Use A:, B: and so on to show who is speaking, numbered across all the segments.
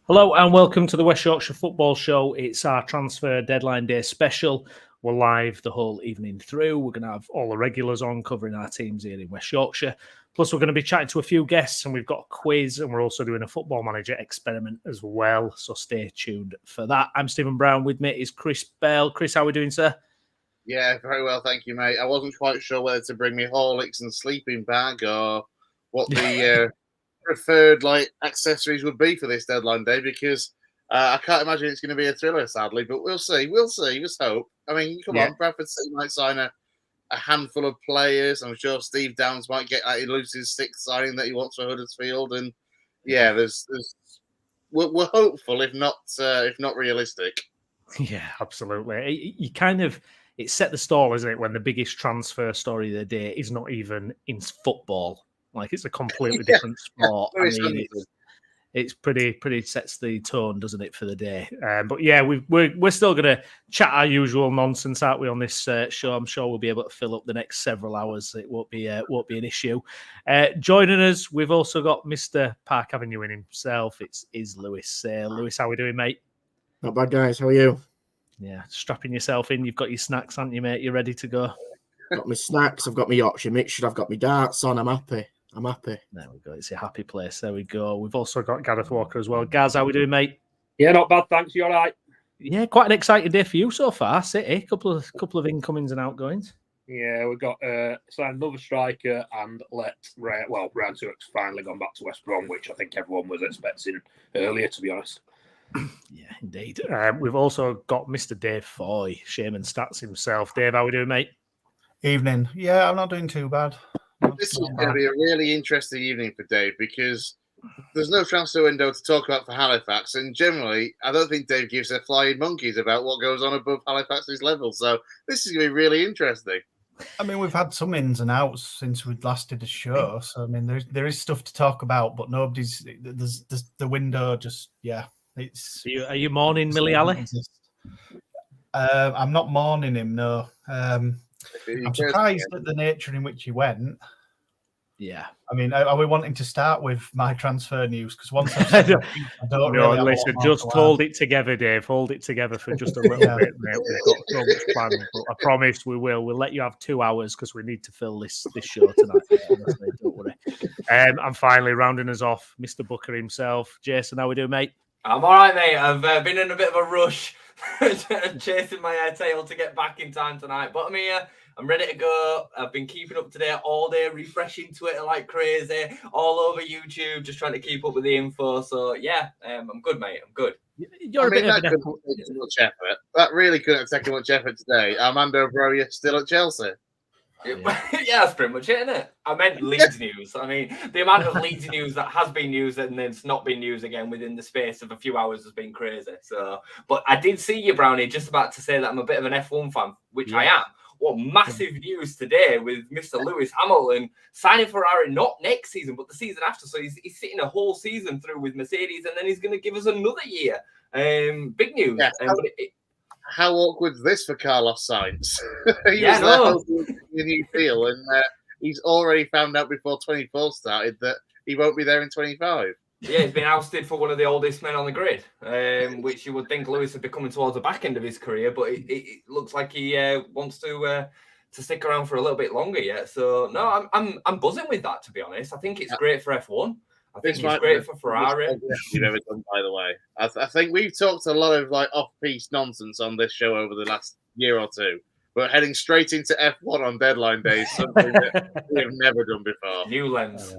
A: Hello and welcome to the West Yorkshire Football Show. It's our transfer deadline day special. We're live the whole evening through. We're going to have all the regulars on covering our teams here in West Yorkshire. Plus, we're going to be chatting to a few guests and we've got a quiz and we're also doing a football manager experiment as well. So stay tuned for that. I'm Stephen Brown. With me is Chris Bell. Chris, how are we doing, sir?
B: Yeah, very well, thank you, mate. I wasn't quite sure whether to bring me Horlicks and sleeping bag or what the preferred accessories would be for this deadline day because I can't imagine it's going to be a thriller, sadly. But we'll see. Let's hope. I mean, come on, Bradford City might sign a handful of players. I'm sure Steve Downs might get Lucy's sixth signing that he wants for Huddersfield, and we're hopeful, if not realistic.
A: Yeah, absolutely. It set the stall, isn't it, when the biggest transfer story of the day is not even in football. Like, it's a completely different sport. I mean, it's pretty sets the tone, doesn't it, for the day? But yeah, we're still going to chat our usual nonsense, aren't we, on this show? I'm sure we'll be able to fill up the next several hours. It won't be an issue. Joining us, we've also got Mr. Park Avenue in himself. It's Lewis. Lewis, how are we doing, mate?
C: Not bad, guys. How are you?
A: Yeah, strapping yourself in. You've got your snacks, haven't you, mate? You're ready to go.
C: Got my snacks. I've got my Yorkshire mixture. I've got my darts on. I'm happy.
A: There we go. It's a happy place. There we go. We've also got Gareth Walker as well. Gaz, how we doing, mate?
D: Yeah, not bad, thanks. You all right?
A: Yeah, quite an exciting day for you so far, City. Couple of incomings and outgoings.
D: Yeah, we've got signed another striker and Ryan Turk's finally gone back to West Brom, which I think everyone was expecting earlier, to be honest.
A: Yeah, indeed. We've also got Mr. Dave Foy, Shaman Stats himself. Dave, how we doing, mate?
E: Evening. Yeah, I'm not doing too bad.
B: This is going to be a really interesting evening for Dave because there's no transfer window to talk about for Halifax, and generally, I don't think Dave gives a flying monkeys about what goes on above Halifax's level. So this is going to be really interesting.
E: I mean, we've had some ins and outs since we last did a show, so I mean, there is stuff to talk about, but nobody's. There's the window. Just
A: Are you mourning Millie Alley?
E: I'm not mourning him. No. I'm surprised at the nature in which he went.
A: Yeah.
E: I mean, are we wanting to start with my transfer news? Because once I don't really
A: listen, just hold it together, Dave. Hold it together for just a little bit, mate. We've got so much planned, but I promise we will. We'll let you have 2 hours because we need to fill this show tonight. Honestly, don't worry. And finally, rounding us off, Mr. Booker himself. Jason, how we doing, mate?
F: I'm all right, mate. I've been in a bit of a rush chasing my tail to get back in time tonight, but I'm here. I'm ready to go. I've been keeping up to date all day, refreshing Twitter like crazy, all over YouTube, just trying to keep up with the info. So, yeah, I'm good, mate. I'm good.
B: That really couldn't have taken much effort today. Armando Broja still at Chelsea.
F: Yeah, that's pretty much it, isn't it? I meant Leeds news. I mean, the amount of Leeds news that has been news and then it's not been news again within the space of a few hours has been crazy. So, but I did see you, Brownie, just about to say that I'm a bit of an F1 fan, which I am. What massive news today with Mr. Lewis Hamilton signing Ferrari, not next season, but the season after. So he's sitting a whole season through with Mercedes, and then he's going to give us another year. Big news.
B: Yeah, how awkward is this for Carlos Sainz? He
F: was
B: there hoping a new deal, and he's already found out before 24 started that he won't be there in 25.
F: Yeah, he's been ousted for one of the oldest men on the grid, which you would think Lewis would be coming towards the back end of his career, but it looks like he wants to stick around for a little bit longer yet. So no, I'm buzzing with that, to be honest. I think it's great for F1. I think it's great for Ferrari.
B: You've ever done, by the way. I think we've talked a lot of off-piece nonsense on this show over the last year or two. But heading straight into F1 on deadline day is something that we've never done before.
F: New lens.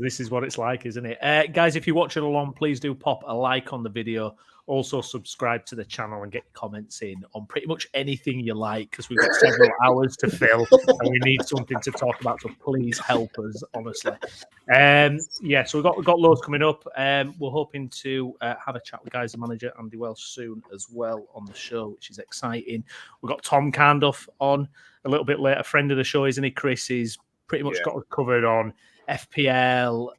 A: This is what it's like, isn't it? Guys, if you're watching along, please do pop a like on the video. Also, subscribe to the channel and get comments in on pretty much anything you like because we've got several hours to fill and we need something to talk about. So please help us, honestly. So we've got loads coming up. We're hoping to have a chat with guys, the manager Andy Welsh soon as well on the show, which is exciting. We've got Tom Carnduff on a little bit later, a friend of the show, isn't he? Chris is pretty much got us covered on FPL,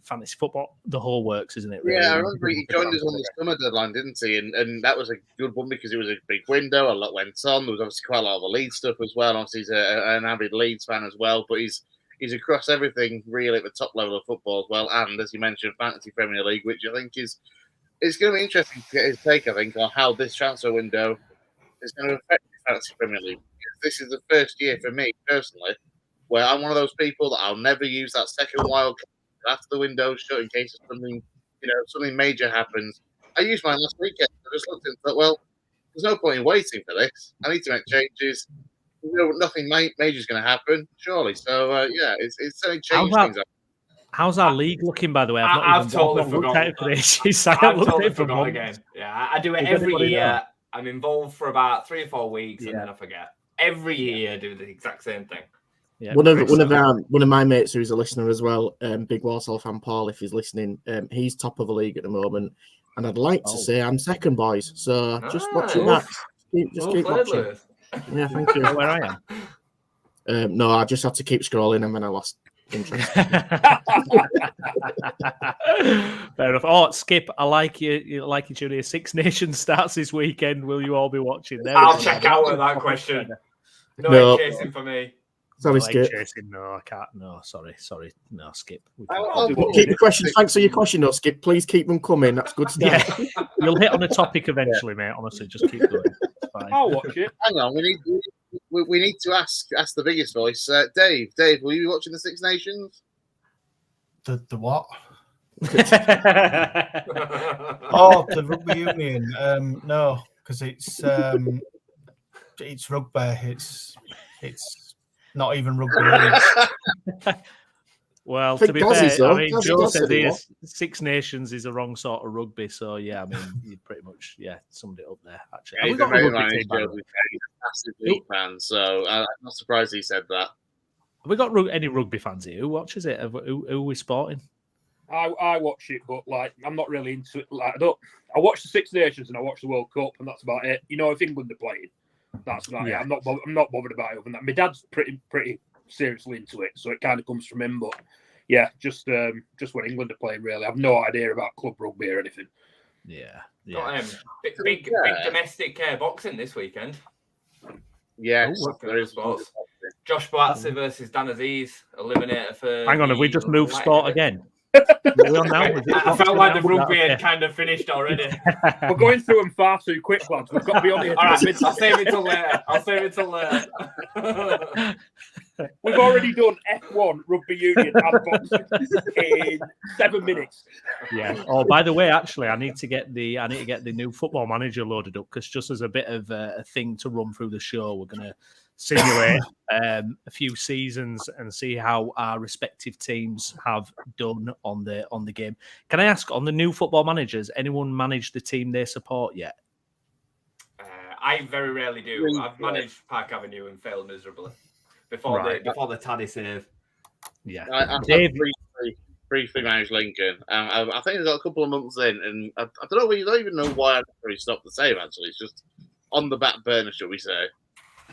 A: fantasy football, the whole works, isn't it? Really?
B: Yeah, I remember he joined us on the summer deadline, didn't he? And that was a good one because it was a big window. A lot went on. There was obviously quite a lot of the Leeds stuff as well. Obviously, he's an avid Leeds fan as well, but he's across everything really at the top level of football as well. And as you mentioned, Fantasy Premier League, which I think is it's going to be interesting to get his take, I think, on how this transfer window is going to affect the Fantasy Premier League. Because this is the first year for me, personally, where I'm one of those people that I'll never use that second wild card after the window's shut in case of something, something major happens. I used mine last weekend. I just looked and thought, well, there's no point in waiting for this. I need to make changes. Nothing major is going to happen, surely. So, it's certainly changed things up.
A: How's our league looking, by the way?
F: I've totally forgotten. I've totally forgot again. Yeah, I do it every year. I'm involved for about 3 or 4 weeks, and then I forget. Every year, I do the exact same thing.
C: Yeah, one of my mates who's a listener as well, Big Walsall fan Paul, if he's listening, he's top of the league at the moment, and I'd like to say I'm second, boys. So just watch your backs. Keep watching. Yeah, thank you.
A: Where I
C: am. No, I just had to keep scrolling, and then I lost interest.
A: Fair enough. Oh, Skip, I like you like you, Julia. Six Nations starts this weekend. Will you all be watching?
F: I'll check out with that question. No chasing for me.
C: Sorry, Skip.
A: No, I can't. No, sorry. No, Skip.
C: Keep the questions. Thanks for your question, though, Skip. Please keep them coming. That's good stuff.
A: Yeah. You'll hit on a topic eventually, mate. Honestly, just keep going.
D: I'll watch it.
B: Hang on, we need to ask the biggest voice, Dave. Dave, will you be watching the Six Nations?
E: The what? Oh, the rugby union. No, because it's rugby. It's not even rugby.
A: Well, to be fair, I mean, Joe said Six Nations is a wrong sort of rugby, so yeah, I mean, you pretty much summed it up there. Actually,
B: he's a very massive league fan, so I'm not surprised he said that.
A: Have we got any rugby fans here? Who watches it? Who are we sporting?
D: I watch it, but I'm not really into it. I watch the Six Nations and I watch the World Cup, and that's about it. If England are playing, that's about it. I'm not bothered about it. Other than that, my dad's pretty seriously into it, so it kind of comes from him. But yeah, just when England are playing, really, I have no idea about club rugby or anything.
A: Yeah.
F: Big domestic boxing this weekend.
B: Yes,
F: there is sports. Josh Boazzi versus Dan Aziz, eliminator for.
A: Hang on, have we just moved sport again? We on now?
F: I felt like the rugby had kind of finished already.
D: We're going through them far too quick, lads. We've got to be on here.
F: All right, I'll save it till later.
D: We've already done F1, rugby union, and boxing in 7 minutes.
A: Yeah. Oh, by the way, actually, I need to get the new Football Manager loaded up, because just as a bit of a thing to run through the show, we're going to simulate a few seasons and see how our respective teams have done on the game. Can I ask, on the new Football Managers, anyone manage the team they support yet?
F: I very rarely do. I've managed Park Avenue and failed miserably before the Taddy save.
B: Yeah, Dave briefly managed Lincoln. I think it's got a couple of months in, and I don't know. You don't even know why I really stopped the save. Actually, it's just on the back burner, shall we say?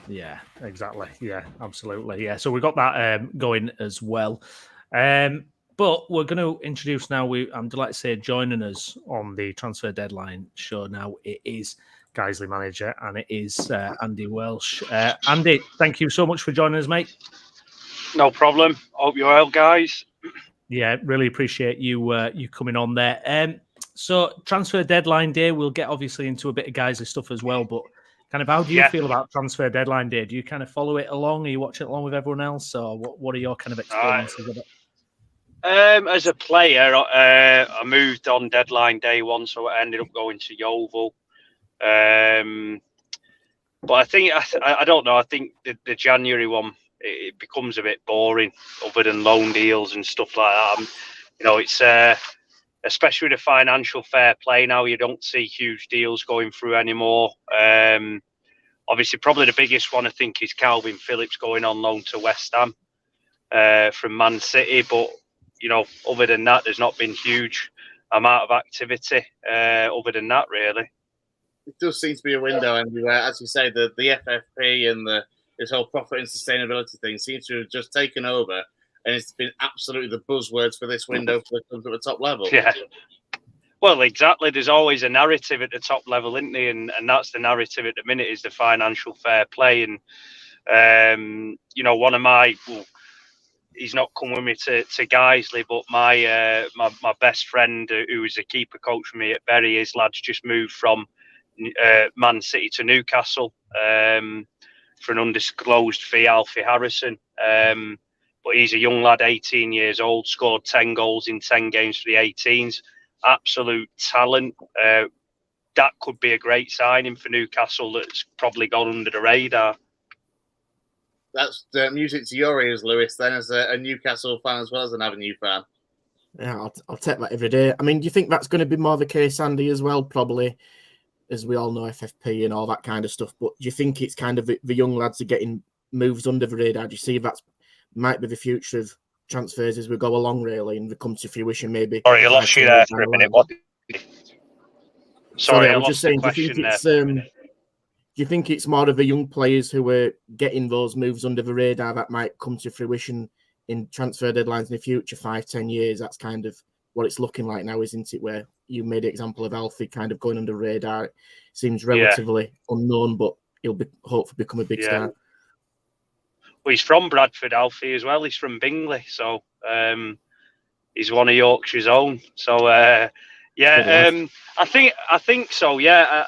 A: Yeah, exactly. Yeah, absolutely. Yeah, so we got that going as well. But we're going to introduce now. I'm delighted to say, joining us on the transfer deadline show now, it is Guiseley manager, and it is Andy Welsh. Andy, thank you so much for joining us, mate.
G: No problem. Hope you're well, guys.
A: Yeah, really appreciate you coming on there. So transfer deadline day, we'll get obviously into a bit of Guiseley stuff as well, but kind of how do you feel about transfer deadline day? Do you kind of follow it along? Are you watching it along with everyone else? Or what are your kind of experiences of it?
G: As a player, I moved on deadline day one, so I ended up going to Yeovil. But I think, I don't know, I think the January one, it becomes a bit boring other than loan deals and stuff like that. It's especially with the financial fair play now, you don't see huge deals going through anymore. Obviously, probably the biggest one, I think, is Calvin Phillips going on loan to West Ham from Man City. But, other than that, there's not been huge amount of activity other than that, really.
B: It does seem to be a window, and as you say, the FFP and this whole profit and sustainability thing seems to have just taken over, and it's been absolutely the buzzwords for this window for the clubs at the top level.
G: Yeah. Well, exactly. There's always a narrative at the top level, isn't there? And that's the narrative at the minute, is the financial fair play. And, one of my he's not come with me to Guiseley, but my best friend who was a keeper coach for me at Bury, his lads just moved from Man City to Newcastle for an undisclosed fee, Alfie Harrison. But he's a young lad, 18 years old, scored 10 goals in 10 games for the 18s. Absolute talent. That could be a great signing for Newcastle that's probably gone under the radar.
B: That's music to your ears, Lewis, then, as a Newcastle fan as well as an Avenue fan.
C: Yeah, I'll take that every day. I mean, do you think that's going to be more the case, Andy, as well? Probably, as we all know, FFP and all that kind of stuff. But do you think it's kind of the young lads are getting moves under the radar? Do you see that might be the future of transfers as we go along, really, and they come to fruition maybe?
G: Sorry, I lost you there for a minute. What? Sorry, I was just saying,
C: do you think it's more of the young players who are getting those moves under the radar that might come to fruition in transfer deadlines in the future, 5-10 years? That's kind of what it's looking like now, isn't it? Where you made the example of Alfie kind of going under the radar. It seems relatively unknown, but he'll hopefully become a big star.
G: Well, he's from Bradford, Alfie, as well. He's from Bingley, so he's one of Yorkshire's own. So I think so. Yeah,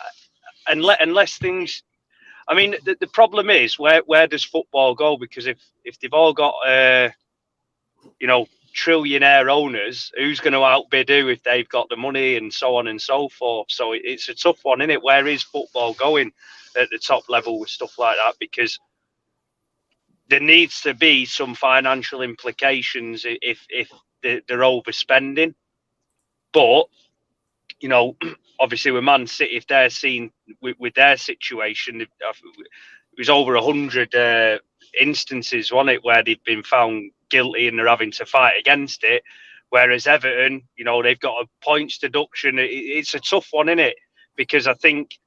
G: unless things. I mean, the problem is where does football go? Because if they've all got trillionaire owners, who's going to outbid who if they've got the money and so on and so forth? So it's a tough one, isn't it? Where is football going at the top level with stuff like that? Because there needs to be some financial implications if they're overspending. But, obviously with Man City, if they're seen with their situation, it was over 100 instances, wasn't it, where they've been found guilty and they're having to fight against it. Whereas Everton, they've got a points deduction. It's a tough one, isn't it? Because I think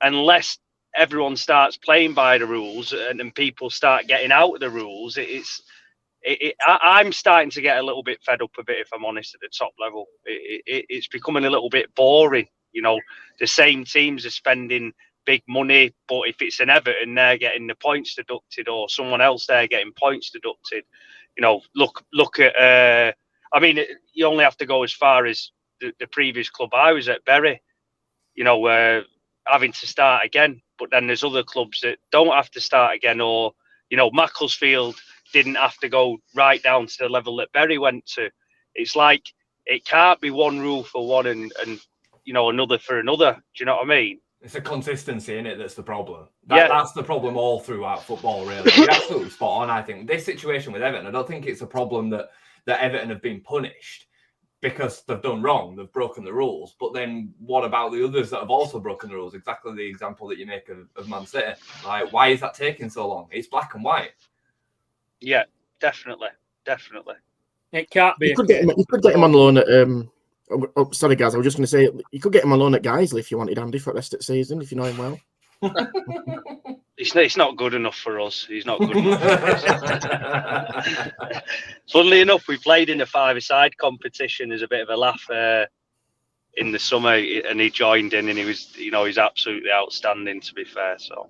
G: unless everyone starts playing by the rules and people start getting out of the rules, I'm starting to get a little bit fed up a bit, if I'm honest, at the top level. It's becoming a little bit boring. The same teams are spending big money, but if it's an Everton, they're getting the points deducted, or someone else, they're getting points deducted. Look at. I mean, you only have to go as far as the previous club I was at, Bury. Having to start again, but then there's other clubs that don't have to start again, or Macclesfield didn't have to go right down to the level that Bury went to. It's like it can't be one rule for one and another for another. Do you know what I mean?
F: It's a consistency in it that's the problem. That's the problem all throughout football, really. You're absolutely spot on, I think. This situation with Everton, I don't think it's a problem that Everton have been punished because they've done wrong, they've broken the rules. But then what about the others that have also broken the rules? Exactly the example that you make of Man City. Like, why is that taking so long? It's black and white.
G: Yeah, definitely.
D: It can't be.
C: You could get him on loan at. Sorry, guys. I was just going to say you could get him on loan at Guiseley if you wanted, Andy, for the rest of the season, if you know him well.
G: It's not good enough for us. He's not good enough. Funnily enough, we played in a five-a-side competition as a bit of a laugh in the summer, and he joined in, and he was, he's absolutely outstanding, to be fair. So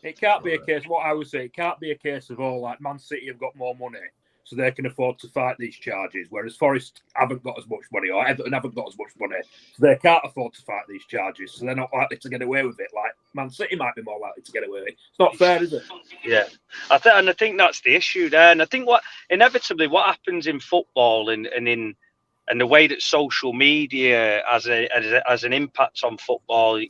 D: it can't be a case. What I would say, it can't be a case of like Man City have got more money, so they can afford to fight these charges, whereas Forest haven't got as much money, or Everton haven't got as much money, so they can't afford to fight these charges, so they're not likely to get away with it. Like Man City might be more likely to get away with it. It's not fair, is it?
G: Yeah, I think that's the issue there, and I think what happens in football and the way that social media has an impact on football.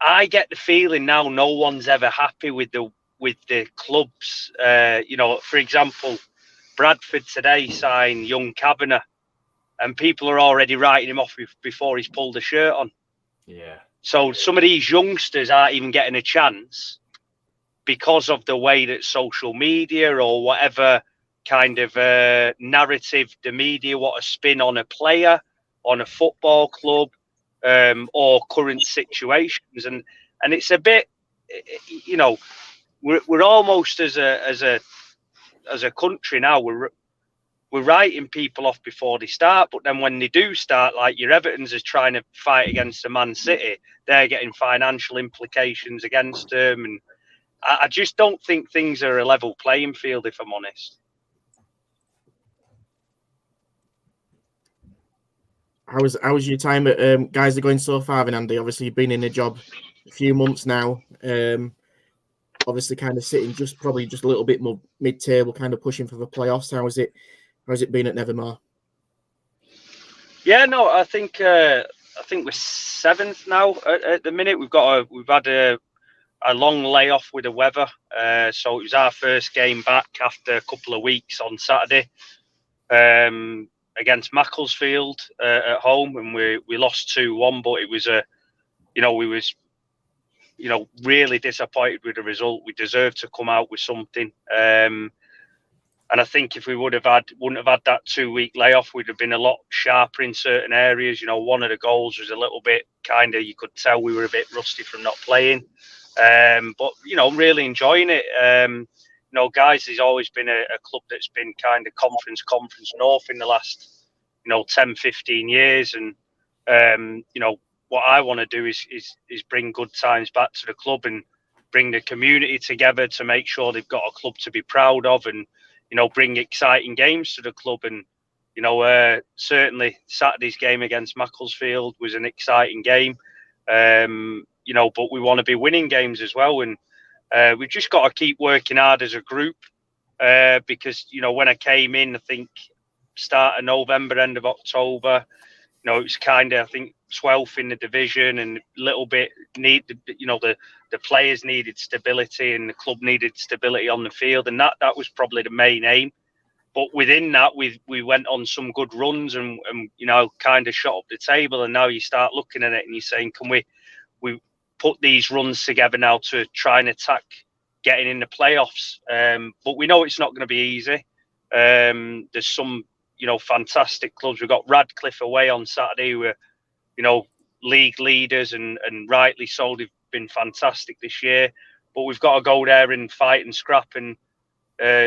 G: I get the feeling now no one's ever happy with the clubs. For example, Bradford today signed young Kavanagh, and people are already writing him off before he's pulled a shirt on.
F: Yeah.
G: So some of these youngsters aren't even getting a chance because of the way that social media or whatever kind of narrative the media want to spin on a player, on a football club, or current situations, and it's a bit, we're almost as a country now, we're writing people off before they start, but then when they do start, like your Everton's is trying to fight against the Man City, they're getting financial implications against them, I just don't think things are a level playing field, if I'm honest.
C: How was your time at Guys Are Going So Far, then, Andy? Obviously, you've been in the job a few months now. Obviously, kind of sitting probably just a little bit more mid-table, kind of pushing for the playoffs. How's it been at Nevermore?
G: Yeah, no, I think we're 7th now at the minute. We've had a long layoff with the weather, so it was our first game back after a couple of weeks on Saturday against Macclesfield at home, and we lost 2-1. But it was we was really disappointed with the result. We deserved to come out with something. And I think if we wouldn't have had that 2-week layoff, we'd have been a lot sharper in certain areas. One of the goals was a little bit you could tell we were a bit rusty from not playing. But really enjoying it. Guys, there's always been a club that's been kind of conference north in the last 10, 15 years. And what I want to do is bring good times back to the club and bring the community together to make sure they've got a club to be proud of, and bring exciting games to the club. And certainly Saturday's game against Macclesfield was an exciting game. But we want to be winning games as well, and we've just got to keep working hard as a group, because when I came in, I think start of November, end of October, it was kind of, I think, 12th in the division, and a little bit the players needed stability and the club needed stability on the field, and that was probably the main aim. But within that, we went on some good runs and kind of shot up the table, and now you start looking at it and you're saying, can we put these runs together now to try and attack getting in the playoffs? But we know it's not going to be easy. There's some fantastic clubs. We've got Radcliffe away on Saturday, who are league leaders, and rightly so. They've been fantastic this year, but we've got to go there and fight and scrap and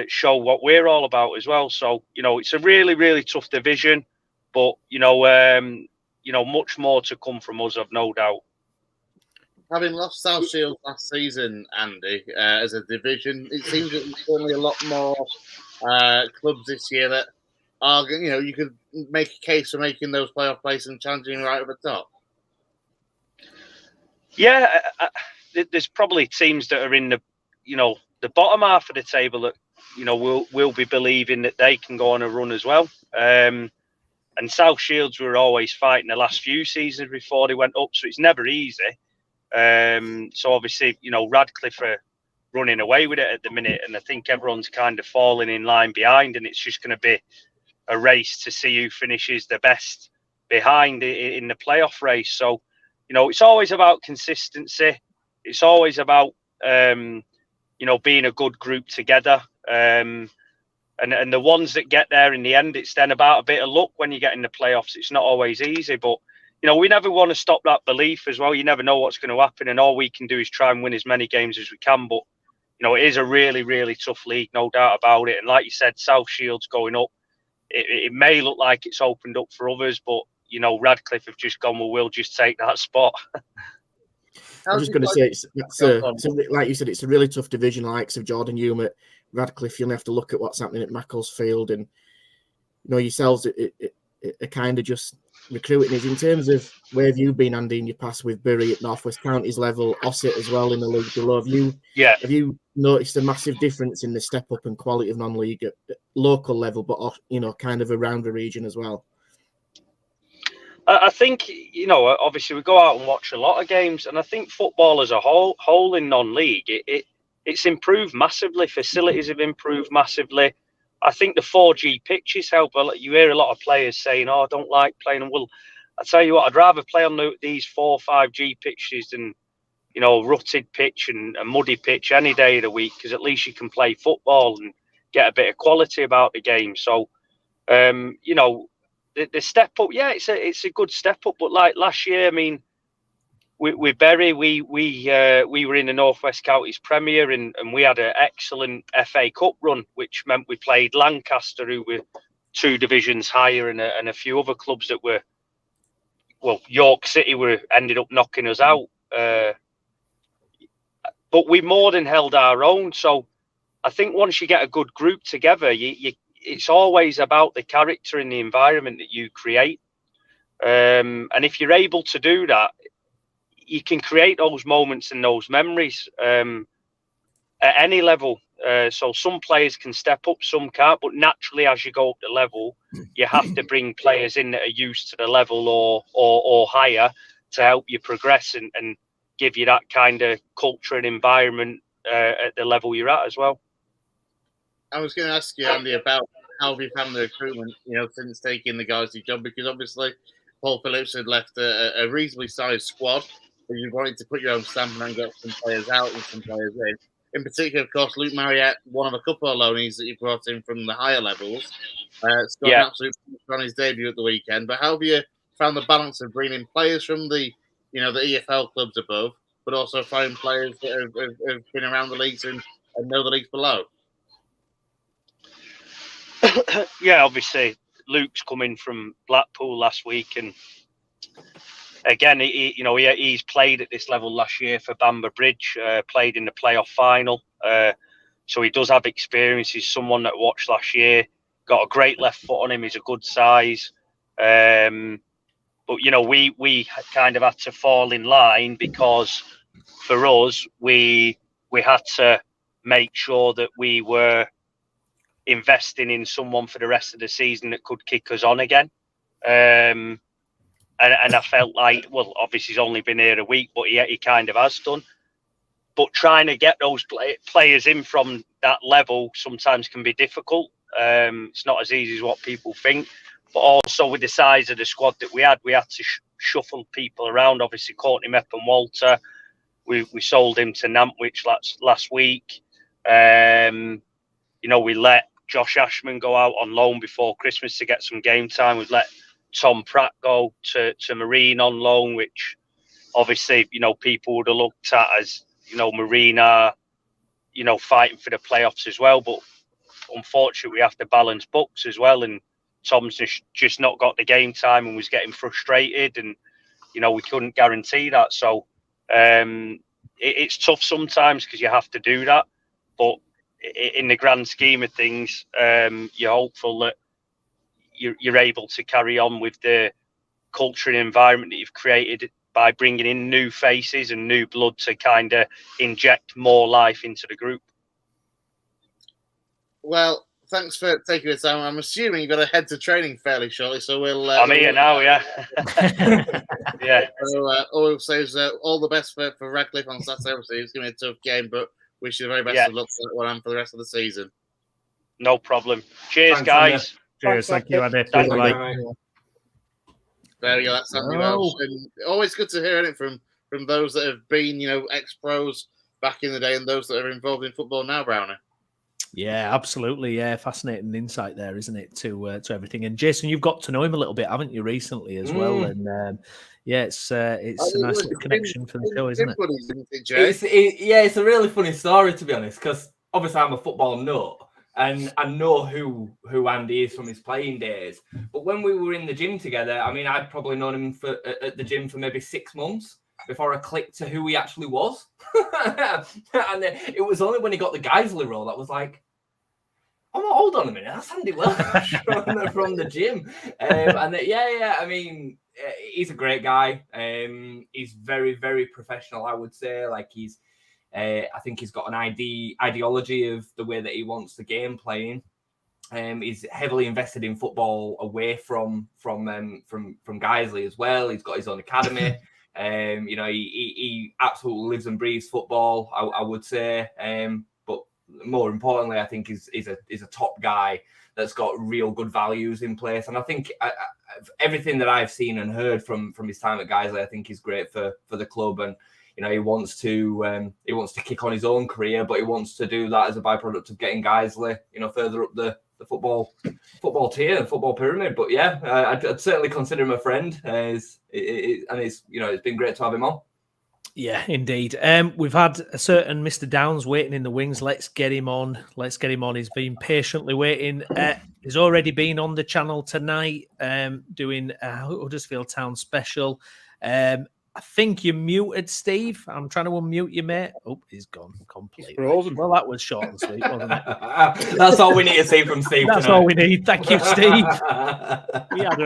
G: show what we're all about as well. So it's a really, really tough division, but much more to come from us, I've no doubt.
B: Having lost South Shields last season, Andy, as a division, it seems that there's certainly a lot more clubs this year that are, you could make a case for making those playoff places and challenging right at the top.
G: Yeah, there's probably teams that are in the bottom half of the table that will be believing that they can go on a run as well. And South Shields were always fighting the last few seasons before they went up, so it's never easy. So obviously, Radcliffe are running away with it at the minute, and I think everyone's kind of falling in line behind, and it's just going to be a race to see who finishes the best behind in the playoff race. So, it's always about consistency. It's always about, being a good group together. And the ones that get there in the end, it's then about a bit of luck when you get in the playoffs. It's not always easy, but we never want to stop that belief as well. You never know what's going to happen, and all we can do is try and win as many games as we can. But it is a really, really tough league, no doubt about it. And like you said, South Shields going up, it may look like it's opened up for others, but Radcliffe have just gone, well, we'll just take that spot.
C: I was just going to say, like you said, it's a really tough division. Likes of Jordan Hume at Radcliffe, you'll have to look at what's happening at Macclesfield, and yourselves are kind of just recruiting us. In terms of where have you been, Andy, in your past with Bury at North West Counties level, Ossett as well in the league below? Have you noticed a massive difference in the step up and quality of non-league at local level, but kind of around the region as well?
G: I think, obviously we go out and watch a lot of games, and I think football as a whole in non-league, it's improved massively. Facilities have improved massively. I think the 4G pitches help. You hear a lot of players saying, I don't like playing them. Well, I tell you what, I'd rather play on these 4 or 5G pitches than, rutted pitch and a muddy pitch any day of the week, because at least you can play football and get a bit of quality about the game. So, the step up, yeah, it's a good step up. But like last year, I mean, with Bury, we were in the North West Counties Premier, and we had an excellent FA Cup run, which meant we played Lancaster, who were 2 divisions higher, and a few other clubs that were, York City ended up knocking us out. but we more than held our own. So I think once you get a good group together, it's always about the character and the environment that you create. And if you're able to do that, you can create those moments and those memories at any level. So some players can step up, some can't. But naturally, as you go up the level, you have to bring players in that are used to the level or higher to help you progress and give you that kind of culture and environment at the level you're at as well.
B: I was going to ask you, Andy, about how have you found the recruitment, since taking the Guiseley job, because obviously Paul Phillips had left a reasonably sized squad, but you wanted to put your own stamp and get some players out and some players in. In particular, of course, Luke Marriott, one of a couple of loanees that you brought in from the higher levels, scored an absolute on his debut at the weekend. But how have you found the balance of bringing players from the EFL clubs above, but also finding players that have been around the leagues and know the leagues below?
G: Yeah, obviously Luke's coming from Blackpool last week, and again, he's played at this level last year for Bamber Bridge, played in the playoff final, so he does have experience. He's someone that watched last year, got a great left foot on him. He's a good size, but we kind of had to fall in line because for us, we had to make sure that we were investing in someone for the rest of the season that could kick us on again. And I felt like, well, obviously he's only been here a week, but he kind of has done. But trying to get those players in from that level sometimes can be difficult. It's not as easy as what people think. But also with the size of the squad that we had to shuffle people around. Obviously, Courtney Meppen-Walter, we sold him to Nantwich last week. We let Josh Ashman go out on loan before Christmas to get some game time. We've let Tom Pratt go to Marine on loan, which obviously, people would have looked at as, Marine are, fighting for the playoffs as well. But unfortunately, we have to balance books as well. And Tom's just not got the game time and was getting frustrated. And, we couldn't guarantee that. So it's tough sometimes because you have to do that. But in the grand scheme of things, you're hopeful that you're able to carry on with the culture and environment that you've created by bringing in new faces and new blood to kind of inject more life into the group.
B: Well, thanks for taking the time. I'm assuming you've got to head to training fairly shortly, so we'll...
G: I'm here now, yeah. Yeah.
B: So all we'll say is all the best for Radcliffe on Saturday. Obviously, it's going to be a tough game, but wish you the very best of luck for the rest of the season.
G: No problem. Cheers,
F: Thanks,
G: guys.
F: Andy.
A: Cheers. Thank you, Andy.
G: Thank you.
A: Bye.
B: There you go. That's Andy Welsh. And always good to hear it from those that have been, ex-pros back in the day and those that are involved in football now, Brownie.
A: Yeah, absolutely. Yeah, fascinating insight there, isn't it, to everything? And Jason, you've got to know him a little bit, haven't you, recently as well? And it's a nice little connection for the show, isn't it?
F: It's a really funny story, to be honest, because obviously I'm a football nut and I know who Andy is from his playing days. But when we were in the gym together, I mean, I'd probably known him at the gym for maybe 6 months before I clicked to who he actually was. And it was only when he got the Guiseley role that was like, oh, hold on a minute, that's Andy Welsh from the gym. I mean, he's a great guy. He's very, very professional, I would say. Like I think he's got an ideology of the way that he wants the game playing. He's heavily invested in football away from Guiseley as well. He's got his own academy. He absolutely lives and breathes football, I would say. But more importantly, I think he's a top guy that's got real good values in place. And I think everything that I've seen and heard from his time at Guiseley, I think is great for the club. And he wants to kick on his own career, but he wants to do that as a byproduct of getting Guiseley, further up the football tier, the football pyramid. But yeah, I'd certainly consider him a friend. It's been great to have him on.
A: Yeah, indeed. We've had a certain Mr. Downs waiting in the wings. Let's get him on. He's been patiently waiting. He's already been on the channel tonight, doing a Huddersfield Town special. I think you're muted, Steve. I'm trying to unmute you, mate. Oh, he's gone completely.
D: He's frozen.
A: Well, that was short and sweet, wasn't it?
F: That's all we need to see from Steve.
A: That's
F: tonight.
A: all we need. Thank you, Steve.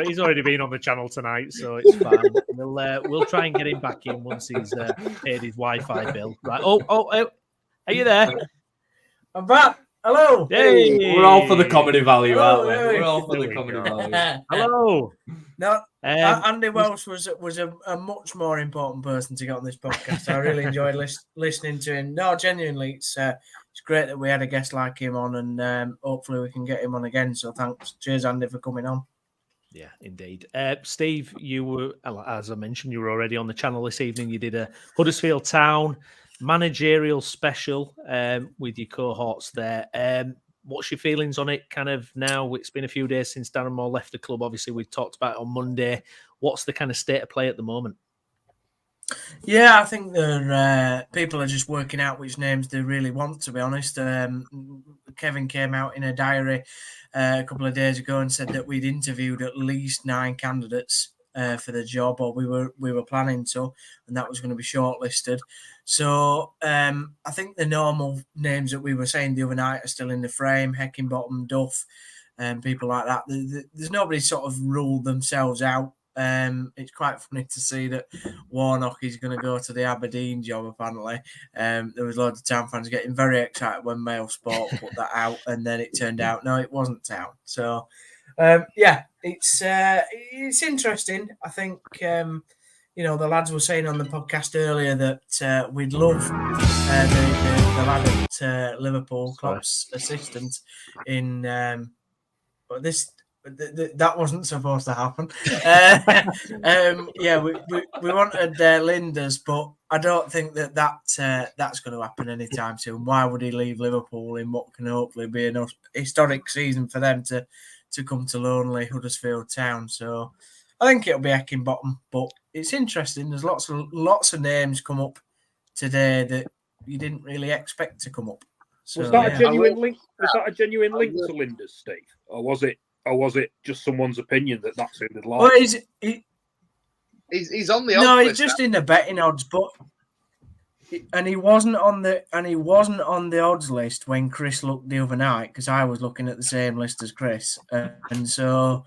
A: He's already been on the channel tonight, so it's fine. We'll try and get him back in once he's paid his Wi-Fi bill. Right. Oh, are you there?
H: I'm back. Hello.
A: Hey.
F: We're all for the comedy value,
H: Hello,
F: aren't we?
H: hey.
F: We're all for the
A: There we
F: comedy
A: go.
F: value.
A: Hello.
H: No, Andy Welsh was a much more important person to get on this podcast. I really enjoyed listening to him. No, genuinely, it's great that we had a guest like him on, and hopefully we can get him on again. So thanks, cheers, Andy, for coming on.
A: Yeah, indeed. Steve, you were, as I mentioned, you were already on the channel this evening. You did a Huddersfield Town managerial special with your cohorts there. What's your feelings on it kind of now? It's been a few days since Darren Moore left the club. Obviously, we talked about it on Monday. What's the kind of state of play at the moment?
H: Yeah, I think that people are just working out which names they really want, to be honest. Kevin came out in a diary a couple of days ago and said that we'd interviewed at least 9 candidates for the job, or we were planning to, and that was going to be shortlisted. So I think the normal names that we were saying the other night are still in the frame: Heckingbottom, Duff, and people like that. There's nobody sort of ruled themselves out. It's quite funny to see that Warnock is going to go to the Aberdeen job, apparently. There was loads of Town fans getting very excited when Mail Sport put that out, and then it turned out, no, it wasn't Town. So, yeah, it's interesting. I think, the lads were saying on the podcast earlier that we'd love the lad at Liverpool, Klopp's assistant, in but this... That wasn't supposed to happen. Yeah, we wanted Linders, but I don't think that's going to happen anytime soon. Why would he leave Liverpool in what can hopefully be an historic season for them to come to lonely Huddersfield Town? So I think it'll be Heckingbottom, but it's interesting. There's lots of names come up today that you didn't really expect to come up. So,
D: Was that
H: yeah.
D: a genuine link? Was that a genuine link to Linders, Steve, or was it just someone's opinion that sounded like?
H: Well,
B: He's on the odds
H: no,
B: list
H: he's just in the betting odds, but he wasn't on the odds list when Chris looked the other night, because I was looking at the same list as Chris, and so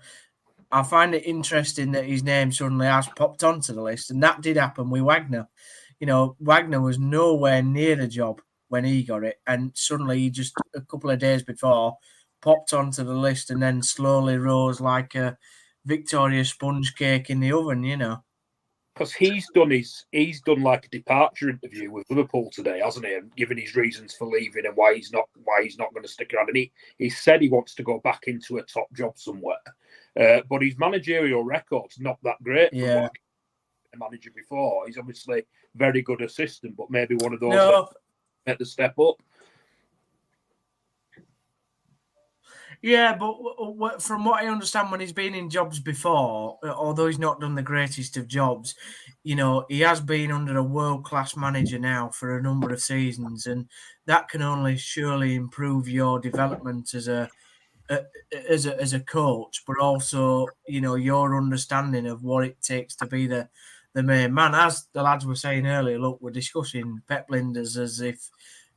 H: I find it interesting that his name suddenly has popped onto the list, and that did happen with Wagner. Wagner was nowhere near the job when he got it, and suddenly he just a couple of days before popped onto the list and then slowly rose like a Victoria sponge cake in the oven,
D: Because he's done like a departure interview with Liverpool today, hasn't he? And given his reasons for leaving and why he's not going to stick around. And he said he wants to go back into a top job somewhere. But his managerial record's not that great.
H: Yeah.
D: A manager before. He's obviously very good assistant, but maybe one of those
H: No.
D: at the step up.
H: Yeah, but from what I understand, when he's been in jobs before, although he's not done the greatest of jobs, he has been under a world-class manager now for a number of seasons, and that can only surely improve your development as a coach, but also your understanding of what it takes to be the main man. As the lads were saying earlier, look, we're discussing Pep Linders as if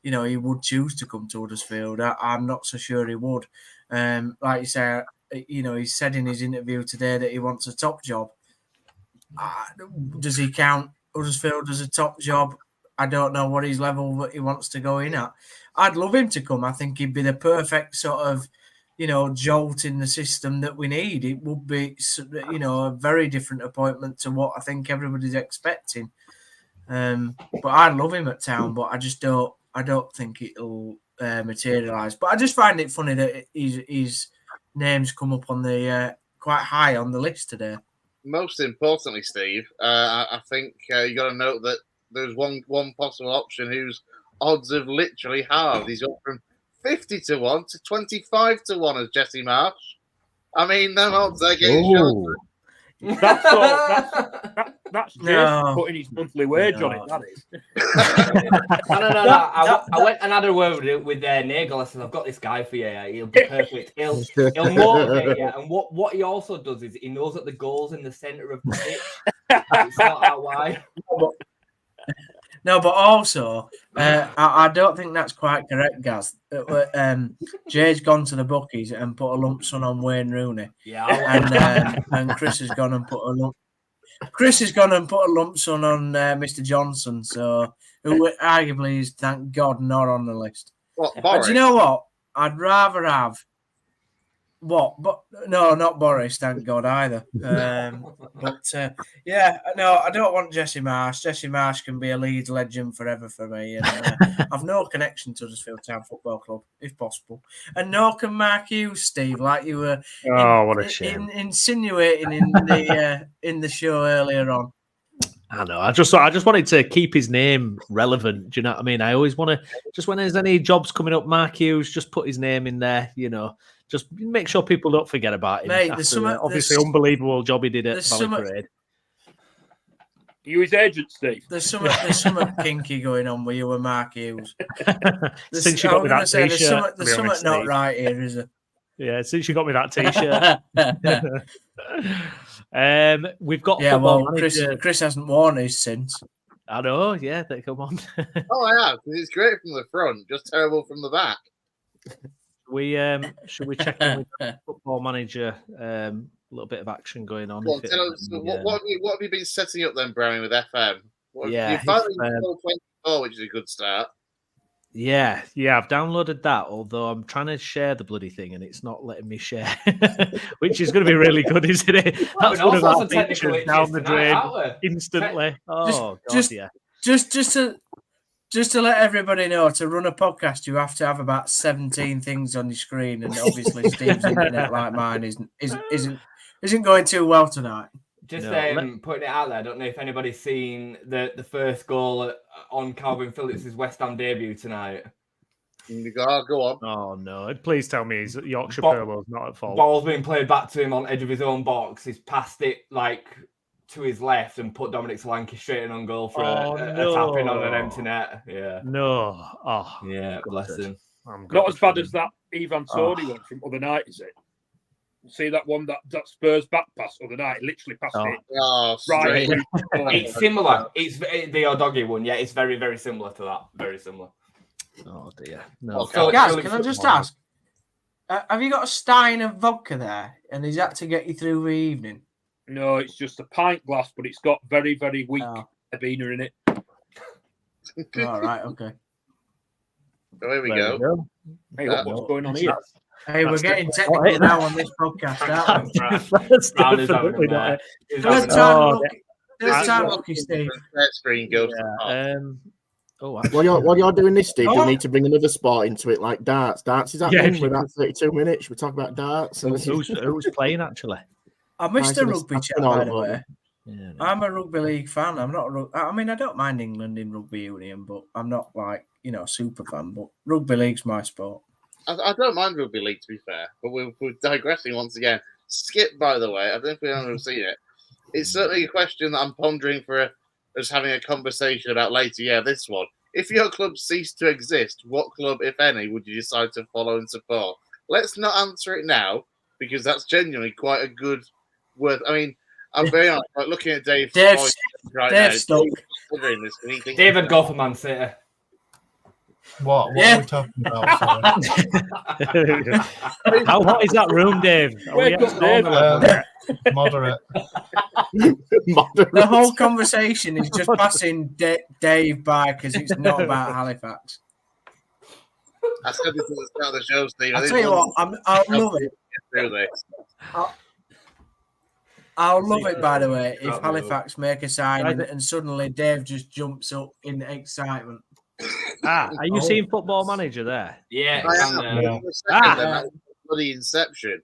H: he would choose to come to Huddersfield. I'm not so sure he would. Like you say, he said in his interview today that he wants a top job. Does he count Huddersfield as a top job? I don't know what his level that he wants to go in at. I'd love him to come. I think he'd be the perfect sort of, jolt in the system that we need. It would be, a very different appointment to what I think everybody's expecting. But I'd love him at Town, but I just don't. I don't think it'll materialise. But I just find it funny that his names come up on the quite high on the list today.
B: Most importantly, Steve, I think you got to note that there's one possible option whose odds have literally halved. He's gone from 50 to 1 to 25 to 1 as Jesse Marsh. I mean, them odds are getting short.
D: That's Jason
H: No.
D: putting his monthly wage on it. That is.
F: No. I went and had a word with Nagel. I said, I've got this guy for you. He'll be perfect. He'll motivate you. And what he also does is he knows that the goal's in the centre of the pitch. It's not out wide.
H: No, but also, I don't think that's quite correct, Gaz. Jay's gone to the bookies and put a lump sum on Wayne Rooney.
F: Yeah.
H: And Chris has gone and put a lump. Chris has gone and put a lump sum on Mr. Johnson, so who arguably is, thank God, not on the list.
B: What,
H: But
B: Boris?
H: do you know what? I'd rather have what? But no, not Boris, thank God either. Yeah, no, I don't want Jesse Marsh. Jesse Marsh can be a Leeds legend forever for me, and I've no connection to Huddersfield Town Football Club, if possible. And nor can Mark Hughes, Steve, like you were
A: what a shame.
H: insinuating in the show earlier on.
A: I know. I just wanted to keep his name relevant. Do you know what I mean? I always want to, just when there's any jobs coming up, Mark Hughes, just put his name in there. You know, just make sure people don't forget about him.
H: Mate,
A: Obviously, unbelievable job he did at Ballyparade.
D: You his agent, Steve?
H: There's something kinky going on with you and Mark Hughes.
A: Since you got me that t-shirt,
H: there's something not right here, is it?
A: Yeah, since you got me that t-shirt. We've got
H: Chris hasn't worn his since.
A: I know, yeah, come on.
B: Oh, I have. It's great from the front, just terrible from the back.
A: Should we check in with the Football Manager? A little bit of action going on.
B: Well, what have you been setting up then, Brownie, with FM?
A: Yeah,
B: you finally 24, which is a good start.
A: Yeah, I've downloaded that, although I'm trying to share the bloody thing and it's not letting me share, which is going to be really good, isn't it? That's one of our features down the drain instantly. Oh, God, yeah.
H: Just to let everybody know, to run a podcast, you have to have about 17 things on your screen, and obviously Steve's internet, like mine, isn't going too well tonight.
F: Just putting it out there, I don't know if anybody's seen the first goal on Calvin Phillips' West Ham debut tonight.
B: Go on.
A: Oh, no. Please tell me his Yorkshire Purlo's not at fault.
F: Ball's been played back to him on edge of his own box. He's passed it to his left and put Dominic Solanke straight in on goal for a tap-in on an empty net. Yeah.
A: No. Oh.
F: Yeah, bless him.
D: Not as bad as that Ivan Toney one from other night, is it? See that one, that Spurs back pass other night, literally passed it.
B: Oh,
D: right.
F: It's similar. It's the Odoggy one. Yeah, it's very, very similar to that. Very similar.
A: Oh, dear. No.
H: Guys, can I just ask, have you got a stein of vodka there? And is that to get you through the evening?
D: No, it's just a pint glass, but it's got very, very weak Abena in it.
H: All right, okay.
B: So here we go.
D: Hey, what's going on here?
H: Hey, we're getting technical now on this podcast, aren't we?
A: That's definitely not it.
H: Third time lucky, Steve.
B: Screen goes.
C: While you're doing this, Steve, you need to bring another sport into it, like darts. Darts is happening for about 32 minutes. We talk about darts.
A: Who's playing, actually?
H: I missed a rugby chat, by the way. Yeah, no. I'm a rugby league fan. I'm not. I mean, I don't mind England in rugby union, but I'm not super fan. But rugby league's my sport.
B: I don't mind rugby league, to be fair, but we're digressing once again. Skip, by the way, I don't know if we haven't seen it. It's certainly a question that I'm pondering for us having a conversation about later. Yeah, this one. If your club ceased to exist, what club, if any, would you decide to follow and support? Let's not answer it now, because that's genuinely quite a good word. I mean, I'm very honest, like looking at Dave's right now.
F: David, go for Man City.
E: What are we talking about?
A: How hot is that room, Dave?
E: Moderate.
H: The whole conversation is just passing Dave by because it's not about Halifax.
B: I said this at the start of the show, Steve.
H: I'll tell you what, I'll love it. I'll love it, by the way, if Halifax make a sign and suddenly Dave just jumps up in excitement.
A: Are you seeing Football Manager there?
F: Yeah.
B: Bloody Inception.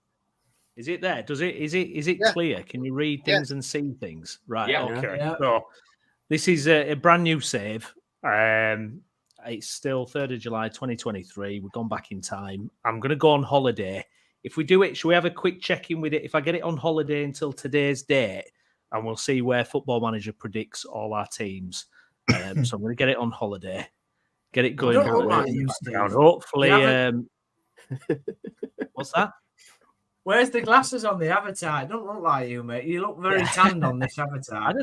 A: Is it there? Is it clear? Can you read things and see things? Right.
F: Yeah.
A: Okay. Yeah. So this is a brand new save. It's still 3rd of July 2023. We've gone back in time. I'm going to go on holiday. If we do it, should we have a quick check-in with it? If I get it on holiday until today's date, and we'll see where Football Manager predicts all our teams. So I'm going to get it on holiday, get it going.
H: Don't look like you, Steve.
A: Hopefully, what's that?
H: Where's the glasses on the avatar? It don't look like you, mate. You look very tanned on this avatar.
A: I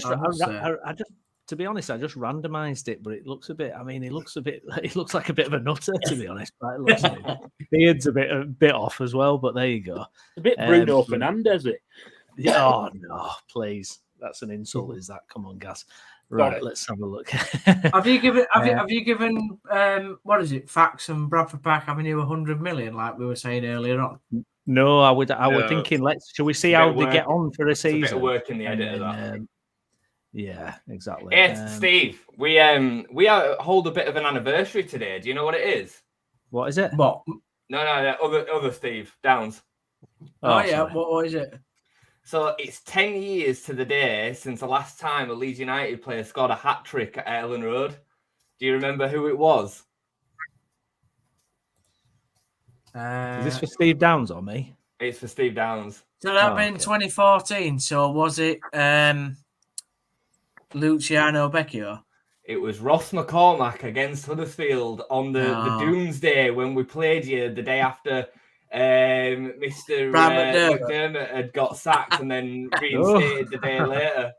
A: just, to be honest, I just randomised it, but it looks a bit. I mean, it looks like a bit of a nutter, to be honest. Beard's a bit off as well, but there you go.
D: A bit Bruno Fernandes, it.
A: Oh no, please! That's an insult, is that? Come on, Gas. Right, let's have a look.
H: Have you given what is it? Fax and Bradford Park Avenue 100 million, like we were saying earlier on?
A: No, I would thinking. Shall we see how they get on for a season?
F: It's a bit of work in the edit of that.
A: Yeah, exactly.
F: Hey, Steve, we hold a bit of an anniversary today. Do you know what it is?
A: What is it?
H: What?
F: No, other Steve Downs.
H: Oh yeah, what is it?
F: So it's 10 years to the day since the last time a Leeds United player scored a hat-trick at Ellen Road. Do you remember who it was?
A: Is this for Steve Downs or me?
F: It's for Steve Downs.
H: So that been 2014. So was it Luciano Becchio?
F: It was Ross McCormack against Huddersfield on the Doomsday when we played you the day after Mr. McDermott had got sacked and then reinstated the day later.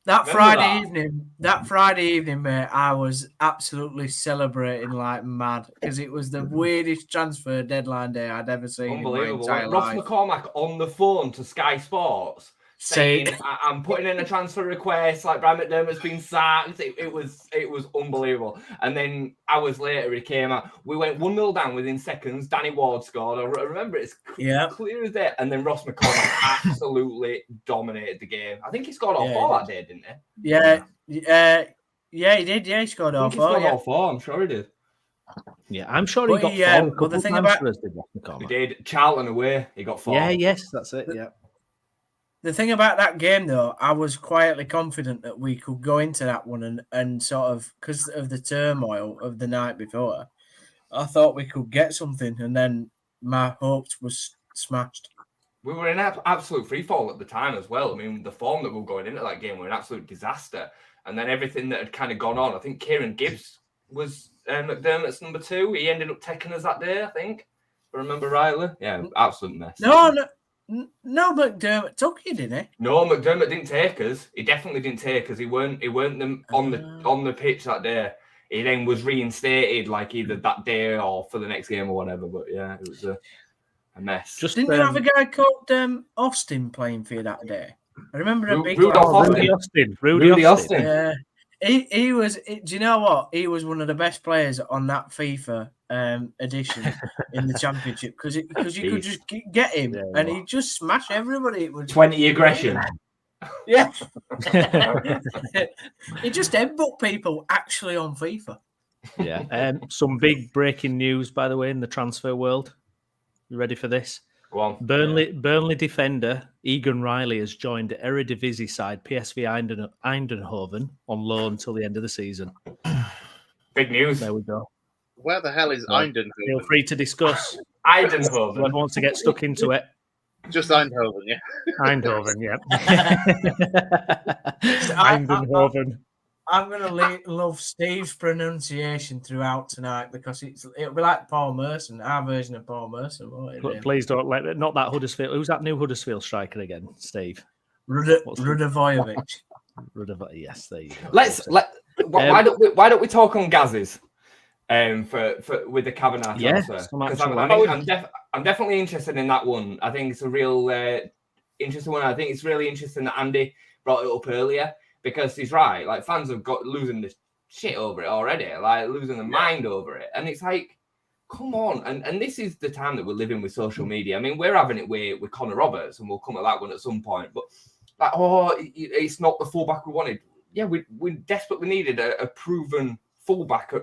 H: That Friday evening, mate, I was absolutely celebrating like mad because it was the weirdest transfer deadline day I'd ever seen.
F: Unbelievable.
H: In my entire
F: Ross
H: life.
F: McCormack on the phone to Sky Sports saying, I'm putting in a transfer request, like Brian McDermott's been sacked. It was unbelievable. And then hours later, he came out. We went 1-0 down within seconds. Danny Ward scored. I remember it's clear as day. And then Ross McCormack absolutely dominated the game. I think he scored all four that day, didn't he?
H: Yeah, he did. Yeah, he scored all four.
F: All four. I'm sure he did.
A: Yeah, I'm sure he got four.
H: But the thing about
F: he did Charlton away. He got four.
A: Yes, that's it. Yeah.
H: The thing about that game, though, I was quietly confident that we could go into that one and sort of, because of the turmoil of the night before, I thought we could get something, and then my hopes was smashed.
F: We were in absolute free fall at the time as well. I mean, the form that we were going into that game were an absolute disaster. And then everything that had kind of gone on, I think Kieran Gibbs was McDermott's number 2. He ended up taking us that day, I think. If I remember rightly. Yeah, absolute mess.
H: No, McDermott took you, didn't he?
F: No, McDermott didn't take us. He definitely didn't take us. He weren't them on the pitch that day. He then was reinstated like either that day or for the next game or whatever. But yeah, it was a mess.
H: Didn't you have a guy called Austin playing for you that day? I remember
F: Rudy Austin.
H: Yeah. He was. Do you know what? He was one of the best players on that FIFA edition in the championship because you could just get him and he'd just smash everybody. It was
F: 20 aggression.
H: Yeah, he just headbutt people actually on FIFA.
A: Yeah. Some big breaking news, by the way, in the transfer world. You ready for this?
F: Go on.
A: Burnley defender Egan Riley has joined Eredivisie side PSV Eindhoven on loan till the end of the season.
F: Big news.
A: There we go.
B: Where the hell is Eindhoven?
A: Feel free to discuss.
F: Eindhoven.
A: Whoever wants to get stuck into it.
B: Just Eindhoven, yeah.
A: Eindhoven, yeah. Eindhoven.
H: I'm gonna love Steve's pronunciation throughout tonight because it'll be like Paul Merson, our version of Paul Merson.
A: Please don't not that Huddersfield. Who's that new Huddersfield striker again, Steve?
H: Rudovojevic.
A: Yes, there you go.
F: Why don't we talk on Gaz's for with the Kavanagh transfer? Because I'm definitely interested in that one. I think it's a real interesting one. I think it's really interesting that Andy brought it up earlier. Because he's right, like fans have got losing the shit over it already, like losing their mind over it. And it's like, come on. And this is the time that we're living with social media. I mean, we're having it with Connor Roberts, and we'll come at that one at some point. But like, it's not the fullback we wanted. Yeah, we desperately needed a proven fullback,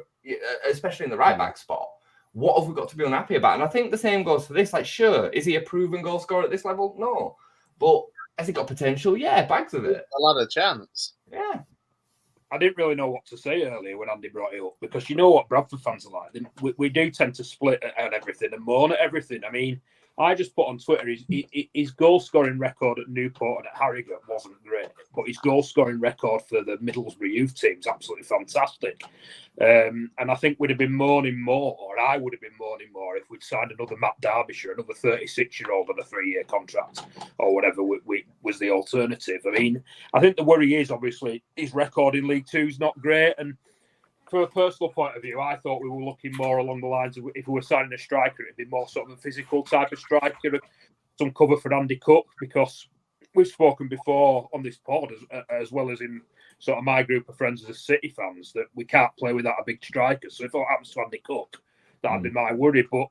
F: especially in the right back spot. What have we got to be unhappy about? And I think the same goes for this. Like, sure, is he a proven goal scorer at this level? No, but has he got potential? Yeah, bags of it.
B: A lot of chance.
F: Yeah.
D: I didn't really know what to say earlier when Andy brought it up because you know what Bradford fans are like. We do tend to split at everything and moan at everything. I mean, I just put on Twitter his goal scoring record at Newport and at Harrogate wasn't great, but his goal scoring record for the Middlesbrough youth team is absolutely fantastic. And I think we'd have been mourning more, or I would have been mourning more, if we'd signed another Matt Derbyshire, another 36-year-old on a 3-year contract, or whatever was the alternative. I mean, I think the worry is obviously his record in League Two is not great, and from a personal point of view, I thought we were looking more along the lines of if we were signing a striker, it'd be more sort of a physical type of striker, some cover for Andy Cook, because we've spoken before on this pod, as well as in sort of my group of friends as City fans, that we can't play without a big striker. So if what happens to Andy Cook, that'd be my worry. But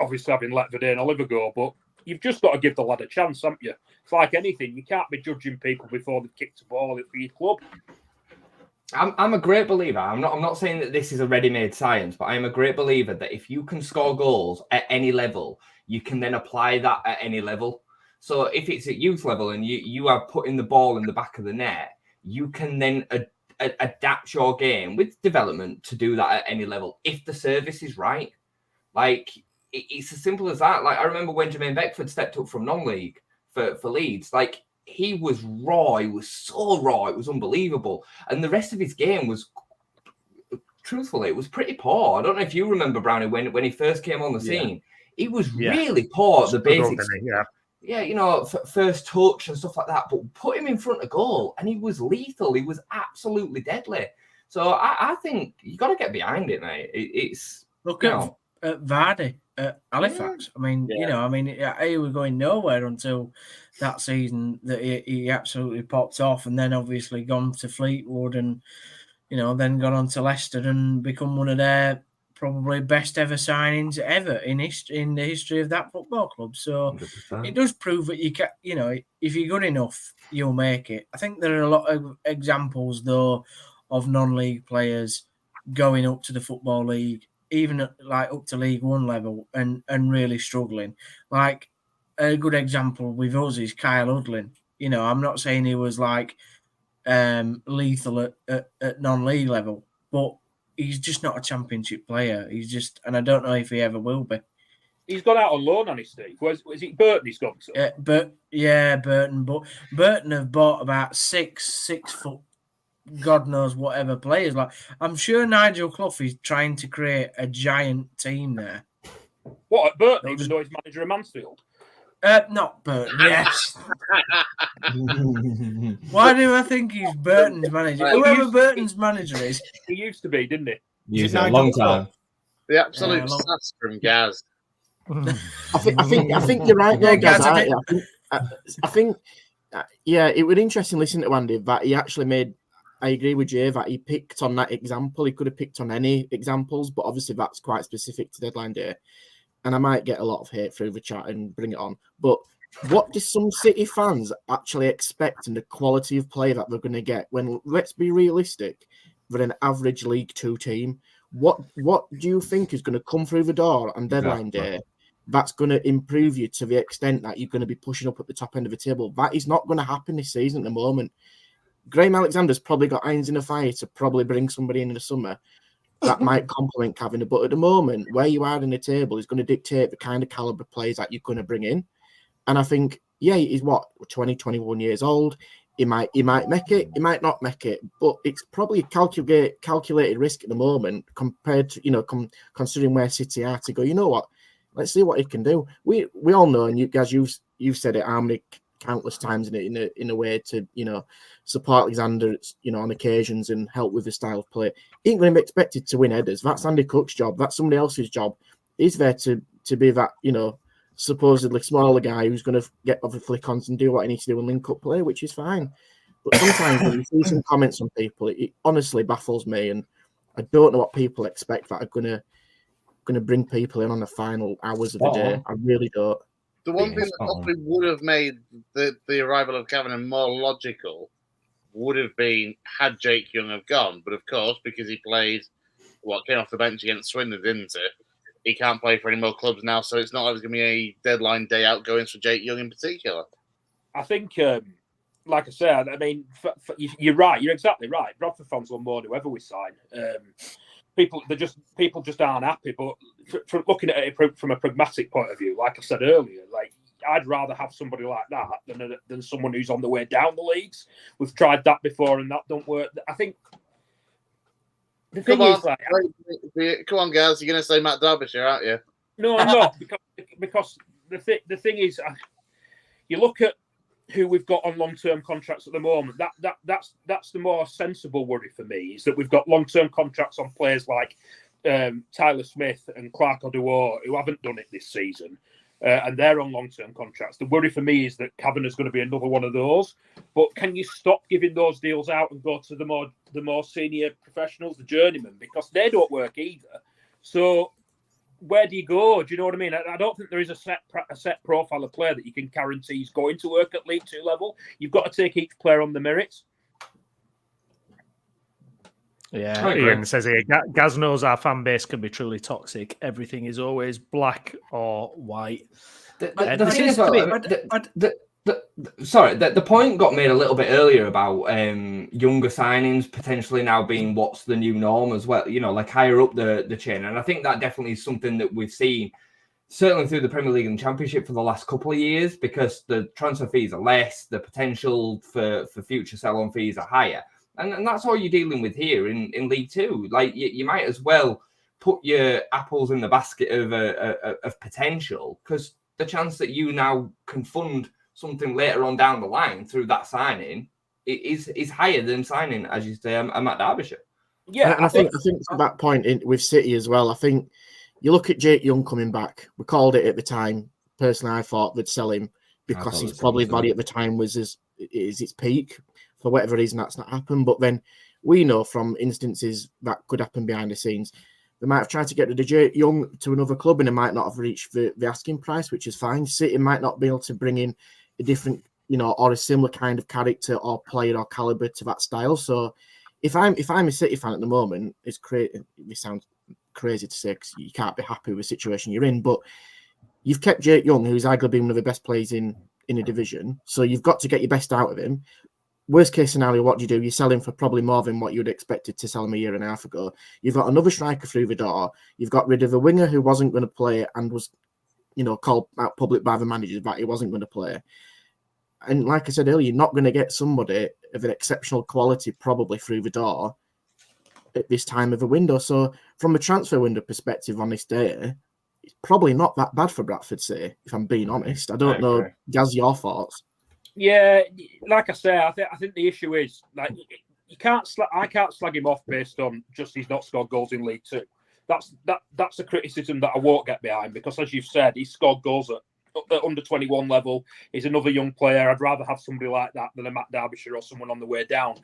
D: obviously having let Verdane and Oliver go, but you've just got to give the lad a chance, haven't you? It's like anything. You can't be judging people before they've kicked a ball for your club.
F: I'm a great believer. I'm not saying that this is a ready-made science, but I am a great believer that if you can score goals at any level, you can then apply that at any level. So if it's at youth level and you are putting the ball in the back of the net, you can then adapt your game with development to do that at any level if the service is right. Like, it's as simple as that. Like, I remember when Jermaine Beckford stepped up from non-league for Leeds, like, he was raw. He was so raw. It was unbelievable. And the rest of his game was, truthfully, it was pretty poor. I don't know if you remember, Brownie, when he first came on the scene. He was really poor at the basics. Yeah, you know, first touch and stuff like that. But put him in front of goal, and he was lethal. He was absolutely deadly. So I think you got to get behind it, mate. It's
H: look at Vardy at Halifax. I mean, you know, he was going nowhere until that season that he absolutely popped off, and then obviously gone to Fleetwood, and you know, then gone on to Leicester and become one of their probably best ever signings ever in the history of that football club. So 100%. It does prove that you can, you know, if you're good enough, you'll make it. I think there are a lot of examples though of non-league players going up to the Football League, even like up to League One level, and really struggling. Like a good example with us is Kyle Udlin. You know, I'm not saying he was like lethal at non-league level, but he's just not a championship player. He's just, and I don't know if he ever will be.
D: He's gone out on loan, hasn't he, Steve? Was it Burton he's gone to?
H: Burton. But Burton have bought about 6 foot, God knows whatever players. Like, I'm sure Nigel Clough is trying to create a giant team there.
D: What, at Burton, even though he's manager of Mansfield?
H: Not Burton, yes. Why do I think he's Burton's manager? Whoever Burton's manager is.
D: He used to be, didn't he?
F: Used a long time.
B: The absolute sass from Gaz.
C: I think you're right there, Gaz. I think, it was interesting listening to Andy that he actually made. I agree with Jay that he picked on that example. He could have picked on any examples, but obviously that's quite specific to deadline day. And I might get a lot of hate through the chat and bring it on. But what do some City fans actually expect in the quality of play that they're going to get when, let's be realistic, with an average League Two team? What do you think is going to come through the door on deadline day that's going to improve you to the extent that you're going to be pushing up at the top end of the table? That is not going to happen this season at the moment. Graham Alexander's probably got irons in the fire to probably bring somebody in the summer that might complement Kavanagh. But at the moment, where you are in the table is going to dictate the kind of caliber players that you're going to bring in. And I think, he's 20, 21 years old. He might make it, he might not make it, but it's probably a calculated risk at the moment compared to, considering where City are, to go, you know what, let's see what he can do. We all know, and you guys, you've said it how many countless times in a way to, support Alexander, on occasions and help with the style of play. He ain't going to be expected to win headers. That's Andy Cook's job. That's somebody else's job. He's there to be that, supposedly smaller guy who's going to get off the flick-ons and do what he needs to do and link up play, which is fine. But sometimes when you see some comments from people, it honestly baffles me, and I don't know what people expect that are going to bring people in on the final hours of the day. I really don't.
B: The one thing that probably would have made the arrival of Kavanagh more logical would have been had Jake Young have gone. But of course, because he played came off the bench against Swindon, didn't it? He can't play for any more clubs now, so it's not like there's going to be any deadline day outgoings for Jake Young in particular.
D: I think, like I said, you're right. You're exactly right. Bradford fans will mourn whoever we sign. People just aren't happy. But from looking at it from a pragmatic point of view, like I said earlier, like I'd rather have somebody like that than someone who's on the way down the leagues. We've tried that before, and that don't work. I think the thing is, like,
B: come on, guys, you're going to say Matt Derbyshire, aren't you?
D: No, I'm not, because the thing is, you look at who we've got on long-term contracts at the moment. That's the more sensible worry for me, is that we've got long-term contracts on players like Tyler Smith and Clark Oduor, who haven't done it this season, and they're on long-term contracts. The worry for me is that Kavanagh's going to be another one of those. But can you stop giving those deals out and go to the more senior professionals, the journeymen, because they don't work either? So where do you go? Do you know what I mean? I don't think there is a set profile of player that you can guarantee is going to work at League Two level. You've got to take each player on the merits.
A: Yeah, Ian says here, Gaz knows our fan base can be truly toxic. Everything is always black or white.
I: The point got made a little bit earlier about younger signings potentially now being what's the new norm as well, you know, like higher up the chain. And I think that definitely is something that we've seen certainly through the Premier League and Championship for the last couple of years, because the transfer fees are less, the potential for future sell-on fees are higher. And that's all you're dealing with here in League Two. Like you might as well put your apples in the basket of potential, because the chance that you now can fund something later on down the line through that signing is higher than signing, as you say, a Matt Derbyshire.
C: Yeah, and I think to that point with City as well. I think you look at Jake Young coming back. We called it at the time. Personally, I thought they'd sell him because his probably body at the time was is its peak. For whatever reason, that's not happened. But then we know from instances that could happen behind the scenes. They might have tried to get rid of Jake Young to another club and it might not have reached the asking price, which is fine. City might not be able to bring in a different, you know, or a similar kind of character or player or caliber to that style. So if I'm a City fan at the moment, it's crazy. It sounds crazy to say because you can't be happy with the situation you're in, but you've kept Jake Young, who's arguably one of the best players in a division. So you've got to get your best out of him. Worst case scenario, what do? You sell him for probably more than what you would expected to sell him a year and a half ago. You've got another striker through the door. You've got rid of a winger who wasn't going to play and was, you know, called out public by the managers that he wasn't going to play. And like I said earlier, you're not going to get somebody of an exceptional quality probably through the door at this time of a window. So from a transfer window perspective on this day, it's probably not that bad for Bradford City, if I'm being honest. I don't know, Gaz, your thoughts?
D: Yeah, like I say, I think the issue is like I can't slag him off based on just he's not scored goals in League Two. That's a criticism that I won't get behind, because as you've said, he's scored goals at under 21 level. He's another young player. I'd rather have somebody like that than a Matt Derbyshire or someone on the way down.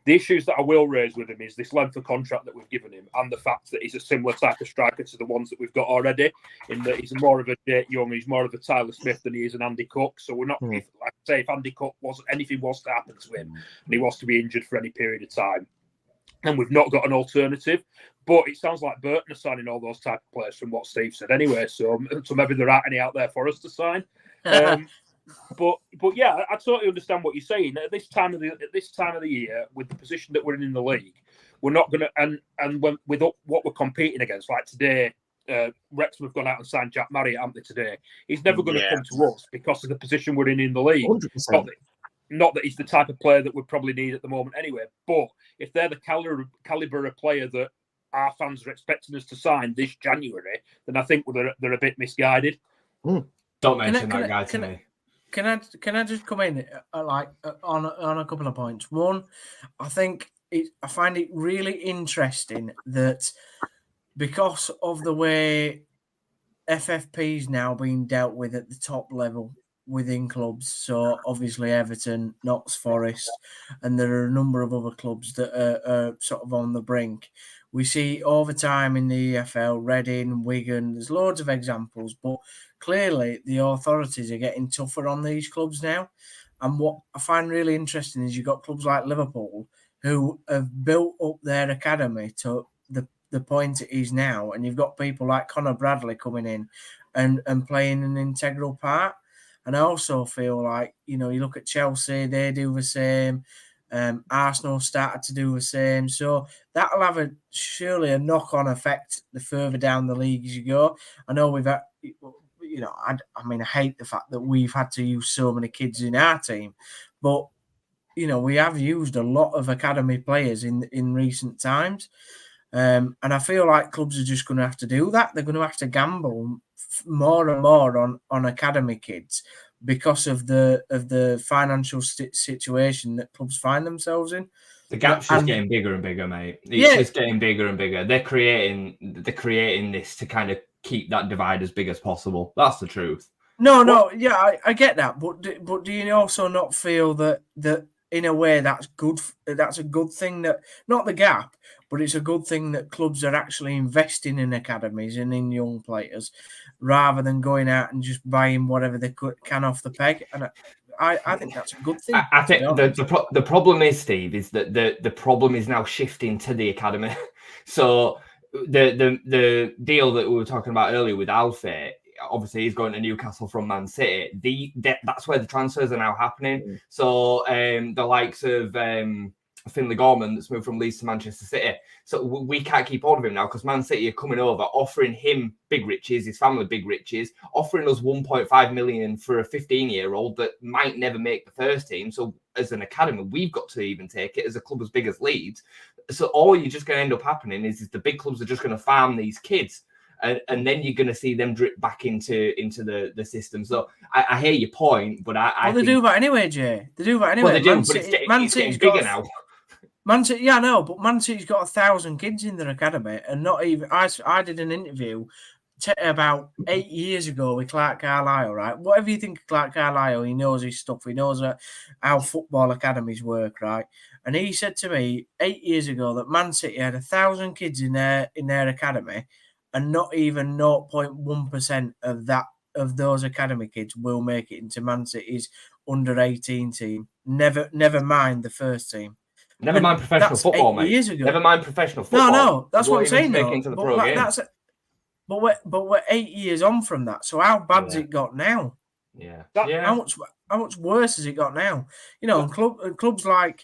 D: The issues that I will raise with him is this length of contract that we've given him, and the fact that he's a similar type of striker to the ones that we've got already, in that he's more of a Jake Young, he's more of a Tyler Smith than he is an Andy Cook. So we're not, if Andy Cook anything was to happen to him and he was to be injured for any period of time, and we've not got an alternative. But it sounds like Burton are signing all those type of players from what Steve said anyway. So maybe there aren't any out there for us to sign. But yeah, I totally understand what you're saying. At this time of the year, with the position that we're in the league, we're not going to with what we're competing against. Like today, Wrexham have gone out and signed Jack Marriott, haven't they? Today, he's never going to come to us because of the position we're in the league.
C: 100%.
D: Not that he's the type of player that we probably need at the moment anyway. But if they're the caliber of player that our fans are expecting us to sign this January, then I think they're a bit misguided.
I: Don't mention that guy to me.
H: Can I just come in on a couple of points? One, I find it really interesting that because of the way FFP is now being dealt with at the top level within clubs, so obviously Everton, Notts Forest, and there are a number of other clubs that are sort of on the brink. We see all the time in the EFL, Reading, Wigan, there's loads of examples, but clearly the authorities are getting tougher on these clubs now. And what I find really interesting is you've got clubs like Liverpool who have built up their academy to the point it is now. And you've got people like Conor Bradley coming in and playing an integral part. And I also feel like, you know, you look at Chelsea, they do the same. Arsenal started to do the same. So that'll have surely a knock-on effect the further down the league as you go. I know we've had, I hate the fact that we've had to use so many kids in our team, but we have used a lot of academy players in recent times. And I feel like clubs are just going to have to do that. They're going to have to gamble more and more on academy kids because of the financial situation that clubs find themselves in.
I: The gap's just getting bigger and bigger, mate. It's just getting bigger and bigger. They're creating this to kind of keep that divide as big as possible. That's the truth.
H: I get that, but do you also not feel that in a way that's good? That's a good thing, that not the gap, but it's a good thing that clubs are actually investing in academies and in young players, rather than going out and just buying whatever they can off the peg. And I think that's a good thing.
I: I think the problem is, Steve, is that the problem is now shifting to the academy. So the deal that we were talking about earlier with Alfie, obviously he's going to Newcastle from Man City. That's where the transfers are now happening. So the likes of Finlay Gorman that's moved from Leeds to Manchester City. So we can't keep hold of him now because Man City are coming over, offering him big riches, his family big riches, offering us 1.5 million for a 15-year-old that might never make the first team. So as an academy, we've got to even take it as a club as big as Leeds. So all you're just going to end up happening is the big clubs are just going to farm these kids. And then you're going to see them drip back into the system. So I hear your point, but I
H: think... do that anyway, Jay. They do that anyway.
I: Well, they do, but it's getting bigger now.
H: Man City, yeah, I know, but Man City's got 1,000 kids in their academy, and not even. I did an interview about 8 years ago with Clark Carlisle, right? Whatever you think of Clark Carlisle, he knows his stuff. He knows how football academies work, right? And he said to me 8 years ago that Man City had 1,000 kids in their academy, and not even 0.1% of those academy kids will make it into Man City's under-18 team. Never mind the first team.
I: Never mind professional football, mate.
H: Years ago.
I: Never mind professional football.
H: No, that's what I'm saying.
I: But
H: we're 8 years on from that. So how bad's it got now?
I: Yeah.
H: How much worse has it got now? And clubs like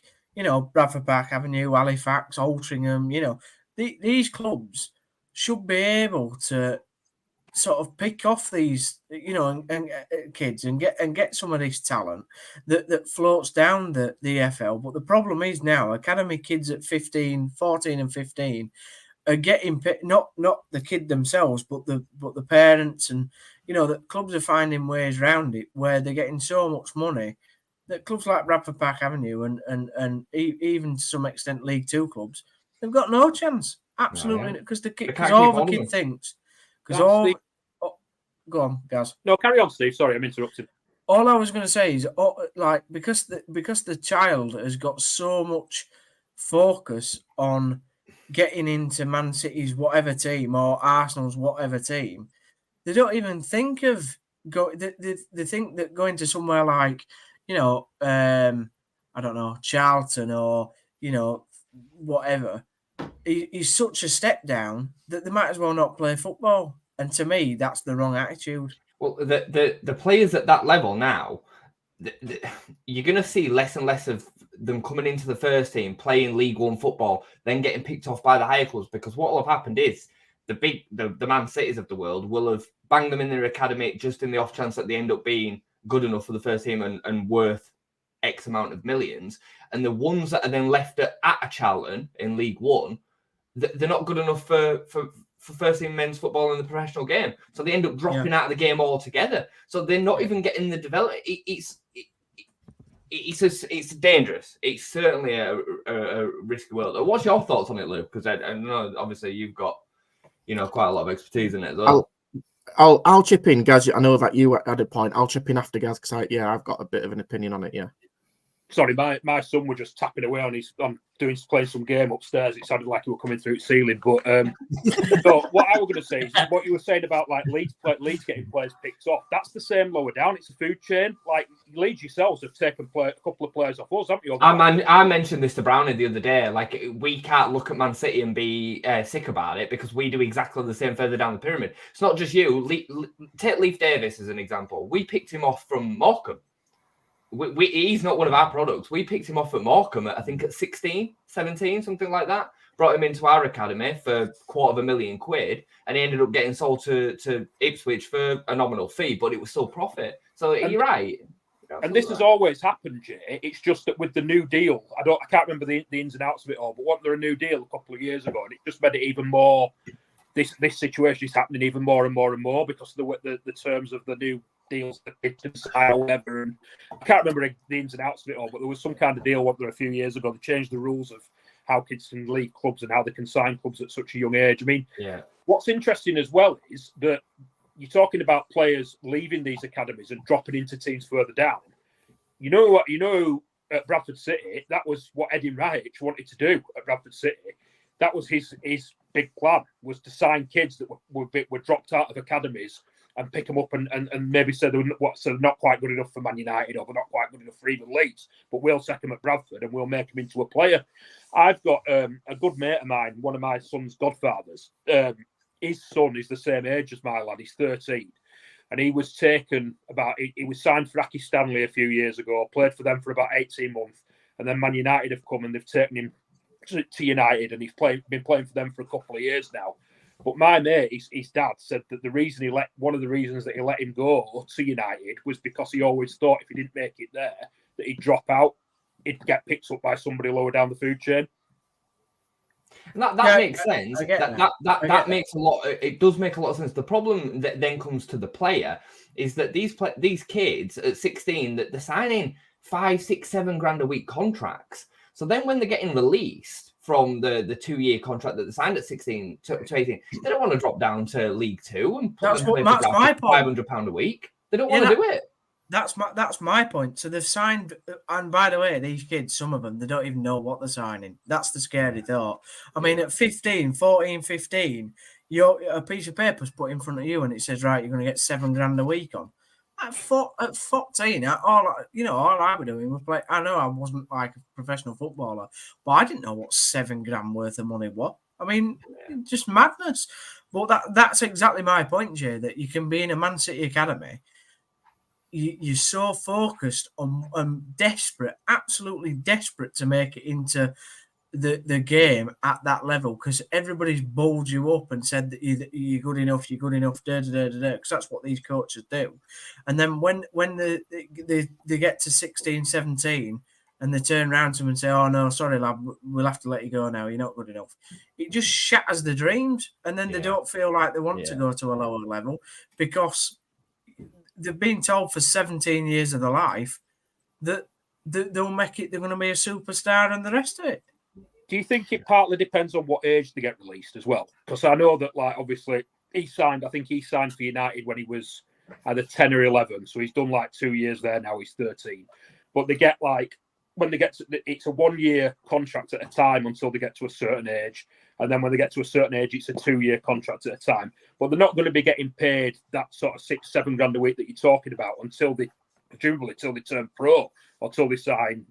H: Bradford Park Avenue, Halifax, Altrincham. These clubs should be able to sort of pick off these, and kids and get some of this talent that floats down the EFL. But the problem is now academy kids at 14 and 15 are getting not the kid themselves, but the parents, and that clubs are finding ways around it where they're getting so much money that clubs like Bradford Park Avenue and even to some extent League Two clubs, they've got no chance. Absolutely, because all the kid thinks. Go on, Gaz.
D: No, carry on, Steve. Sorry, I'm interrupting.
H: All I was going to say is, because the child has got so much focus on getting into Man City's whatever team or Arsenal's whatever team, they don't even think of They think that going to somewhere like, I don't know, Charlton or whatever, is such a step down that they might as well not play football. And to me, that's the wrong attitude.
I: Well, the players at that level now, you're going to see less and less of them coming into the first team, playing League One football, then getting picked off by the higher clubs. Because what will have happened is the Man Cities of the world will have banged them in their academy just in the off chance that they end up being good enough for the first team and worth X amount of millions. And the ones that are then left at a Charlton in League One, they're not good enough for first team men's football in the professional game. So they end up dropping out of the game altogether. So they're not even getting the development. It's dangerous. It's certainly a risky world. What's your thoughts on it, Luke? Because I know obviously you've got quite a lot of expertise in it as well.
C: I'll chip in, Gaz. I know that you had a point. I'll chip in after Gaz because I've got a bit of an opinion on it. Yeah.
D: Sorry, my son was just tapping away on his. I'm playing some game upstairs. It sounded like he was coming through the ceiling. But so what I was going to say is what you were saying about like Leeds getting players picked off. That's the same lower down. It's a food chain. Like Leeds yourselves have taken a couple of players off us, haven't you?
I: I mentioned this to Brownie the other day. Like we can't look at Man City and be sick about it because we do exactly the same further down the pyramid. It's not just you. Take Leif Davis as an example. We picked him off from Morecambe. he's not one of our products. We picked him off at Morecambe, I think at 16, 17, something like that. Brought him into our academy for £250,000, and he ended up getting sold to Ipswich for a nominal fee, but it was still profit. So you're right.
D: And this has always happened, Jay. It's just that with the new deal, I can't remember the ins and outs of it all, but wasn't there a new deal a couple of years ago, and it just made it even more. This situation is happening even more and more and more because of the terms of the new deals that they can sign or whatever. And I can't remember the ins and outs of it all, but there was some kind of deal wasn't there a few years ago. They changed the rules of how kids can leave clubs and how they can sign clubs at such a young age. I mean, what's interesting as well is that you're talking about players leaving these academies and dropping into teams further down. You know what? At Bradford City, that was what Eddie Wright wanted to do at Bradford City. That was his big plan, was to sign kids that were dropped out of academies and pick them up and maybe say they're not quite good enough for Man United or they're not quite good enough for even Leeds, but we'll take them at Bradford and we'll make them into a player. I've got a good mate of mine, one of my son's godfathers. His son is the same age as my lad. He's 13. And he was taken he was signed for Aki Stanley a few years ago, played for them for about 18 months. And then Man United have come and they've taken him to United and he's been playing for them for a couple of years now. But my mate, his dad, said that one of the reasons that he let him go to United was because he always thought if he didn't make it there, that he'd drop out, he'd get picked up by somebody lower down the food chain.
I: And that makes sense. That makes a lot. It does make a lot of sense. The problem that then comes to the player is that these kids at 16 that they're signing 5, 6, 7 grand a week contracts. So then when they're getting released from the 2-year contract that they signed at 16 to 18, they don't want to drop down to League Two and
H: that's my point.
I: £500 a week. They don't want to do it.
H: That's my point. So they've signed, and by the way, these kids, some of them, they don't even know what they're signing. That's the scary thought. I mean, at 15, a piece of paper's put in front of you and it says, right, you're going to get £7 grand a week on. At 14, all I was doing was play. I know I wasn't like a professional footballer, but I didn't know what £7 grand worth of money was. I mean, just madness. But that's exactly my point, Jay, that you can be in a Man City academy. You're so focused on desperate, absolutely desperate to make it into the game at that level because everybody's balled you up and said that you're good enough, because that's what these coaches do. And then when they get to 16, 17 and they turn around to them and say, oh, no, sorry, lad, we'll have to let you go now. You're not good enough. It just shatters the dreams. And then they don't feel like they want to go to a lower level because they've been told for 17 years of their life that they'll make it, they're going to be a superstar and the rest of it.
D: Do you think it partly depends on what age they get released as well? Because I know that, like, obviously, he signed for United when he was either 10 or 11. So he's done like 2 years there now. He's 13. But they get it's a 1-year contract at a time until they get to a certain age. And then when they get to a certain age, it's a 2-year contract at a time. But they're not going to be getting paid that sort of 6, 7 grand a week that you're talking about until they turn pro or until they sign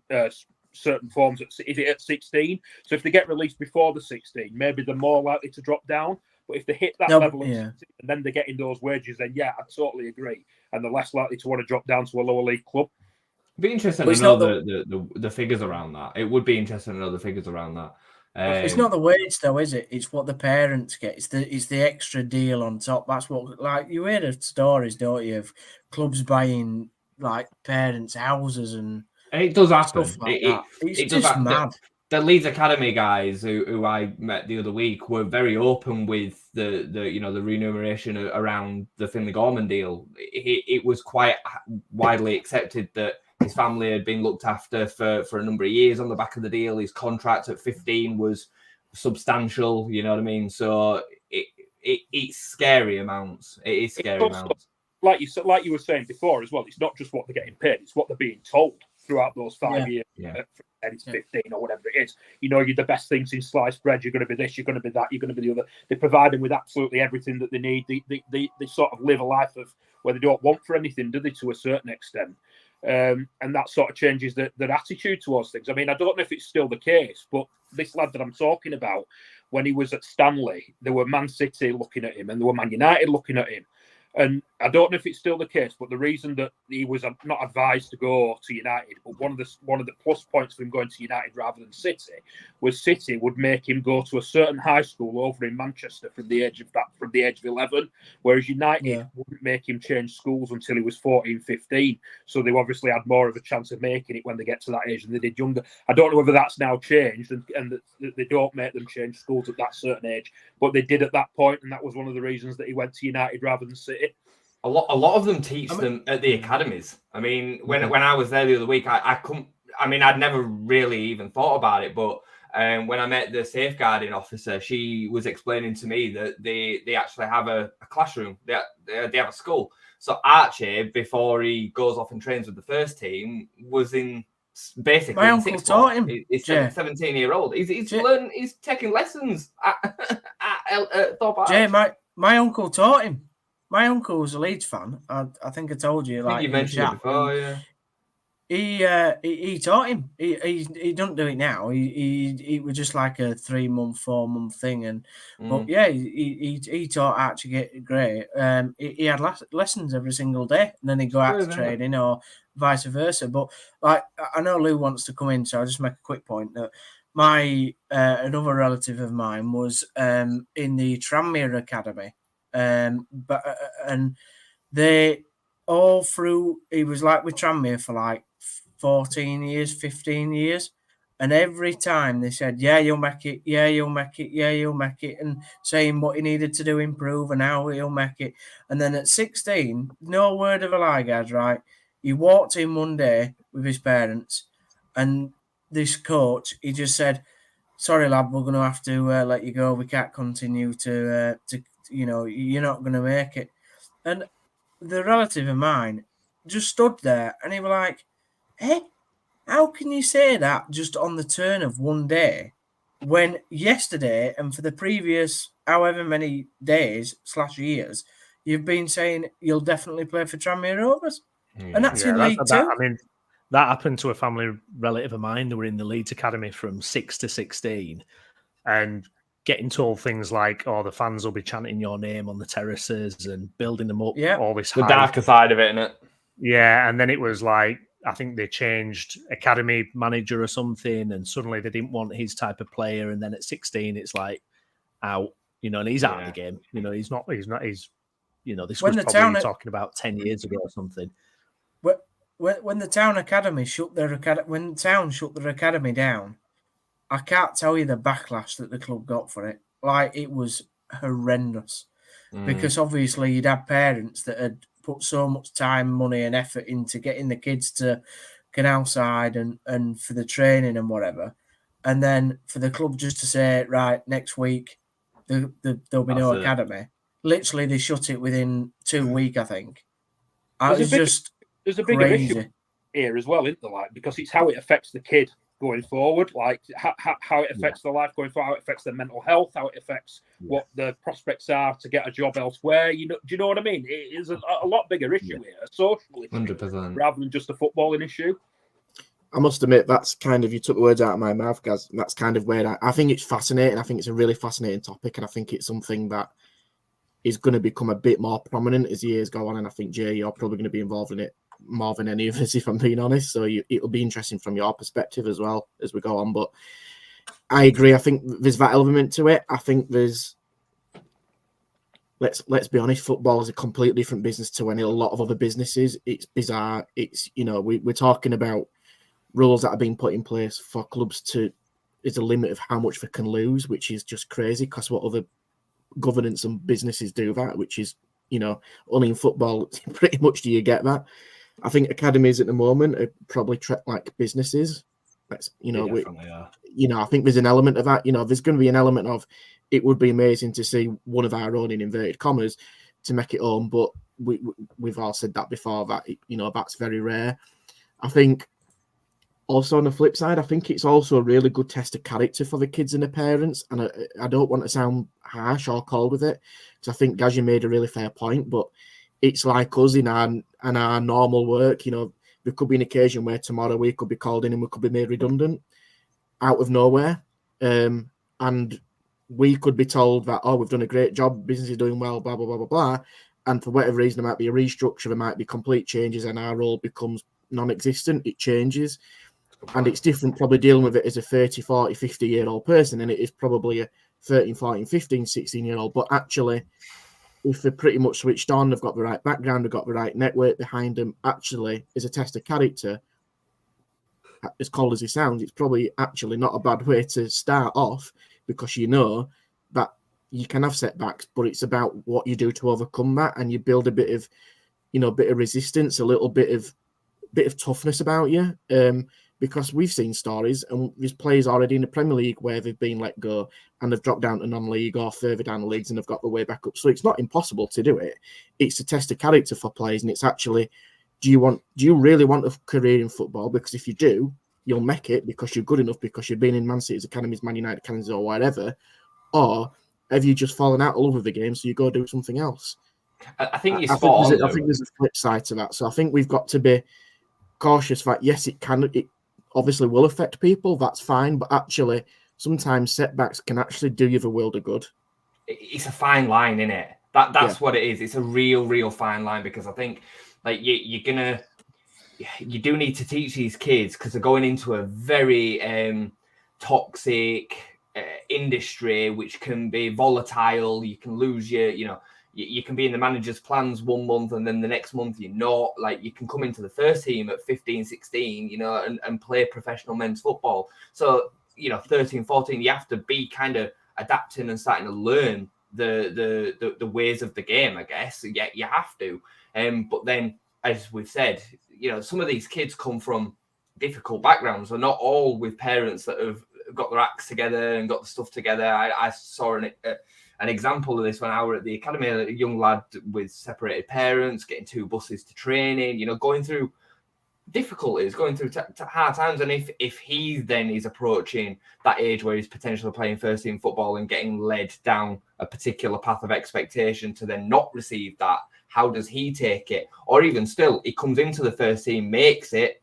D: certain forms. Is it at 16? So if they get released before the 16, maybe they're more likely to drop down. But if they hit that level of 16 and then they're getting those wages, then I totally agree. And they're less likely to want to drop down to a lower league club.
I: It'd be interesting to know the figures around that. It would be interesting to know the figures around that.
H: It's not the wage though, is it? It's what the parents get. It's the extra deal on top. That's what, like, you hear of stories, don't you, of clubs buying like parents' houses and
I: it does happen.
H: It's just mad.
I: The Leeds Academy guys who I met the other week were very open with the remuneration around the Finley Gorman deal. It was quite widely accepted that his family had been looked after for a number of years on the back of the deal. His contract at 15 was substantial, you know what I mean? So it's scary amounts. It is scary amounts.
D: Like you were saying before as well, it's not just what they're getting paid, it's what they're being told throughout those 5 years. From 10 to 15 or whatever it is. You know, you're the best things in sliced bread. You're going to be this, you're going to be that, you're going to be the other. They provide them with absolutely everything that they need. They sort of live a life of where they don't want for anything, do they, to a certain extent? And that sort of changes their attitude towards things. I mean, I don't know if it's still the case, but this lad that I'm talking about, when he was at Stanley, there were Man City looking at him and there were Man United looking at him. And I don't know if it's still the case, but the reason that he was not advised to go to United, but one of the plus points for him going to United rather than City was City would make him go to a certain high school over in Manchester from the age of 11, whereas United wouldn't make him change schools until he was 14, 15. So they obviously had more of a chance of making it when they get to that age than they did younger. I don't know whether that's now changed and that they don't make them change schools at that certain age, but they did at that point, and that was one of the reasons that he went to United rather than City.
I: A lot of them teach them at the academies. I mean, when I was there the other week, I couldn't. I mean, I'd never really even thought about it, but when I met the safeguarding officer, she was explaining to me that they actually have a classroom. They have a school. So Archie, before he goes off and trains with the first team, was in basically.
H: My uncle taught him.
I: He's 17-year-old. He's taking lessons at Thorpe Arch.
H: Jay, my uncle taught him. My uncle was a Leeds fan. I think I told you.
I: I think you mentioned it before, yeah.
H: He taught him. He don't do it now. He was just like a 3-month, 4-month thing, but yeah, he taught Archie great. He had lessons every single day, and then he'd go out to training or vice versa. But like, I know Lou wants to come in, so I'll just make a quick point that my another relative of mine was in the Tranmere Academy. But they all through, he was like with Tranmere for like 14 years, 15 years, and every time they said, yeah, you'll make it, yeah, you'll make it, yeah, you'll make it, and saying what he needed to do, improve, and how he'll make it. And then at 16, no word of a lie, guys, right? He walked in one day with his parents, and this coach, he just said, sorry, lad, we're going to have to let you go. We can't continue to you're not going to make it. And the relative of mine just stood there and he was like, hey, how can you say that just on the turn of one day when yesterday and for the previous however many days / years, you've been saying you'll definitely play for Tranmere Rovers? And that's in League Two.
A: I mean, that happened to a family relative of mine. They were in the Leeds Academy from 6 to 16 and getting told things like, oh, the fans will be chanting your name on the terraces and building them up.
H: Yeah.
A: All this
I: the darker side of it, isn't it?
A: Yeah. And then it was like, I think they changed academy manager or something, and suddenly they didn't want his type of player. And then at 16, it's like out, and he's out of the game. This was probably talking about 10 years ago or something.
H: When the town academy shut their academy down, I can't tell you the backlash that the club got for it. Like, it was horrendous because obviously you'd have parents that had put so much time, money, and effort into getting the kids to get outside and for the training and whatever, and then for the club just to say, right, next week there'll be no academy. Literally, they shut it within 2 weeks, I think.
D: There's a bigger issue here as well, isn't there? Like, because it's how it affects the kid going forward, like how it affects their life going forward, how it affects their mental health, how it affects what the prospects are to get a job elsewhere. Do you know what I mean? It is a lot bigger issue here, a social issue,
I: 100%,
D: rather than just a footballing issue.
C: I must admit, that's kind of, you took the words out of my mouth, guys. That's kind of where I think it's fascinating. I think it's a really fascinating topic, and I think it's something that is going to become a bit more prominent as the years go on. And I think, Jay, you're probably going to be involved in it more than any of us, if I'm being honest. So it'll be interesting from your perspective as well as we go on. But I agree. I think there's that element to it. I think there's, let's be honest, football is a completely different business to a lot of other businesses. It's bizarre. It's, we're talking about rules that are being put in place for clubs to, is a limit of how much they can lose, which is just crazy, because what other governance and businesses do that, which is, only in football pretty much do you get that. I think academies at the moment are probably treated like businesses. That's, I think there's an element of that. There's going to be an element of, it would be amazing to see one of our own, in inverted commas, to make it home, but we've all said that before, that that's very rare. I think also on the flip side, I think it's also a really good test of character for the kids and the parents. And I don't want to sound harsh or cold with it, because I think Gazzy made a really fair point, but it's like us in our normal work. There could be an occasion where tomorrow we could be called in and we could be made redundant out of nowhere. And we could be told that, oh, we've done a great job, business is doing well, blah, blah, blah, blah, blah. and for whatever reason, there might be a restructure, there might be complete changes, and our role becomes non-existent. It changes. And it's different probably dealing with it as a 30, 40, 50-year-old person, and it is probably a 13, 14, 15, 16-year-old. But actually, if they're pretty much switched on, they've got the right background, they've got the right network behind them, actually, as a test of character, as cold as it sounds, it's probably actually not a bad way to start off, because you know that you can have setbacks, but it's about what you do to overcome that, and you build a bit of, bit of resistance, a little bit of toughness about you. Because we've seen stories, and there's players already in the Premier League where they've been let go and they've dropped down to non-league or further down the leagues and they've got the way back up. So it's not impossible to do it. It's a test of character for players, and it's actually, do you really want a career in football? Because if you do, you'll make it because you're good enough, because you've been in Man City's academies, Man United academies, or whatever. Or have you just fallen out all over the game, so you go do something else?
I: I think you're
C: I think there's a flip side to that. So I think we've got to be cautious that, yes, it obviously will affect people, that's fine, but actually sometimes setbacks can actually do you the world of good.
I: It's a fine line, isn't it? That's what it is. It's a real fine line, because I think like you do need to teach these kids, because they're going into a very toxic industry, which can be volatile. You can lose you can be in the manager's plans 1 month, and then the next month you're not. Like, you can come into the first team at 15, 16, and play professional men's football. So, 13, 14, you have to be kind of adapting and starting to learn the ways of the game, I guess. Yeah, you have to. But then, as we've said, some of these kids come from difficult backgrounds. They're not all with parents that have got their acts together and got the stuff together. I saw an example of this when I were at the academy, a young lad with separated parents, getting 2 buses to training, going through difficulties, going through hard times. And if he then is approaching that age where he's potentially playing first team football and getting led down a particular path of expectation to then not receive that, how does he take it? Or even still, he comes into the first team, makes it.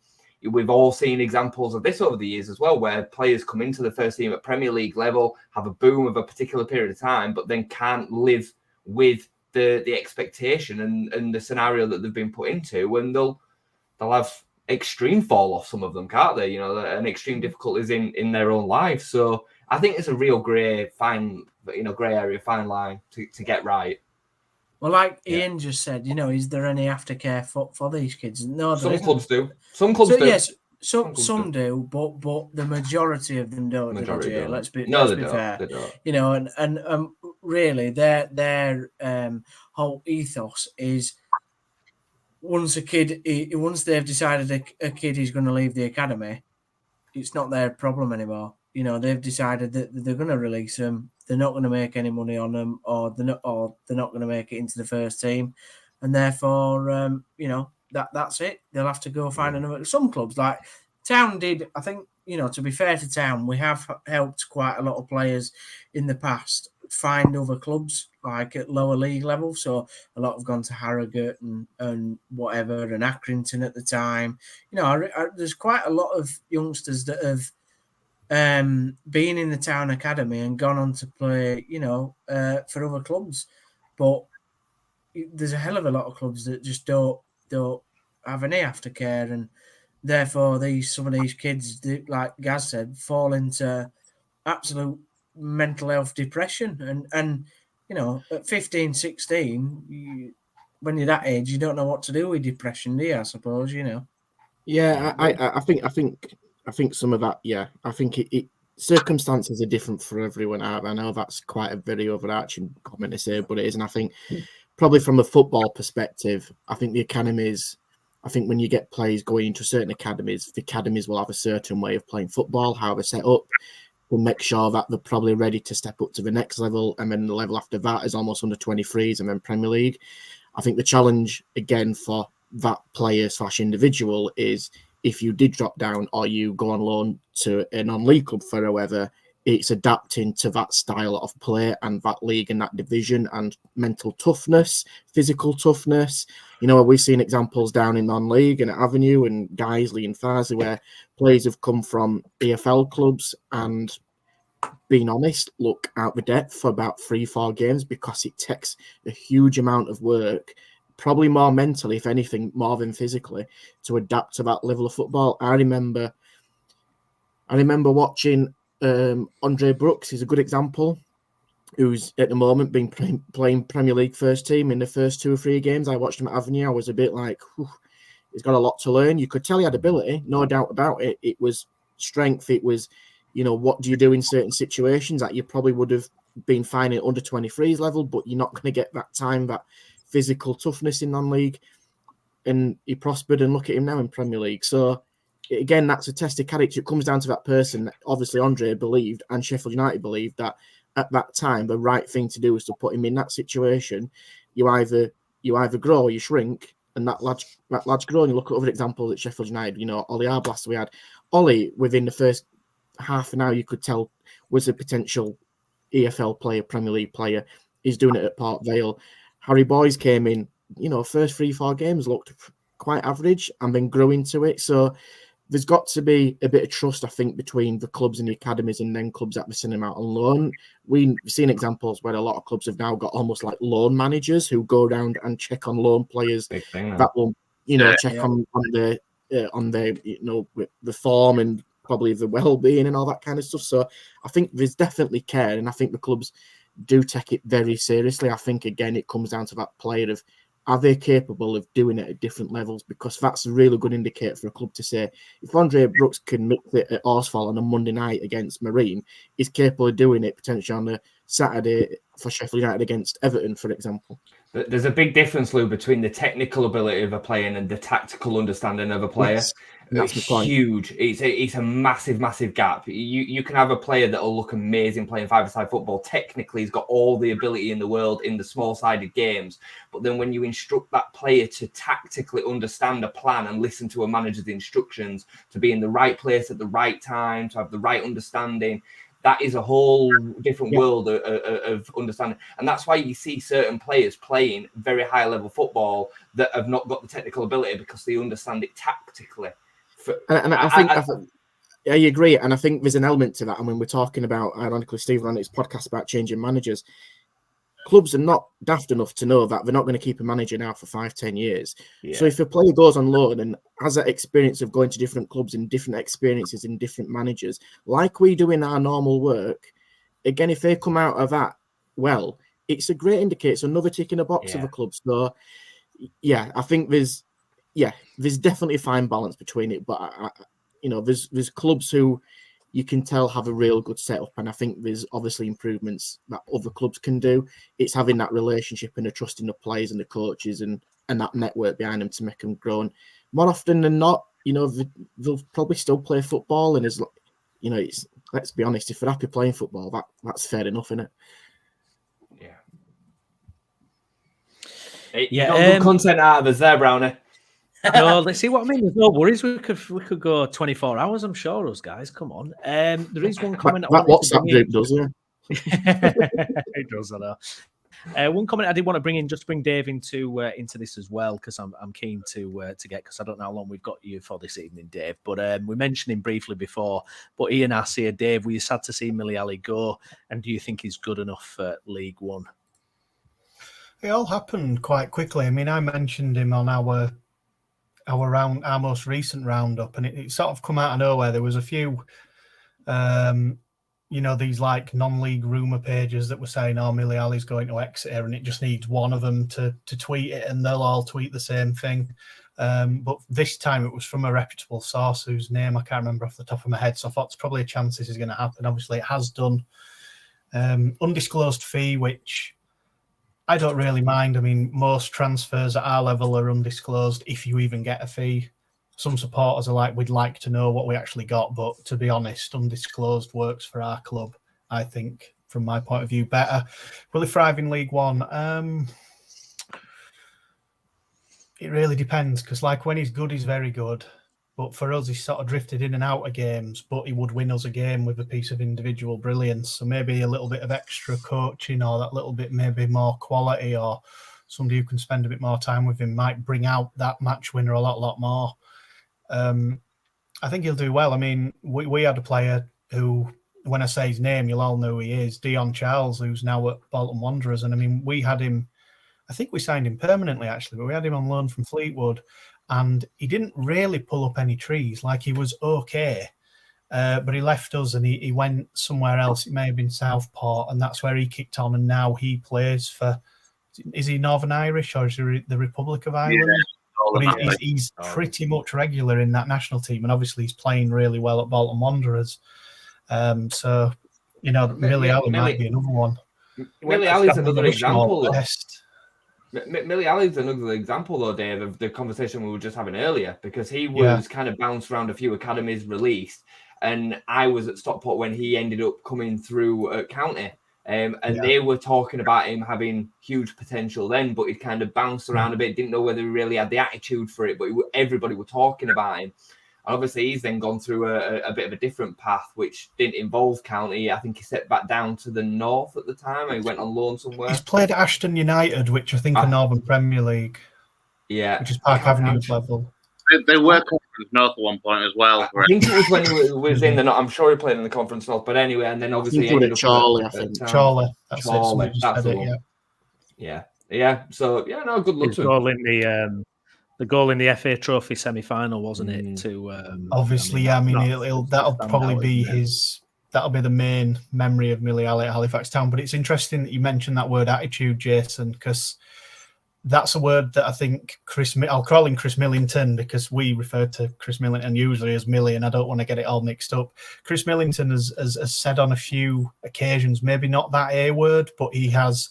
I: We've all seen examples of this over the years as well, where players come into the first team at Premier League level, have a boom of a particular period of time, but then can't live with the expectation and the scenario that they've been put into, and they'll have extreme fall off, some of them, can't they? And extreme difficulties in their own life. So I think it's a real grey area, fine line to get right.
H: Well, like Ian just said, is there any aftercare for these kids? No,
I: some clubs do. Some clubs do.
H: Yes, some do, but the majority of them don't. Let's be fair.
I: They don't.
H: And really, their whole ethos is, once they've decided a kid is going to leave the academy, it's not their problem anymore. They've decided that they're going to release them. They're not going to make any money on them, or they're not going to make it into the first team, and therefore, that's it. They'll have to go find another. Some clubs, like Town did, I think. To be fair to Town, we have helped quite a lot of players in the past find other clubs, like at lower league level. So a lot have gone to Harrogate and whatever, and Accrington at the time. There's quite a lot of youngsters that have been in the Town academy and gone on to play, for other clubs. But there's a hell of a lot of clubs that just don't have any aftercare, and therefore some of these kids, like Gaz said, fall into absolute mental health depression. And at 15, 16, when you're that age, you don't know what to do with depression, do you? I suppose,
C: Yeah, I think some of that, yeah. I think it circumstances are different for everyone. I know that's quite a very overarching comment to say, but it is. And I think probably from a football perspective, I think the academies, when you get players going into certain academies, the academies will have a certain way of playing football, how they're set up. We'll make sure that they're probably ready to step up to the next level. And then the level after that is almost under 23s and then Premier League. I think the challenge, again, for that player / individual is, if you did drop down or you go on loan to a non-league club for however, it's adapting to that style of play and that league and that division, and mental toughness, physical toughness. We've seen examples down in non-league and at Avenue and Guiseley and Farsley where players have come from EFL clubs and being honest, look out the depth for about 3-4 games because it takes a huge amount of work, probably more mentally, if anything, more than physically, to adapt to that level of football. I remember watching Andre Brooks. He's a good example, who's at the moment been playing Premier League first team in the first 2 or 3 games. I watched him at Avenue. I was a bit like, he's got a lot to learn. You could tell he had ability, no doubt about it. It was strength. It was, what do you do in certain situations that you probably would have been fine at under 23s level, but you're not going to get that time, that physical toughness in non-league. And he prospered, and look at him now in Premier League. So again, that's a test of character. It comes down to that person. Obviously, Andre believed, and Sheffield United believed, that at that time the right thing to do was to put him in that situation. You either grow or you shrink, and that lad's grown. You look at other examples at Sheffield United. Ollie Arblas, we had Ollie within the first half an hour, you could tell was a potential EFL player, Premier League player. He's doing it at Port Vale. Harry Boyes came in, first 3-4 games looked quite average and then grew into it. So there's got to be a bit of trust, I think, between the clubs and the academies and then clubs that we're sending out on loan. We've seen examples where a lot of clubs have now got almost like loan managers who go around and check on loan players that will, check on their the form and probably the well-being and all that kind of stuff. So I think there's definitely care, and I think the clubs do take it very seriously. I think, again, it comes down to that player of, are they capable of doing it at different levels? Because that's a really good indicator for a club to say, if Andre Brooks can mix it at Horsfall on a Monday night against Marine, he's capable of doing it potentially on a Saturday for Sheffield United against Everton, for example.
I: There's a big difference, Lou, between the technical ability of a player and the tactical understanding of a player.
C: Yes, that's the point.
I: Huge. It's a massive gap. You can have a player that will look amazing playing five-a-side football. Technically, he's got all the ability in the world in the small-sided games. But then when you instruct that player to tactically understand a plan and listen to a manager's instructions, to be in the right place at the right time, to have the right understanding, that is a whole different world of understanding. And that's why you see certain players playing very high-level football that have not got the technical ability because they understand it tactically.
C: I agree. And I think there's an element to that. I mean, we're talking about, ironically, Stephen on his podcast about changing managers. Clubs are not daft enough to know that they're not going to keep a manager now for 5-10 years. Yeah. So if a player goes on loan and has that experience of going to different clubs and different experiences in different managers, like we do in our normal work, again, if they come out of that, well, it's a great indicator. It's another tick in a box of a club. So, I think there's definitely a fine balance between it. But, there's clubs who you can tell have a real good setup. And I think there's obviously improvements that other clubs can do. It's having that relationship and the trust in the players and the coaches and that network behind them to make them grow. And more often than not, they'll probably still play football. And let's be honest, if they're happy playing football, that's fair enough, isn't it?
I: You got good content out of us there, Brownie.
A: No, let's see what I mean. There's no worries. We could go 24 hours, I'm sure, us guys. Come on. There is one comment.
C: That WhatsApp group does, yeah.
A: It does, I know. One comment I did want to bring in, just bring Dave into this as well, because I'm keen to get, because I don't know how long we've got you for this evening, Dave. But we mentioned him briefly before. But Ian asks here, Dave, were you sad to see Millie Ali go? And do you think he's good enough for League One?
E: It all happened quite quickly. I mean, I mentioned him on our most recent roundup, and it sort of come out of nowhere. There was a few, these like non-league rumour pages that were saying, Millie Ali's going to Exeter, and it just needs one of them to tweet it, and they'll all tweet the same thing. But this time it was from a reputable source whose name I can't remember off the top of my head, so I thought there's probably a chance this is going to happen. Obviously, it has done. Undisclosed fee, which I don't really mind. I mean, most transfers at our level are undisclosed if you even get a fee. Some supporters are like, we'd like to know what we actually got. But to be honest, undisclosed works for our club, I think, from my point of view, better. Will he thrive in League One? It really depends, because like when he's good, he's very good. But for us, he's sort of drifted in and out of games, but he would win us a game with a piece of individual brilliance. So maybe a little bit of extra coaching, or that little bit maybe more quality, or somebody who can spend a bit more time with him might bring out that match winner a lot more. I think he'll do well. I mean, we had a player who when I say his name, you'll all know who he is. Dion Charles, who's now at Bolton Wanderers. And I mean, we had him, I think we signed him permanently actually, but we had him on loan from Fleetwood, and he didn't really pull up any trees. Like, he was okay, but he left us and he went somewhere else. It may have been Southport, and that's where he kicked on. And now he plays for, is he Northern Irish or is he the Republic of Ireland? Yeah, but he's pretty much regular in that national team, and obviously he's playing really well at Bolton Wanderers. So, you know, Millie Ali might be another one.
I: Millie Ali's another example. Millie Ali's another example, though, Dave, of the conversation we were just having earlier, because he was kind of bounced around a few academies, released, and I was at Stockport when he ended up coming through at County. And they were talking about him having huge potential then, but he kind of bounced around a bit, didn't know whether he really had the attitude for it, but everybody were talking about him. And obviously, he's then gone through a bit of a different path, which didn't involve County. I think he stepped back down to the North at the time. He went on loan somewhere. He's
E: played at Ashton United, which I think are Northern Premier League.
I: Yeah.
E: Which is Park Avenue level.
B: They were Conference North at one point as well.
I: I think it was when he was in the. I'm sure he played in the Conference North, but anyway, and then obviously
C: ended up Chorley, I think.
E: Chorley. That's
I: the one. Yeah. So no, good luck to him.
A: The goal in the FA Trophy semi-final, wasn't it? To
E: obviously, that'll probably be that'll be the main memory of Millie Ali at Halifax Town. But it's interesting that you mentioned that word attitude, Jason, because that's a word that I think I'll call him Chris Millington, because we refer to Chris Millington usually as Millie, and I don't want to get it all mixed up. Chris Millington has said on a few occasions, maybe not that A word, but he has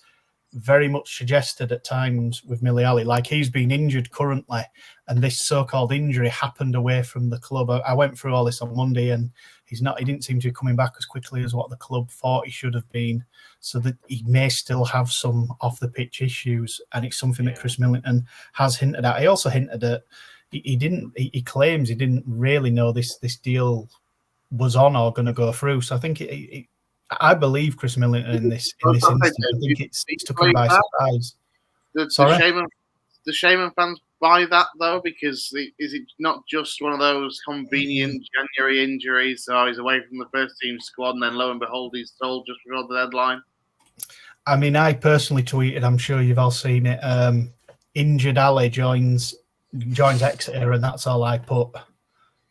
E: very much suggested at times with Millie Ali, like he's been injured currently, and this so-called injury happened away from the club. I went through all this on Monday, and he didn't seem to be coming back as quickly as what the club thought he should have been, so that he may still have some off-the-pitch issues, and it's something that Chris Millington has hinted at. He also hinted at he claims he didn't really know this deal was on or going to go through, so I think I believe Chris Millington in this instance. I think it's took him by surprise.
B: The Shaman fans buy that though, because is it not just one of those convenient January injuries? So he's away from the first team squad, and then lo and behold, he's sold just before the deadline.
E: I mean, I personally tweeted, I'm sure you've all seen it. Injured Ali joins Exeter, and that's all I put,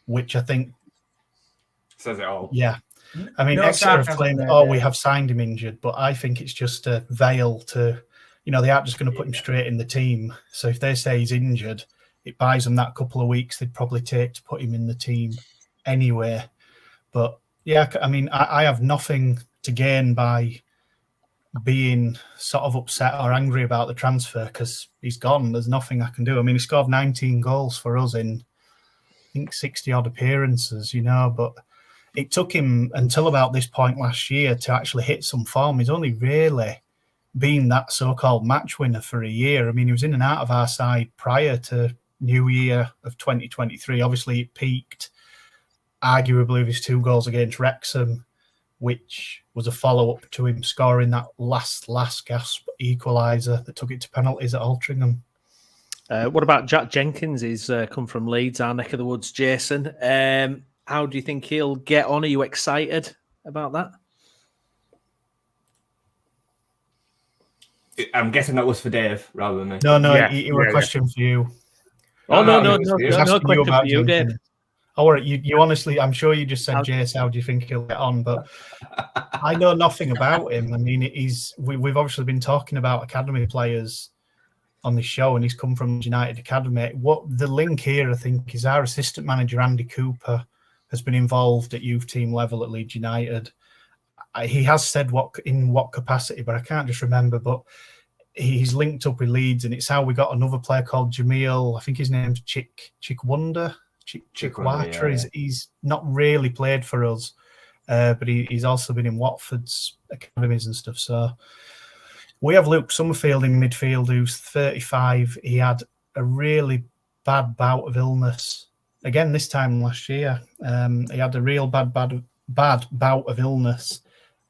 E: which I think
I: says it all.
E: Yeah. I mean, Exeter have claimed, we have signed him injured, but I think it's just a veil to, they aren't just going to put him straight in the team. So if they say he's injured, it buys them that couple of weeks they'd probably take to put him in the team anyway. But yeah, I mean, I have nothing to gain by being sort of upset or angry about the transfer, because he's gone. There's nothing I can do. I mean, he scored 19 goals for us in, I think, 60 odd appearances, but it took him until about this point last year to actually hit some form. He's only really been that so-called match winner for a year. I mean, he was in and out of our side prior to New Year of 2023. Obviously, it peaked arguably with his 2 goals against Wrexham, which was a follow-up to him scoring that last gasp equaliser that took it to penalties at Altrincham.
A: What about Jack Jenkins? He's come from Leeds, our neck of the woods, Jason. How do you think he'll get on? Are you excited about that?
I: I'm guessing that was for Dave rather than me.
E: No, it was a question for you.
A: No question for you, Dave.
E: All right, you honestly, I'm sure you just said, Jace, how do you think he'll get on? But I know nothing about him. I mean, we've obviously been talking about academy players on this show, and he's come from United Academy. What the link here, I think, is our assistant manager, Andy Cooper, has been involved at youth team level at Leeds United. He has said in what capacity, but I can't just remember. But he's linked up with Leeds, and it's how we got another player called Jamil. I think his name's Chikwanda. Chikwatra. He's not really played for us, but he's also been in Watford's academies and stuff. So we have Luke Summerfield in midfield, who's 35. He had a really bad bout of illness again this time last year. He had a real bad bout of illness.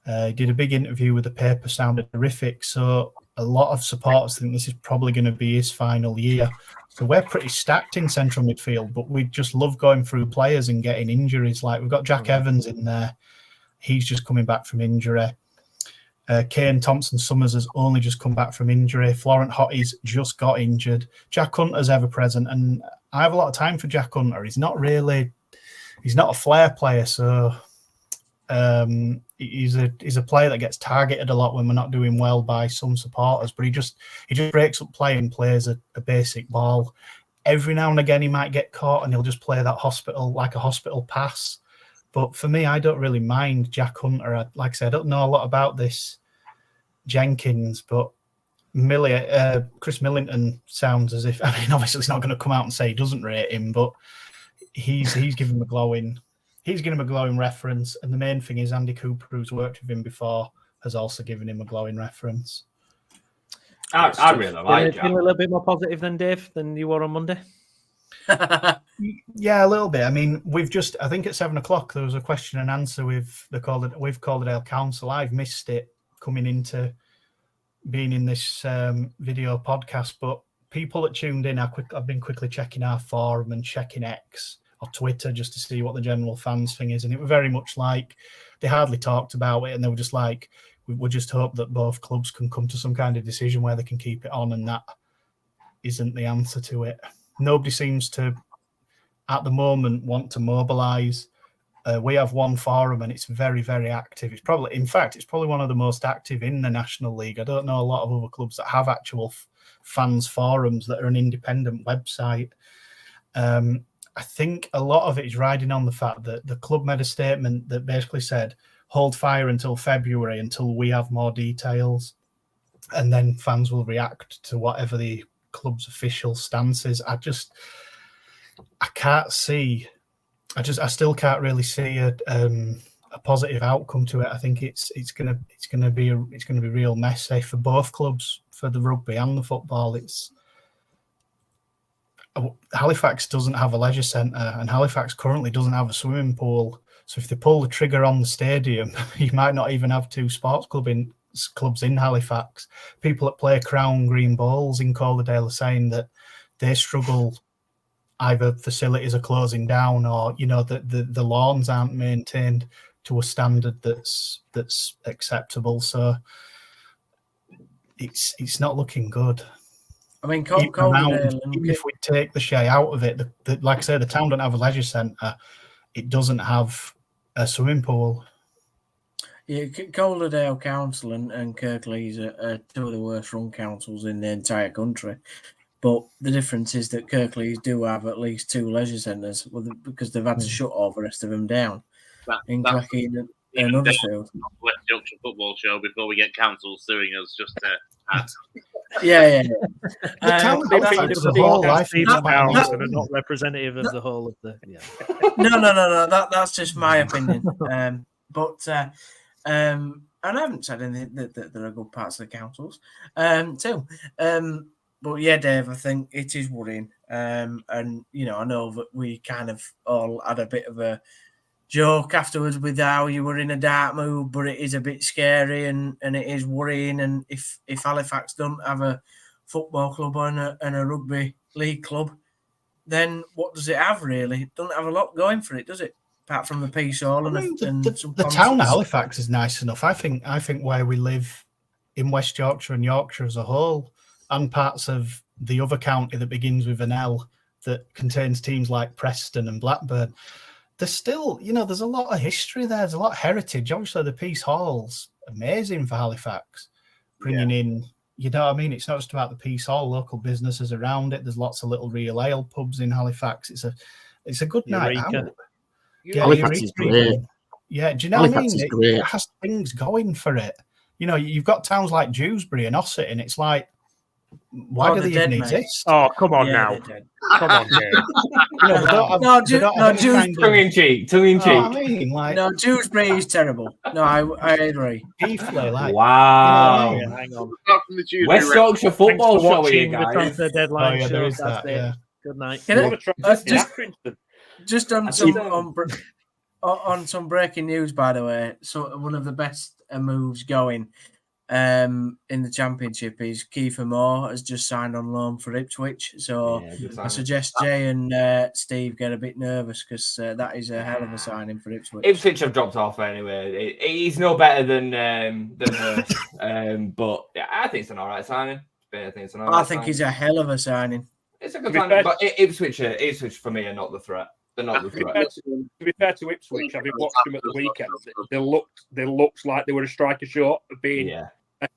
E: He did a big interview with the paper, sounded horrific. So a lot of supporters think this is probably going to be his final year. So we're pretty stacked in central midfield, but we just love going through players and getting injuries. Like we've got Jack Evans in there. He's just coming back from injury. Kane Thompson-Summers has only just come back from injury. Florent Hotty's just got injured. Jack Hunter's ever present, and I have a lot of time for Jack Hunter. He's not a flair player, so he's a player that gets targeted a lot when we're not doing well by some supporters. But he just breaks up play and plays a basic ball. Every now and again, he might get caught, and he'll just play that hospital pass. But for me, I don't really mind Jack Hunter. Like I said, I don't know a lot about this Jenkins, but Chris Millington sounds as if, I mean, obviously he's not going to come out and say he doesn't rate him, but he's given him a glowing reference. And the main thing is Andy Cooper, who's worked with him before, has also given him a glowing reference.
I: I really like
A: Jack. A little bit more positive than Dave than you were on Monday.
E: Yeah, a little bit. I mean, I think at 7:00 there was a question and answer with we've called it El Council. I've missed it coming into being in this video podcast, but people that tuned in, I've been quickly checking our forum and checking X or Twitter just to see what the general fans thing is, and it was very much like they hardly talked about it, and they were just like, we just hope that both clubs can come to some kind of decision where they can keep it on, and that isn't the answer to it. Nobody seems to, at the moment, want to mobilise. We have one forum and it's very, very active. It's probably one of the most active in the National League. I don't know a lot of other clubs that have actual fans forums that are an independent website. I think a lot of it is riding on the fact that the club made a statement that basically said, hold fire until February until we have more details, and then fans will react to whatever the club's official stance is. I still can't really see a positive outcome to it. I think it's gonna be real messy for both clubs, for the rugby and the football. Halifax doesn't have a leisure centre, and Halifax currently doesn't have a swimming pool. So if they pull the trigger on the stadium, you might not even have two sports clubs in Halifax. People that play Crown Green Bowls in Calderdale are saying that they struggle. Either facilities are closing down, or the lawns aren't maintained to a standard that's acceptable. So it's not looking good.
H: I mean,
E: even if we take the Shay out of it, like I say, the town don't have a leisure centre. It doesn't have a swimming pool.
H: Yeah, Calderdale Council and Kirklees are two of the worst run councils in the entire country. But the difference is that Kirklees do have at least two leisure centres because they've had to shut all the rest of them down. In Clacky and Huddersfield.
B: West Yorkshire Football Show before we get council suing us just to add.
H: Yeah.
A: The town the whole life are not representative of the whole of the. Yeah.
H: No. That's just my opinion. But and I haven't said anything that there are good parts of the councils too. But yeah, Dave, I think it is worrying. And I know that we kind of all had a bit of a joke afterwards with how you were in a dark mood, but it is a bit scary and it is worrying. And if Halifax don't have a football club and a rugby league club, then what does it have really? It doesn't have a lot going for it, does it? Apart from the Peace Hall and
E: the town of Halifax is nice enough. I think where we live in West Yorkshire and Yorkshire as a whole, and parts of the other county that begins with an L that contains teams like Preston and Blackburn, there's still, there's a lot of history there. There's a lot of heritage. Obviously, the Peace Hall's amazing for Halifax, bringing in, it's not just about the Peace Hall, local businesses around it. There's lots of little real ale pubs in Halifax. It's a good night out. Yeah,
C: Halifax is great.
E: Yeah, do you know
C: Halifax
E: what I mean? It has things going for it. You've got towns like Dewsbury and Ossett, and it's like, why do they even exist?
A: Oh, come on now. Come on, Dave.
I: Tongue in cheek.
H: No, Dewsbury is terrible. No, I agree.
I: Wow.
B: Hang on.
I: West Yorkshire Football Show here, guys.
A: The deadline show.
E: There is that. Yeah.
A: Good night.
H: Just on some breaking news, by the way. So one of the best moves going in the Championship is Kiefer Moore has just signed on loan for Ipswich. So I suggest Jay and Steve get a bit nervous because that is a hell of a signing for Ipswich.
I: Ipswich have dropped off anyway. He's no better than Hurst, but yeah, I think it's an all right signing.
H: I think he's a hell of a signing.
I: It's a good signing, but Ipswich for me are not the threat. They're not the threat.
D: To be fair to Ipswich, having watched them at the weekend, they looked like they were a striker short of being. Yeah.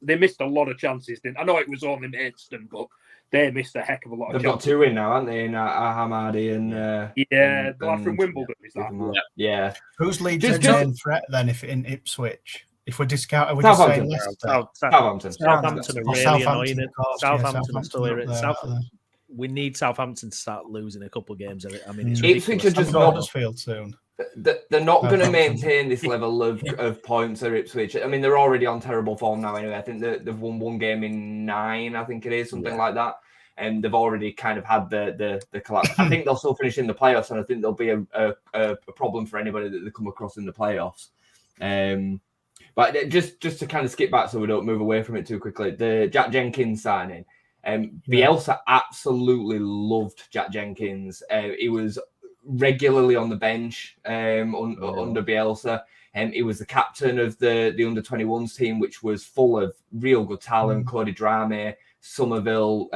D: They missed a lot of chances. I know it was only Maidstone, but they missed a heck of a lot of chances.
I: They've got two in now, haven't they? In Hamadi and
D: the lad from Wimbledon is that?
I: Yeah.
E: Who's Leeds' main threat then? If in Ipswich, if we're discounting, we're just saying
I: Southampton.
A: Southampton are really annoying. Southampton are still here. We need Southampton to start losing a couple of games. I mean, it's
I: Ipswich are just not
E: Huddersfield soon.
I: They're not going to maintain this level of points at Ipswich. I mean, they're already on terrible form now anyway. I think they've won one game in 9, I think it is, something like that. And they've already kind of had the collapse. I think they'll still finish in the playoffs, and I think there'll be a problem for anybody that they come across in the playoffs. But just to kind of skip back so we don't move away from it too quickly, the Jack Jenkins signing. Bielsa absolutely loved Jack Jenkins. He was regularly on the bench under Bielsa. He was the captain of the under-21s team, which was full of real good talent. Cody Drameh, Somerville,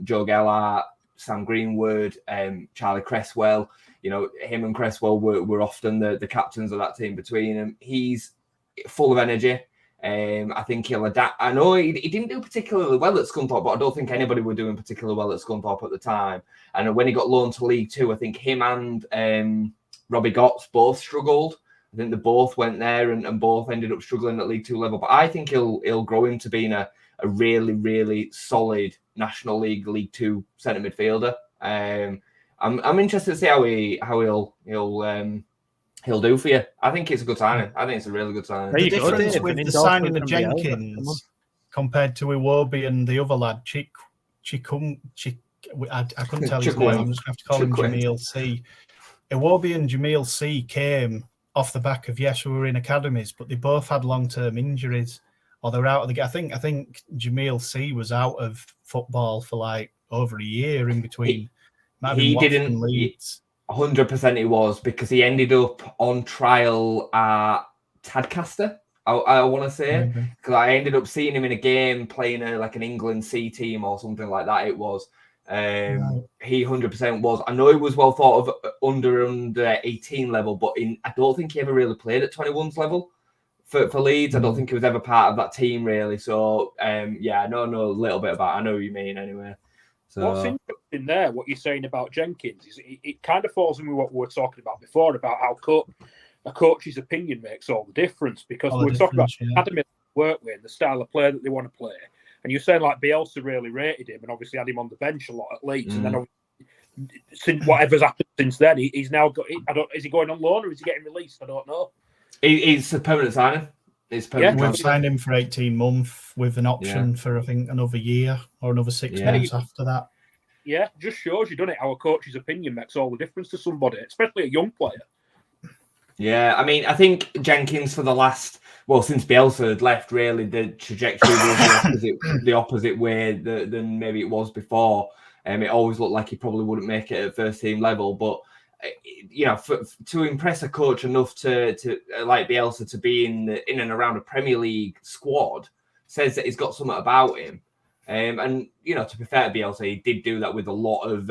I: Joe Gellart, Sam Greenwood, Charlie Cresswell. You know, him and Cresswell were often the captains of that team between them. He's full of energy. I think he'll adapt. I know he didn't do particularly well at Scunthorpe, but I don't think anybody were doing particularly well at Scunthorpe at the time. And when he got loaned to League Two, I think him and Robbie Gotts both struggled. I think they both went there and both ended up struggling at League Two level. But I think he'll grow into being a really, really solid National League Two centre midfielder. I'm interested to see how he'll do for you. I think it's a good signing. I think it's a really good signing.
E: The difference with the signing of Jenkins compared to Iwobi and the other lad, I couldn't tell his name. I'm just going to have to call him Jamil C. Iwobi and Jamil C came off the back of, yes, we were in academies, but they both had long-term injuries or they're out of the game. I think Jamil C was out of football for like over a year in between.
I: He didn't.
E: Leeds.
I: 100% he was, because he ended up on trial at Tadcaster, I want to say, because I ended up seeing him in a game playing like an England C team or something like that. It was he 100% was. I know he was well thought of under 18 level, but I don't think he ever really played at 21s level for Leeds. I don't think he was ever part of that team really. So I know a little bit about. I know what you mean anyway. So,
D: what's interesting there, what you're saying about Jenkins, is it kind of falls in with what we were talking about before, about how a coach's opinion makes all the difference. Because we were talking about the academy work with, the style of play that they want to play. And you're saying like Bielsa really rated him and obviously had him on the bench a lot at Leeds. And then since whatever's happened since then, he's now got. Is he going on loan or is he getting released? I don't know.
I: It's a permanent signing.
E: We've signed him for 18 months with an option for, I think, another year or another 6 months after that.
D: Yeah, just shows you, doesn't it, how a coach's opinion makes all the difference to somebody, especially a young player.
I: Yeah, I mean, I think Jenkins for the last, since Bielsa had left, really, the trajectory was the opposite way than maybe it was before. It always looked like he probably wouldn't make it at first team level, but to impress a coach enough to like Bielsa to be in and around a Premier League squad says that he's got something about him. And to be fair to Bielsa, he did do that with a lot of.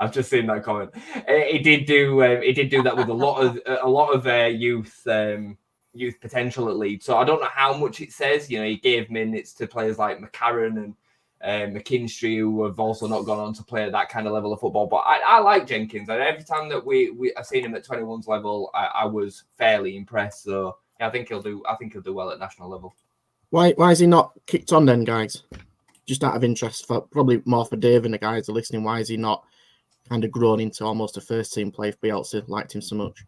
I: I've just seen that comment. He did do that with a lot of youth potential at Leeds. So I don't know how much it says. He gave minutes to players like McCarron and McKinstry, who have also not gone on to play at that kind of level of football. But I like Jenkins, and every time that we I've seen him at 21's level, I was fairly impressed. So I think he'll do well at national level.
C: Why is he not kicked on then, guys? Just out of interest, probably more for Dave and the guys who are listening, why is he not kind of grown into almost a first team play if Bielsa liked him so much?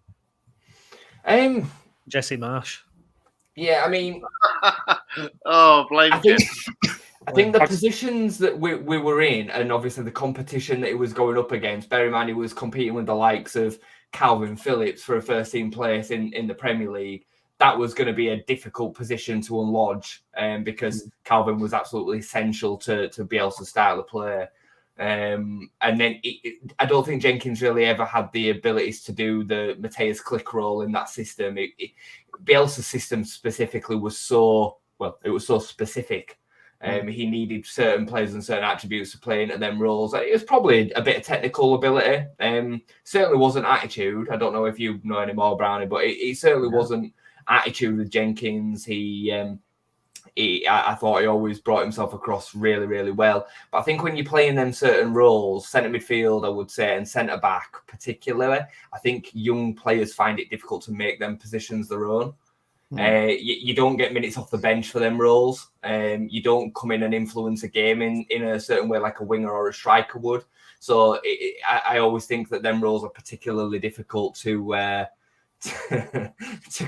A: Jesse Marsh.
I: Yeah, I mean,
B: blame him.
I: I think the positions that we were in, and obviously the competition that he was going up against, bear in mind he was competing with the likes of Calvin Phillips for a first team place in the Premier League. that was going to be a difficult position to unlodge, because Calvin was absolutely essential to Bielsa's style of play. And then I don't think Jenkins really ever had the abilities to do the Mateus Click role in that system. Bielsa's system specifically was so specific. He needed certain players and certain attributes to play into them roles. It was probably a bit of technical ability. Certainly wasn't attitude. I don't know if you know any more, Brownie, but it certainly wasn't attitude with Jenkins. I thought he always brought himself across really, really well. But I think when you're playing them certain roles, centre midfield, I would say, and centre back particularly, I think young players find it difficult to make them positions their own. You don't get minutes off the bench for them roles. You don't come in and influence a game in a certain way like a winger or a striker would. So I always think that them roles are particularly difficult to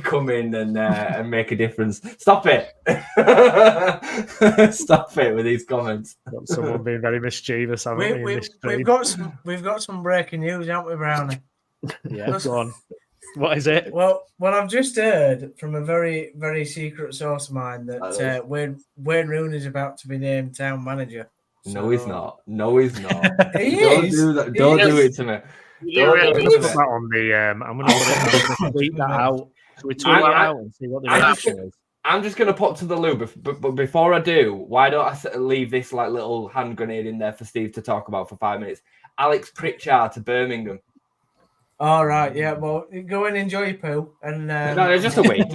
I: come in and make a difference. Stop it! Stop it with these comments.
A: Someone being very mischievous.
H: We've got some breaking news, haven't we, Brownie?
A: Yeah, go on. What is it?
H: Well, I've just heard from a very, very secret source of mine that Wayne Rooney is about to be named town manager.
I: So... No, he's not. No, he's not.
H: He
I: Don't
H: is.
I: do that. Don't do it to me.
A: I'm going to put that on the. I'm going to tweet that out. So we tweet it out and see what the reaction is.
I: I'm just going to pop to the loo, but before I do, why don't I leave this like little hand grenade in there for Steve to talk about for 5 minutes? Alex Pritchard to Birmingham.
H: All right, yeah. Well, go and enjoy your poo. And
I: no, just a week.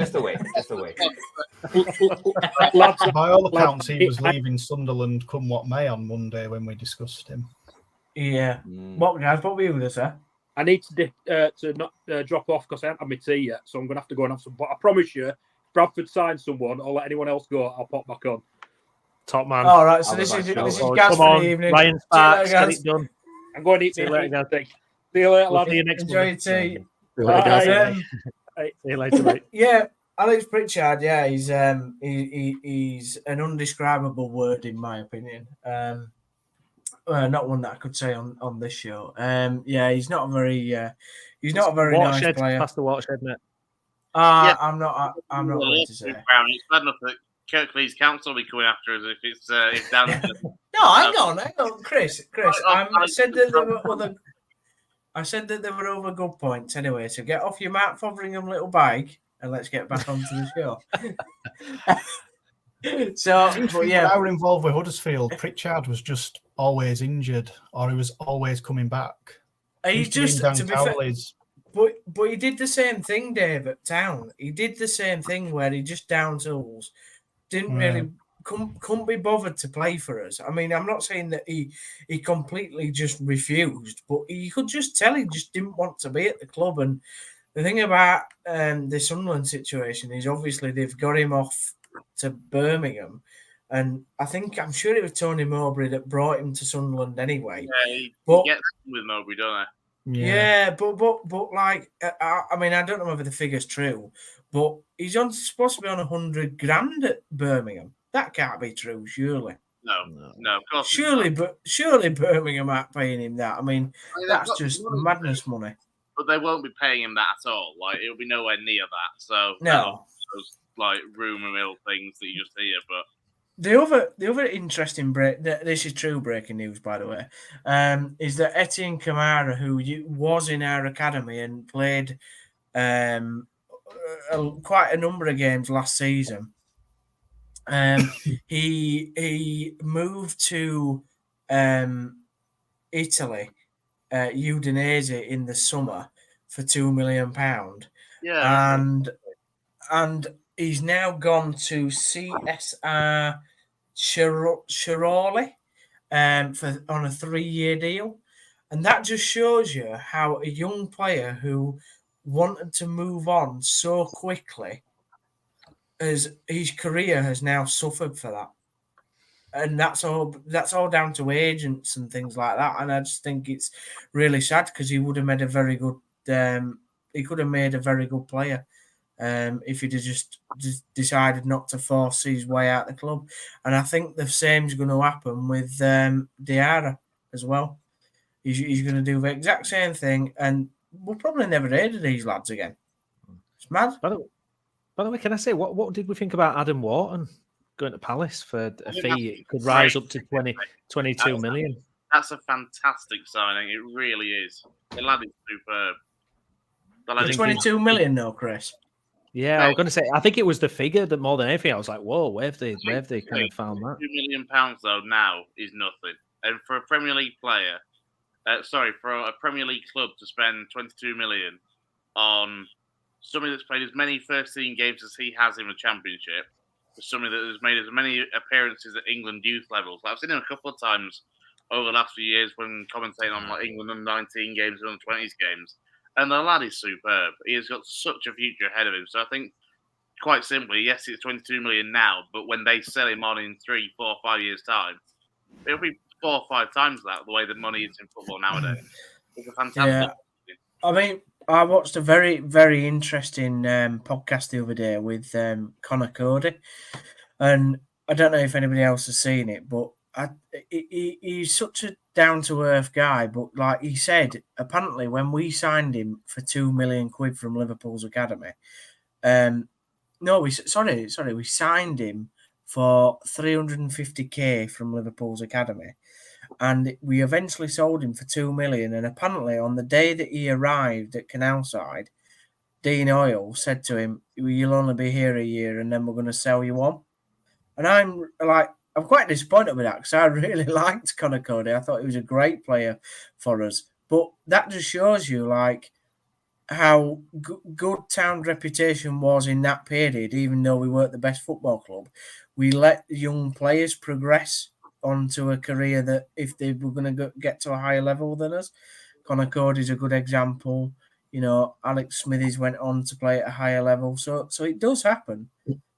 E: By all accounts, he was leaving Sunderland come what may on Monday when we discussed him.
H: Yeah. What guys? What were you going to say?
D: I need to not drop off because I haven't had my tea yet, so I'm going to have to go and have some. But I promise you, if Bradford signs someone or let anyone else go, I'll pop back on.
A: Top man.
H: All right, so this is Gaz for the evening.
A: Ryan Sparks, get it done.
D: I'm going to eat me later, guys. See you later, lads.
A: See you next
H: Enjoy your tea.
A: Bye. See you later, mate.
H: Yeah, Alex Pritchard. Yeah, he's an undescribable word in my opinion. Not one that I could say on this show. Yeah, he's not a very nice player.
A: Past the watershed, mate.
H: I'm not going to say.
B: It's bad enough that Kirklees Council will be coming after us if it's down.
H: No, hang on, Chris. I said that there were other good points anyway. So get off your Matt Fotheringham little bike and let's get back onto the show.
E: But yeah, I were involved with Huddersfield. Pritchard was just always injured, or he was always coming back.
H: He's just to be fair, but he did the same thing, Dave, at Town. He did the same thing where he just down tools, didn't really couldn't be bothered to play for us. I mean, I'm not saying that he completely just refused, but you could just tell he just didn't want to be at the club. And the thing about the Sunderland situation is obviously they've got him off to Birmingham, and I'm sure it was Tony Mowbray that brought him to Sunderland anyway.
B: Yeah, he gets with Mowbray, don't I?
H: Yeah, but like, I mean, I don't know whether the figure's true, but he's supposed to be on 100 grand at Birmingham. That can't be true, surely.
B: No, of course.
H: Surely Birmingham aren't paying him that. I mean, that's just madness money.
B: But they won't be paying him that at all. Like, it'll be nowhere near that. So
H: no,
B: those like rumour mill things that you just hear. But
H: the other interesting this is true breaking news, by the way, is that Etienne Kamara, who was in our academy and played quite a number of games last season. He moved to Italy, Udinese in the summer for £2 million. Yeah, and he's now gone to CSR Chiroli on a 3-year deal, and that just shows you how a young player who wanted to move on so quickly, as his career has now suffered for that. And that's all down to agents and things like that. And I just think it's really sad because he would have made a very good he could have made a very good player if he'd have just decided not to force his way out of the club. And I think the same's going to happen with Diarra as well. He's going to do the exact same thing, and we'll probably never hear of these lads again. It's mad.
A: By the way, can I say what did we think about Adam Wharton going to Palace for a
B: think
A: fee?
B: that's
A: It could
B: great.
A: rise up to 22 million.
B: That's a fantastic signing. It really is. The lad is superb. The lad
H: The
B: is
H: 22 million, though, Chris.
A: Yeah, I was going to say. I think it was the figure that more than anything. I was like, "Whoa, where have they kind of found that?"
B: £2 million though now is nothing, and for a Premier League player, for a Premier League club to spend 22 million on somebody that's played as many first team games as he has in the Championship, for somebody that has made as many appearances at England youth levels. I've seen him a couple of times over the last few years when commentating on like England under 19 games and under 20s games. And the lad is superb. He has got such a future ahead of him. So I think, quite simply, yes, it's 22 million now, but when they sell him on in 3, 4, 5 years' time, it'll be 4 or 5 times that, the way the money is in football nowadays. It's a fantastic.
H: Yeah. I mean, I watched a very, very interesting podcast the other day with Connor Cody. And I don't know if anybody else has seen it, but he's such a down-to-earth guy. But like he said, apparently when we signed him for £2 million from Liverpool's academy, we signed him for 350k from Liverpool's academy, and we eventually sold him for 2 million. And apparently, on the day that he arrived at Canalside, Dean Oil said to him, "You'll only be here a year, and then we're going to sell you on." And I'm quite disappointed with that because I really liked Connor Cody. I thought he was a great player for us. But that just shows you like how good Town's reputation was in that period. Even though we weren't the best football club, we let young players progress onto a career that if they were going to get to a higher level than us. Connor Cody's a good example. You know, Alex Smithies went on to play at a higher level. So it does happen.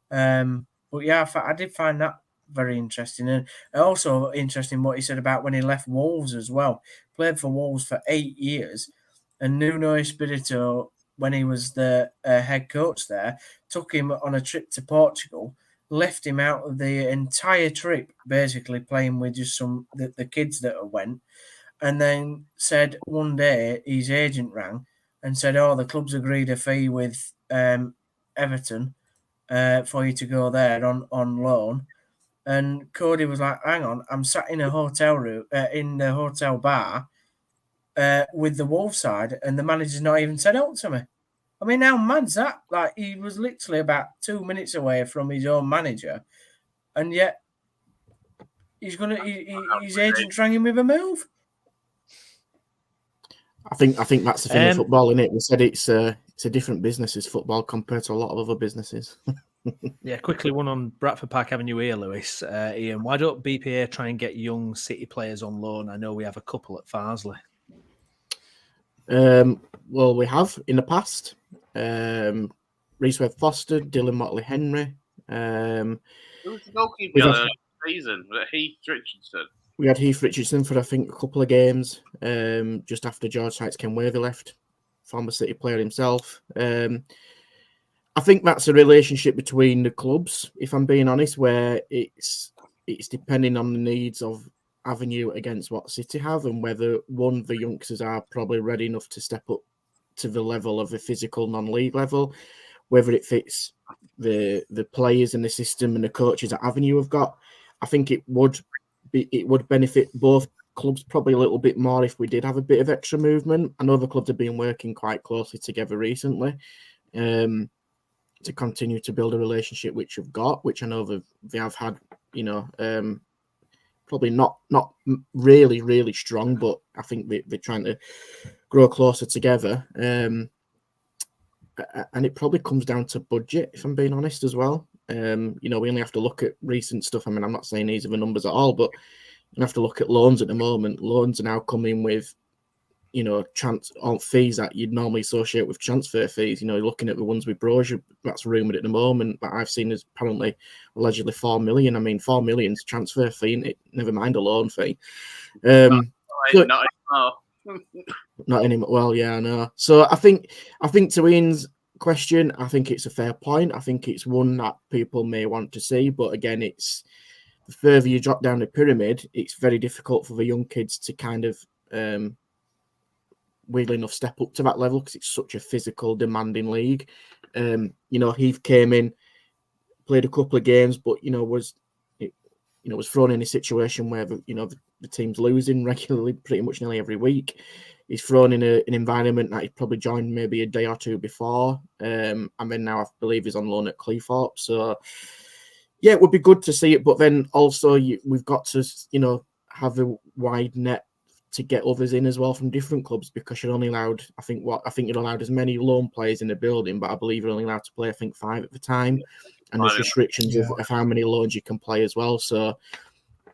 H: But yeah, I did find that very interesting. And also interesting what he said about when he left Wolves as well. Played for Wolves for 8 years. And Nuno Espirito, when he was the head coach there, took him on a trip to Portugal, left him out of the entire trip, basically playing with just the kids that went. And then said one day his agent rang and said, "Oh, the club's agreed a fee with Everton for you to go there on loan." And Cody was like, "Hang on, I'm sat in a hotel room, in the hotel bar with the Wolves side, and the manager's not even said out to me." I mean, how mad's that? Like, he was literally about 2 minutes away from his own manager, and yet his agent rang him with a move.
C: I think that's the thing with football, isn't it? We said it's a different business, is football, compared to a lot of other businesses.
A: Yeah, quickly one on Bradford Park Avenue here, Lewis. Ian, why don't BPA try and get young City players on loan? I know we have a couple at Farsley.
C: Well, we have in the past. Reece Webb Foster, Dylan Motley Henry.
B: Who was the goalkeeper the season? Was it Heath Richardson?
C: We had Heath Richardson for, I think, a couple of games just after George Sykes-Kenworthy left, former City player himself. I think that's a relationship between the clubs, if I'm being honest, where it's depending on the needs of Avenue against what City have, and whether the youngsters are probably ready enough to step up to the level of a physical non-league level, whether it fits the players and the system and the coaches that Avenue have got. I think it would benefit both clubs probably a little bit more if we did have a bit of extra movement. I know the clubs have been working quite closely together recently to continue to build a relationship which I know they have had, probably not really, really strong, but I think they're trying to grow closer together. And it probably comes down to budget, if I'm being honest as well. We only have to look at recent stuff. I mean, I'm not saying these are the numbers at all, but you have to look at loans at the moment. Loans are now coming with, fees that you'd normally associate with transfer fees. Looking at the ones with Brozier, that's rumoured at the moment, but I've seen as apparently allegedly 4 million. I mean, 4 million's transfer fee, never mind a loan fee.
B: Not anymore.
C: Not anymore. Well, yeah, I know. So I think to Ian's question, I think it's a fair point. I think it's one that people may want to see, but again, it's the further you drop down the pyramid, it's very difficult for the young kids to kind of weirdly enough, step up to that level because it's such a physical, demanding league. Heath came in, played a couple of games, but was thrown in a situation where the team's losing regularly, pretty much nearly every week. He's thrown in an environment that he probably joined maybe a day or two before, and then now I believe he's on loan at Cleethorpes. So yeah, it would be good to see it, but then also we've got to have a wide net to get others in as well from different clubs, because you're only allowed, I think you're allowed as many loan players in the building, but I believe you're only allowed to play 5 at the time, and there's restrictions of how many loans you can play as well. So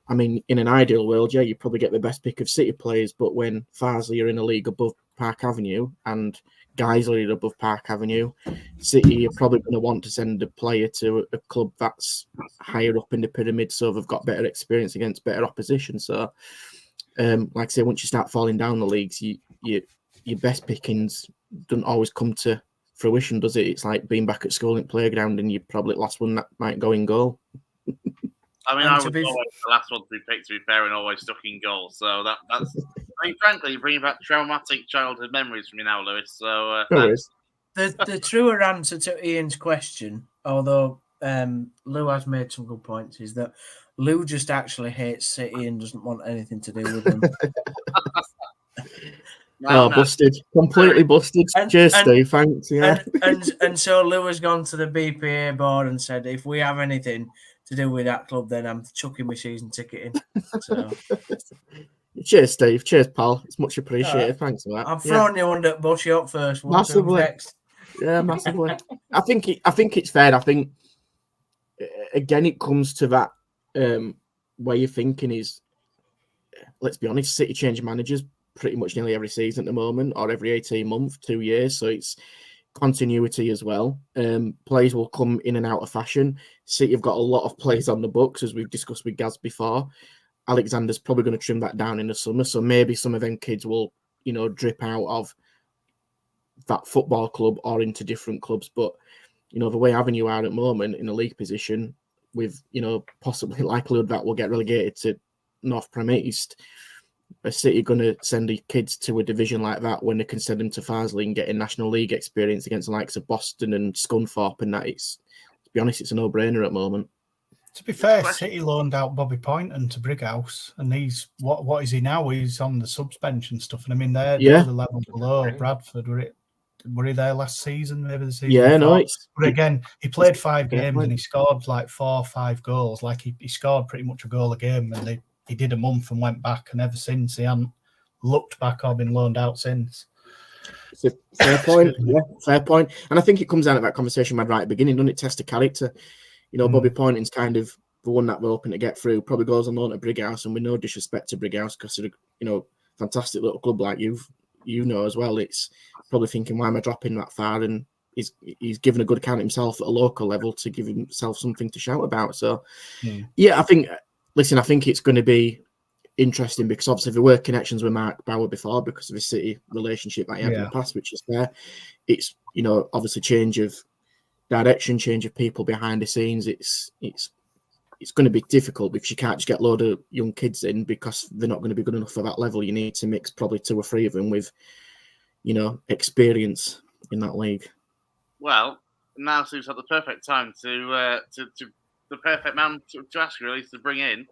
C: I mean, in an ideal world, yeah, you probably get the best pick of City players, but when Farsley are in a league above Park Avenue and Guiseley are above Park Avenue, City are probably going to want to send a player to a club that's higher up in the pyramid, so they've got better experience against better opposition. So, like I say, once you start falling down the leagues, your best pickings don't always come to fruition, does it? It's like being back at school in playground and you're probably the last one that might go in goal.
B: I mean, I was always the last one to be picked, to be fair, and always stuck in goal. So that's. I mean, frankly, you're bringing back traumatic childhood memories from me now, Lewis. So
H: the truer answer to Ian's question, although Lou has made some good points, is that Lou just actually hates City and doesn't want anything to do with them.
C: Busted. Completely busted. Cheers, Steve. Thanks. Yeah.
H: And so Lou has gone to the BPA board and said, if we have anything to do with that club, then I'm chucking my season ticket in. So.
C: Cheers, Steve. Cheers, pal. It's much appreciated. Thanks for that.
H: I'm throwing you under Bushy up first.
C: Massively. Next. Yeah, massively. I think it's fair. I think again it comes to that way you're thinking is, let's be honest, City change managers pretty much nearly every season at the moment, or every 18 months, 2 years. So it's continuity as well. Players will come in and out of fashion. City have got a lot of players on the books, as we've discussed with Gaz before. Alexander's probably going to trim that down in the summer, so maybe some of them kids will, drip out of that football club or into different clubs. But the way Avenue are at the moment in a league position, with possibly likelihood that will get relegated to North Prem East, a City going to send the kids to a division like that when they can send them to Farsley and get a National League experience against the likes of Boston and Scunthorpe, and that it's, to be honest, it's a no-brainer at the moment.
E: To be fair, City loaned out Bobby Poynton to Brighouse, and he's what is he now? He's on the subs bench and stuff. And I mean, they're the level below Bradford. Were he there last season? Maybe the season.
C: Yeah,
E: before?
C: No.
E: But again, he played 5 games and he scored like 4 or 5 goals. Like he scored pretty much a goal a game, and he did a month and went back, and ever since he hasn't looked back or been loaned out since.
C: It's a fair point. Yeah, fair point. And I think it comes down to that conversation we had right at the beginning, doesn't it? Test of character. Bobby Poynton's kind of the one that we're hoping to get through. Probably goes on loan to Brighouse, and with no disrespect to Brighouse, because they're fantastic little club like you as well. It's probably thinking, why am I dropping that far? And he's given a good account of himself at a local level to give himself something to shout about. So yeah, I think it's going to be interesting, because obviously there were connections with Mark Bauer before because of his City relationship that he had in the past, which is fair. It's obviously change of direction, change of people behind the scenes. It's going to be difficult because you can't just get a load of young kids in because they're not going to be good enough for that level. You need to mix probably 2 or 3 of them with experience in that league.
B: Well, now seems like the perfect time to the perfect man to ask, really, to bring in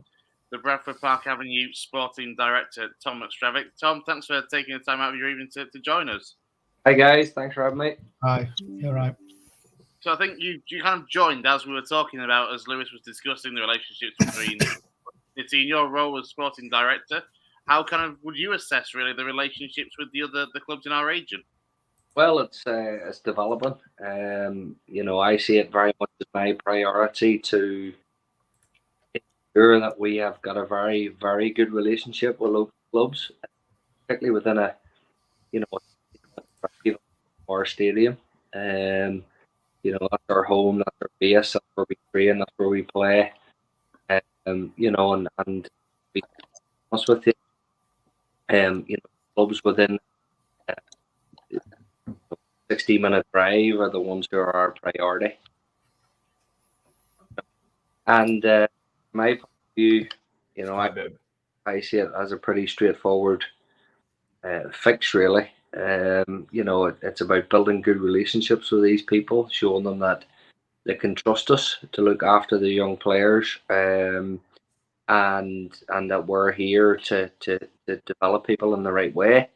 B: the Bradford Park Avenue sporting director, Tom McStravick. Tom, thanks for taking the time out of your evening to join us.
J: Hi guys, thanks for having me.
E: Hi, you're right.
B: So I think you kind of joined as we were talking about, as Lewis was discussing the relationships between City and your role as sporting director. How kind of would you assess really the relationships with the clubs in our region?
J: Well, it's developing. I see it very much as my priority to ensure that we have got a very, very good relationship with local clubs, particularly within our stadium. That's our home, that's our base, that's where we train, that's where we play. And to be honest with you, clubs within 60-minute drive are the ones who are our priority. And my point of view, I see it as a pretty straightforward fix, really. You know, it's about building good relationships with these people, showing them that they can trust us to look after the young players, and that we're here to develop people in the right way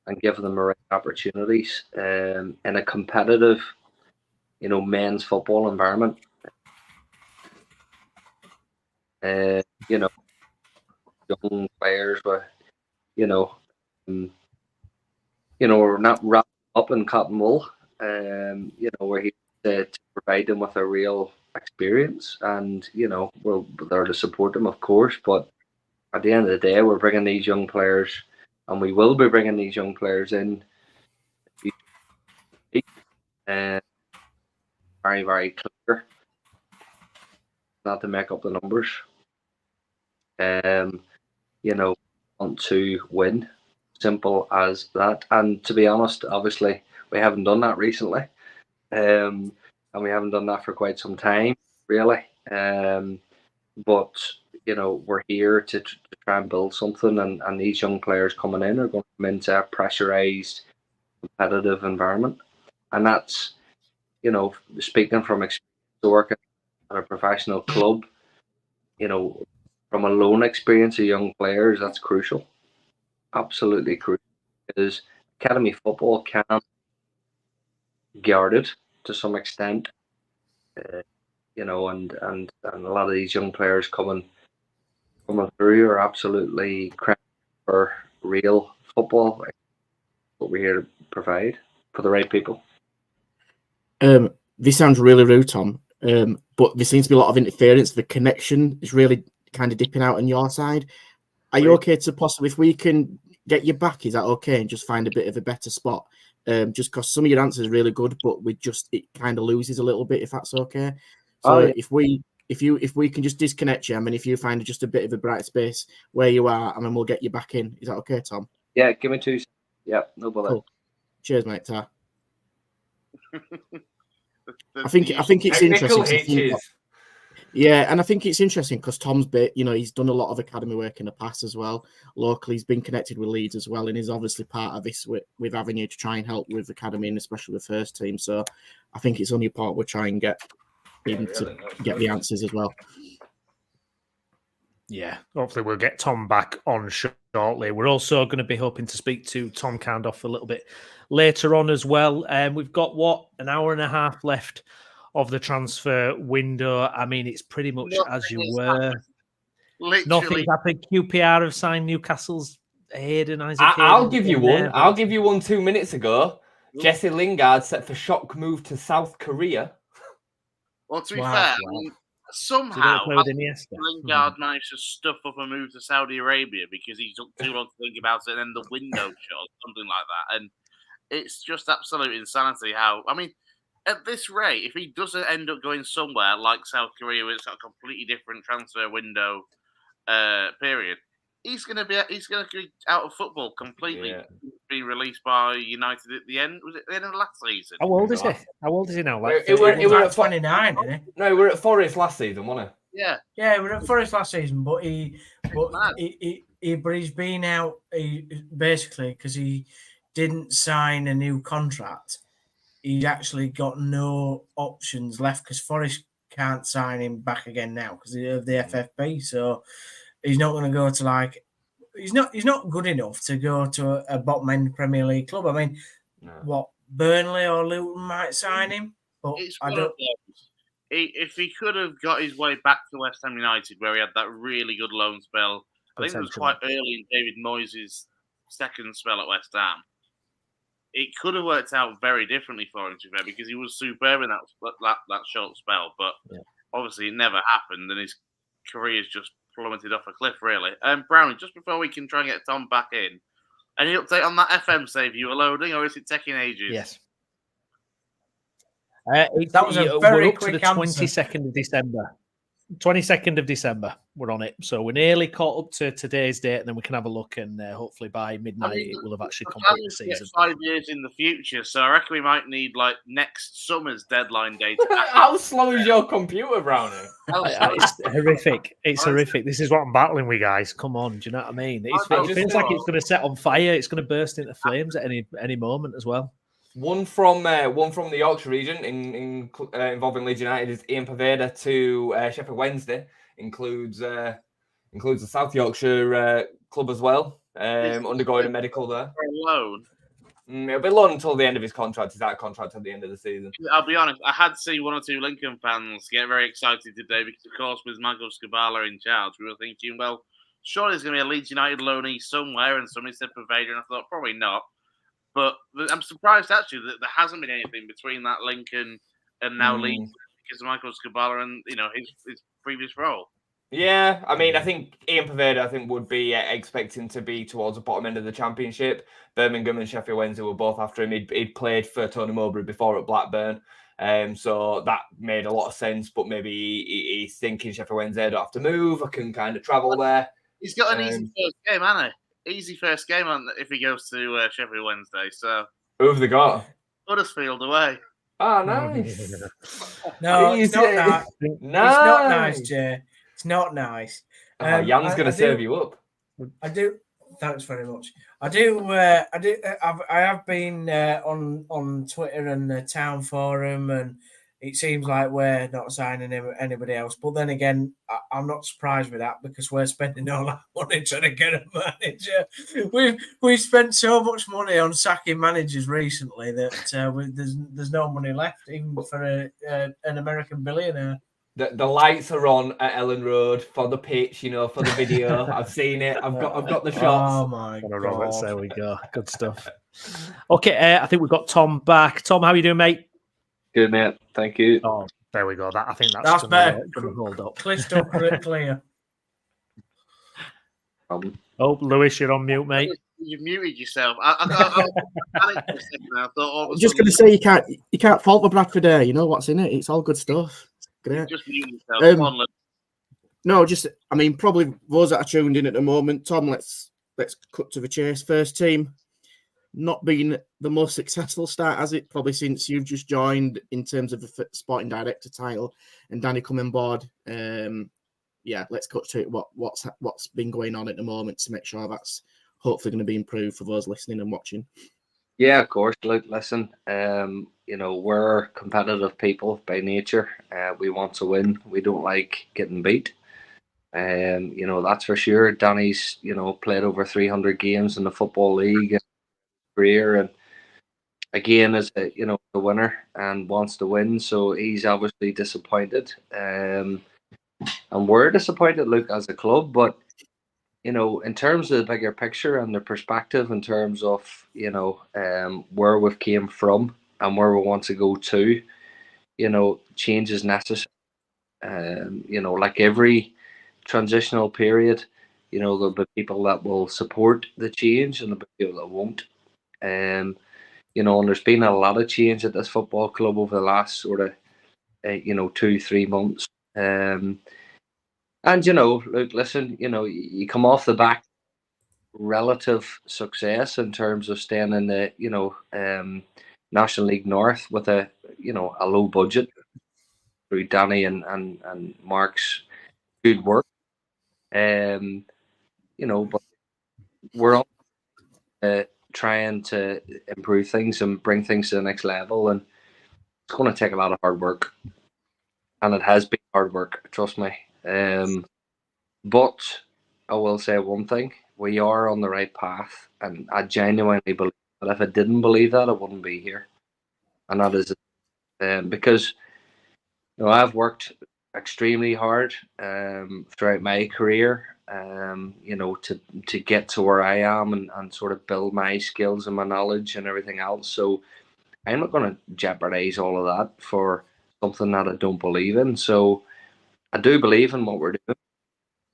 J: and give them the right opportunities in a competitive, you know, men's football environment. You know, young players with, you know, we're not wrapped up in cotton wool. You know, we're here to provide them with a real experience, and you know, we're there to support them, of course. But at the end of the day, we're bringing these young players, and we will be bringing these young players in. Very, very clear, not to make up the numbers. You know, want to win, simple as that. And to be honest, obviously, we haven't done that recently, and we haven't done that for quite some time, really. But you know, we're here to try and build something, and these young players coming in are going to come into a pressurized, competitive environment, and that's, you know, speaking from experience working at a professional club, you know, from a loan experience of young players, that's crucial, absolutely crucial, because academy football can be guarded to some extent, you know, and a lot of these young players coming through are absolutely cracked for real football, what we're here to provide for the right people.
C: This sounds really rude, Tom, but there seems to be a lot of interference. The connection is really kind of dipping out on your side. Are you okay to possibly, if we can get you back, is that okay, and just find a bit of a better spot? Just because some of your answers are really good, but it kind of loses a little bit, if that's okay. So if we can just disconnect you, I mean, if you find just a bit of a bright space where you are, and then we'll get you back in. Is that okay, Tom?
J: Yeah, give me 2 seconds. Yeah, no bother.
C: Cool. Cheers, mate. Ta. I think it's interesting. Yeah, and I think it's interesting because Tom's he's done a lot of academy work in the past as well. Locally, he's been connected with Leeds as well, and he's obviously part of this with Avenue to try and help with academy and especially the first team. So I think it's only a part we'll try and get him to get the answers as well.
A: Yeah, hopefully we'll get Tom back on shortly. We're also going to be hoping to speak to Tom Candoff a little bit later on as well. We've got, an hour and a half left of the transfer window. I mean, it's pretty much as you were. Nothing's happened. QPR have signed Newcastle's Hayden Isaac.
I: I'll give you one. I'll give you one 2 minutes ago. Jesse Lingard set for shock move to South Korea.
B: Well, to be fair, somehow Lingard managed to stuff up a move to Saudi Arabia because he took too long to think about it, and then the window shut, something like that. And it's just absolute insanity how, I mean, at this rate, if he doesn't end up going somewhere like South Korea, where it's got a completely different transfer window period, he's going to be out of football completely. Yeah. Be released by United at the end. Was it the end of last season?
A: How old is he? How old is he now?
H: Like, it were at 29, isn't he?
I: No, we're at Forest last season, wasn't
B: he? Yeah.
H: Yeah, we're at Forest last season, but he's been out basically because he didn't sign a new contract. He's actually got no options left because Forest can't sign him back again now because of the FFP. So he's not going to go to he's not good enough to go to a bottom end Premier League club. I mean, what, Burnley or Luton might sign him, but I don't.
B: If he could have got his way back to West Ham United, where he had that really good loan spell, I think it was quite early in David Moyes' second spell at West Ham. It could have worked out very differently for him, to be fair, because he was superb in that short spell. But obviously, it never happened, and his career's just plummeted off a cliff, really. Brownie, just before we can try and get Tom back in, any update on that FM save you were loading, or is it taking ages?
A: Yes. That was a very quick answer. 22nd of December. 22nd of December. we're on it. So we're nearly caught up to today's date, and then we can have a look, and hopefully by midnight it will have actually completed the season.
B: 5 years in the future, so I reckon we might need like next summer's deadline date.
I: How slow is your computer, Brownie?
A: It's horrific. It's horrific. This is what I'm battling with, guys. Come on, do you know what I mean? It feels like it's going to set on fire. It's going to burst into flames at any moment as well.
I: One from the Yorkshire region involving Leeds United is Ian Poveda to Sheffield Wednesday. Includes the South Yorkshire club as well. Undergoing a medical there.
B: Loan.
I: It'll be loan until the end of his contract. He's out of contract at the end of the season.
B: I'll be honest, I had seen one or two Lincoln fans get very excited today because, of course, with Mago Skabala in charge, we were thinking, well, surely there's going to be a Leeds United loanee somewhere, and somebody said Poveda, and I thought, probably not. But I'm surprised, actually, that there hasn't been anything between that Lincoln and now Leeds because of Michael Skabala and, his previous role.
I: Yeah, I mean, I think Ian Poveda, would be expecting to be towards the bottom end of the Championship. Birmingham and Sheffield Wednesday were both after him. He'd played for Tony Mowbray before at Blackburn, so that made a lot of sense. But maybe he's thinking Sheffield Wednesday, I don't have to move. I can kind of travel there.
B: He's got an easy first game, hasn't he? Easy first game if he goes to Sheffield Wednesday. So
I: who have they got?
B: Huddersfield away.
I: Oh, nice.
H: No, it's not nice. It's not nice, Jay. It's not nice.
I: Jan's going to serve you up.
H: I do. Thanks very much. I have been on Twitter and the town forum, and it seems like we're not signing anybody else. But then again, I'm not surprised with that because we're spending all our money trying to get a manager. We've spent so much money on sacking managers recently that there's no money left even for an American billionaire.
I: The lights are on at Ellen Road for the pitch, for the video. I've seen it. I've got the shots.
H: Oh my God!
A: Roberts, there we go. Good stuff. Okay, I think we've got Tom back. Tom, how are you doing, mate?
J: Good, mate. Thank you.
A: Oh, there we go. I think
H: that's better.
A: Gonna hold up.
H: Crystal clear.
A: Oh, Lewis, you're on mute, mate.
B: You've muted yourself. I
C: was just going to say you can't fault the Bradford Air. You know what's in it. It's all good stuff. Great.
B: Just mute yourself.
C: No, probably those that are tuned in at the moment. Tom, let's cut to the chase. First team, not been the most successful start, has it? Probably since you've just joined in terms of the sporting director title and Danny coming board. Let's cut to it. What's been going on at the moment to make sure that's hopefully going to be improved for those listening and watching.
J: Yeah, of course. Look, listen, we're competitive people by nature. We want to win. We don't like getting beat. That's for sure. Danny's, played over 300 games in the Football League in his career, and again is a winner and wants to win. So he's obviously disappointed, and we're disappointed, Luke, as a club. But in terms of the bigger picture and the perspective, in terms of where we've came from and where we want to go to, change is necessary. Like every transitional period, there'll be people that will support the change and there'll be people that won't. And there's been a lot of change at this football club over the last sort of 2-3 months. Look, listen, you come off the back relative success in terms of staying in the National League North with a low budget through Danny and Mark's good work. But we're on trying to improve things and bring things to the next level, and it's going to take a lot of hard work, and it has been hard work, trust me. But I will say one thing: we are on the right path, and I genuinely believe that. If I didn't believe that, I wouldn't be here. And that is because I've worked extremely hard throughout my career, to get to where I am and sort of build my skills and my knowledge and everything else. So I'm not going to jeopardize all of that for something that I don't believe in. So I do believe in what we're doing.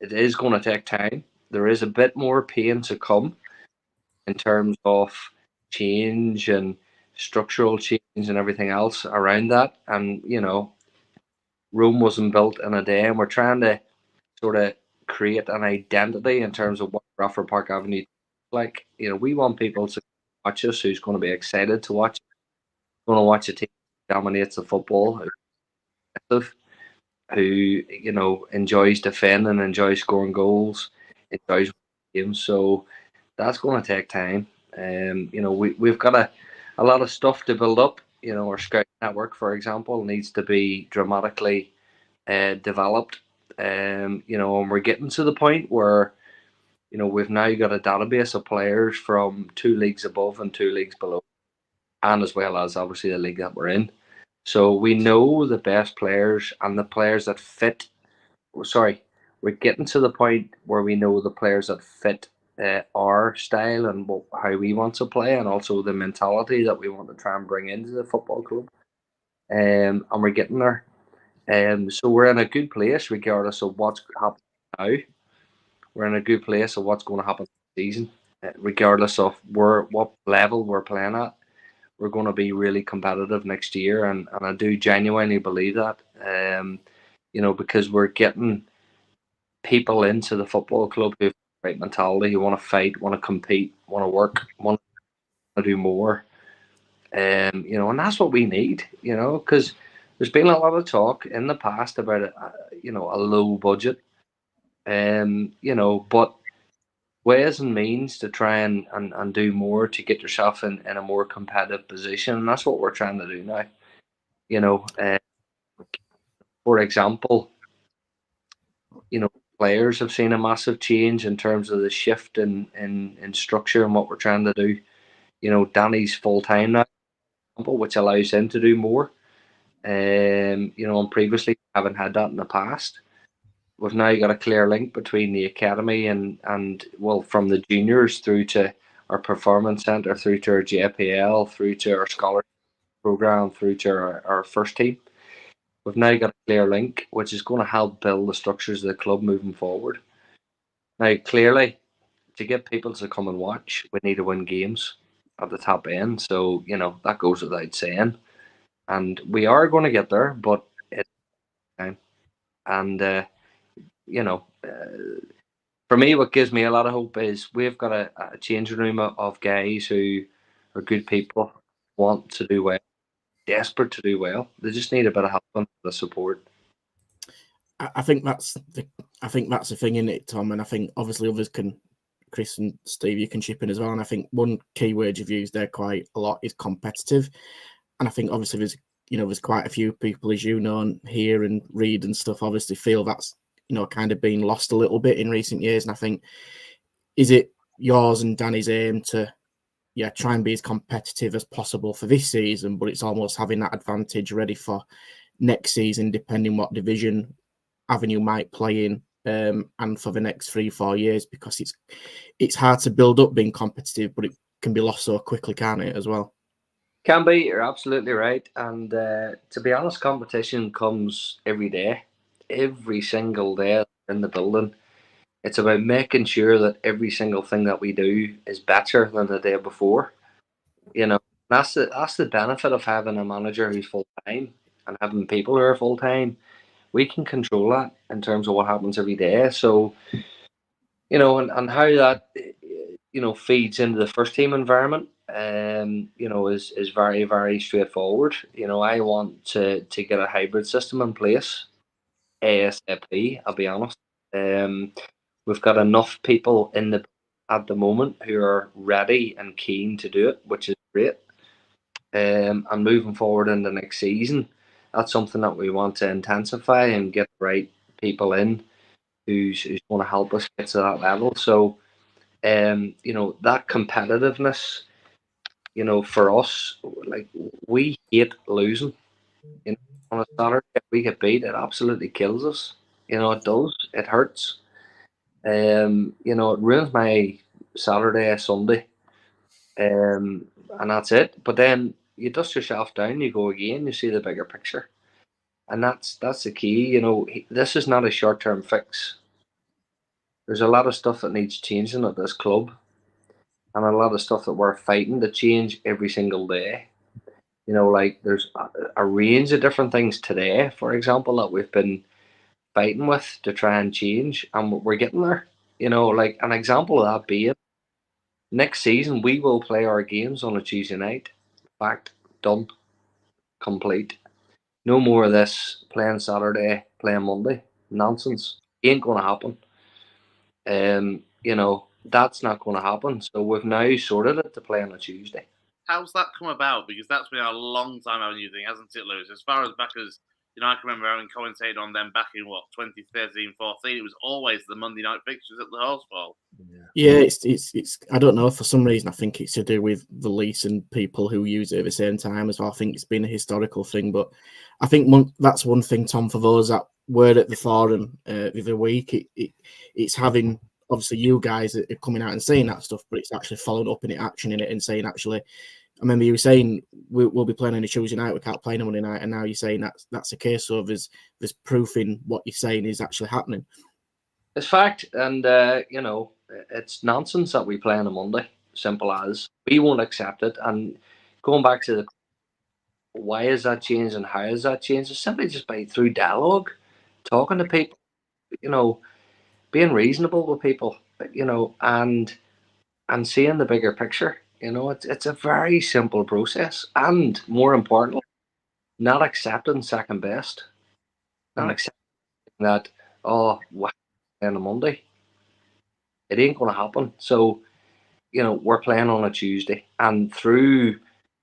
J: It is going to take time. There is a bit more pain to come in terms of change and structural change and everything else around that. And, Rome wasn't built in a day, and we're trying to sort of create an identity in terms of what Bradford Park Avenue is like. You know, we want people to watch us who's going to be excited to watch, going to watch a team that dominates the football, who you know enjoys defending, enjoys scoring goals, enjoys games. So that's going to take time. You know, we've got a lot of stuff to build up. You know, our scout network, for example, needs to be dramatically developed. You know, and we're getting to the point where, you know, we've now got a database of players from 2 leagues above and 2 leagues below, and as well as obviously the league that we're in. So we know the best players and the players that fit. Sorry, we're getting to the point where we know the players that fit our style and how we want to play, and also the mentality that we want to try and bring into the football club. And we're getting there. So we're in a good place regardless of what's happening now. We're in a good place of what's going to happen this season, regardless of what level we're playing at. We're going to be really competitive next year, and I do genuinely believe that. You know, because we're getting people into the football club who have the right mentality, who want to fight, want to compete, want to work, want to do more. You know, and that's what we need. You know, because there's been a lot of talk in the past about you know, a low budget. You know, but ways and means to try and do more to get yourself in a more competitive position, and that's what we're trying to do now. You know, for example, you know, players have seen a massive change in terms of the shift in structure and what we're trying to do. You know, Danny's full time now, which allows him to do more. You know, and previously haven't had that in the past. We've now got a clear link between the academy and well, from the juniors through to our performance centre, through to our JPL, through to our scholarship program, through to our first team. We've now got a clear link, which is going to help build the structures of the club moving forward. Now, clearly, to get people to come and watch, we need to win games at the top end. So, you know, that goes without saying. And we are going to get there, but it's time. And, you know, for me, what gives me a lot of hope is we've got a changing room of guys who are good people, want to do well, desperate to do well. They just need a bit of help and the support.
C: I think that's the thing in it, Tom, and I think obviously others can, Chris and Steve, you can chip in as well. And I think one key word you've used there quite a lot is competitive. And I think obviously there's quite a few people, as you know, and hear and read and stuff, obviously feel that's, you know, kind of been lost a little bit in recent years. And I think, is it yours and Danny's aim to try and be as competitive as possible for this season, but it's almost having that advantage ready for next season, depending what division Avenue might play in, and for the next 3-4 years, because it's hard to build up being competitive, but it can be lost so quickly, can't it, as well?
J: Can be, you're absolutely right. And to be honest, competition comes every day, every single day in the building. It's about making sure that every single thing that we do is better than the day before. You know, that's the benefit of having a manager who's full time and having people who are full time. We can control that in terms of what happens every day. So, you know, and how that, you know, feeds into the first team environment, you know, is very, very straightforward. You know, I want to get a hybrid system in place ASAP, I'll be honest. We've got enough people at the moment who are ready and keen to do it, which is great. And moving forward in the next season, that's something that we want to intensify and get the right people in who's going to help us get to that level. So, you know, that competitiveness, you know, for us, like, we hate losing. You know, on a Saturday, if we get beat, it absolutely kills us. You know, it does. It hurts. You know, it ruins my Saturday, Sunday. And that's it. But then you dust yourself down, you go again, you see the bigger picture. And that's the key. You know, this is not a short-term fix. There's a lot of stuff that needs changing at this club, and a lot of stuff that we're fighting to change every single day. You know, like there's a range of different things today, for example, that we've been fighting with to try and change, and we're getting there. You know, like an example of that being next season, we will play our games on a Tuesday night. Fact, done, complete. No more of this playing Saturday, playing Monday. Nonsense. Ain't going to happen. You know, that's not going to happen. So we've now sorted it to play on a Tuesday.
B: How's that come about? Because that's been a long time having you thing, hasn't it, Lewis? As far as back as, you know, I can remember having commentated on them back in, 2013, 14. It was always the Monday night fixtures at the Horsefall.
C: Yeah, it's. I don't know. For some reason, I think it's to do with the lease and people who use it at the same time as well. I think it's been a historical thing, but I think that's one thing, Tom, for those that were at the forum the other week. It's having, obviously, you guys are coming out and saying that stuff, but it's actually followed up in it, action in it, and saying, actually, I remember you were saying we'll be playing on a Tuesday night, we can't play on a Monday night, and now you're saying that's the case. So there's proof in what you're saying is actually happening.
J: It's fact, and you know, it's nonsense that we play on a Monday. Simple as. We won't accept it. And going back to the why has that changed and how has that changed? It's simply just through dialogue, talking to people, you know, being reasonable with people, you know, and seeing the bigger picture. You know, it's a very simple process, and more importantly, not accepting second best, not accepting that on a Monday. It ain't going to happen. So, you know, we're playing on a Tuesday, and through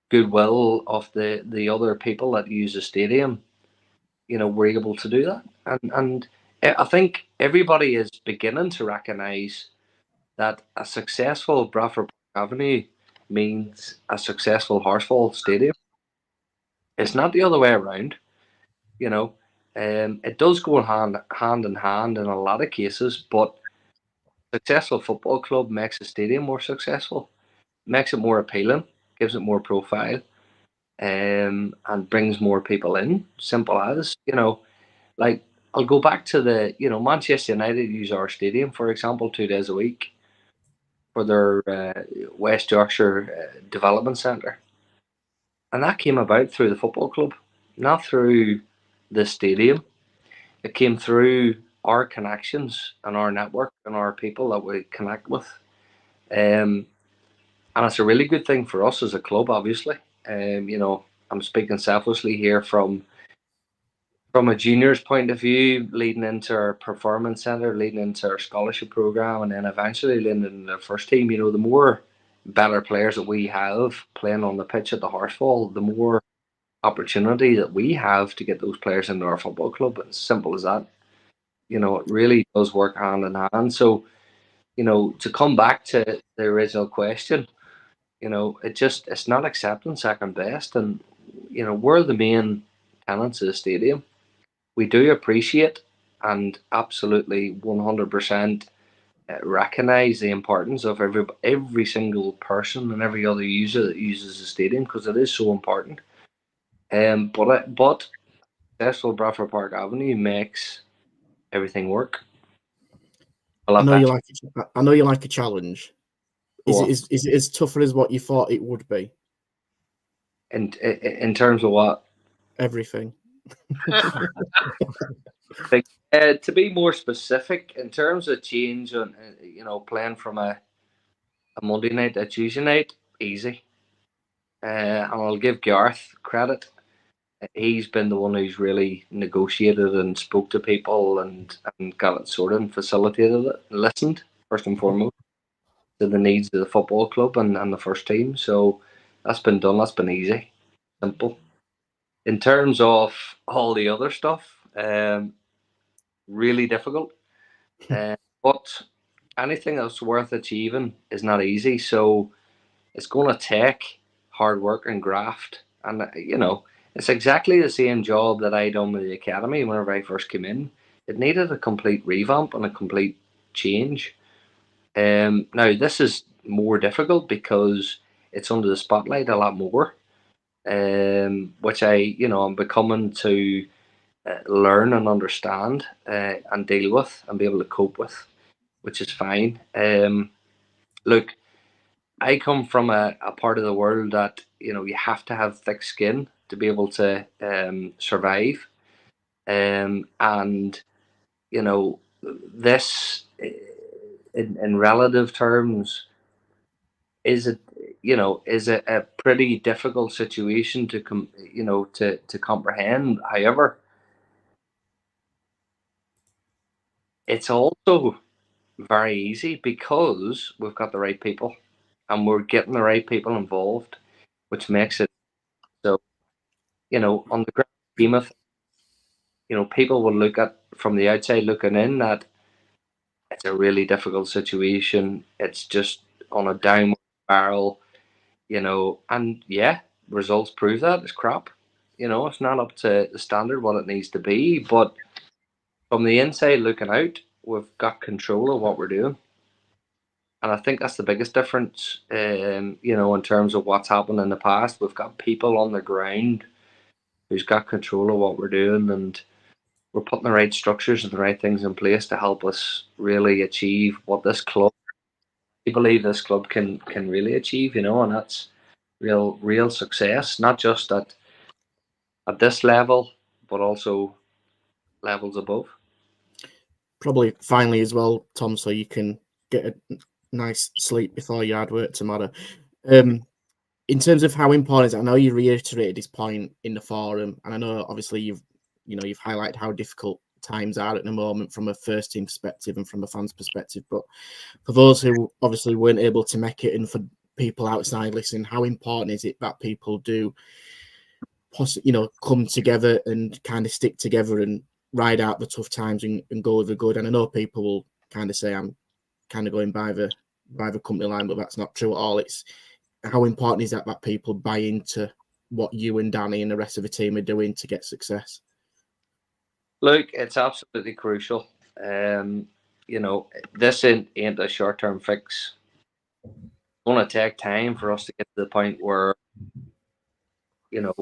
J: goodwill of the other people that use the stadium, you know, we're able to do that. And I think everybody is beginning to recognise that a successful Bradford Park Avenue means a successful Horsefall Stadium. It's not the other way around, you know. It does go hand in hand in a lot of cases, but a successful football club makes a stadium more successful, makes it more appealing, gives it more profile, and brings more people in. Simple as, you know, like I'll go back to Manchester United use our stadium, for example, 2 days a week for their West Yorkshire Development Centre. And that came about through the football club, not through the stadium. It came through our connections and our network and our people that we connect with. And it's a really good thing for us as a club, obviously. You know, I'm speaking selfishly here from a juniors point of view, leading into our performance centre, leading into our scholarship programme, and then eventually leading into the first team. You know, the more better players that we have playing on the pitch at the Horsefall, the more opportunity that we have to get those players into our football club. It's simple as that. You know, it really does work hand in hand. So, you know, to come back to the original question, you know, it's not accepting second best. And, you know, we're the main tenants of the stadium. We do appreciate and absolutely 100% recognise the importance of every single person and every other user that uses the stadium, because it is so important. But successful Bradford Park Avenue makes everything work.
C: I know you like a challenge. Is it as tougher as what you thought it would be?
J: In terms of what?
C: Everything.
J: To be more specific, in terms of change on, you know, playing from a Monday night to a Tuesday night, easy. And I'll give Gareth credit. He's been the one who's really negotiated and spoke to people and got it sorted and facilitated it, and listened first and foremost to the needs of the football club and the first team. So that's been done. That's been easy, simple. In terms of all the other stuff, really difficult. But anything that's worth achieving is not easy. So it's going to take hard work and graft. And, you know, it's exactly the same job that I done with the academy whenever I first came in. It needed a complete revamp and a complete change. Now, this is more difficult because it's under the spotlight a lot more, which I'm becoming to learn and understand and deal with and be able to cope with, which is fine. Look, I come from a part of the world that, you know, you have to have thick skin to be able to survive. And you know, this in relative terms is a pretty difficult situation to comprehend. However, it's also very easy because we've got the right people and we're getting the right people involved, which makes it so, on the grand scheme of, people will look at from the outside looking in that it's a really difficult situation. It's just on a downward spiral, and yeah, results prove that it's crap. It's not up to the standard what it needs to be, but from the inside looking out, we've got control of what we're doing. And I think that's the biggest difference, in terms of what's happened in the past. We've got people on the ground who's got control of what we're doing, and we're putting the right structures and the right things in place to help us really achieve what this club, I believe this club can really achieve, and that's real success, not just at this level, but also levels above.
C: Probably finally as well, Tom, so you can get a nice sleep before your hard work tomorrow. In terms of how important it is, I know you reiterated this point in the forum, and I know obviously you've highlighted how difficult times are at the moment from a first team perspective and from a fan's perspective. But for those who obviously weren't able to make it, and for people outside listening, how important is it that people do, come together and kind of stick together and ride out the tough times and go with the good? And I know people will kind of say I'm kind of going by the company line, but that's not true at all. It's how important is that people buy into what you and Danny and the rest of the team are doing to get success?
J: Look, it's absolutely crucial. This ain't a short-term fix. It's going to take time for us to get to the point where,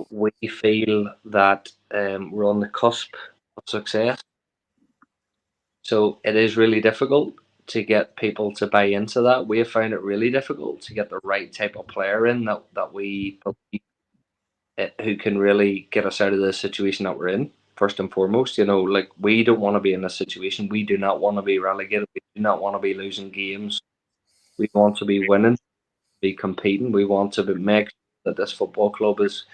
J: we feel that we're on the cusp of success. So it is really difficult to get people to buy into that. We have found it really difficult to get the right type of player in that we believe who can really get us out of the situation that we're in. First and foremost, we don't want to be in this situation. We do not want to be relegated. We do not want to be losing games. We want to be winning, be competing. We want to make sure that this football club is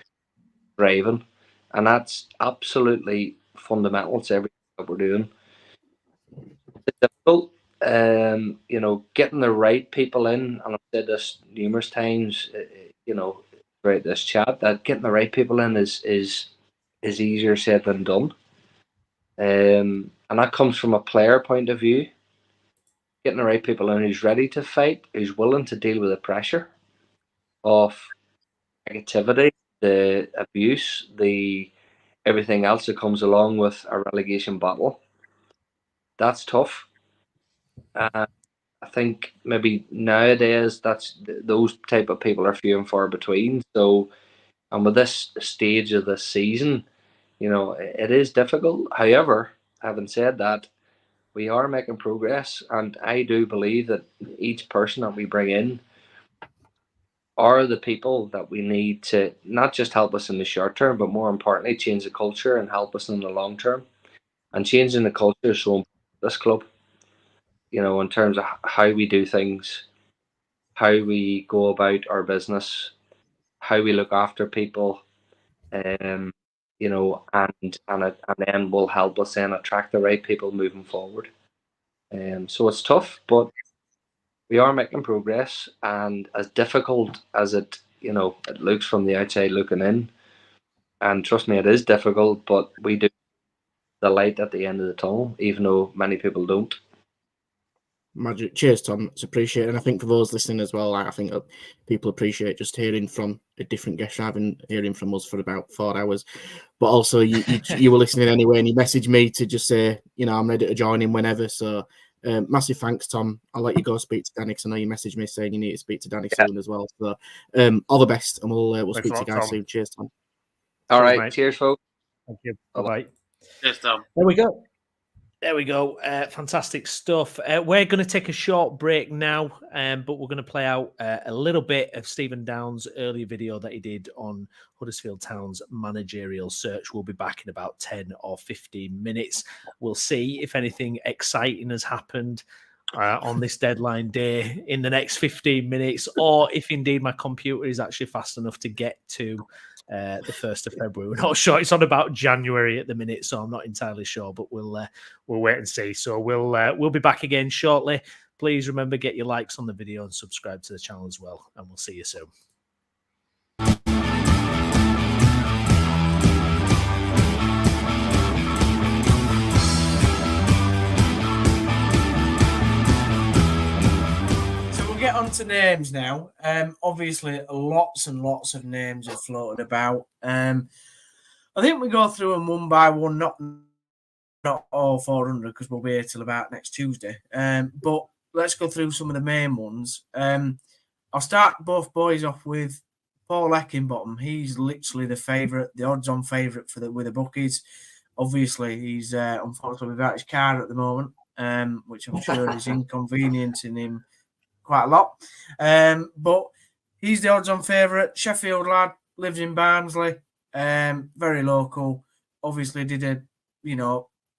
J: thriving, and that's absolutely fundamental to everything that we're doing. It's difficult, getting the right people in, and I've said this numerous times, throughout this chat, that getting the right people in is easier said than done. And that comes from a player point of view. Getting the right people in who's ready to fight, who's willing to deal with the pressure of negativity, the abuse, the everything else that comes along with a relegation battle. That's tough. I think maybe nowadays those type of people are few and far between. So, and with this stage of the season, it is difficult. However, having said that, we are making progress, and I do believe that each person that we bring in are the people that we need to not just help us in the short term, but more importantly, change the culture and help us in the long term. And changing the culture is so important for this club, in terms of how we do things, how we go about our business, how we look after people, and then will help us then attract the right people moving forward. So it's tough, but we are making progress, and as difficult as it looks from the outside looking in, and trust me, it is difficult, but we do the light at the end of the tunnel, even though many people don't.
C: Magic. Cheers, Tom. It's appreciated. And I think for those listening as well, I think people appreciate just hearing from a different guest rather than hearing from us for about 4 hours. But also, you were listening anyway, and you messaged me to just say, I'm ready to join in whenever. So, massive thanks, Tom. I'll let you go speak to Danny, because I know you messaged me saying you need to speak to Danny soon as well. So, all the best, and we'll speak to you guys soon. Cheers, Tom.
J: All right. Cheers, folks.
A: Thank you. Bye-bye.
B: Cheers, Tom.
A: There we go. There we go. Fantastic stuff. We're going to take a short break now, but we're going to play out a little bit of Stephen Downs' earlier video that he did on Huddersfield Town's managerial search. We'll be back in about 10 or 15 minutes. We'll see if anything exciting has happened on this deadline day in the next 15 minutes, or if indeed my computer is actually fast enough to get to the 1st of February. We're not sure. It's on about January at the minute, so I'm not entirely sure, but we'll wait and see. So we'll be back again shortly. Please remember, get your likes on the video and subscribe to the channel as well, and we'll see you soon.
H: Get on to names now. Obviously, lots and lots of names have floated about. I think we go through them one by one, not all 400 because we'll be here till about next Tuesday. But let's go through some of the main ones. I'll start both boys off with Paul Heckingbottom. He's literally the favourite, the odds-on favourite with the bookies. Obviously, he's unfortunately without his car at the moment, which I'm sure is inconveniencing him quite a lot. But he's the odds-on favourite. Sheffield lad, lives in Barnsley, very local. Obviously did an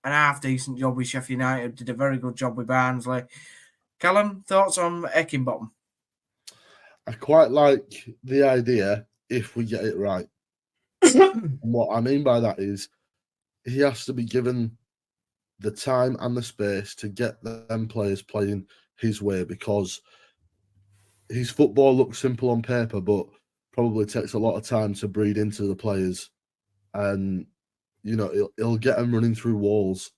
H: half-decent job with Sheffield United, did a very good job with Barnsley. Callum, thoughts on Heckingbottom?
K: I quite like the idea if we get it right. And what I mean by that is he has to be given the time and the space to get them players playing his way, because his football looks simple on paper, but probably takes a lot of time to breed into the players, and he'll get them running through walls.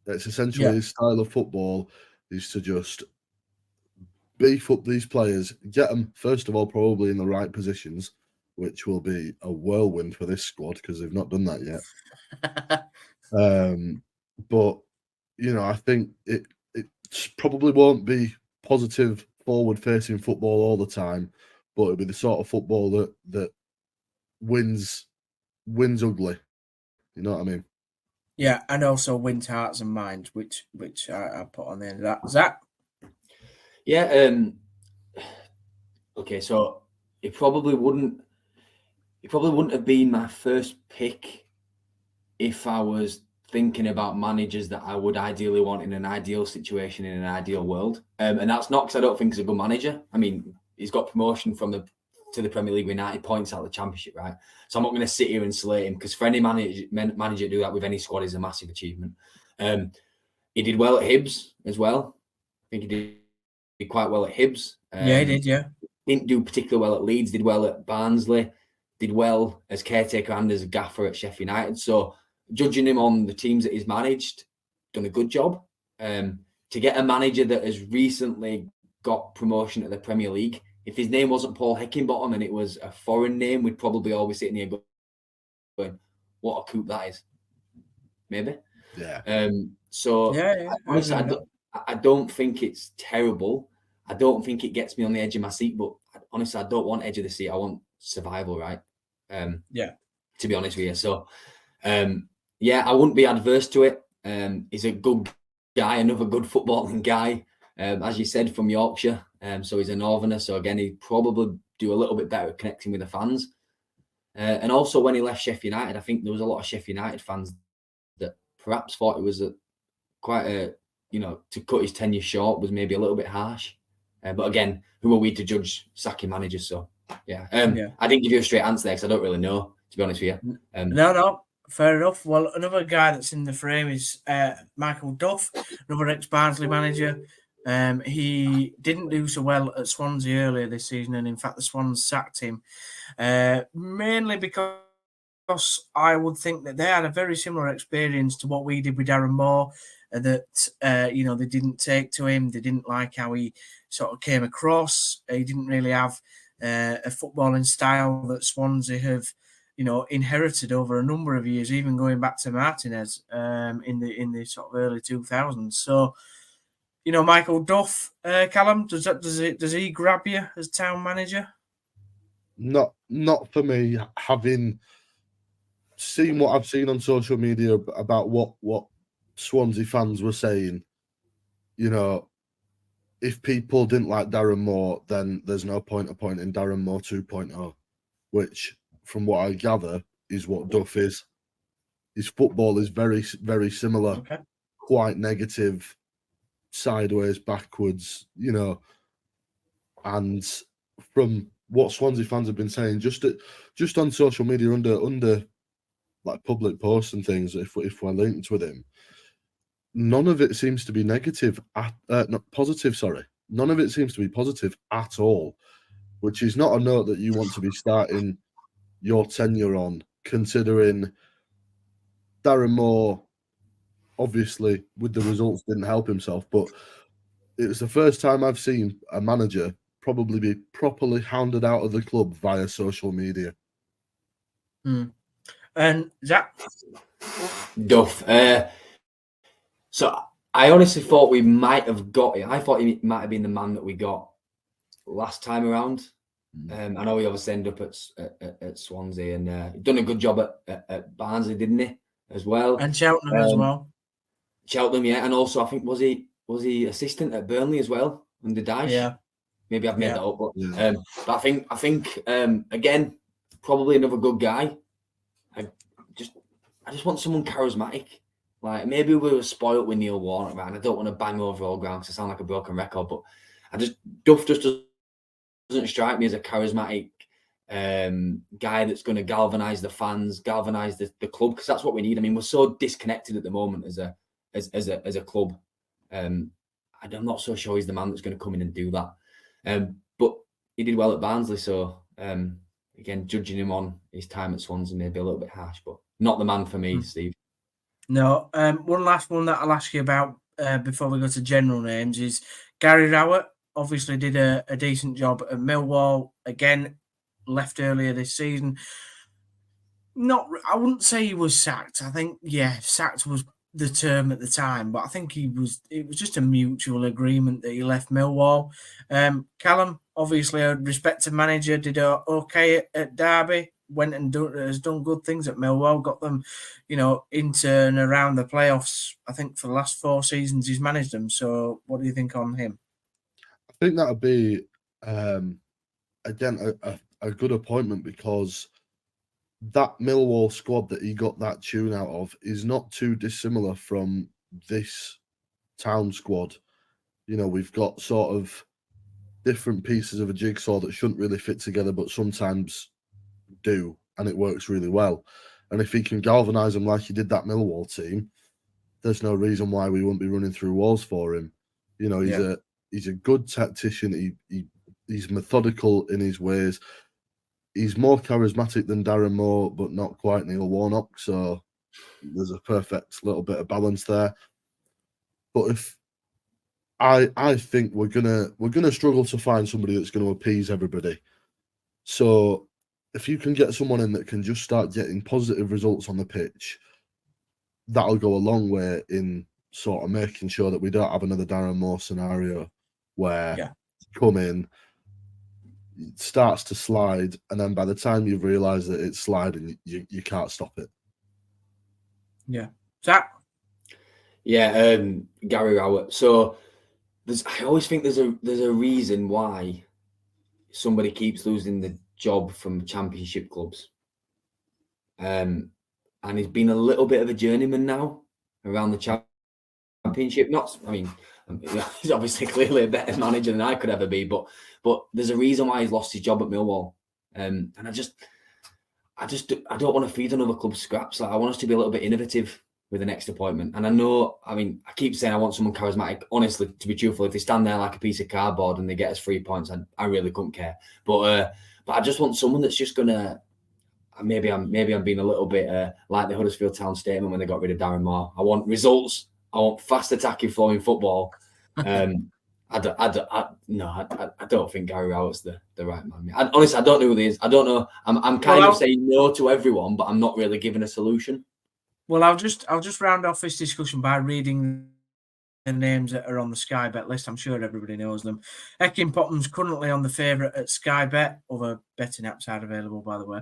K: It's essentially his style of football is to just beef up these players, get them first of all probably in the right positions, which will be a whirlwind for this squad because they've not done that yet. But I think it probably won't be positive forward-facing football all the time, but it'll be the sort of football that wins ugly. You know what I mean?
H: Yeah, and also wins hearts and minds, which I put on the end of that. Zach?
I: Yeah. Okay, so it probably wouldn't have been my first pick if I was thinking about managers that I would ideally want in an ideal situation, in an ideal world. And that's not because I don't think he's a good manager. I mean, he's got promotion to the Premier League with 90 points out of the Championship, right? So I'm not going to sit here and slate him, because for any manager to do that with any squad is a massive achievement. He did well at Hibs as well. I think he did quite well at Hibs.
H: Yeah, he did, yeah.
I: Didn't do particularly well at Leeds, did well at Barnsley, did well as caretaker and as a gaffer at Sheffield United. So judging him on the teams that he's managed, done a good job. To get a manager that has recently got promotion to the Premier League, if his name wasn't Paul Heckingbottom and it was a foreign name, we'd probably all be sitting here going, what a coup that is. Maybe.
K: Yeah.
I: Honestly, I don't think it's terrible. I don't think it gets me on the edge of my seat, but honestly, I don't want edge of the seat. I want survival, right? To be honest with you. So, I wouldn't be adverse to it. He's a good guy, another good footballing guy. As you said, from Yorkshire. So he's a northerner. So again, he'd probably do a little bit better at connecting with the fans. And also when he left Sheffield United, I think there was a lot of Sheffield United fans that perhaps thought it was to cut his tenure short was maybe a little bit harsh. But again, who are we to judge sacking managers? So I didn't give you a straight answer there because I don't really know, to be honest with you.
H: No, fair enough. Well, another guy that's in the frame is Michael Duff, another ex-Barnsley manager. He didn't do so well at Swansea earlier this season, and in fact the Swans sacked him mainly because I would think that they had a very similar experience to what we did with Darren Moore, that they didn't take to him. They didn't like how he sort of came across. He didn't really have a footballing style that Swansea have inherited over a number of years, even going back to Martinez in the sort of early 2000s. So, Michael Duff, Callum, does he grab you as town manager?
K: Not for me. Having seen what I've seen on social media about what Swansea fans were saying, you know, if people didn't like Darren Moore, then there's no point appointing Darren Moore 2.0, which, from what I gather, is what Duff is. His football is very, very similar, quite negative, sideways, backwards, you know. And from what Swansea fans have been saying, just on social media, under like public posts and things, if we're linked with him, none of it seems to be negative, not positive. Sorry, none of it seems to be positive at all, which is not a note that you want to be starting your tenure on, considering Darren Moore, obviously, with the results, didn't help himself, but it was the first time I've seen a manager probably be properly hounded out of the club via social media.
H: And Zach?
L: Duff. So I honestly thought we might have got it. I thought he might have been the man that we got last time around. I know he obviously ended up at Swansea and done a good job at Barnsley, didn't he? As well,
H: and Cheltenham as well.
L: Cheltenham, yeah, and also I think was he assistant at Burnley as well under Dyche?
H: Yeah,
L: maybe I've made that up, but I think again probably another good guy. I just want someone charismatic. Like maybe we were spoilt with Neil Warnock, man. I don't want to bang over all ground because I sound like a broken record, but Duff just doesn't strike me as a charismatic guy that's going to galvanize the fans, galvanize the club, because that's what we need. I mean, we're so disconnected at the moment as a club. I'm not so sure he's the man that's going to come in and do that. But he did well at Barnsley, so again, judging him on his time at Swansea may be a little bit harsh, but not the man for me, Steve.
H: No. One last one that I'll ask you about before we go to general names is Gary Rowett. Obviously did a decent job at Millwall. Again, left earlier this season. I wouldn't say he was sacked. I think, sacked was the term at the time, but I think it was just a mutual agreement that he left Millwall. Callum, obviously a respected manager, did okay at Derby, went and has done good things at Millwall, got them, into and around the playoffs. I think for the last 4 seasons he's managed them. So what do you think on him?
K: I think that would be, again, a good appointment, because that Millwall squad that he got that tune out of is not too dissimilar from this town squad. We've got sort of different pieces of a jigsaw that shouldn't really fit together, but sometimes do, and it works really well. And if he can galvanise them like he did that Millwall team, there's no reason why we wouldn't be running through walls for him. He's a good tactician. He's methodical in his ways. He's more charismatic than Darren Moore, but not quite Neil Warnock. So there's a perfect little bit of balance there. But if I think we're gonna struggle to find somebody that's going to appease everybody. So if you can get someone in that can just start getting positive results on the pitch, that'll go a long way in sort of making sure that we don't have another Darren Moore scenario where come in, it starts to slide, and then by the time you've realised that it's sliding, you can't stop it.
H: Yeah. Zach?
L: Yeah, Gary Rowett. So I always think there's a reason why somebody keeps losing the job from championship clubs. And he's been a little bit of a journeyman now around the championship. He's obviously clearly a better manager than I could ever be, but there's a reason why he's lost his job at Millwall. And I don't want to feed another club's scraps. Like, I want us to be a little bit innovative with the next appointment. And I keep saying I want someone charismatic. Honestly, to be truthful, if they stand there like a piece of cardboard and they get us 3 points, I really couldn't care. But I just want someone that's just gonna. Maybe I'm being a little bit like the Huddersfield Town statement when they got rid of Darren Moore. I want results. I want fast attacking, flowing football. I don't think Gary Rowett's the right man. Honestly, I don't know who he is. I don't know. I'm kind of saying no to everyone, but I'm not really giving a solution.
H: Well, I'll just round off this discussion by reading the names that are on the Sky Bet list. I'm sure everybody knows them. Ekin Potham's currently on the favourite at Sky Bet. Other betting apps are available, by the way.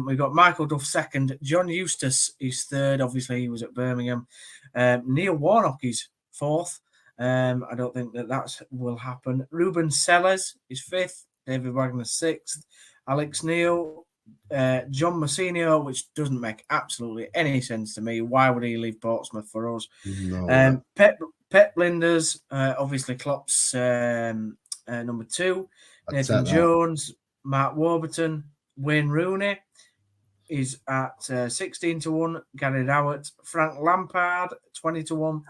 H: We've got Michael Duff second. John Eustace is third. Obviously, he was at Birmingham. Neil Warnock is fourth. I don't think that will happen. Ruben Sellers is fifth. David Wagner sixth. Alex Neil. John Massinio, which doesn't make absolutely any sense to me. Why would he leave Portsmouth for us?
K: No.
H: Pep Linders, obviously Klopp's number 2. Nathan Jones, Mark Warburton, Wayne Rooney is at 16-1. Gary Rowett, Frank Lampard 20-1.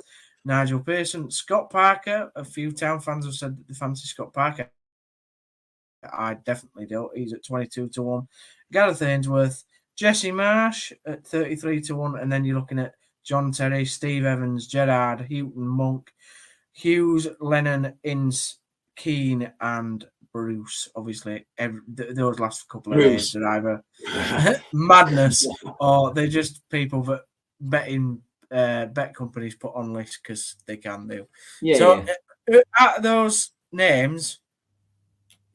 H: Nigel Pearson, Scott Parker. A few town fans have said that they fancy Scott Parker. I definitely don't. He's at 22-1. Gareth Ainsworth, Jesse Marsh at 33-1, and then you're looking at John Terry, Steve Evans, Gerrard, Houghton, Monk, Hughes, Lennon, Ince, Keane, and Bruce. Obviously, those last couple of days are either madness or they're just people that bet companies put on lists because they can do. Out of those names,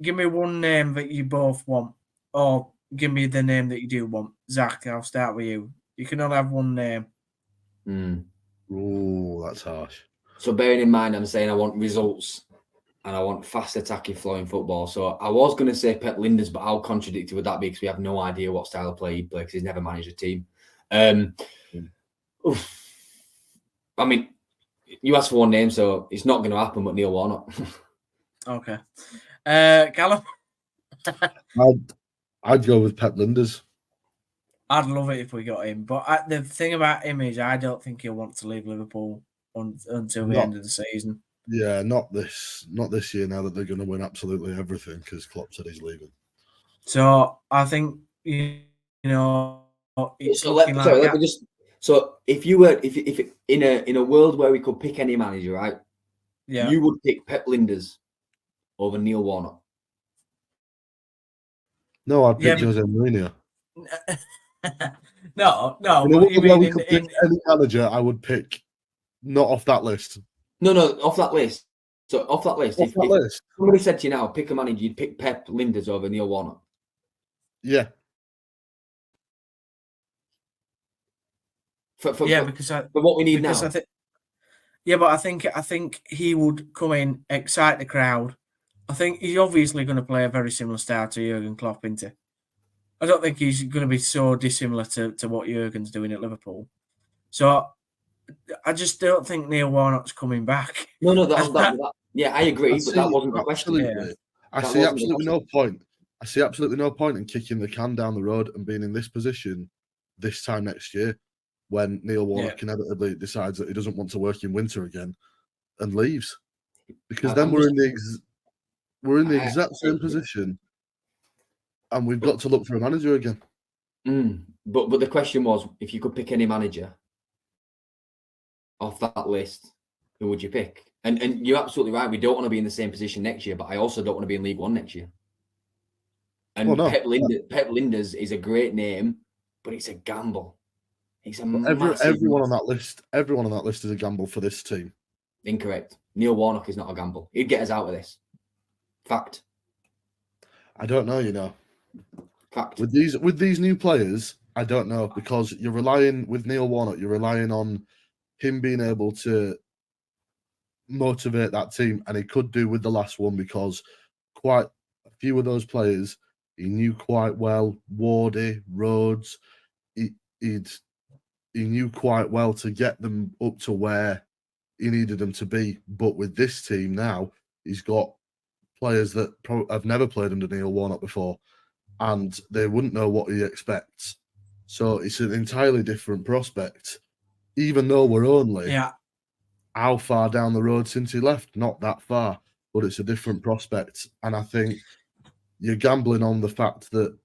H: give me one name that you both want, or give me the name that you do want. Zach, I'll start with you. You can only have one name.
K: Oh, that's harsh.
L: So bearing in mind, I'm saying I want results and I want fast attacking flowing football. So I was going to say Pep Linders, but I'll contradict you with that because we have no idea what style of play he'd play because he's never managed a team. I mean, you asked for one name, so it's not going to happen, but Neil Warnock.
H: Okay. Callum?
K: I'd go with Pep Linders.
H: I'd love it if we got him, but the thing about him is I don't think he'll want to leave Liverpool until the end of the season.
K: Yeah, not this year. Now that they're going to win absolutely everything because Klopp said he's leaving.
H: So I think it's looking
L: So if you were if in a world where we could pick any manager, right?
H: Yeah,
L: you would pick Pep Linders over Neil Warnock.
K: No, I'd pick Jose Mourinho.
H: No.
K: We could pick any manager. I would pick not off that list.
L: No, off that list. So off that list. If somebody said to you now, pick a manager, you'd pick Pep Linders over Neil Warnock.
K: Yeah.
L: For what we need now.
H: But I think he would come in, excite the crowd. I think he's obviously going to play a very similar style to Jurgen Klopp, isn't he? I don't think he's going to be so dissimilar to what Jurgen's doing at Liverpool. So I just don't think Neil Warnock's coming back.
L: No, yeah, I agree, but that wasn't the question.
K: I see absolutely no point. I see absolutely no point in kicking the can down the road and being in this position this time next year when Neil Warnock inevitably decides that he doesn't want to work in winter again and leaves. Because then we're in the exact same position and we've got to look for a manager again.
L: But the question was, if you could pick any manager off that list, who would you pick? And you're absolutely right. We don't want to be in the same position next year, but I also don't want to be in League One next year. And Pep Linders is a great name, but it's a gamble. It's a
K: everyone on that list. Everyone on that list is a gamble for this team.
L: Incorrect. Neil Warnock is not a gamble. He'd get us out of this. Fact.
K: I don't know.
L: Fact.
K: With these new players, I don't know, because you're relying with Neil Warnock. You're relying on him being able to motivate that team, and he could do with the last one because quite a few of those players he knew quite well. Wardy, Rhodes, he knew quite well to get them up to where he needed them to be. But with this team now, he's got players that have never played under Neil Warnock before, and they wouldn't know what he expects. So it's an entirely different prospect, even though we're only how far down the road since he left? Not that far, but it's a different prospect. And I think you're gambling on the fact that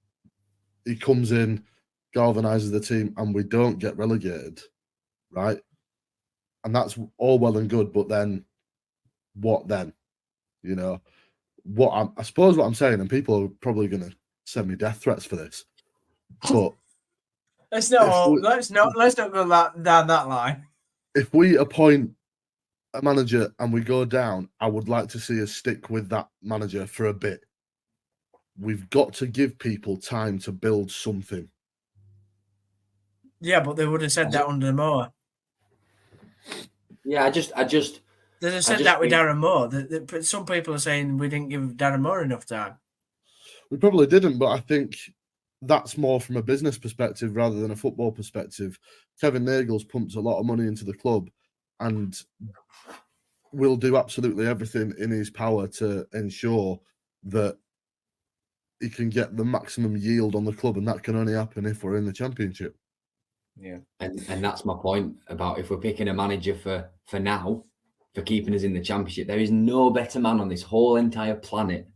K: he comes in, galvanizes the team, and we don't get relegated, right? And that's all well and good, but then what then? I suppose what I'm saying, and people are probably going to send me death threats for this, but
H: let's not go down that line.
K: If we appoint a manager and we go down, I would like to see us stick with that manager for a bit. We've got to give people time to build something.
H: Yeah, but they would have said that under Moore.
L: Yeah, I just
H: They'd have said that with Darren Moore. Some people are saying we didn't give Darren Moore enough time.
K: We probably didn't, but I think that's more from a business perspective rather than a football perspective. Kevin Nagel's pumped a lot of money into the club and will do absolutely everything in his power to ensure that he can get the maximum yield on the club, and that can only happen if we're in the Championship.
L: Yeah, and that's my point about if we're picking a manager for now, for keeping us in the Championship, there is no better man on this whole entire planet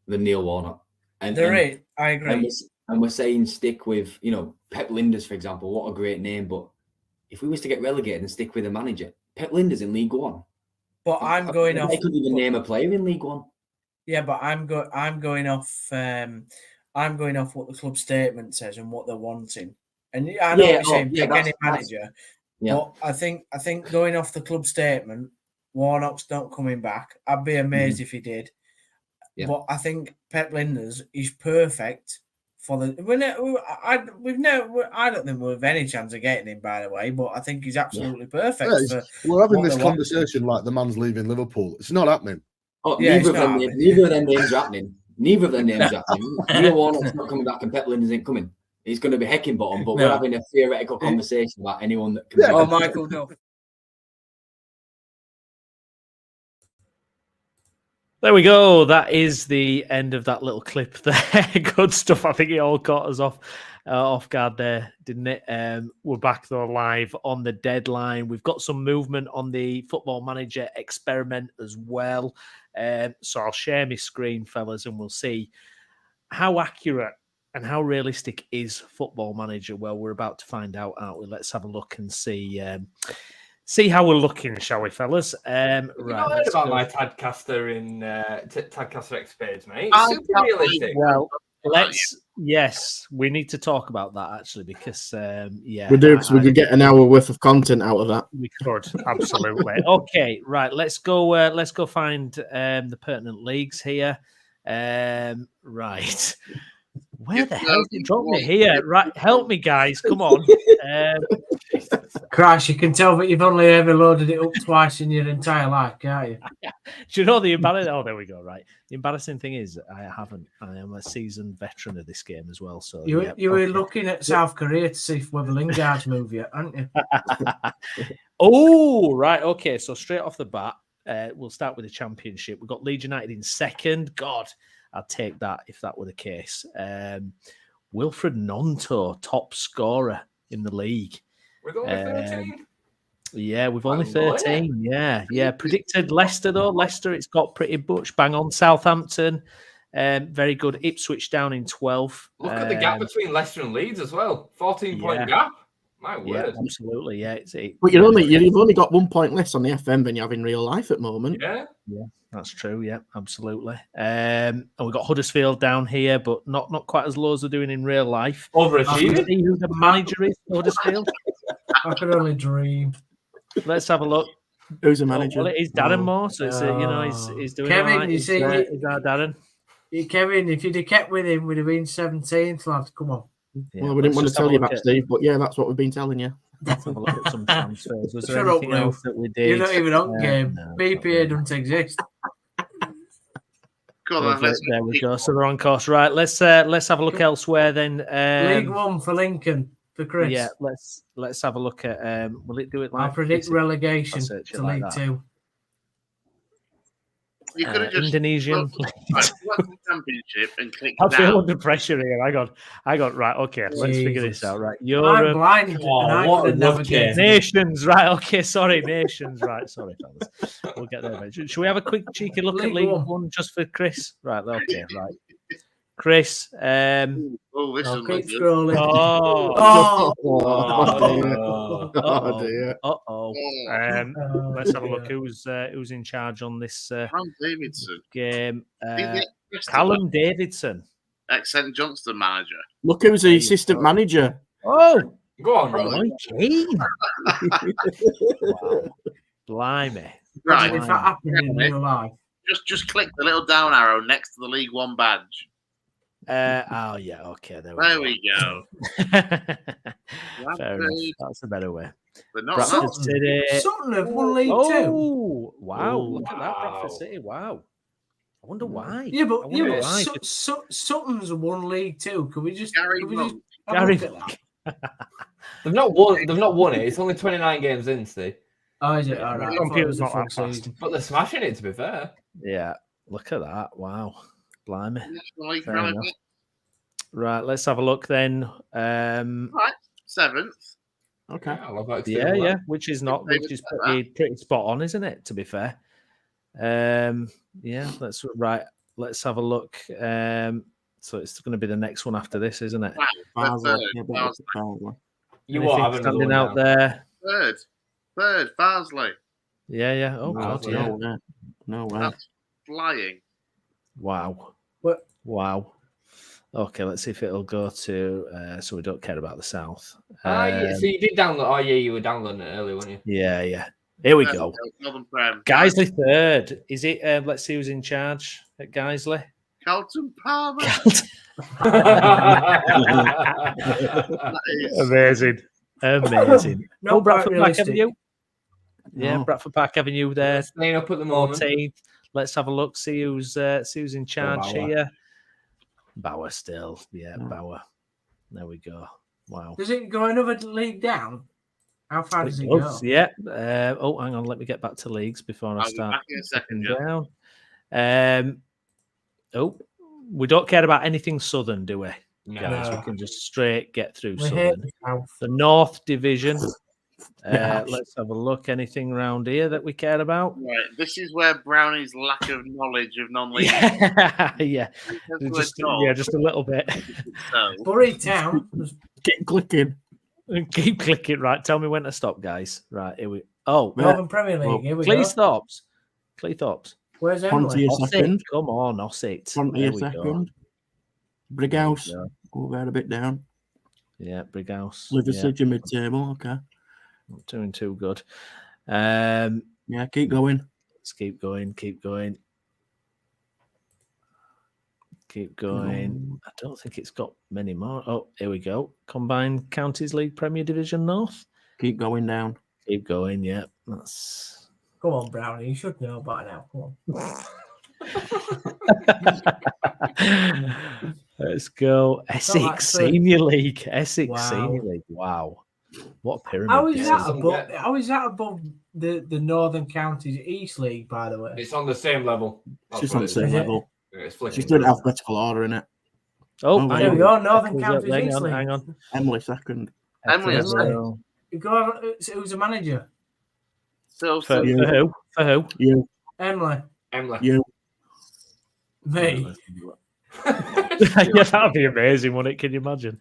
L: than Neil Warnock. And
H: I agree.
L: And we're saying stick with, Pep Linders, for example. What a great name! But if we was to get relegated and stick with a manager, Pep Linders in League One.
H: But I'm going off.
L: I couldn't even name a player in League One.
H: Yeah, but I'm going off. I'm going off what the club statement says and what they're wanting. And I know you're saying pick any manager.
L: Yeah.
H: But I think going off the club statement, Warnock's not coming back. I'd be amazed if he did. Yeah. But I think Pep Linders is perfect for the. I don't think we've any chance of getting him, by the way. But I think he's absolutely perfect.
K: Yeah, we're having this conversation like the man's leaving Liverpool. It's not happening.
L: Oh, neither of them names are happening. Neither of them names are happening. Neil Warnock's not coming back, and Pep Linders ain't coming. He's going to be Heckingbottom, but we're having a theoretical conversation about anyone that can.
H: Oh, Michael, no.
A: There we go. That is the end of that little clip there. Good stuff. I think it all caught us off guard there, didn't it? We're back though live on the deadline. We've got some movement on the Football Manager experiment as well. So I'll share my screen, fellas, and we'll see how accurate and how realistic is Football Manager. Well, we're about to find out, aren't we? Let's have a look and see how we're looking, shall we, fellas? Right.
F: You not heard about my Tadcaster in Tadcaster X page, mate? Super realistic.
A: Well, yes, we need to talk about that actually because
C: we do, because we could get an hour worth of content out of that.
A: We could absolutely. Okay, right. Let's go find the pertinent leagues here. Right. Where the hell did it drop me here? Right, help me, guys. Come on.
H: Crash, you can tell that you've only ever loaded it up twice in your entire life, can't you?
A: Do you know the embarrassing? Oh, there we go. Right. The embarrassing thing is, I haven't. I am a seasoned veteran of this game as well. So
H: you were looking at South Korea to see if whether Lingard's move yet, aren't you?
A: Oh, right. Okay. So straight off the bat, we'll start with the Championship. We've got Leeds United in second. God, I'd take that if that were the case. Wilfred Gnonto, top scorer in the league.
F: With only 13?
A: Yeah, with only 13. Yeah. Predicted Leicester, though. Leicester, it's got pretty much bang on. Southampton, very good. Ipswich down in 12th.
F: Look at the gap between Leicester and Leeds as well. 14-point gap. My word.
A: Yeah, absolutely. Yeah.
C: But you've only got 1 point less on the FM than you have in real life at the moment.
F: Yeah.
A: That's true. Yeah, absolutely. And we've got Huddersfield down here, but not quite as low as they're doing in real life.
F: Overachieving.
A: See who the manager is for Huddersfield?
H: I could only dream.
A: Let's have a look.
C: Who's the manager?
A: Well, it is Darren Moore, so it's, he's doing
H: Kevin,
A: all right.
H: you see,
A: is our Darren.
H: Kevin, if you'd have kept with him, we'd have been 17th, lad. Come on.
A: Yeah,
C: well, we didn't want to tell you that, Steve, but yeah, that's what we've been telling you.
A: Let's have a look at some transfers. Was there
H: Shut
A: anything
H: up,
A: else that we did?
H: You're not even on game.
A: No,
H: BPA doesn't exist.
A: There we go. So they're on course, right? Let's have a look elsewhere then.
H: League One for Lincoln for Chris.
A: Yeah, let's have a look at. Will it do it?
H: I predict relegation to League Two.
B: You could have just
A: Indonesian.
B: Select the Championship and click
A: I
B: down.
A: feel under pressure here. I got right. Okay, let's figure this out. Right,
H: I'm
A: Europe.
H: blind.
A: Nations, right? Okay, sorry, nations, right? Sorry, fellas. We'll get there. Should we have a quick cheeky look at League One just for Chris? Right. Okay. Right. Chris.
B: This is
H: keep scrolling.
A: Dear. Let's have a look. Who's in charge on this
B: Callum Davidson
A: game? Callum Davidson,
B: ex-St Johnston manager.
C: Look who's the assistant manager.
A: Oh,
F: go on,
A: Roy Keane. Wow. Blimey.
B: Right.
H: If that happened in real life.
B: Just click the little down arrow next to the League One badge.
A: Oh yeah, okay. There
B: we go.
A: Fair enough. That's a better way.
B: But not
A: Bradford City.
H: Sutton have won League Two.
A: Oh wow! Look at that, Bradford City. Wow. I wonder why.
H: Yeah, but
A: why.
H: Sutton's won League Two. Could we just have a look at that?
I: They've not won it. It's only 29 games in, Steve.
H: Oh, is it? All right.
A: Computer's not that fast.
I: But they're smashing it, to be fair.
A: Yeah. Look at that. Wow. Blimey.
B: Right,
A: Fair enough. Right, let's have a look then.
B: Right, 7th.
C: Okay.
A: Yeah, which is pretty spot on, isn't it? To be fair. Yeah, let's have a look. So it's going to be the next one after this, isn't it?
B: You
A: are standing out there.
B: Third, Farsley.
A: Yeah. Oh God, yeah.
C: No way.
B: That's flying.
A: Wow.
H: What?
A: Wow. Okay, let's see if it'll go to. So we don't care about the south.
I: Yeah, so you did download. Oh yeah, you were downloading it earlier, weren't you?
A: Yeah. Here we go.
B: Northern Prem.
A: Geisley third. Is it? Let's see who's in charge at Geisley.
B: Carlton Palmer.
A: Amazing.
H: No,
A: Bradford Park Avenue. Yeah,
C: No.
A: Bradford Park Avenue there.
I: Staying up at the moment.
A: 14th. Let's have a look. See who's in charge
I: Bauer.
A: here. Bauer still. Yeah, Bauer. There we go. Wow.
H: Does it go another league down? How far does it
A: does,
H: go?
A: yeah. Hang on. Let me get back to leagues before I
B: I'll be
A: start.
B: back in a second,
A: Down. We don't care about anything southern, do we?
I: No.
A: Guys, we can just straight get through
H: We hate
A: southern.
H: the south.
A: The North Division.
C: Yeah.
A: Let's have a look. Anything around here that we care about?
B: Right, this is where Brownie's lack of knowledge of non-league.
A: Yeah. Just a little bit.
H: Bury Town.
C: Keep clicking.
A: Keep clicking. Right. Tell me when to stop, guys. Right. Here we. Oh,
H: Northern Premier League. Here we go.
A: Cleethorpes.
H: Where's
C: On to
H: Emily?
C: your second.
A: Come on, Ossett.
C: On to
A: There
C: your
A: we go.
C: second. Brighouse.
A: There we
C: Go there a bit down.
A: Yeah, Brighouse.
C: Liversidge mid-table. Okay.
A: Not doing too good.
C: Yeah, keep going.
A: Let's keep going. Keep going. I don't think it's got many more. Oh, here we go. Combined Counties League Premier Division North.
C: Keep going down.
A: Keep going. Yeah, that's.
H: Come on, Brownie. You should know by now. Come on.
A: Let's go. Essex Senior League. Essex Senior League. Wow. What a pyramid.
H: How is that above the Northern Counties East League, by the way?
I: It's on the same level.
C: It's just on the same level.
I: It's flicking.
C: She's doing alphabetic order in it.
A: Oh,
H: there we go. Northern Counties
A: hang
H: East
A: on,
H: League.
A: hang on.
C: Emily second.
B: Emily
A: second.
H: Who's the manager?
B: So
A: For who? For who?
C: You.
H: Emily.
C: You.
H: Me.
A: Yeah, that'd be amazing, wouldn't it? Can you imagine?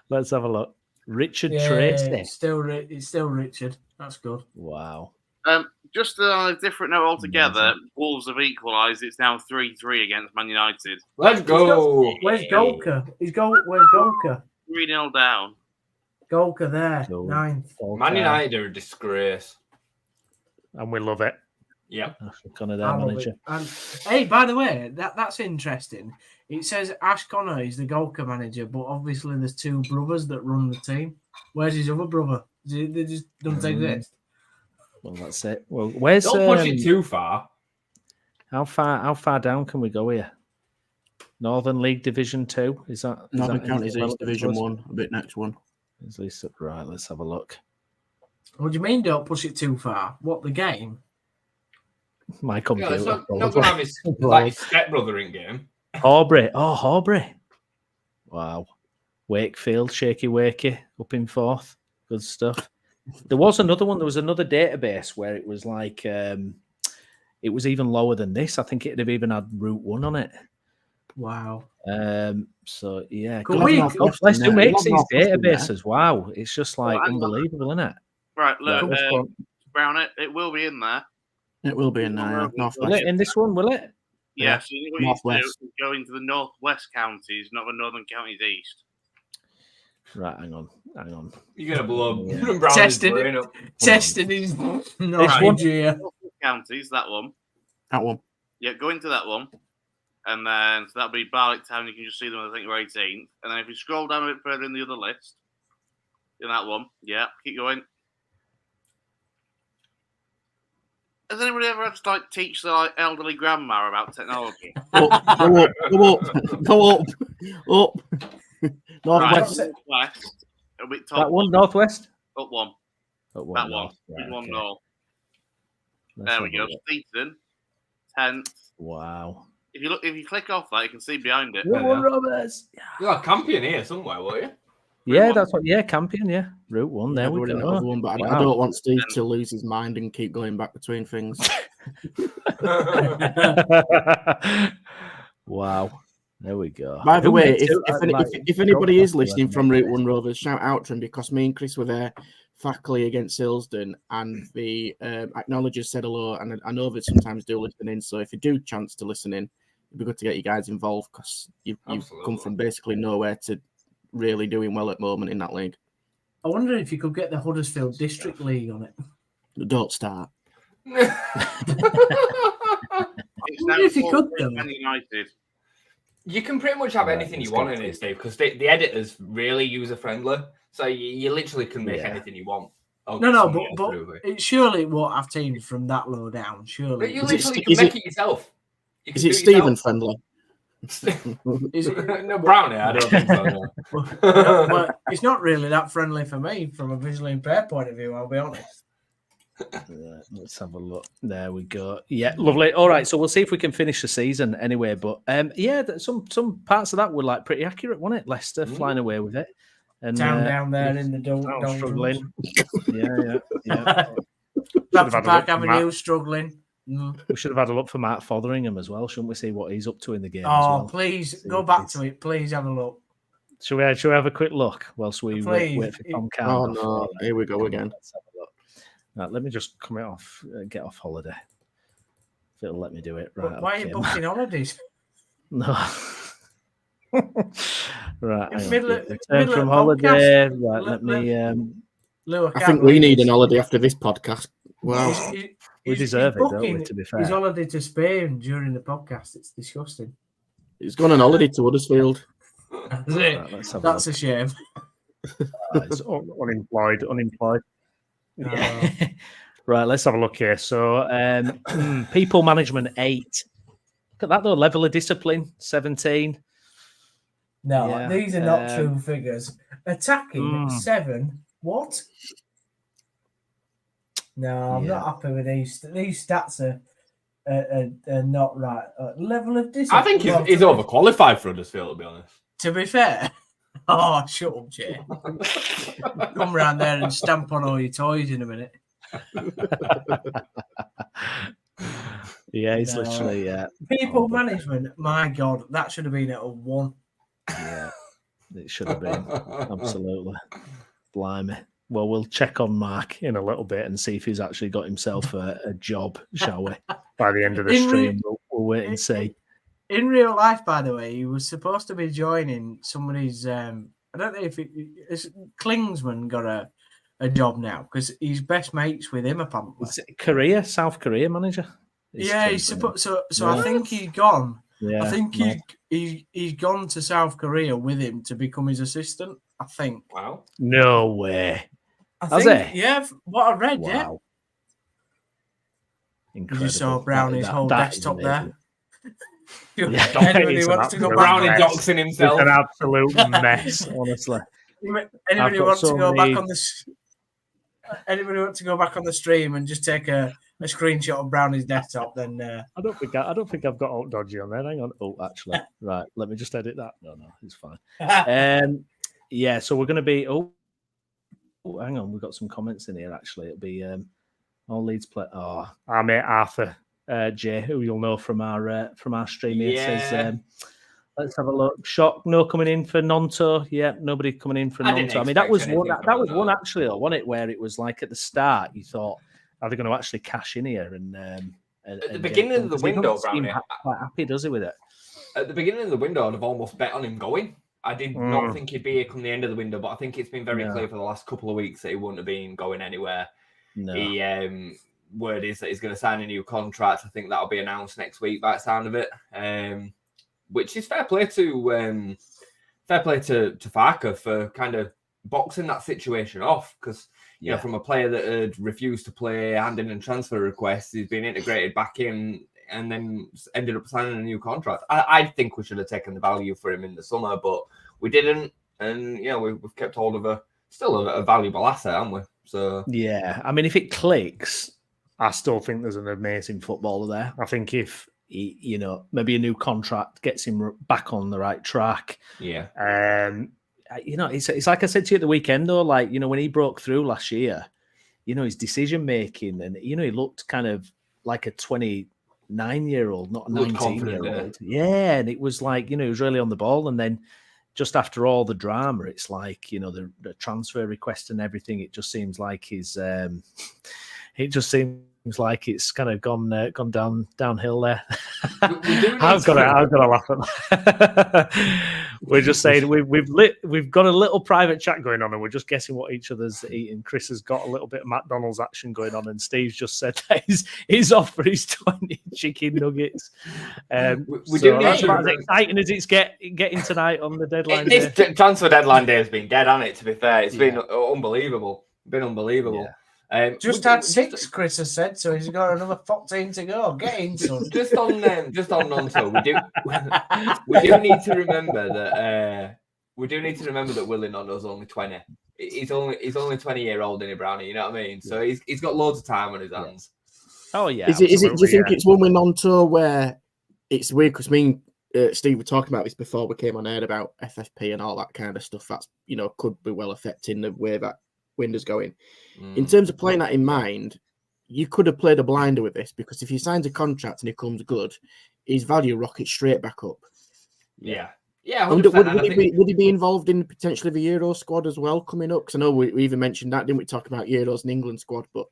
A: Let's have a look. Richard Tracy.
H: It's still Richard. That's good.
A: Wow.
B: Just on a different note altogether, Wolves have equalised. It's now 3-3 against Man United.
I: Let's go.
H: Where's Golka? Where's Golka?
B: 3-0 down.
H: Golka there, 9th.
I: Man United are a disgrace.
A: And we love it.
I: Yeah.
A: Connor, their manager.
H: Hey, by the way, that's interesting. It says Ash Connor is the Golka manager, but obviously there's two brothers that run the team. Where's his other brother? They just don't exist.
A: Well, that's it. Well, where's
I: don't push it too far.
A: How far down can we go here? Northern League Division 2? Is that
C: Northern Counties
A: anything
C: East Division 1, a bit next one.
A: Is this right? Let's have a look.
H: What do you mean? Don't push it too far. What, the game?
A: My computer.
I: It's not going to have his like stepbrother in game.
A: Horbury. Oh, Horbury. Wow. Wakefield, Shaky Wakey up in 4th. Good stuff. There was another one. There was another database where it was like it was even lower than this. I think it'd have even had Route 1 on it.
H: Wow.
A: So yeah,
H: Let's
A: who makes these databases? Wow, it's just like unbelievable, isn't it?
B: Right, look, Brown, it will be in there.
C: It will be in there.
A: Will it in this one? Will it?
B: Yeah. So what you need to do
C: Northwest.
B: is go into the northwest counties, not the northern counties east.
A: Right, hang on.
F: You're gonna blow
A: Yeah.
F: Brownley's
H: Testing
F: brain
H: it.
F: up.
H: Testing his
A: This
H: knowledge
A: one?
H: here.
B: Counties, that one.
C: That one.
B: Yeah, go into that one. And then so that'll be Barlick Town. You can just see them, I think, we're 18th. And then if you scroll down a bit further in the other list, in that one, yeah, keep going. Has anybody ever had to like teach their like, elderly grandma about technology?
C: Go up. Northwest.
B: Right, west. A bit top.
A: That one, northwest.
B: Up one.
A: That one.
B: That one.
A: north.
B: There's
A: Right,
B: one
A: okay.
B: north.
A: Let's
B: There we
A: have a
B: go.
A: look.
B: Stevenson, 10th.
A: Wow.
B: If you click off that, you can see behind it.
A: Route One Roberts.
F: You're like Campion here somewhere, were you?
A: Yeah, that's what. Yeah, Campion. Yeah, Route One. There we
C: We're in
A: go.
C: another one, but I
A: Wow.
C: don't want Steve to lose his mind and keep going back between things.
A: Wow. There we go.
C: By the
A: Who
C: way,
A: makes it?
C: if anybody is listening from Route One Rovers, shout out to him because me and Chris were there, Fackley against Silsden, and the acknowledgers said hello. And I know that sometimes do listen in, so if you do chance to listen in, it'd be good to get you guys involved because you've come from basically nowhere to really doing well at the moment in that league.
H: I wonder if you could get the Huddersfield District League on it.
C: Don't start.
B: It's
H: wonder if you could, though.
B: Man United.
F: You can pretty much have anything you want in it, Steve, because the editor's really user friendly. So you literally can make anything you want.
H: No, but it surely won't have teams from that low down. Surely,
F: But you literally can make it yourself. You
C: Is
F: can
C: it
F: do
C: Stephen
F: yourself.
C: friendly?
H: Is it?
F: No, Brownie, I don't think so. No.
H: No, but it's not really that friendly for me from a visually impaired point of view. I'll be honest.
A: Right, let's have a look. There we go. Yeah, lovely. All right, so we'll see if we can finish the season anyway. But yeah, some parts of that were like pretty accurate, wasn't it? Leicester flying away with it, and
H: Down down there in the
A: Town struggling. Yeah.
H: Bradford Park Avenue struggling.
A: We should have had a look for Matt Fotheringham as well, shouldn't we? See what he's up to in the game.
H: Oh,
A: as well.
H: please go back to it. Please have a look.
A: Shall we have a quick look whilst we wait for Tom Cairn?
C: Oh no, here we go again.
A: Let's have a look. Right, let me just come off, get off holiday. If it'll let me do it. Right.
H: Why are you booking holidays?
A: No. Right.
H: In
A: hang on.
H: middle of-
A: Return
H: middle
A: from
H: of
A: holiday.
H: podcast.
A: Right, let me.
H: Lou,
C: I think we need an holiday after this podcast. Wow.
A: We deserve it, don't we, to be fair?
H: His holiday to Spain during the podcast. It's disgusting.
C: He's gone on holiday to Huddersfield.
H: Is it?
A: Right, let's have a
H: That's
A: look.
H: a shame.
A: It's unemployed.
H: Oh.
A: Right, let's have a look here. So, people management 8. Look at that though. Level of discipline 17.
H: No,
A: Yeah,
H: these are not true figures. Attacking 7. What? No, I'm not happy with these. These stats are not right. Level of discipline.
F: I think he's overqualified for Huddersfield, to be honest.
H: To be fair. Oh, shut up, Jay. Come round there and stamp on all your toys in a minute.
A: Yeah, he's
H: No.
A: literally, yeah.
H: People management, my God, that should have been at a 1.
A: Yeah, it should have been. Absolutely. Blimey. Well, we'll check on Mark in a little bit and see if he's actually got himself a job, shall we? By the end of the
H: In re-
A: stream, we'll wait and see.
H: In real life, by the way, he was supposed to be joining somebody's. I don't know if Klingsman got a job now because he's best mates with him apparently.
A: Is it Korea, South Korea manager?
H: Yeah, he's supposed. So
A: Yeah.
H: I think he's gone.
A: Yeah,
H: I think
A: mad.
H: he's gone to South Korea with him to become his assistant. I think.
F: Wow.
A: No way.
H: I
A: Has
H: think,
A: he?
H: yeah, what I read, yeah.
A: Wow.
H: You
A: Incredible.
H: saw Brownie's whole
A: that is
H: desktop there.
A: amazing.
H: Yeah,
A: Yeah,
H: anybody
A: it's an
H: wants to go
A: absolute
H: back
F: Brownie
A: mess.
F: doxing himself.
A: It's an absolute mess, honestly.
H: Anybody
A: got
H: wants to
A: so
H: go
A: many-
H: back on this? Anybody want to go back on the stream and just take a screenshot of Brownie's desktop? Then
A: I don't think I've got alt dodgy on there. Hang on. Oh, actually, right. Let me just edit that. No, it's fine. Yeah. So we're going to be. Oh, hang on. We've got some comments in here. Actually, it'll be all Leeds play. Oh, our mate Arthur J, who you'll know from our stream here, says. Let's have a look. Shock, no coming in for Nonto. Yeah, nobody coming in for
F: I didn't
A: Nonto. I mean, that was
F: expect
A: one.
F: anything
A: That
F: from
A: was
F: Nonto.
A: one actually, though, wasn't it? Where it was like at the start, you thought, are they going to actually cash in here? And
F: At the
A: get
F: beginning
A: it
F: of the
A: done? 'Cause he
F: window,
A: doesn't seem
F: Brownie,
A: quite happy, does he, with it?
F: At the beginning of the window, I'd have almost bet on him going.
I: I did not think he'd be here come the end of the window, but I think it's been very
A: No.
I: clear for the last couple of weeks that he wouldn't have been going anywhere.
A: No.
I: He word is that he's going to sign a new contract. I think that'll be announced next week by the sound of it. Which is fair play to Farke for kind of boxing that situation off, because you know, from a player that had refused to play, handing in transfer requests, he's been integrated back in and then ended up signing a new contract. I think we should have taken the value for him in the summer, but we didn't. And you know, we've kept hold of a valuable asset, haven't we? So
A: yeah, I mean, if it clicks, I still think there's an amazing footballer there. I think if he, you know, maybe a new contract gets him back on the right track.
I: Yeah.
A: You know, it's like I said to you at the weekend, though, like, you know, when he broke through last year, you know, his decision making, and, you know, he looked kind of like a 29-year-old, not a 19-year-old. Yeah. And it was like, you know, he was really on the ball. And then just after all the drama, it's like, you know, the transfer request and everything, it just seems like his, it just seems like it's kind of gone downhill there. I've got to laugh at that. We're just saying we've got a little private chat going on, and we're just guessing what each other's eating. Chris has got a little bit of McDonald's action going on, and Steve's just said that he's off for his 20 chicken nuggets.
I: We do need to
A: as exciting as it's getting tonight on the deadline day.
I: This transfer deadline day has been dead, hasn't it? To be fair, it's been unbelievable.
A: Yeah.
H: Just had 6, Chris has said, so he's got another 14 to go. Get in, son.
I: Just on Gnonto, we do need to remember that Willie Gnonto's only 20. He's only 20-year-old, isn't he, Brownie? You know what I mean? So he's got loads of time on his hands.
A: Oh yeah.
C: Is it? Do you think it's one with Gnonto where it's weird? Because me and Steve were talking about this before we came on air about FFP and all that kind of stuff. That's, you know, could be well affecting the way that Windows going. In terms of playing that in mind, you could have played a blinder with this, because if he signs a contract and he comes good, his value rockets straight back up.
I: Yeah.
C: Would he be involved in potentially the Euro squad as well coming up? Because I know we even mentioned that, didn't we, talk about Euros and England squad? But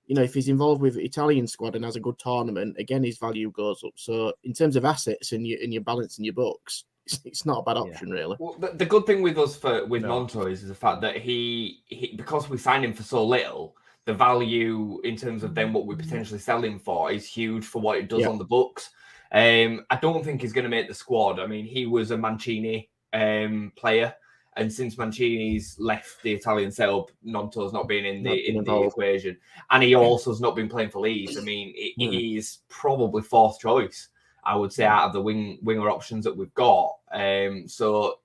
C: you know, if he's involved with the Italian squad and has a good tournament, again, his value goes up. So in terms of assets and your balance in your books, it's not a bad option, really.
I: Well, the good thing with us Gnonto is the fact that he because we signed him for so little, the value in terms of then what we potentially sell him for is huge for what it does on the books. I don't think he's going to make the squad. I mean, he was a Mancini player, and since Mancini's left the Italian setup, Gnonto's not been in the equation, and he also has not been playing for Leeds. I mean, he's probably 4th choice, I would say, out of the winger options that we've got. So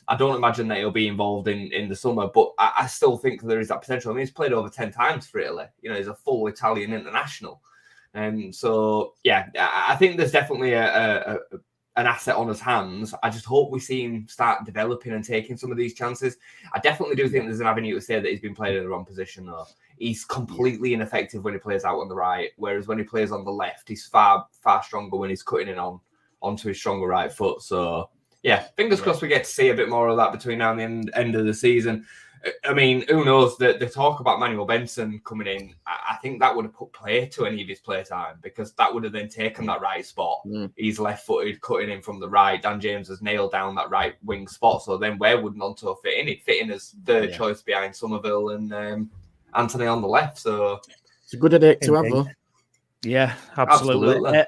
I: I don't imagine that he'll be involved in the summer, but I still think there is that potential. I mean, he's played over 10 times for Italy. You know, he's a full Italian international. So, yeah, I think there's definitely an asset on his hands. I just hope we see him start developing and taking some of these chances. I definitely do think there's an avenue to say that he's been played in the wrong position, though. He's completely ineffective when he plays out on the right, whereas when he plays on the left, he's far stronger when he's cutting in onto his stronger right foot. So, yeah, fingers crossed we get to see a bit more of that between now and the end of the season. I mean, who knows? The talk about Manuel Benson coming in, I think that would have put play to any of his play time, because that would have then taken that right spot. He's left-footed, cutting in from the right. Dan James has nailed down that right wing spot. So then where would Gnonto fit in? He'd fit in as third choice behind Somerville and Anthony on the left. So
C: it's a good idea to have, though.
A: Yeah, absolutely.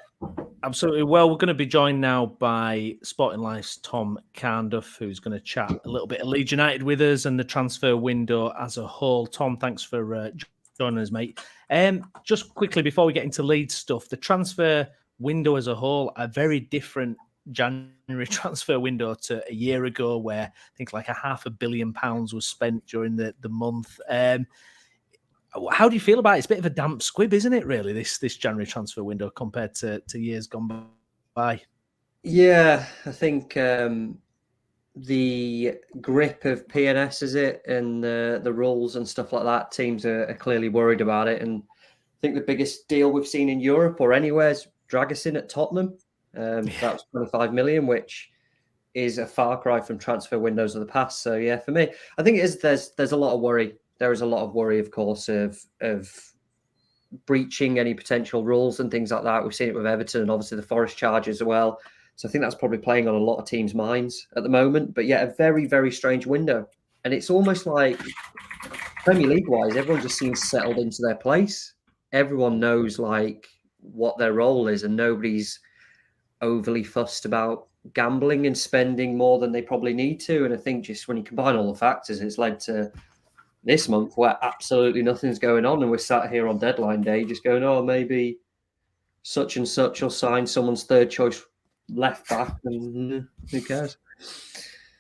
A: Absolutely. Well, we're going to be joined now by Sporting Life's Tom Carnduff, who's going to chat a little bit of Leeds United with us and the transfer window as a whole. Tom, thanks for joining us, mate. Just quickly, before we get into Leeds stuff, the transfer window as a whole, a very different January transfer window to a year ago, where I think like £500 million was spent during the month. How do you feel about it? It's a bit of a damp squib, isn't it, really, this January transfer window compared to years gone by?
M: Yeah, I think the grip of PNS, is it, and the rules and stuff like that, teams are clearly worried about it. And I think the biggest deal we've seen in Europe or anywhere is Dragusin at Tottenham. That was 25 million, which is a far cry from transfer windows of the past. So, yeah, for me, I think it is. There's a lot of worry. There is a lot of worry, of course, of breaching any potential rules and things like that. We've seen it with Everton and obviously the Forest charges as well. So I think that's probably playing on a lot of teams' minds at the moment. But yeah, a very, very strange window. And it's almost like Premier League-wise, everyone just seems settled into their place. Everyone knows like what their role is, and nobody's overly fussed about gambling and spending more than they probably need to. And I think just when you combine all the factors, it's led to this month where absolutely nothing's going on, and we're sat here on deadline day just going, oh, maybe such and such will sign someone's third choice left back, and who cares?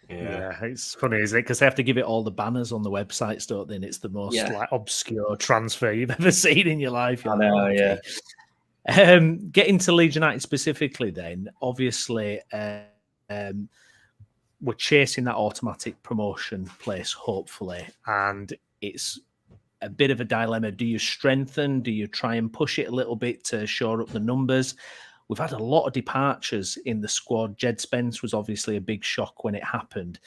A: Yeah, it's funny, isn't it? Because they have to give it all the banners on the websites, don't they? And it's the most like obscure transfer you've ever seen in your life. You're
M: I know,
A: like,
M: yeah.
A: Getting to Leeds United specifically, then obviously we're chasing that automatic promotion place, hopefully, and it's a bit of a dilemma. Do you strengthen? Do you try and push it a little bit to shore up the numbers? We've had a lot of departures in the squad. Jed Spence was obviously a big shock when it happened.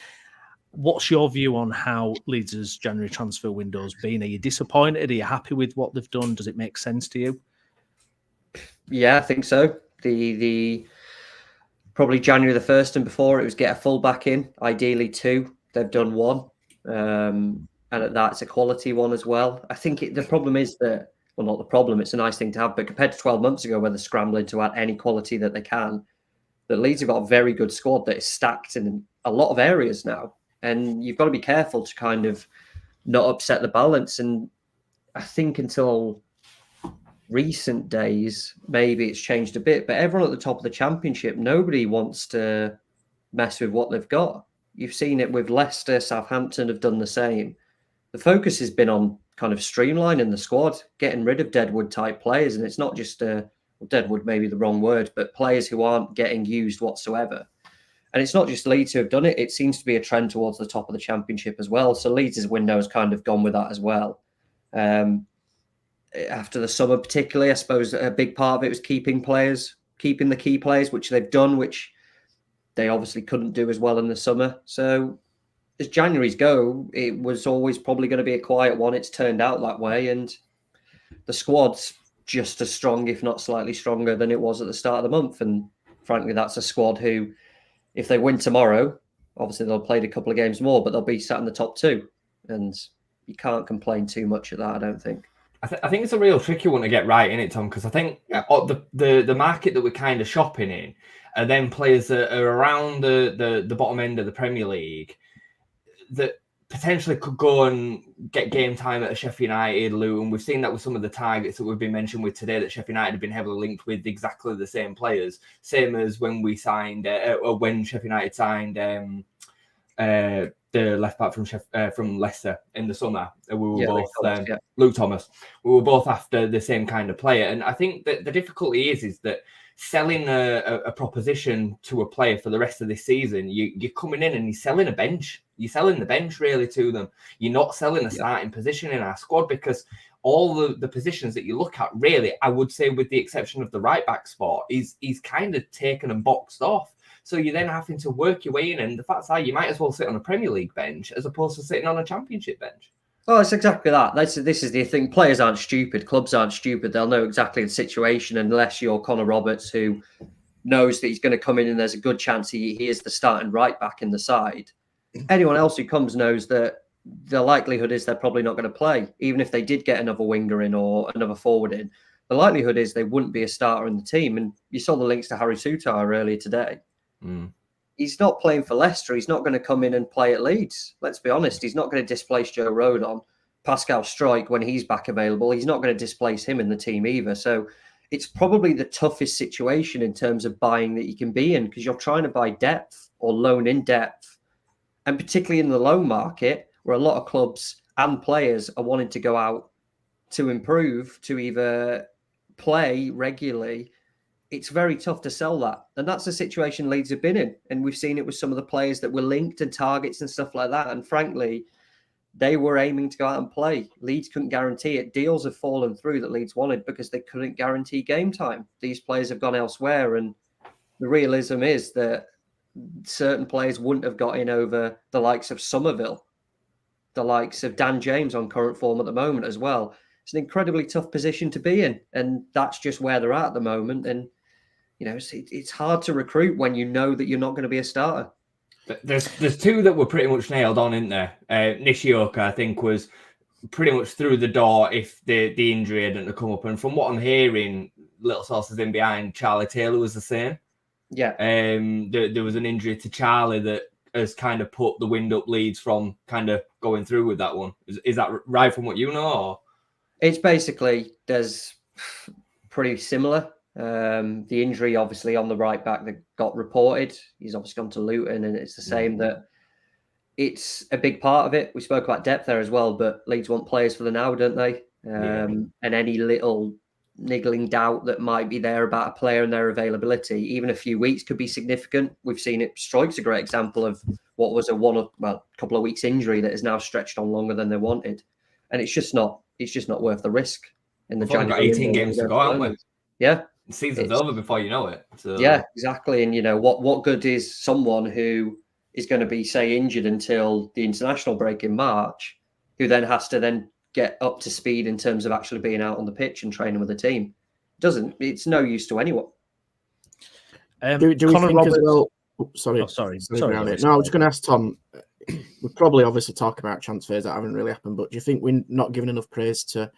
A: What's your view on how Leeds' January transfer window's been? Are you disappointed? Are you happy with what they've done? Does it make sense to you?
M: Yeah, I think so. The probably January the 1st and before, it was get a fullback in, ideally 2. They've done 1. And at that, it's a quality one as well. I think the problem is that, well, not the problem, it's a nice thing to have, but compared to 12 months ago where they're scrambling to add any quality that they can, the Leeds have got a very good squad that is stacked in a lot of areas now. And you've got to be careful to kind of not upset the balance. And I think until recent days, maybe it's changed a bit, but everyone at the top of the Championship, nobody wants to mess with what they've got. You've seen it with Leicester, Southampton have done the same. The focus has been on kind of streamlining the squad, getting rid of Deadwood type players. And it's not just Deadwood, maybe the wrong word, but players who aren't getting used whatsoever. And it's not just Leeds who have done it. It seems to be a trend towards the top of the Championship as well. So Leeds' window has kind of gone with that as well. After the summer particularly, I suppose a big part of it was keeping the key players, which they've done, which they obviously couldn't do as well in the summer. So as January's go, it was always probably going to be a quiet one. It's turned out that way. And the squad's just as strong, if not slightly stronger than it was at the start of the month. And frankly, that's a squad who, if they win tomorrow, obviously they'll play a couple of games more, but they'll be sat in the top 2. And you can't complain too much at that, I don't think.
I: I think it's a real tricky one to get right, isn't it, Tom? Because I think the market that we're kind of shopping in are then players that are around the bottom end of the Premier League that potentially could go and get game time at a Sheffield United, Luton. We've seen that with some of the targets that we've been mentioned with today, that Sheffield United have been heavily linked with exactly the same players, same as when we signed, or when Sheffield United signed the left back from Leicester in the summer. We were Luke Thomas. We were both after the same kind of player. And I think that the difficulty is that selling a proposition to a player for the rest of this season, you're coming in and you're selling a bench. You're selling the bench really to them. You're not selling a starting position in our squad, because all the positions that you look at, really, I would say with the exception of the right back spot, is kind of taken and boxed off. So you're then having to work your way in, and the fact that you might as well sit on a Premier League bench as opposed to sitting on a Championship bench.
M: Oh, it's exactly that. This is the thing. Players aren't stupid. Clubs aren't stupid. They'll know exactly the situation, unless you're Connor Roberts, who knows that he's going to come in and there's a good chance he is the starting right back in the side. Anyone else who comes knows that the likelihood is they're probably not going to play. Even if they did get another winger in or another forward in, the likelihood is they wouldn't be a starter in the team. And you saw the links to Harry Souttar earlier today. He's not playing for Leicester. He's not going to come in and play at Leeds. Let's be honest. He's not going to displace Joe Rodon. Pascal Struijk, when he's back available, he's not going to displace him in the team either. So it's probably the toughest situation in terms of buying that you can be in, because you're trying to buy depth or loan in depth. And particularly in the loan market, where a lot of clubs and players are wanting to go out to improve, to either play regularly, it's very tough to sell that. And that's the situation Leeds have been in. And we've seen it with some of the players that were linked and targets and stuff like that. And frankly, they were aiming to go out and play. Leeds couldn't guarantee it. Deals have fallen through that Leeds wanted because they couldn't guarantee game time. These players have gone elsewhere. And the realism is that certain players wouldn't have got in over the likes of Somerville, the likes of Dan James on current form at the moment as well. It's an incredibly tough position to be in. And that's just where they're at the moment. And it's hard to recruit when you know that you're not going to be a starter.
I: There's two that were pretty much nailed on, isn't there? Nishioka, I think, was pretty much through the door if the injury hadn't come up. And from what I'm hearing, little sources in behind, Charlie Taylor was the same.
M: Yeah.
I: There was an injury to Charlie that has kind of put the wind up Leeds from kind of going through with that one. Is that right from what you know? Or?
M: It's basically, there's pretty similar. The injury, obviously, on the right back that got reported, he's obviously gone to Luton, and it's the same that it's a big part of it. We spoke about depth there as well, but Leeds want players for the now, don't they? And any little niggling doubt that might be there about a player and their availability, even a few weeks could be significant. We've seen it. Strike's a great example of what was a couple of weeks injury that is now stretched on longer than they wanted, and it's just not worth the risk. In the January,
I: got 18 games to go, haven't we?
M: Yeah,
I: the season's over before you know it. So.
M: Yeah, exactly. And what good is someone who is going to be, say, injured until the international break in March, who then has to then get up to speed in terms of actually being out on the pitch and training with the team? It's no use to anyone.
C: Do we think as well? Sorry. No, I was just going to ask Tom. We probably obviously talk about transfers that haven't really happened, but do you think we're not giving enough praise to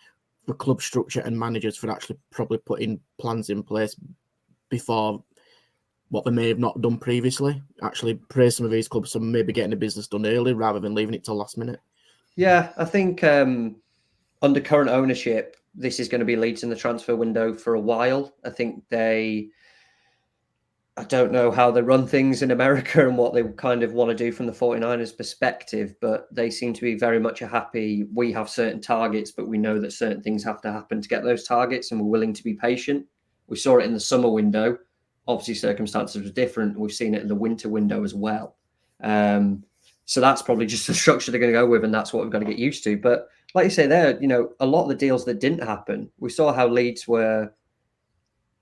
C: the club structure and managers for actually probably putting plans in place before what they may have not done previously? Actually praise some of these clubs for maybe getting the business done early rather than leaving it till last minute.
M: Yeah, I think under current ownership, this is going to be Leeds in the transfer window for a while. I think I don't know how they run things in America and what they kind of want to do from the 49ers perspective, but they seem to be very much happy. We have certain targets, but we know that certain things have to happen to get those targets, and we're willing to be patient. We saw it in the summer window. Obviously, circumstances were different. We've seen it in the winter window as well. So that's probably just the structure they're going to go with, and that's what we've got to get used to. But like you say there, a lot of the deals that didn't happen, we saw how Leeds were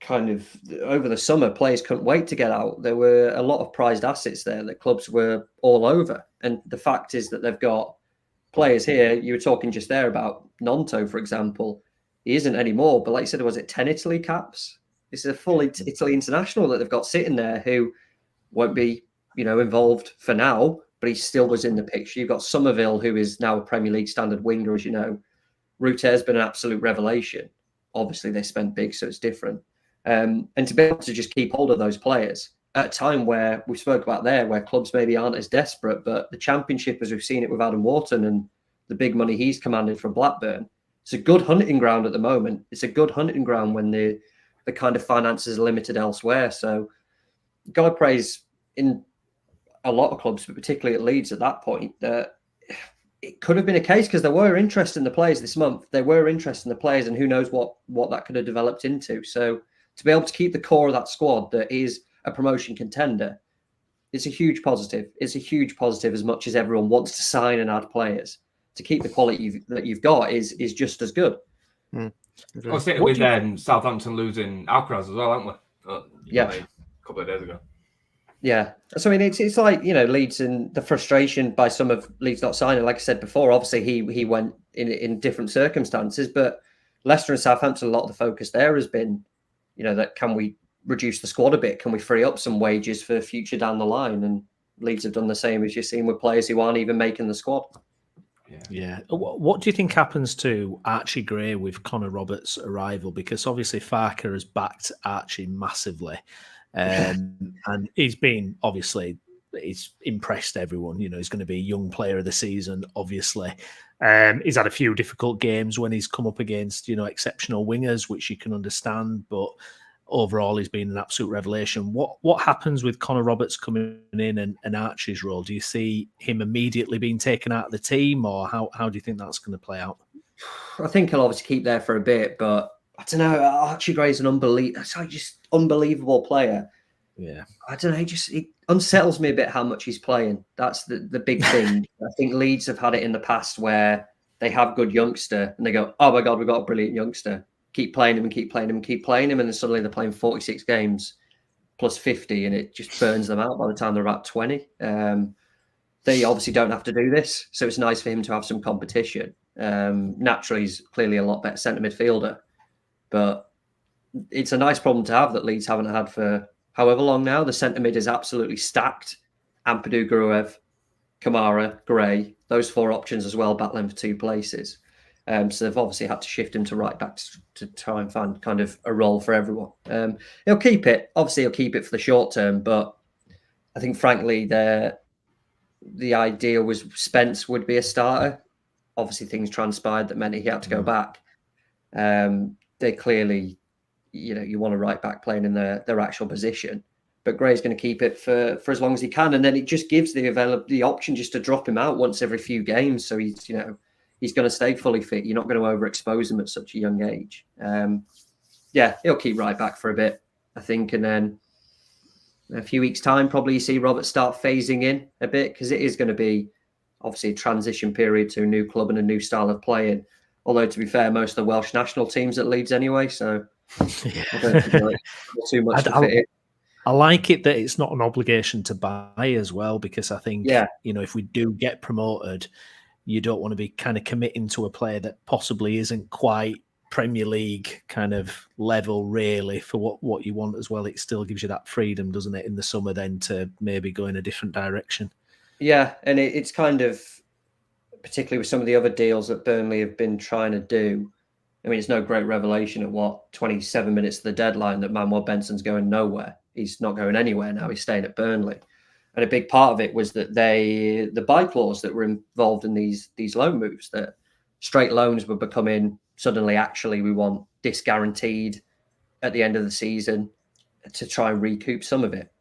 M: kind of over the summer, players couldn't wait to get out. There were a lot of prized assets there that clubs were all over. And the fact is that they've got players here. You were talking just there about Nonto, for example. He isn't anymore, but like you said, was it 10 Italy caps? It's a full Italy international that they've got sitting there who won't be, involved for now, but he still was in the picture. You've got Somerville, who is now a Premier League standard winger, as you know. Ruter's been an absolute revelation. Obviously, they spent big, so it's different. And to be able to just keep hold of those players at a time where we spoke about there, where clubs maybe aren't as desperate, but the Championship, as we've seen it with Adam Wharton and the big money he's commanded from Blackburn, it's a good hunting ground at the moment. It's a good hunting ground when the kind of finances are limited elsewhere. So got to praise in a lot of clubs, but particularly at Leeds at that point, that it could have been a case because there were interest in the players this month. There were interest in the players, and who knows what that could have developed into. So to be able to keep the core of that squad that is a promotion contender, it's a huge positive. It's a huge positive as much as everyone wants to sign and add players. To keep the quality that you've got is just as good.
I: I was saying with Southampton losing Alcaraz as well, haven't we?
M: A
I: couple of days ago.
M: Yeah. So, I mean, it's like, Leeds and the frustration by some of Leeds not signing. Like I said before, obviously he went in different circumstances, but Leicester and Southampton, a lot of the focus there has been, that can we reduce the squad a bit? Can we free up some wages for future down the line? And Leeds have done the same, as you've seen with players who aren't even making the squad.
A: Yeah. What do you think happens to Archie Gray with Connor Roberts' arrival? Because obviously Farker has backed Archie massively. And he's impressed everyone. He's going to be young player of the season, obviously. He's had a few difficult games when he's come up against, exceptional wingers, which you can understand. But overall, he's been an absolute revelation. What happens with Connor Roberts coming in and Archie's role? Do you see him immediately being taken out of the team, or how do you think that's going to play out?
M: I think he'll obviously keep there for a bit, but I don't know. Archie Gray's an unbelievable player.
A: Yeah.
M: I don't know. It unsettles me a bit how much he's playing. That's the big thing. I think Leeds have had it in the past where they have good youngster and they go, oh my God, we've got a brilliant youngster. Keep playing him and keep playing him and keep playing him. And then suddenly they're playing 46 games plus 50 and it just burns them out by the time they're about 20. They obviously don't have to do this. So it's nice for him to have some competition. Naturally, he's clearly a lot better centre midfielder. But it's a nice problem to have that Leeds haven't had for however long now. The centre mid is absolutely stacked. Ampadu, Gruev, Kamara, Gray, those 4 options as well, battling for 2 places. So they've obviously had to shift him to right back to try and find kind of a role for everyone. He'll keep it. Obviously, he'll keep it for the short term, but I think, frankly, the idea was Spence would be a starter. Obviously, things transpired that meant he had to go back. They clearly, you want a right back playing in their actual position. But Gray's going to keep it for as long as he can, and then it just gives the option just to drop him out once every few games. So he's going to stay fully fit. You're not going to overexpose him at such a young age. He'll keep right back for a bit, I think, and then in a few weeks' time, probably you see Robert start phasing in a bit, because it is going to be obviously a transition period to a new club and a new style of playing. Although, to be fair, most of the Welsh national teams at Leeds anyway, so I don't think too much to fit in.
A: I like it that it's not an obligation to buy as well, because I think, if we do get promoted, you don't want to be kind of committing to a player that possibly isn't quite Premier League kind of level really for what you want as well. It still gives you that freedom, doesn't it, in the summer then to maybe go in a different direction. Yeah, and it's kind of, particularly with some of the other deals that Burnley have been trying to do, I mean, it's no great revelation at 27 minutes to the deadline that Manuel Benson's going nowhere. He's not going anywhere now. He's staying at Burnley. And a big part of it was that the buy clause that were involved in these loan moves, that straight loans were becoming suddenly, actually, we want this guaranteed at the end of the season to try and recoup some of it.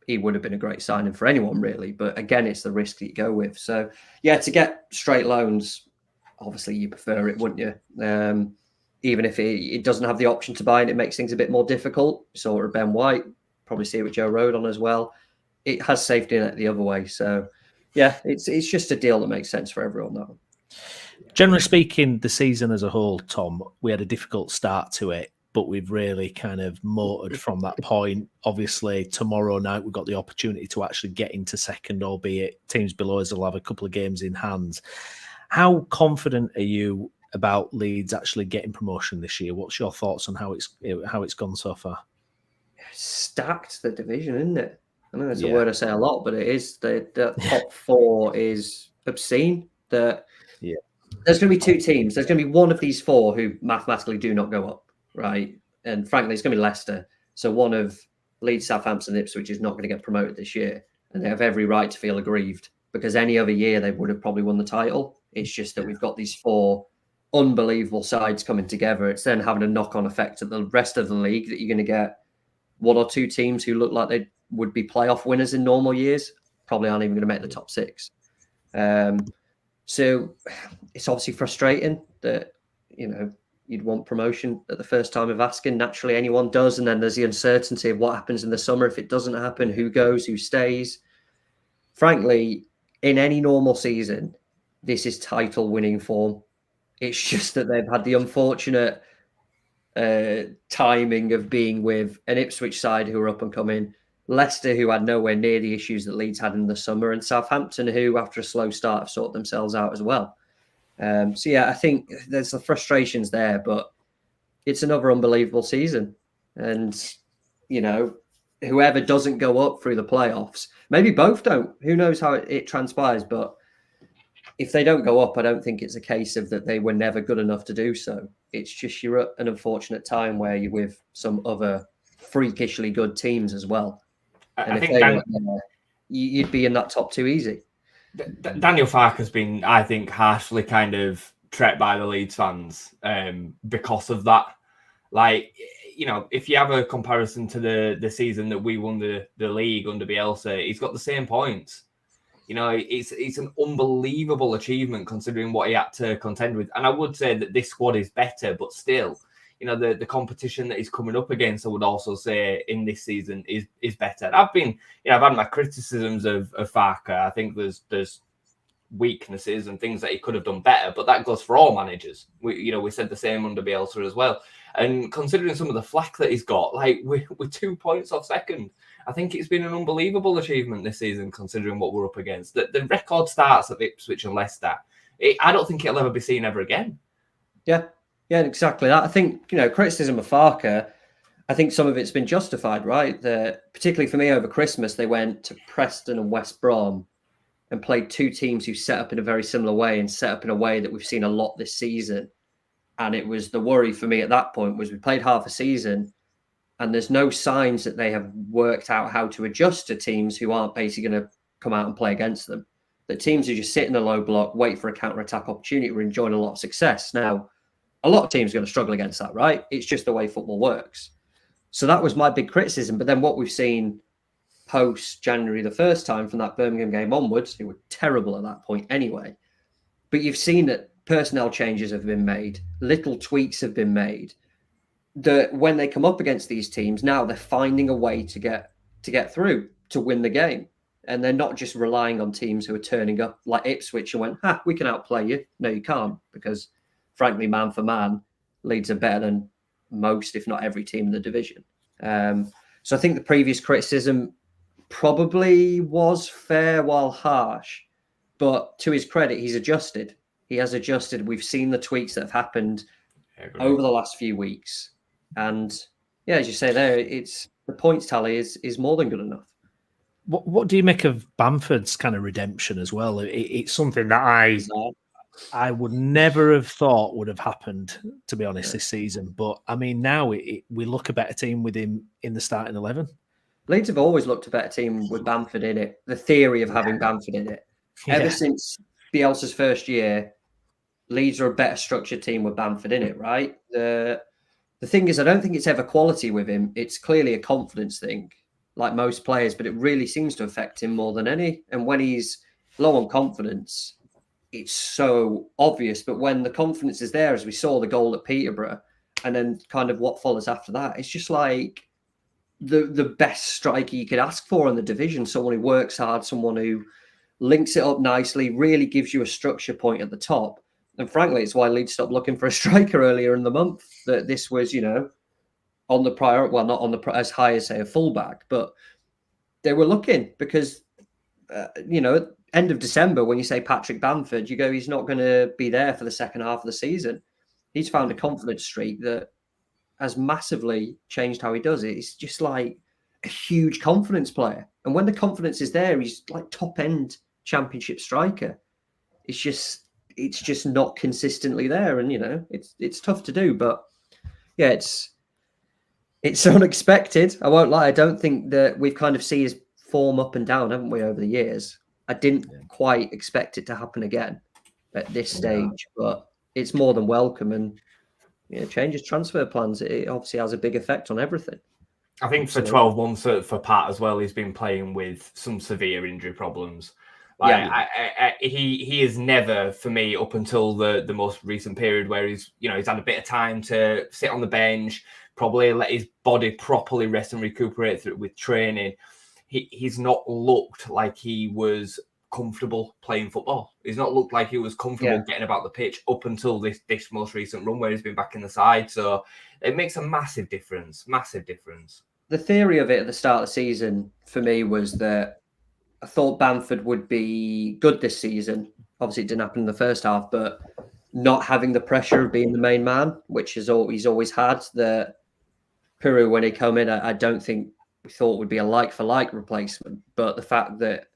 A: He would have been a great signing for anyone, really. But again, it's the risk that you go with. So, to get straight loans, obviously you prefer it, wouldn't you? Even if it doesn't have the option to buy and it makes things a bit more difficult. We saw it with Ben White, probably see it with Joe Rodon as well. It has safety net the other way. So, it's just a deal that makes sense for everyone, though. Generally speaking, the season as a whole, Tom, we had a difficult start to it, but we've really kind of motored from that point. Obviously, tomorrow night, we've got the opportunity to actually get into second, albeit teams below us will have a couple of games in hand. How confident are you about Leeds actually getting promotion this year? What's your thoughts on how it's gone so far?
M: Stacked, the division, isn't it? I know that's a word I say a lot, but it is. The top 4 is obscene. There's going to be 2 teams. There's going to be one of these 4 who mathematically do not go up, right? And frankly, it's going to be Leicester. So one of Leeds, Southampton, Ipswich is not going to get promoted this year. And they have every right to feel aggrieved, because any other year they would have probably won the title. It's just that we've got these 4 unbelievable sides coming together. It's then having a knock-on effect to the rest of the league that you're going to get 1 or 2 teams who look like they would be playoff winners in normal years, probably aren't even going to make the top 6. So it's obviously frustrating that, you'd want promotion at the first time of asking. Naturally, anyone does. And then there's the uncertainty of what happens in the summer. If it doesn't happen, who goes, who stays? Frankly, in any normal season, this is title winning form. It's just that they've had the unfortunate timing of being with an Ipswich side who are up and coming, Leicester, who had nowhere near the issues that Leeds had in the summer, and Southampton, who, after a slow start, have sorted themselves out as well. I think there's the frustrations there, but it's another unbelievable season. And, whoever doesn't go up through the playoffs, maybe both don't. Who knows how it transpires? But if they don't go up, I don't think it's a case of that they were never good enough to do so. It's just you're at an unfortunate time where you're with some other freakishly good teams as well. And if they were there, you'd be in that top 2 easy.
I: Daniel Farke's been, I think, harshly kind of treated by the Leeds fans because of that. Like, if you have a comparison to the season that we won the league under Bielsa, he's got the same points. It's an unbelievable achievement considering what he had to contend with. And I would say that this squad is better, but still, the competition that he's coming up against, I would also say in this season is better. And I've had my criticisms of Farke. I think there's weaknesses and things that he could have done better, but that goes for all managers. We said the same under Bielsa as well. And considering some of the flack that he's got, like we're 2 points off second, I think it's been an unbelievable achievement this season considering what we're up against. The record starts of Ipswich and Leicester, I don't think it'll ever be seen ever again.
M: Yeah, exactly that. I think, criticism of Farke, I think some of it's been justified, right? Particularly for me over Christmas, they went to Preston and West Brom and played two teams who set up in a very similar way and set up in a way that we've seen a lot this season. And it was the worry for me at that point was we played half a season and there's no signs that they have worked out how to adjust to teams who aren't basically going to come out and play against them. The teams who just sit in a low block, wait for a counter-attack opportunity, are enjoying a lot of success. Now, a lot of teams are going to struggle against that, right? It's just the way football works. So that was my big criticism. But then what we've seen post-January the first time from that Birmingham game onwards, they were terrible at that point anyway. But you've seen that personnel changes have been made, little tweaks have been made. When they come up against these teams, now they're finding a way to get through, to win the game. And they're not just relying on teams who are turning up like Ipswich and went, we can outplay you. No, you can't, because frankly, man for man, Leeds are better than most, if not every team in the division. So I think the previous criticism probably was fair while harsh, but to his credit, he's adjusted. He has adjusted. We've seen the tweaks that have happened over the last few weeks. And yeah, as you say there, the points tally is more than good enough.
A: What do you make of Bamford's kind of redemption as well? It's something that I would never have thought would have happened, to be honest, this season. But I mean, now we look a better team with him in the starting 11.
M: Leeds have always looked a better team with Bamford in it. The theory of having Bamford in it. Ever since Bielsa's first year, Leeds are a better structured team with Bamford in it, right? The thing is, I don't think it's ever quality with him. It's clearly a confidence thing, like most players, but it really seems to affect him more than any. And when he's low on confidence, it's so obvious. But when the confidence is there, as we saw the goal at Peterborough, and then kind of what follows after that, it's just like the best striker you could ask for in the division. Someone who works hard, someone who links it up nicely, really gives you a structure point at the top. And frankly, it's why Leeds stopped looking for a striker earlier in the month. That this was, on the prior, well, not on the as high as say a fullback, but they were looking because, end of December when you say Patrick Bamford, you go, he's not going to be there for the second half of the season. He's found a confidence streak that has massively changed how he does it. It's just like a huge confidence player, and when the confidence is there, he's like top end championship striker. It's just not consistently there, and it's tough to do, but yeah, it's unexpected. I won't lie. I don't think that we've kind of seen his form up and down, haven't we, over the years? I didn't quite expect it to happen again at this stage, but it's more than welcome, and changes transfer plans. It obviously has a big effect on everything.
I: I think for 12 months for Pat as well, he's been playing with some severe injury problems. He is never, for me, up until the most recent period where he's had a bit of time to sit on the bench, probably let his body properly rest and recuperate through with training. He's not looked like he was comfortable playing football. He's not looked like he was comfortable getting about the pitch up until this most recent run where he's been back in the side. So it makes a massive difference. Massive difference.
M: The theory of it at the start of the season for me was that I thought Bamford would be good this season. Obviously, it didn't happen in the first half, but not having the pressure of being the main man, which he's always had. The Piroe, when he came in, I don't think we thought would be a like-for-like replacement. But the fact that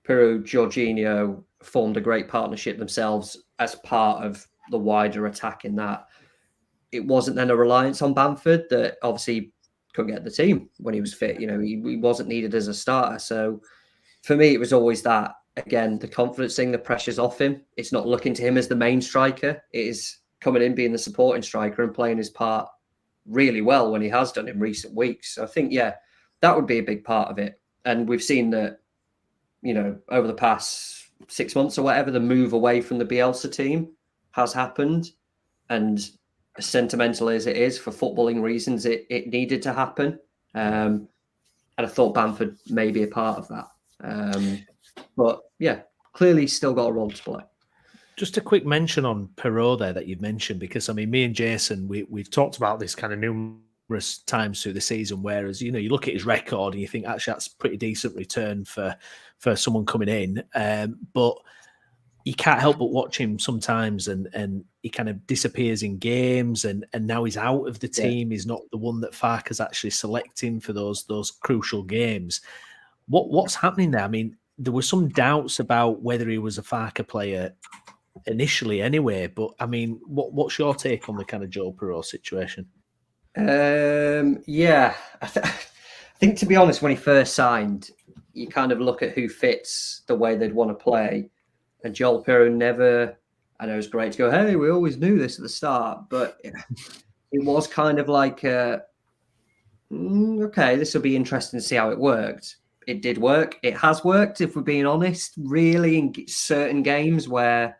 M: Piroe, Jorginho formed a great partnership themselves as part of the wider attack in that, it wasn't then a reliance on Bamford that obviously couldn't get the team when he was fit. He wasn't needed as a starter. So for me, it was always that, again, the confidence thing, the pressure's off him. It's not looking to him as the main striker. It is coming in, being the supporting striker and playing his part really well when he has done in recent weeks. So I think, that would be a big part of it. And we've seen that, over the past 6 months or whatever, the move away from the Bielsa team has happened. And as sentimental as it is for footballing reasons, it needed to happen. And I thought Bamford may be a part of that. But clearly still got a role to play.
A: Just a quick mention on Piroe there that you've mentioned, because me and Jason, we've talked about this kind of numerous times through the season, whereas, you look at his record and you think, actually, that's a pretty decent return for someone coming in. But you can't help but watch him sometimes, and he kind of disappears in games, and now he's out of the team. He's not the one that Farke's actually selecting for those crucial games. What's happening there? I mean, there were some doubts about whether he was a Farke player initially anyway, but I mean, what's your take on the kind of Joel Perreault situation?
M: Yeah, I think, to be honest, when he first signed, you kind of look at who fits the way they'd want to play. And Joel Perreault never, I know it's great to go, hey, we always knew this at the start, but it was kind of like, okay, this will be interesting to see how it worked. It did work. It has worked, if we're being honest, really, in certain games where,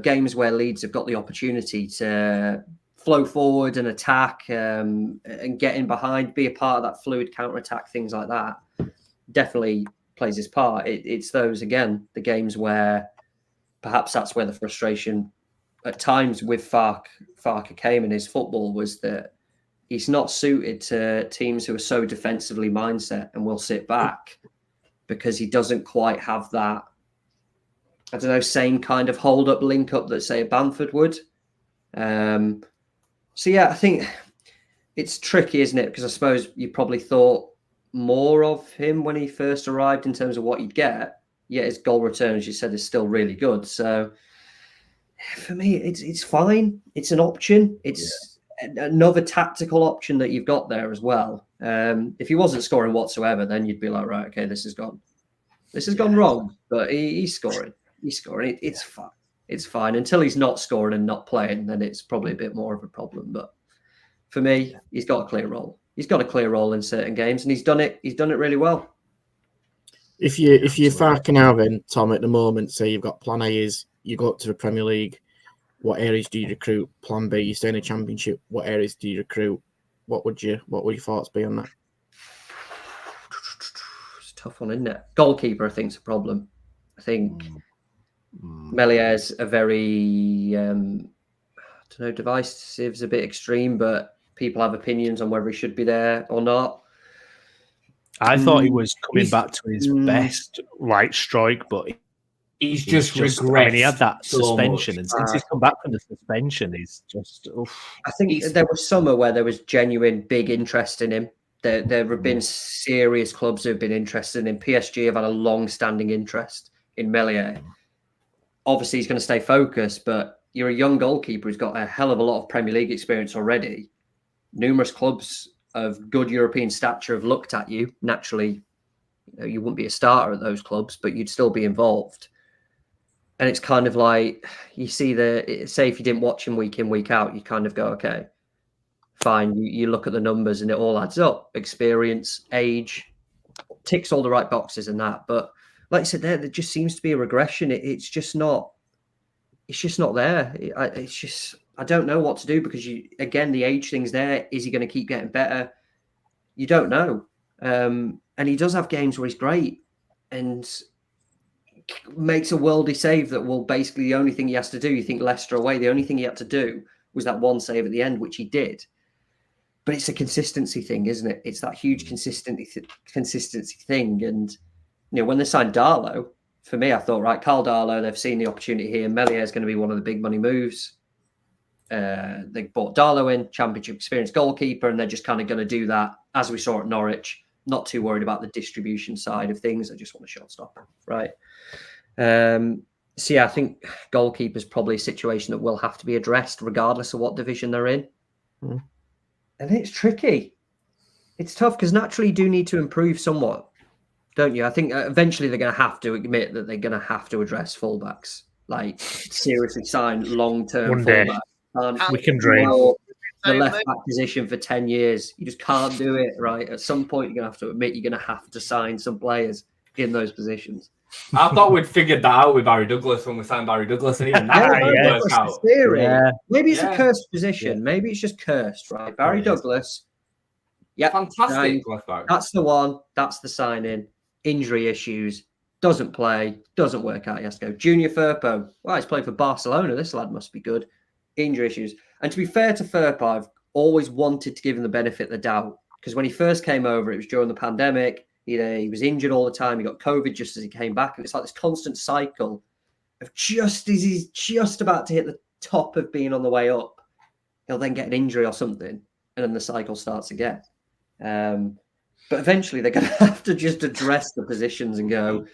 M: games where Leeds have got the opportunity to flow forward and attack and get in behind, be a part of that fluid counter-attack, things like that. Definitely plays his part. It's those, again, the games where perhaps that's where the frustration at times with Farke came in his football, was that he's not suited to teams who are so defensively mindset and will sit back, because he doesn't quite have that, I don't know, same kind of hold-up, link-up that, say, a Bamford would. So, yeah, I think it's tricky, isn't it? Because I suppose you probably thought more of him when he first arrived in terms of what you'd get. Yet his goal return, as you said, is still really good. So for me, it's fine. It's an option. It's another tactical option that you've got there as well. If he wasn't scoring whatsoever, then you'd be like, right, okay, this has gone wrong. But he's scoring. He's scoring. It's fine. It's fine until he's not scoring and not playing. Then it's probably a bit more of a problem. But for me, he's got a clear role. He's got a clear role in certain games, and he's done it. He's done it really well.
C: If you're Farke now, then Tom, at the moment, say you've got plan A is you go up to the Premier League. What areas do you recruit? Plan B, you stay in the Championship. What areas do you recruit? What would your thoughts be on that?
M: It's a tough one, isn't it? Goalkeeper, I think, is a problem. I think Melière's a very, I don't know, divisive is a bit extreme, but people have opinions on whether he should be there or not.
A: I thought he was coming back to his best strike, but
I: he's just regressed.
A: I mean, he had that
I: so
A: suspension,
I: much.
A: and since he's come back from the suspension, he's just.
M: I think there was summer where there was genuine big interest in him. There have been serious clubs who have been interested in him. PSG have had a long-standing interest in Melière. Obviously, he's going to stay focused, but you're a young goalkeeper who's got a hell of a lot of Premier League experience already. Numerous clubs of good European stature have looked at you. Naturally, you wouldn't be a starter at those clubs, but you'd still be involved. And it's kind of like, you see say if you didn't watch him week in, week out, you kind of go, okay, fine. You look at the numbers and it all adds up. Experience, age, ticks all the right boxes and that. But like I said, there just seems to be a regression. It's just not there. I don't know what to do, because again, the age thing's there. Is he going to keep getting better? You don't know. And he does have games where he's great and makes a worldy save that will basically, the only thing he has to do, you think Leicester away, the only thing he had to do was that one save at the end, which he did. But it's a consistency thing, isn't it? It's that huge consistency thing. And, when they signed Darlow, for me, I thought, right, Carl Darlow, they've seen the opportunity here. Melière is going to be one of the big money moves. They bought Darlow in, Championship experience goalkeeper, and they're just kind of going to do that, as we saw at Norwich. Not too worried about the distribution side of things. I just want a shortstopper, right? So, yeah, I think goalkeeper is probably a situation that will have to be addressed regardless of what division they're in. And it's tricky. It's tough because naturally you do need to improve somewhat, don't you? I think eventually they're going to have to admit that they're going to have to address fullbacks. Like, seriously sign long-term fullbacks.
A: We can dream.
M: The left-back position for 10 years. You just can't do it, right? At some point, you're going to have to admit you're going to have to sign some players in those positions.
I: I thought we'd figured that out with Barry Douglas when we signed Barry Douglas, and even that didn't work out.
M: Yeah. Maybe it's a cursed position. Maybe it's just cursed, right? Barry Douglas. Yeah,
I: fantastic left back.
M: That's the one. That's the sign-in. Injury issues. Doesn't play. Doesn't work out. He has to go. Junior Firpo. Well, he's played for Barcelona. This lad must be good. Injury issues. And to be fair to Firpo, I've always wanted to give him the benefit of the doubt, because when he first came over, it was during the pandemic. He was injured all the time. He got COVID just as he came back. And it's like this constant cycle just as he's just about to hit the top of being on the way up, he'll then get an injury or something, and then the cycle starts again. But eventually they're going to have to just address the positions and go,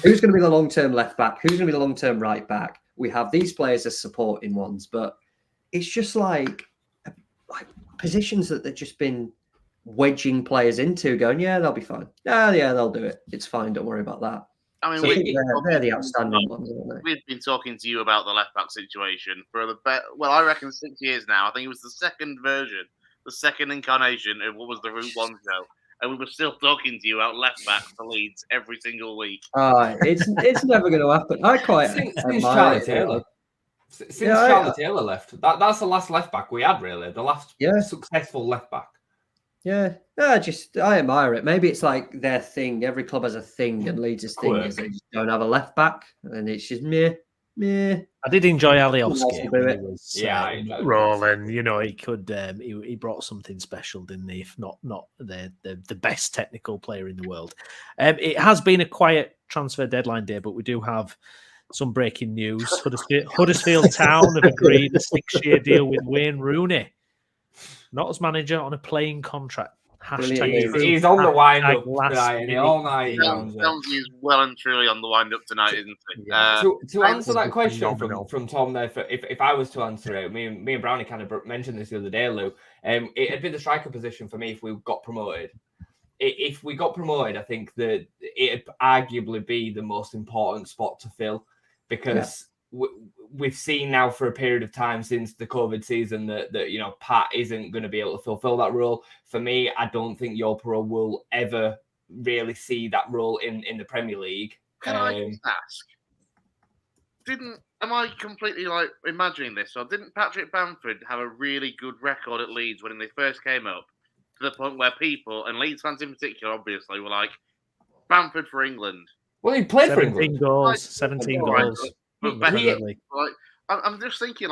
M: who's going to be the long-term left back? Who's going to be the long-term right back? We have these players as supporting ones, but it's just like positions that they've just been wedging players into, going, yeah, they'll be fine. Yeah, they'll do it. It's fine. Don't worry about that.
B: I mean,
M: So I think they're the outstanding ones, aren't they?
B: We've been talking to you about the left back situation for I reckon 6 years now. I think it was the second version, the second incarnation of what was the Route 1 show. And we were still talking to you about left back for Leeds every single week.
M: It's never going to happen. I quite
I: since
M: admire
I: Charlie
M: it.
I: Taylor. Since Charlie Taylor left, that's the last left back we had, really. The last successful left back.
M: Yeah, I admire it. Maybe it's like their thing. Every club has a thing, and Leeds' thing is they just don't have a left back, and it's just meh.
A: I did enjoy Alioski when he was rolling. You know, he could he brought something special, didn't he? If not the best technical player in the world. It has been a quiet transfer deadline day, but we do have some breaking news. Huddersfield Town have agreed a 6-year deal with Wayne Rooney, not as manager, on a playing contract.
I: He's on the wind up tonight, all night.
B: He's well and truly on the wind up tonight, isn't he?
I: To answer that question from Tom there, if I was to answer it, me and Brownie kind of mentioned this the other day, Lou. It'd be the striker position for me if we got promoted. If we got promoted, I think that it'd arguably be the most important spot to fill, because we've seen now for a period of time since the COVID season that Pat isn't going to be able to fulfill that role. For me, I don't think Yopero will ever really see that role in the Premier League.
B: Can I just ask? Am I completely imagining this? Or didn't Patrick Bamford have a really good record at Leeds when they first came up, to the point where people, and Leeds fans in particular, obviously, were like, Bamford for England?
I: Well, he played for England.
A: 17 goals.
B: But I'm just thinking,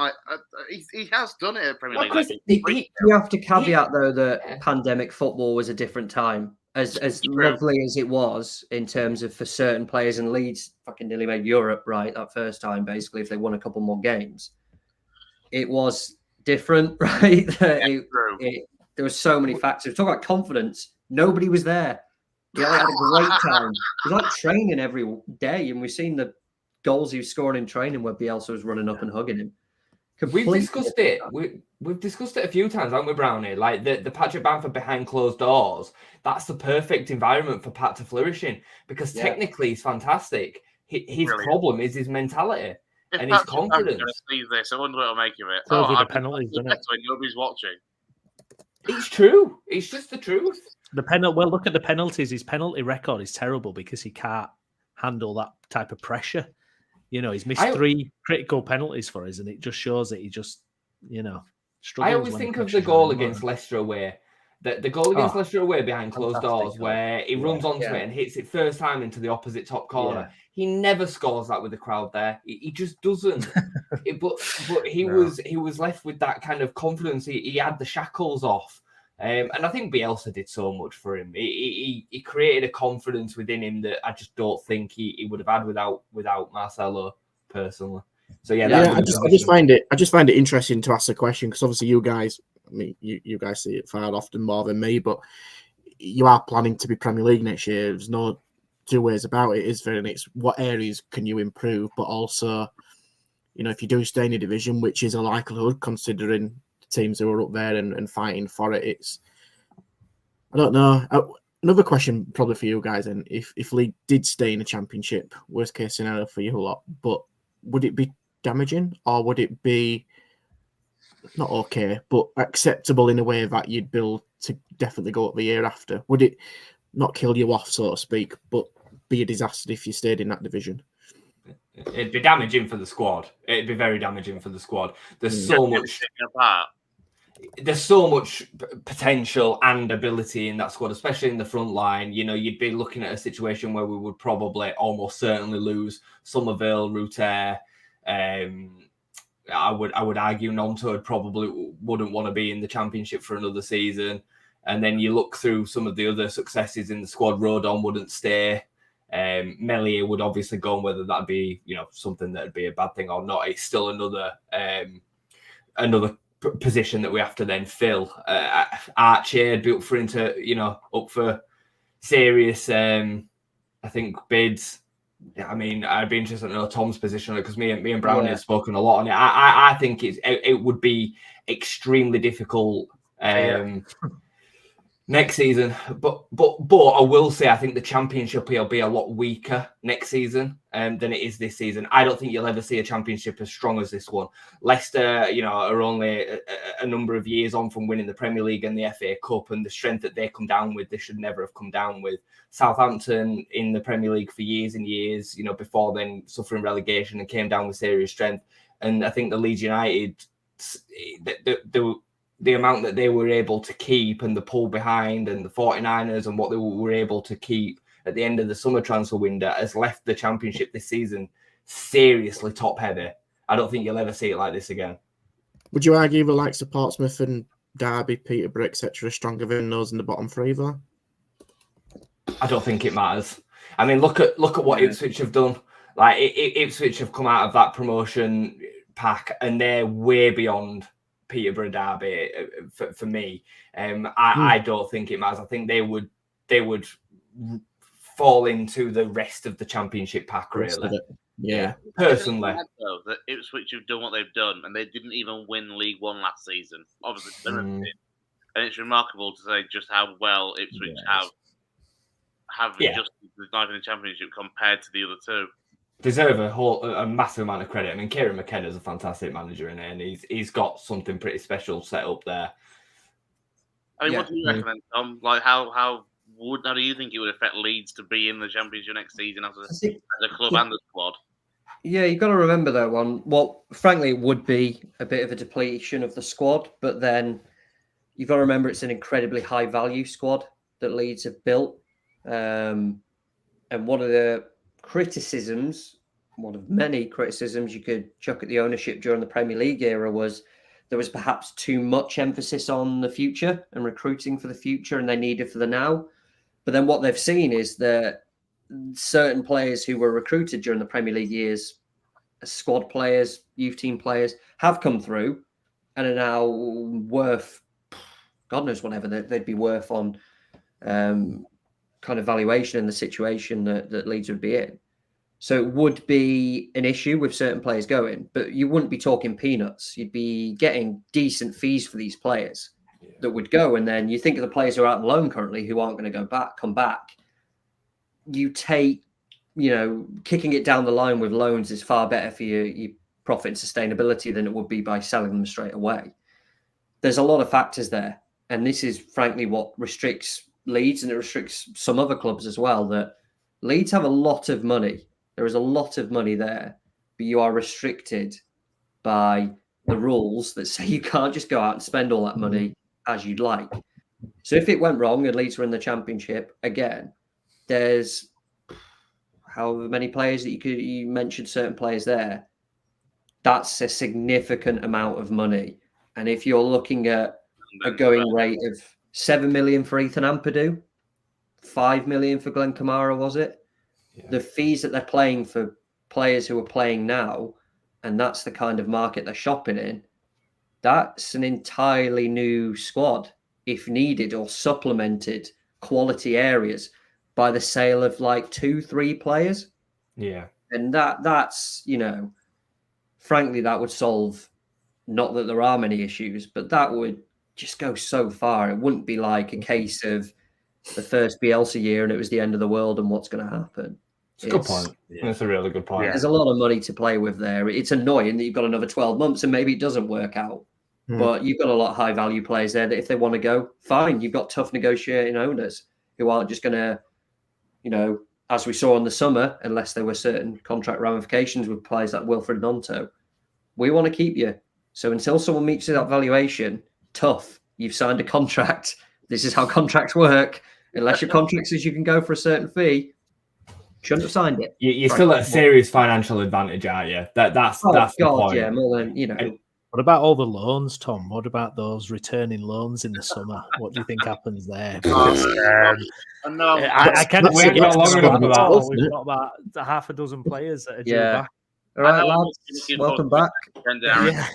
B: he has done it at Premier League.
M: You have to caveat, though, that pandemic football was a different time. As lovely as it was in terms of for certain players, and Leeds fucking nearly made Europe, right, that first time, basically, if they won a couple more games. It was different, right? There were so many factors. Talk about confidence. Nobody was there. He had a great time. It was like training every day, and we've seen the goals he was scoring in training where Bielsa was running up and hugging him.
I: We've discussed it. We've discussed it a few times, haven't we, Brownie? Like the Patrick Bamford behind closed doors. That's the perfect environment for Pat to flourish in, because technically he's fantastic. His problem is his mentality and his confidence.
B: This, I wonder what I'll make of it.
A: The penalties, doesn't it?
B: Nobody's watching.
I: It's true. It's just the truth.
A: Well, look at the penalties. His penalty record is terrible because he can't handle that type of pressure. You know, he's missed 3 critical penalties for us, and it just shows that he just, struggles.
I: I always think of the goal against Leicester away. The goal against Leicester away behind closed doors, where he runs onto it and hits it first time into the opposite top corner. Yeah. He never scores that with the crowd there. He just doesn't. But he was left with that kind of confidence. He had the shackles off. And I think Bielsa did so much for him. He created a confidence within him that I just don't think he would have had without Marcelo personally. So I
C: just find it interesting to ask the question, because obviously you guys, you guys see it far often more than me, but you are planning to be Premier League next year. There's no two ways about it, is there? And it's what areas can you improve, but also, if you do stay in a division, which is a likelihood considering teams who are up there and fighting for it. I don't know. Another question probably for you guys, and if League did stay in the Championship, worst case scenario for you a lot, but would it be damaging, or would it be not okay, but acceptable in a way that you'd build to definitely go up the year after? Would it not kill you off, so to speak, but be a disaster if you stayed in that division?
I: It'd be damaging for the squad. It'd be very damaging for the squad. There's so much potential and ability in that squad, especially in the front line. You'd be looking at a situation where we would probably almost certainly lose Somerville, Ruter. I would argue Nonto probably wouldn't want to be in the Championship for another season. And then you look through some of the other successes in the squad. Rodon wouldn't stay. Meslier would obviously go, and whether that'd be something that'd be a bad thing or not, it's still another position that we have to then fill. Archie would be up for serious I think bids. I mean, I'd be interested to know Tom's position because me and Brownie have spoken a lot on it. I think it would be extremely difficult next season, but I will say I think the Championship will be a lot weaker next season than it is this season. I don't think you'll ever see a Championship as strong as this one. Leicester, are only a number of years on from winning the Premier League and the FA Cup, and the strength that they come down with, they should never have come down with. Southampton in the Premier League for years and years, before then suffering relegation and came down with serious strength. And I think the Leeds United, the amount that they were able to keep and the pull behind, and the 49ers and what they were able to keep at the end of the summer transfer window has left the Championship this season seriously top heavy. I don't think you'll ever see it like this again.
C: Would you argue the likes of Portsmouth and Derby, Peterborough, etc. are stronger than those in the bottom three, though?
I: I don't think it matters. I mean, look at what Ipswich have done. Like Ipswich have come out of that promotion pack and they're way beyond Peterborough, Derby for me. I don't think it matters. I think they would fall into the rest of the Championship pack, really.
C: Yeah.
I: Personally.
B: Though, that Ipswich have done what they've done and they didn't even win League One last season. Obviously, and it's remarkable to say just how well Ipswich have adjusted to life in the Championship compared to the other two.
I: Deserve a massive amount of credit. I mean, Kieran McKenna's a fantastic manager in it, and he's got something pretty special set up there.
B: I mean, what do you recommend, Tom? Like, how do you think it would affect Leeds to be in the Championship next season as a club and the squad?
M: Yeah, you've got to remember that one. Well, frankly, it would be a bit of a depletion of the squad, but then you've got to remember it's an incredibly high value squad that Leeds have built. And one of the criticisms, one of many criticisms you could chuck at the ownership during the Premier League era was there was perhaps too much emphasis on the future and recruiting for the future, and they needed for the now. But then what they've seen is that certain players who were recruited during the Premier League years, squad players, youth team players, have come through and are now worth, God knows whatever they'd be worth on kind of valuation in the situation that Leeds would be in. So it would be an issue with certain players going, but you wouldn't be talking peanuts. You'd be getting decent fees for these players that would go. And then you think of the players who are out on loan currently who aren't going to come back. You take, kicking it down the line with loans is far better for your profit and sustainability than it would be by selling them straight away. There's a lot of factors there. And this is frankly what restricts Leeds, and it restricts some other clubs as well, that Leeds have a lot of money. There is a lot of money there, but you are restricted by the rules that say you can't just go out and spend all that money as you'd like. So if it went wrong and Leeds were in the Championship again, there's however many players that you mentioned certain players there. That's a significant amount of money. And if you're looking at a going rate of 7 million for Ethan Ampadu, 5 million for Glenn Kamara, was it? Yeah. The fees that they're playing for players who are playing now, and that's the kind of market they're shopping in, that's an entirely new squad, if needed, or supplemented quality areas by the sale of like 2-3 players.
I: Yeah.
M: And that's, frankly, that would solve, not that there are many issues, but that would just go so far. It wouldn't be like a case of the first Bielsa year and it was the end of the world and what's going to happen.
I: It's a good point. That's a really good point.
M: There's a lot of money to play with there. It's annoying that you've got another 12 months and maybe it doesn't work out. But you've got a lot of high value players there that if they want to go, fine. You've got tough negotiating owners who aren't just going to, as we saw in the summer, unless there were certain contract ramifications with players like Wilfred Gnonto, we want to keep you. So until someone meets that valuation, tough. You've signed a contract. This is how contracts work. Unless your contract says you can go for a certain fee, shouldn't have signed it.
I: You're still at a serious financial advantage, aren't you? That's the point.
M: Yeah, more than
A: What about all the loans, Tom? What about those returning loans in the summer? What do you think happens there? Because, I can't see
I: We've got long enough for that.
A: We've got about half a dozen players that are due
M: Yeah.
A: back.
M: All right, lads. Welcome back.
A: Yeah.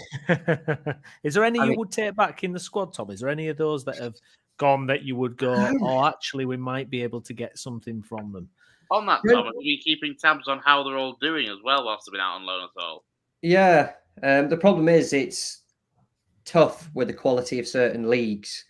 A: Is there any you would take back in the squad, Tom? Is there any of those that have gone that you would go, oh, actually, we might be able to get something from them?
B: On that, Tom, have you been keeping tabs on how they're all doing as well whilst they've been out on loan at all?
M: Yeah. The problem is it's tough with the quality of certain leagues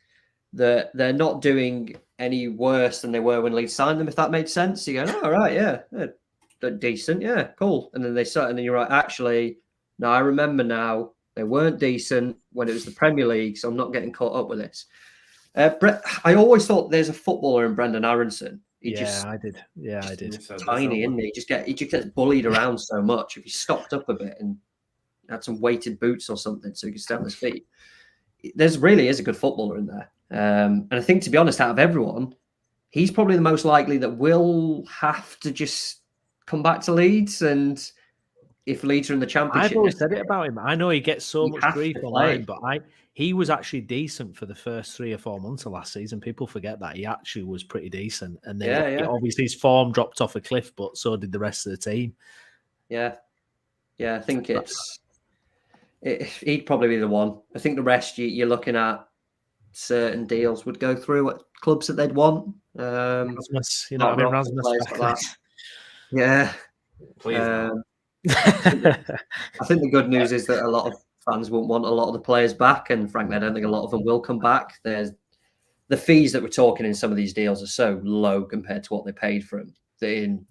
M: that they're not doing any worse than they were when Leeds signed them, if that makes sense. You go, oh, all right, yeah, they're decent, yeah, cool. And then they start, and then you're right, actually, no, I remember now, they weren't decent when it was the Premier League, so I'm not getting caught up with this. I always thought there's a footballer in Brendan Aronson.
A: I did.
M: Tiny, isn't he? He just gets bullied around so much. If he stopped up a bit and had some weighted boots or something so he could stay on his feet, there's really is a good footballer in there. And I think, to be honest, out of everyone, he's probably the most likely that will have to just come back to Leeds. And if Leeds are in the Championship,
A: I've always said it about him. I know he gets so much grief online, but he was actually decent for the first 3 or 4 months of last season. People forget that he actually was pretty decent, and then obviously his form dropped off a cliff, but so did the rest of the team.
M: Yeah, I think he'd probably be the one. I think the rest you're looking at certain deals would go through at clubs that they'd want.
A: Rasmus, you know what I mean? Rasmus
M: like that. Yeah.
I: Please.
M: I think the good news is that a lot of fans won't want a lot of the players back, and frankly, I don't think a lot of them will come back. There's the fees that we're talking in some of these deals are so low compared to what they paid for them. In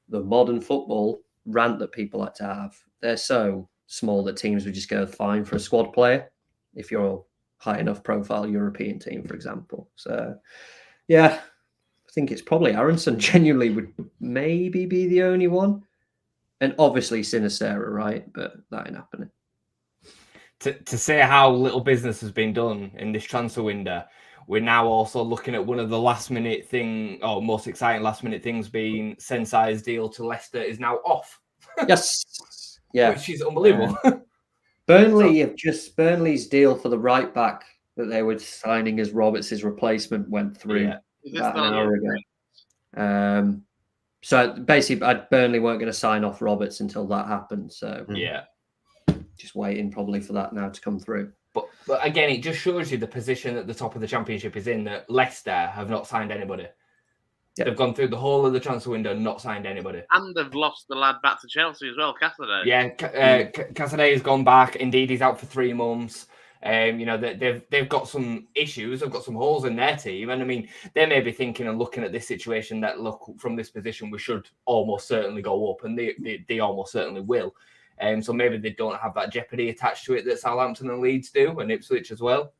M: the modern football rant that people like to have, they're so small that teams would just go fine for a squad player if you're a high enough profile European team, for example. So, yeah, I think it's probably Aronson genuinely would maybe be the only one. And obviously Sinistera, right? But that ain't happening.
I: To say how little business has been done in this transfer window, we're now also looking at one of the most exciting last minute things being Sensei's deal to Leicester is now off.
M: Yes. Yeah.
I: Which is unbelievable.
M: Burnley's deal for the right back that they were signing as Roberts' replacement went through about an hour ago. So basically, Burnley weren't going to sign off Roberts until that happened. So just waiting probably for that now to come through.
I: But again, it just shows you the position that the top of the Championship is in, that Leicester have not signed anybody. Yep. They've gone through the whole of the transfer window and not signed anybody.
B: And they've lost the lad back to Chelsea as well, Cassidy.
I: Yeah, Cassidy has gone back. Indeed, he's out for 3 months. They've got some issues. They've got some holes in their team. And I mean, they may be thinking and looking at this situation that, look, from this position, we should almost certainly go up. And they almost certainly will. So maybe they don't have that jeopardy attached to it that Southampton and Leeds do, and Ipswich as well.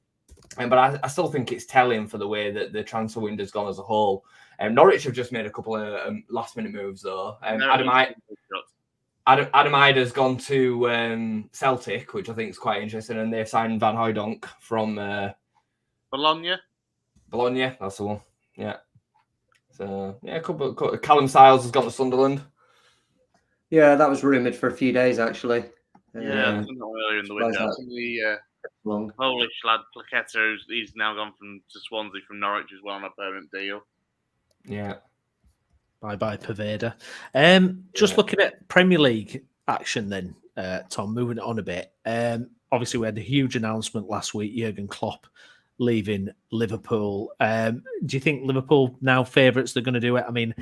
I: But I still think it's telling for the way that the transfer window's gone as a whole. Norwich have just made a couple of last-minute moves, though. Adam Ida's gone to Celtic, which I think is quite interesting, and they've signed Van Hooijdonk from
B: Bologna.
I: Bologna, that's the one. Yeah. So yeah, a couple. Callum Siles has gone to Sunderland.
M: Yeah, that was rumoured for a few days, actually.
B: Yeah, earlier in the window. The Polish lad, Plaqueta, he's now gone to Swansea from Norwich as well on a permanent deal.
I: Yeah.
A: Bye-bye, Paveda. Just looking at Premier League action then, Tom, moving it on a bit. Obviously, we had a huge announcement last week, Jurgen Klopp leaving Liverpool. Do you think Liverpool now favourites, they're going to do it? I mean,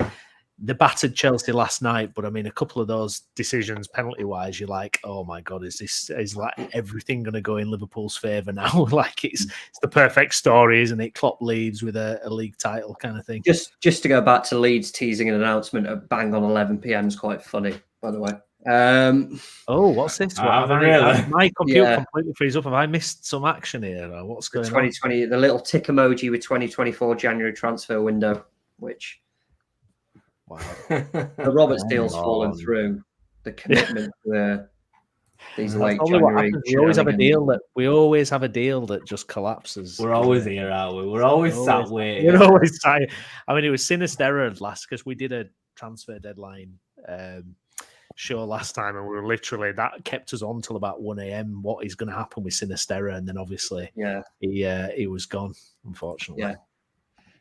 A: they battered Chelsea last night, but I mean, a couple of those decisions, penalty-wise, you're like, oh my God, is like everything going to go in Liverpool's favour now? Like it's the perfect story, isn't it? Klopp leaves with a league title kind of thing.
M: Just to go back to Leeds teasing an announcement at bang on 11 p.m. is quite funny, by the way.
A: What's this? My computer completely frees up. Have I missed some action here? Or what's going on?
M: 2020, the little tick emoji with 2024 January transfer window, which... Wow. The Roberts deal's fallen through. The commitment to these late January.
A: We always have a deal that just collapses.
I: We're always here, aren't we? We're always sat waiting.
A: We're always sat. I mean, it was Sinistera last because we did a transfer deadline show last time, and we were literally that kept us on till about 1 a.m. What is going to happen with Sinisterra, and then obviously, he was gone, unfortunately.
M: Yeah.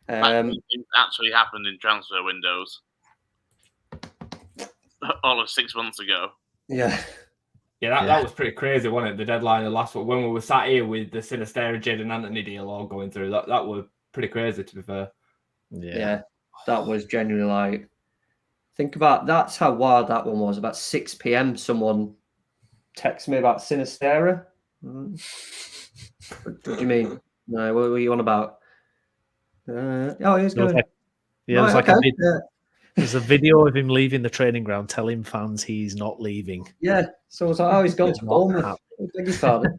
B: It actually happened in transfer windows all of 6 months ago.
M: Yeah.
I: Yeah, that was pretty crazy, wasn't it? The deadline, the last one, when we were sat here with the Sinisterra, Jaden Anthony deal all going through, that was pretty crazy, to be fair.
M: Yeah, that was genuinely like, think about, that's how wild that one was. About 6 p.m. someone texted me about Sinisterra. What do you mean? No, what were you on about? He was going.
A: There's a video of him leaving the training ground telling fans he's not leaving.
M: Yeah, so I was like, he's gone to Bournemouth. I beg your pardon.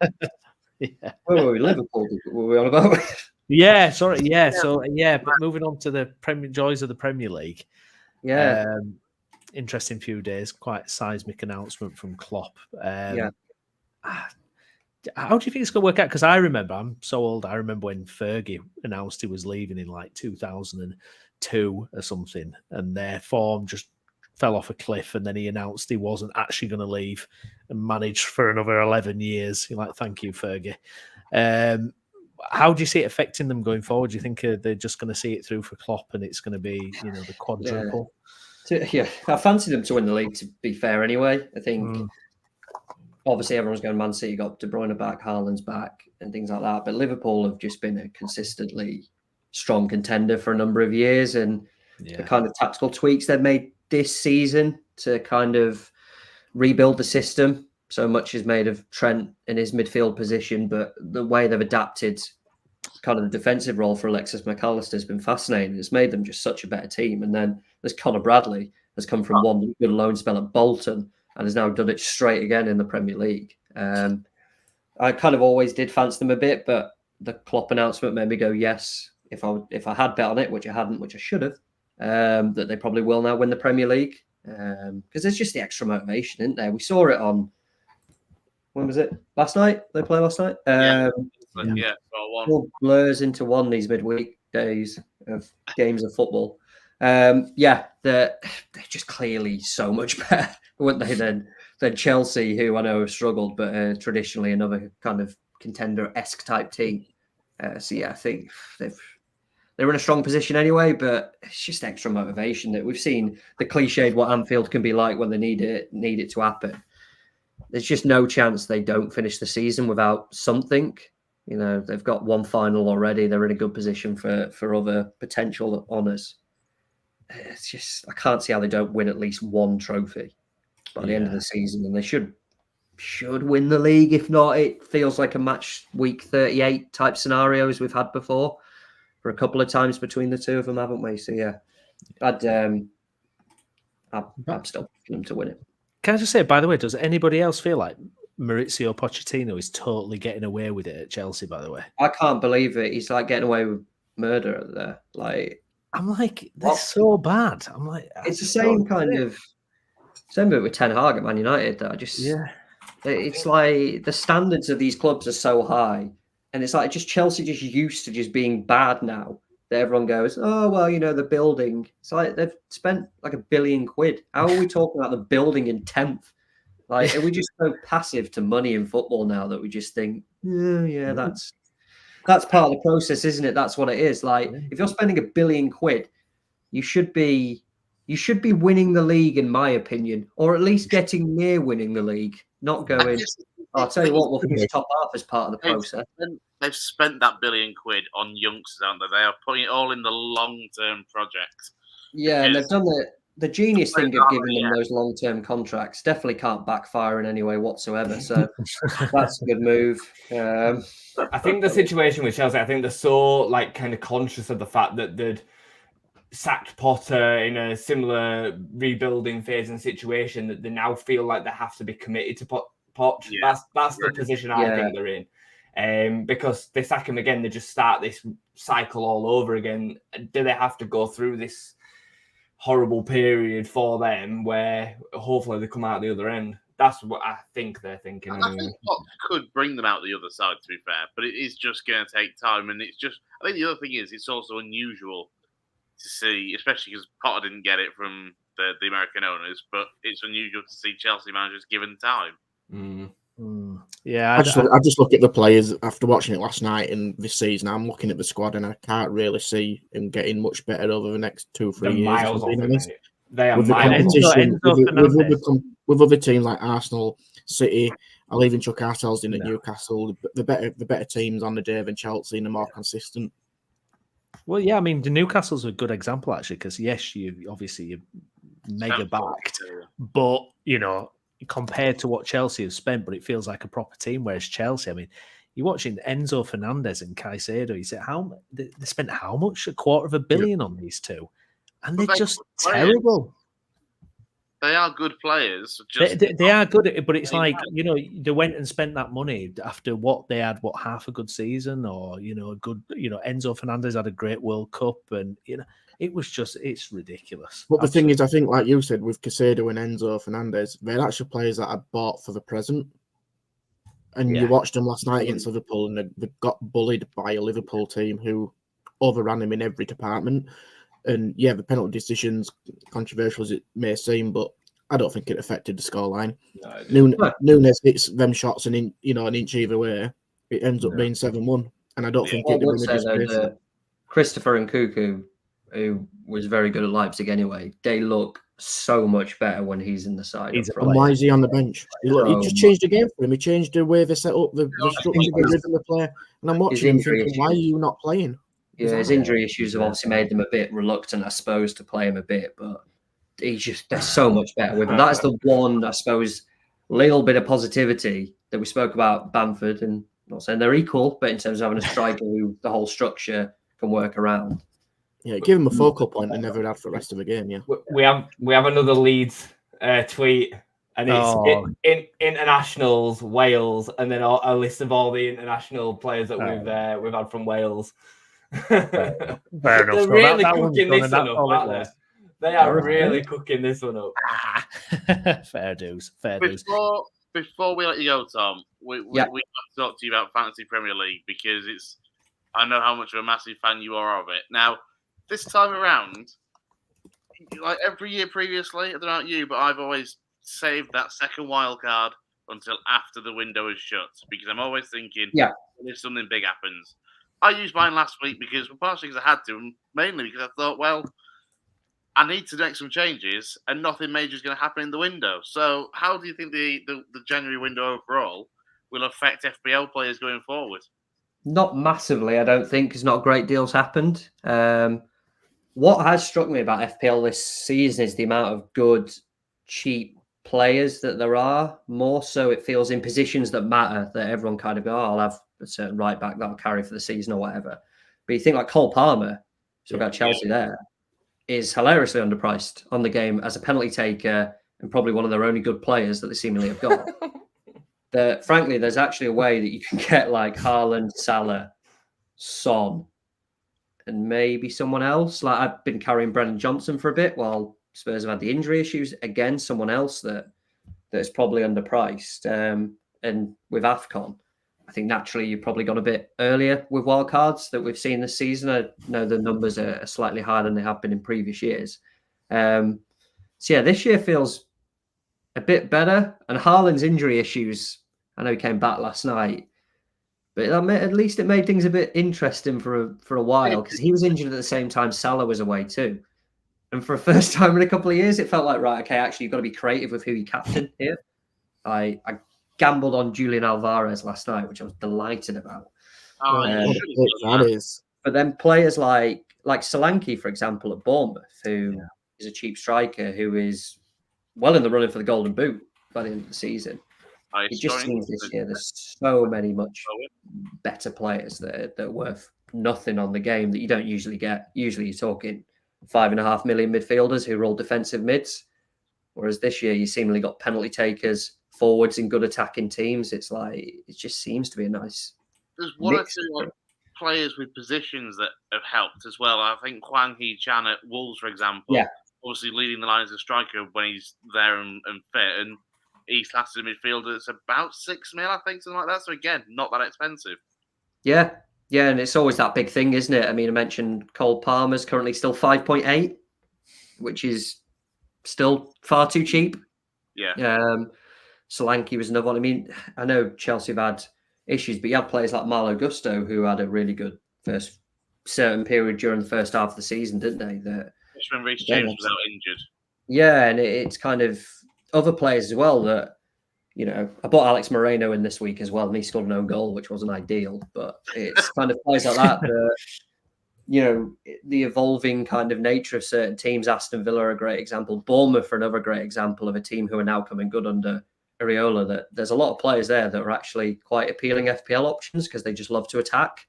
M: Where were we? Liverpool, were we on about?
A: Yeah, sorry. Yeah, so but moving on to the joys of the Premier League.
M: Yeah.
A: Interesting few days, quite seismic announcement from Klopp. How do you think it's going to work out? Because I remember, I'm so old, I remember when Fergie announced he was leaving in like 2002 or something, and their form just fell off a cliff, and then he announced he wasn't actually going to leave and managed for another 11 years. You're like, thank you, Fergie. How do you see it affecting them going forward? Do you think they're just going to see it through for Klopp and it's going to be, the quadruple?
M: Yeah, I fancy them to win the league, to be fair, anyway. I think obviously everyone's going Man City, got De Bruyne back, Haaland's back, and things like that. But Liverpool have just been a consistently strong contender for a number of years. And the kind of tactical tweaks they've made this season to kind of rebuild the system. So much is made of Trent in his midfield position, but the way they've adapted kind of the defensive role for Alexis McAllister has been fascinating. It's made them just such a better team. And then there's Conor Bradley, has come from one good loan spell at Bolton and has now done it straight again in the Premier League. I kind of always did fancy them a bit, but the Klopp announcement made me go, yes, if I had bet on it, which I hadn't, which I should have, that they probably will now win the Premier League. Because there's just the extra motivation, isn't there? We saw it on, when was it? Last night? They played last night? All blurs into one these midweek days of games of football. They're just clearly so much better, weren't they, than Chelsea, who I know have struggled, but traditionally another kind of contender-esque type team. I think they're in a strong position anyway, but it's just extra motivation that we've seen the cliched what Anfield can be like when they need it to happen. There's just no chance they don't finish the season without something. They've got one final already. They're in a good position for other potential honours. It's just, I can't see how they don't win at least one trophy by the end of the season, and they should win the league. If not, it feels like a match week 38 type scenarios we've had before for a couple of times between the two of them, haven't we? So I'm still picking them to win it.
A: Can I just say, by the way, does anybody else feel like Maurizio Pochettino is totally getting away with it at Chelsea, by the way?
M: I can't believe it. He's like getting away with murder there. Like,
A: I'm like, they're so bad. I'm like,
M: it's the same kind of same bit with Ten Hag at Man United. That I just it's like the standards of these clubs are so high, and it's like just Chelsea just used to just being bad now. That everyone goes, oh well, the building. It's like they've spent like £1 billion. How are we talking about the building in 10th? Like, are we just so passive to money in football now that we just think, that's part of the process, isn't it? That's what it is. Like, if you're spending £1 billion, you should be winning the league, in my opinion, or at least getting near winning the league. Not going, I'll tell you what, we'll finish top half as part of the process.
B: They've spent that £1 billion on youngsters, haven't they? They are putting it all in the long-term project.
M: Yeah, and they've done the genius thing of giving them those long-term contracts. Definitely can't backfire in any way whatsoever. So that's a good move.
I: I think the situation with Chelsea, I think they're so kind of conscious of the fact that they'd sacked Potter in a similar rebuilding phase and situation that they now feel like they have to be committed to Poch. Yeah. That's the position I think they're in. Because they sack him again, they just start this cycle all over again. Do they have to go through this horrible period for them where hopefully they come out the other end? That's what I think they're thinking.
B: I think what could bring them out the other side, to be fair, but it is just going to take time. And it's just, I think the other thing is, it's also unusual to see, especially because Potter didn't get it from the American owners, but it's unusual to see Chelsea managers given time.
A: Yeah,
C: I just look at the players after watching it last night and this season. I'm looking at the squad and I can't really see him getting much better over the next 2-3 years.
I: Miles off it, mate. They are
C: with the
I: miles
C: competition
A: Enzo
C: with other teams like Arsenal, City. I'll even chuck ourselves in at Newcastle. The better teams on the day than Chelsea and the more consistent.
A: Well, yeah, I mean, the Newcastle's a good example actually, because yes, you're mega backed, but compared to what Chelsea have spent, but it feels like a proper team. Whereas Chelsea, I mean, you're watching Enzo Fernandez and Caicedo. You say they spent how much? $250 million on these two, and they're just terrible.
B: They are good players.
A: They are good, but it's like they went and spent that money after what they had, half a good season, or a good, Enzo Fernandez had a great World Cup, and it's ridiculous.
C: But the thing is, I think, like you said, with Caicedo and Enzo Fernandez, they're actually players that are bought for the present. And you watched them last night against Liverpool, and they got bullied by a Liverpool team who overran them in every department. And yeah, the penalty decisions, controversial as it may seem, but I don't think it affected the scoreline. Nunes hits them shots and an inch either way, it ends up being 7-1. And I don't think it
M: would say though, Christopher and Nkunku, who was very good at Leipzig anyway, they look so much better when he's in the side.
C: And why is he on the bench? He just changed the game for him. He changed the way they set up the structure, the rhythm of play. And I'm watching him thinking, why are you not playing?
M: Yeah, his injury issues have obviously made them a bit reluctant, I suppose, to play him a bit, but they're so much better with him. That's the one, I suppose, little bit of positivity that we spoke about Bamford, and I'm not saying they're equal, but in terms of having a striker who the whole structure can work around.
C: Yeah, give him a focal point they never had for the rest of the game, yeah.
I: We have another Leeds tweet, and it's in internationals, Wales, and then a list of all the international players that we've had from Wales.
A: Fair enough.
I: They're really cooking this one up, aren't they? They are really cooking this one up.
A: Fair dues.
B: Before we let you go, Tom, we have to talk to you about Fantasy Premier League, because I know how much of a massive fan you are of it. Now, this time around, like every year previously, I don't know about you, but I've always saved that second wild card until after the window is shut, because I'm always thinking, if something big happens. I used mine last week partially because I had to, and mainly because I thought, well, I need to make some changes, and nothing major is going to happen in the window. So, how do you think the January window overall will affect FPL players going forward?
M: Not massively, I don't think, because not great deals happened. What has struck me about FPL this season is the amount of good, cheap players that there are. More so, it feels in positions that matter, that everyone kind of go, I'll have a certain right back that'll carry for the season or whatever. But you think like Cole Palmer, so we've got Chelsea there, is hilariously underpriced on the game as a penalty taker and probably one of their only good players that they seemingly have got. Frankly, there's actually a way that you can get like Haaland, Salah, Son, and maybe someone else. Like I've been carrying Brennan Johnson for a bit while Spurs have had the injury issues. Again, someone else that's probably underpriced. And with AFCON, I think naturally you've probably gone a bit earlier with wildcards that we've seen this season. I know the numbers are slightly higher than they have been in previous years. So yeah, this year feels a bit better. And Haaland's injury issues, I know he came back last night, but at least it made things a bit interesting for a while, because he was injured at the same time Salah was away too. And for the first time in a couple of years, it felt like, right, okay, actually you've got to be creative with who you captain here. I gambled on Julian Alvarez last night, which I was delighted about.
C: That is.
M: But then players like Solanke, for example, at Bournemouth, who is a cheap striker, who is well in the running for the Golden Boot by the end of the season. It just seems this year there's so many much better players that are worth nothing on the game that you don't usually get. Usually you're talking 5.5 million midfielders who are all defensive mids. Whereas this year you seemingly got penalty takers, forwards in good attacking teams. It's like, it just seems to be a nice.
B: There's one or two players with positions that have helped as well. I think Hwang Hee-chan at Wolves, for example, obviously leading the line as a striker when he's there and fit. And he's classed as a midfielder. It's about 6 mil, I think, something like that. So again, not that expensive.
M: Yeah, and it's always that big thing, isn't it? I mean, I mentioned Cole Palmer's currently still 5.8, which is still far too cheap.
B: Yeah.
M: Solanke was another one. I mean, I know Chelsea have had issues, but you had players like Malo Gusto who had a really good first certain period during the first half of the season, didn't they? That
B: when Reece James was out injured.
M: Yeah, and it's kind of other players as well that, you know, I bought Alex Moreno in this week as well, and he scored no goal, which wasn't ideal, but it's kind of players like that that, you know, the evolving kind of nature of certain teams. Aston Villa are a great example. Bournemouth are another great example of a team who are now coming good under Areola. That there's a lot of players there that are actually quite appealing FPL options because they just love to attack.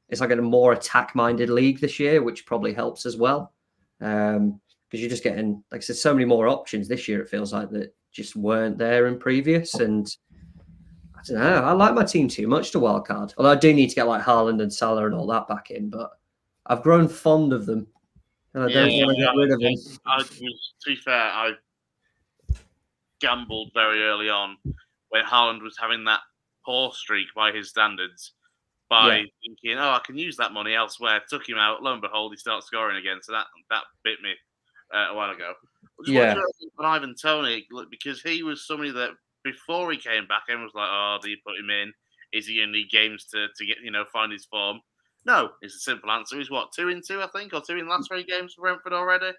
M: It's like a more attack-minded league this year, which probably helps as well. Because you're just getting, like I said, so many more options this year. It feels like that just weren't there in previous. And I don't know. I like my team too much to wildcard. Although I do need to get like Haaland and Salah and all that back in. But I've grown fond of them, and I don't want to get rid of them.
B: To be fair, I gambled very early on when Haaland was having that poor streak by his standards. By thinking, I can use that money elsewhere. Took him out. Lo and behold, he starts scoring again. So that bit me a while ago. On Ivan Toney, because he was somebody that before he came back, everyone was like, "Oh, do you put him in? Is he going to need games to get find his form?" No, it's a simple answer. He's what, 2 in 2, I think, or 2 in the last 3 games for Brentford already.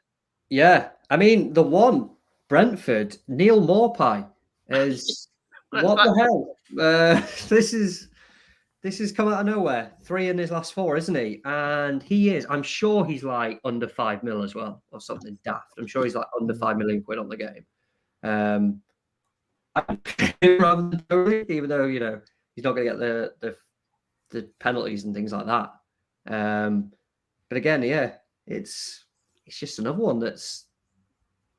M: Yeah, I mean the one Brentford, Neil Maupay is what the hell? This has come out of nowhere. 3 in his last 4, isn't he? And he is. I'm sure he's like under 5 mil as well, or something daft. I'm sure he's like under 5 million quid on the game. Even though he's not going to get the penalties and things like that. But again, it's just another one that's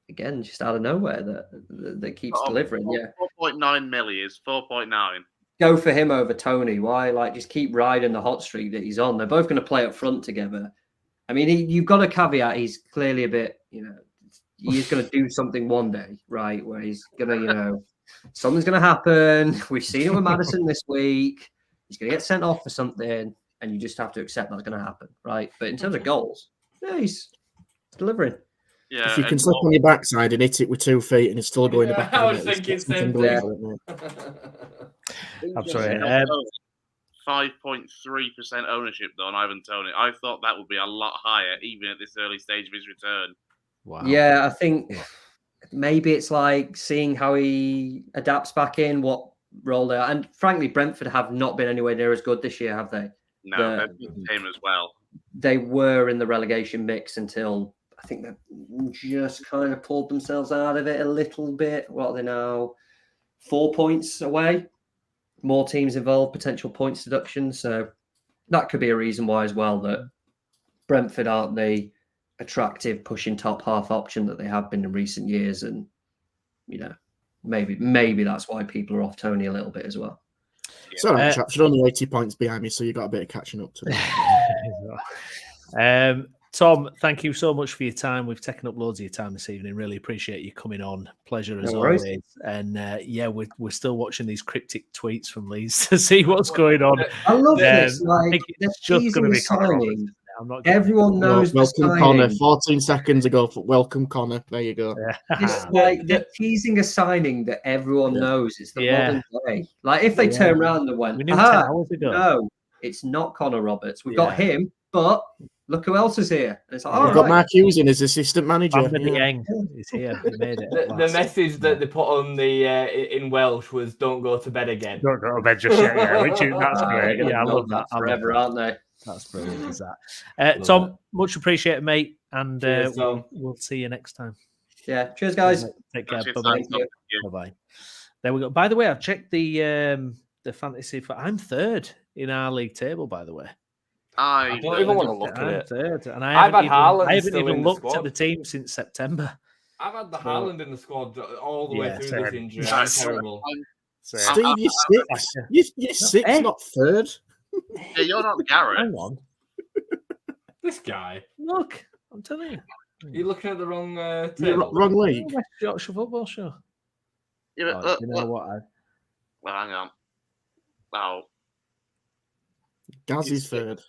M: again just out of nowhere that keeps delivering.
B: 4.9 million is 4.9.
M: Go for him over Toney. Why? Like, just keep riding the hot streak that he's on. They're both going to play up front together. I mean, you've got a caveat. He's clearly a bit, he's going to do something one day, right? Where he's going to, something's going to happen. We've seen it with Maddison this week. He's going to get sent off for something, and you just have to accept that's going to happen, right? But in terms of goals, he's delivering.
B: Yeah,
C: if you can slip on your backside and hit it with 2 feet and it's still going the back
F: I
C: of
F: was
C: the net,
F: thinking
C: something
F: same
C: unbelievable,
F: thing.
C: isn't it?
A: I'm sorry.
B: 5.3% ownership though on Ivan Toney. I thought that would be a lot higher, even at this early stage of his return.
A: Wow.
M: Yeah, I think maybe it's like seeing how he adapts back in, what role they are. And frankly, Brentford have not been anywhere near as good this year, have they?
B: No, they're the same as well.
M: They were in the relegation mix until I think they just kind of pulled themselves out of it a little bit. What are they now? 4 points away. More teams involved, potential points deduction. So that could be a reason why as well that Brentford aren't the attractive pushing top half option that they have been in recent years. And, maybe that's why people are off Toney a little bit as well.
C: It's all right, chaps. You're only 80 points behind me, so you've got a bit of catching up to do.
A: Tom, thank you so much for your time. We've taken up loads of your time this evening. Really appreciate you coming on. Pleasure as always. And we're still watching these cryptic tweets from Leeds to see what's going on.
H: I love this. Like,
A: it's just going to be
H: signing. Everyone knows
C: welcome Connor. 14 seconds ago for welcome Connor. There you go.
H: It's like they're teasing a signing that everyone knows. It's the modern day. Like if they turn around and went, no, it's not Connor Roberts. We've got him, but look who else is here. And it's like,
C: we've got Mark Hughes in as assistant manager.
A: He's here. He made it.
F: The message that they put on the in Welsh was "Don't go to bed again."
A: Don't go to bed just yet. Yeah, that's great. Yeah, I love that.
M: Forever, aren't they?
A: That's brilliant. Is that Tom? Much appreciated, mate. And we'll see you next time.
M: Yeah. Cheers, guys.
A: Take care. Bye bye. There we go. By the way, I've checked the fantasy. I'm third in our league table. By the way.
F: I don't even want to look at it.
A: Third, and
F: I
A: haven't even looked at the team since September.
F: I've had the Haaland in the squad all the way through this injury. That's terrible.
C: Steve, you're 6. You're 6, not third.
B: Yeah, you're not Garrett.
A: Hang on.
F: This guy.
A: Look, I'm telling you.
F: You're looking at the wrong
C: wrong league.
A: West Yorkshire Football Show.
B: Yeah, but,
A: you know what?
B: Well, hang on. Oh.
C: Gazzy's third.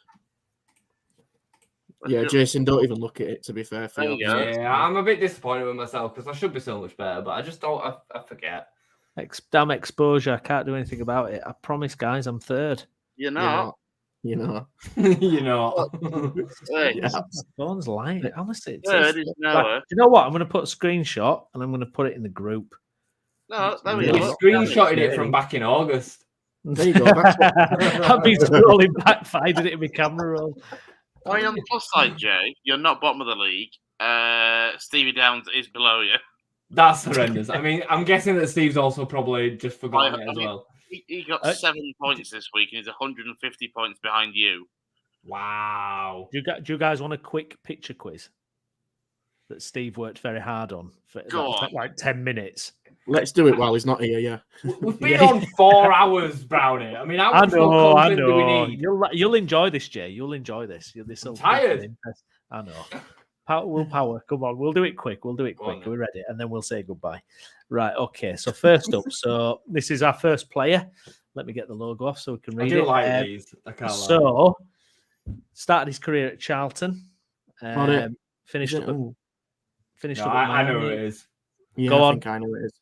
C: Yeah, Jason, don't even look at it. To be fair, for you.
I: Yeah, I'm a bit disappointed with myself because I should be so much better, but I just don't. I forget.
A: Damn exposure. I can't do anything about it. I promise, guys, I'm third.
B: You're not.
C: You know.
I: You know.
B: Hey.
A: Phone's lying. Honestly,
B: Third is Noah.
A: Do you know what? I'm going to put a screenshot and I'm going to put it in the group.
B: No, there we
I: You
B: go.
I: screenshotted it from back in August.
C: There you go. That's what...
A: I've been scrolling back, finding it in my camera roll.
B: I mean, on the plus side, Jay, you're not bottom of the league. Stevie Downs is below you.
I: That's horrendous. I mean, I'm guessing that Steve's also probably just forgotten it as well.
B: He got 7 points this week, and he's 150 points behind you.
I: Wow.
A: Do you guys want a quick picture quiz that Steve worked very hard on for like 10 minutes?
C: Let's do it while he's not here. Yeah.
I: We've been on 4 hours, Brownie. I mean, how much more content do we need?
A: You'll enjoy this, Jay. You'll enjoy this.
I: I'm tired.
A: I know. Willpower. Come on. We'll do it quick. We're ready, and then we'll say goodbye. Right. Okay. So first up, so this is our first player. Let me get the logo off so we can read it.
I: I do like these. I can't lie.
A: So started his career at Charlton. Finished up. Finished up.
I: I know who it is.
C: Yeah,
A: Go on.
C: I think I know who it is.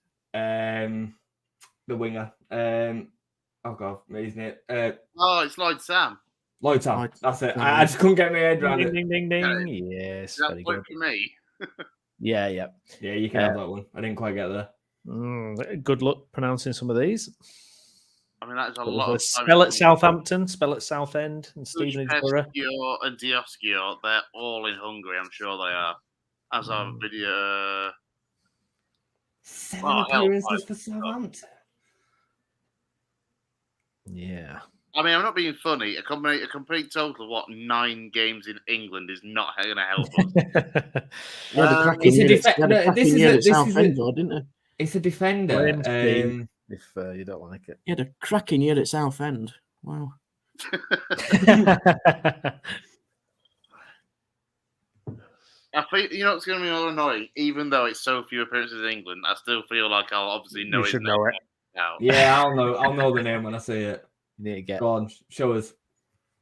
I: The winger. Oh god, isn't it?
B: It's Lloyd Sam.
I: Lloyd Sam. That's it. I just couldn't get my head around it.
A: Ding, ding, ding. Yes.
B: That
A: Very
B: point
A: good.
B: for me.
A: Yeah.
I: Yeah, you can have that one. I didn't quite get there.
A: Good luck pronouncing some of these.
B: I mean, that is a lot of
A: spell at Southampton, spell at Southend, and Stevenage-Borough.
B: And Dioscio, they're all in Hungary, I'm sure they are. As our video.
I: 7 appearances for Southampton.
A: Yeah.
B: I mean, I'm not being funny. A complete total of 9 games in England is not going to help us.
I: It's a defender.
A: If you don't like it,
C: he had a cracking year at Southend. Wow.
B: I feel it's going to be more annoying, even though it's so few appearances in England. I still feel like I'll obviously know
A: you should know it.
B: Now.
I: Yeah, I'll know the name when I see it.
A: You need to get.
I: Go on, show us.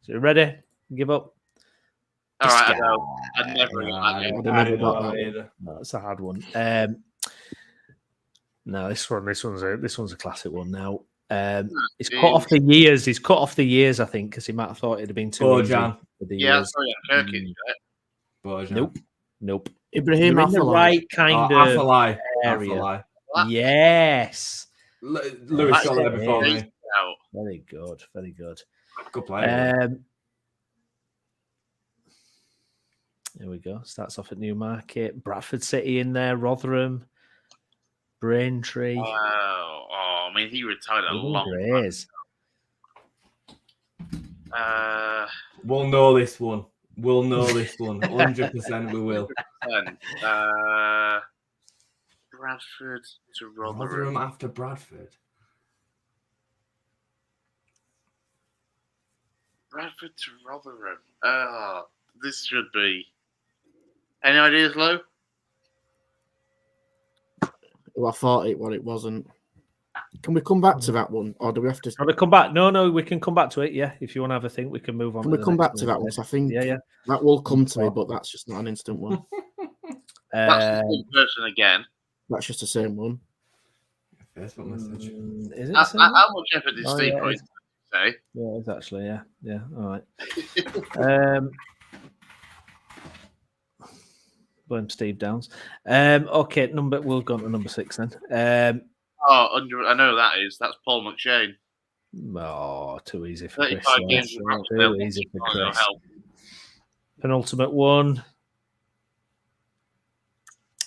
A: So you ready? Give up.
B: All right, I know. I never got that
I: either.
A: No, it's a hard one. No, this one's a classic one. Now, he's cut off the years. He's cut off the years, I think, because he might have thought it'd have been too easy
I: Bojan.
A: for the
B: Yeah,
A: years.
B: sorry, Kirky.
I: Bojan.
A: Nope.
C: Ibrahim
A: You're in the
C: Afellay.
A: right kind of
I: Afellay.
A: area.
I: Afellay.
A: Yes.
I: Lewis got there before me.
A: Very good. Very good.
I: Good player.
A: There we go. Starts off at Newmarket. Bradford City in there. Rotherham. Braintree.
B: I mean, he retired a long
A: Grays.
I: We'll know this one. 100% we will.
B: Bradford to Rotherham.
I: Rotherham after Bradford.
B: Bradford to Rotherham. This should be. Any ideas, Lou?
C: Well, I thought it wasn't. Can we come back to that one, or do we have to?
A: Want to come back? No, we can come back to it. Yeah, if you want to have a think, we can move on.
C: Can we come back to that one? I think that will come to me, but that's just not an instant one.
B: That's the same person again.
C: That's just the same one.
I: Facebook message.
A: Is it?
B: How much effort did Steve put into say?
A: Yeah, it's actually yeah. All right. Blame Steve Downs. Okay, we'll go on to number 6 then.
B: I know that's Paul McShane.
A: Oh, too easy for
B: 35
A: Chris.
B: games
A: Too easy for Chris. Penultimate one.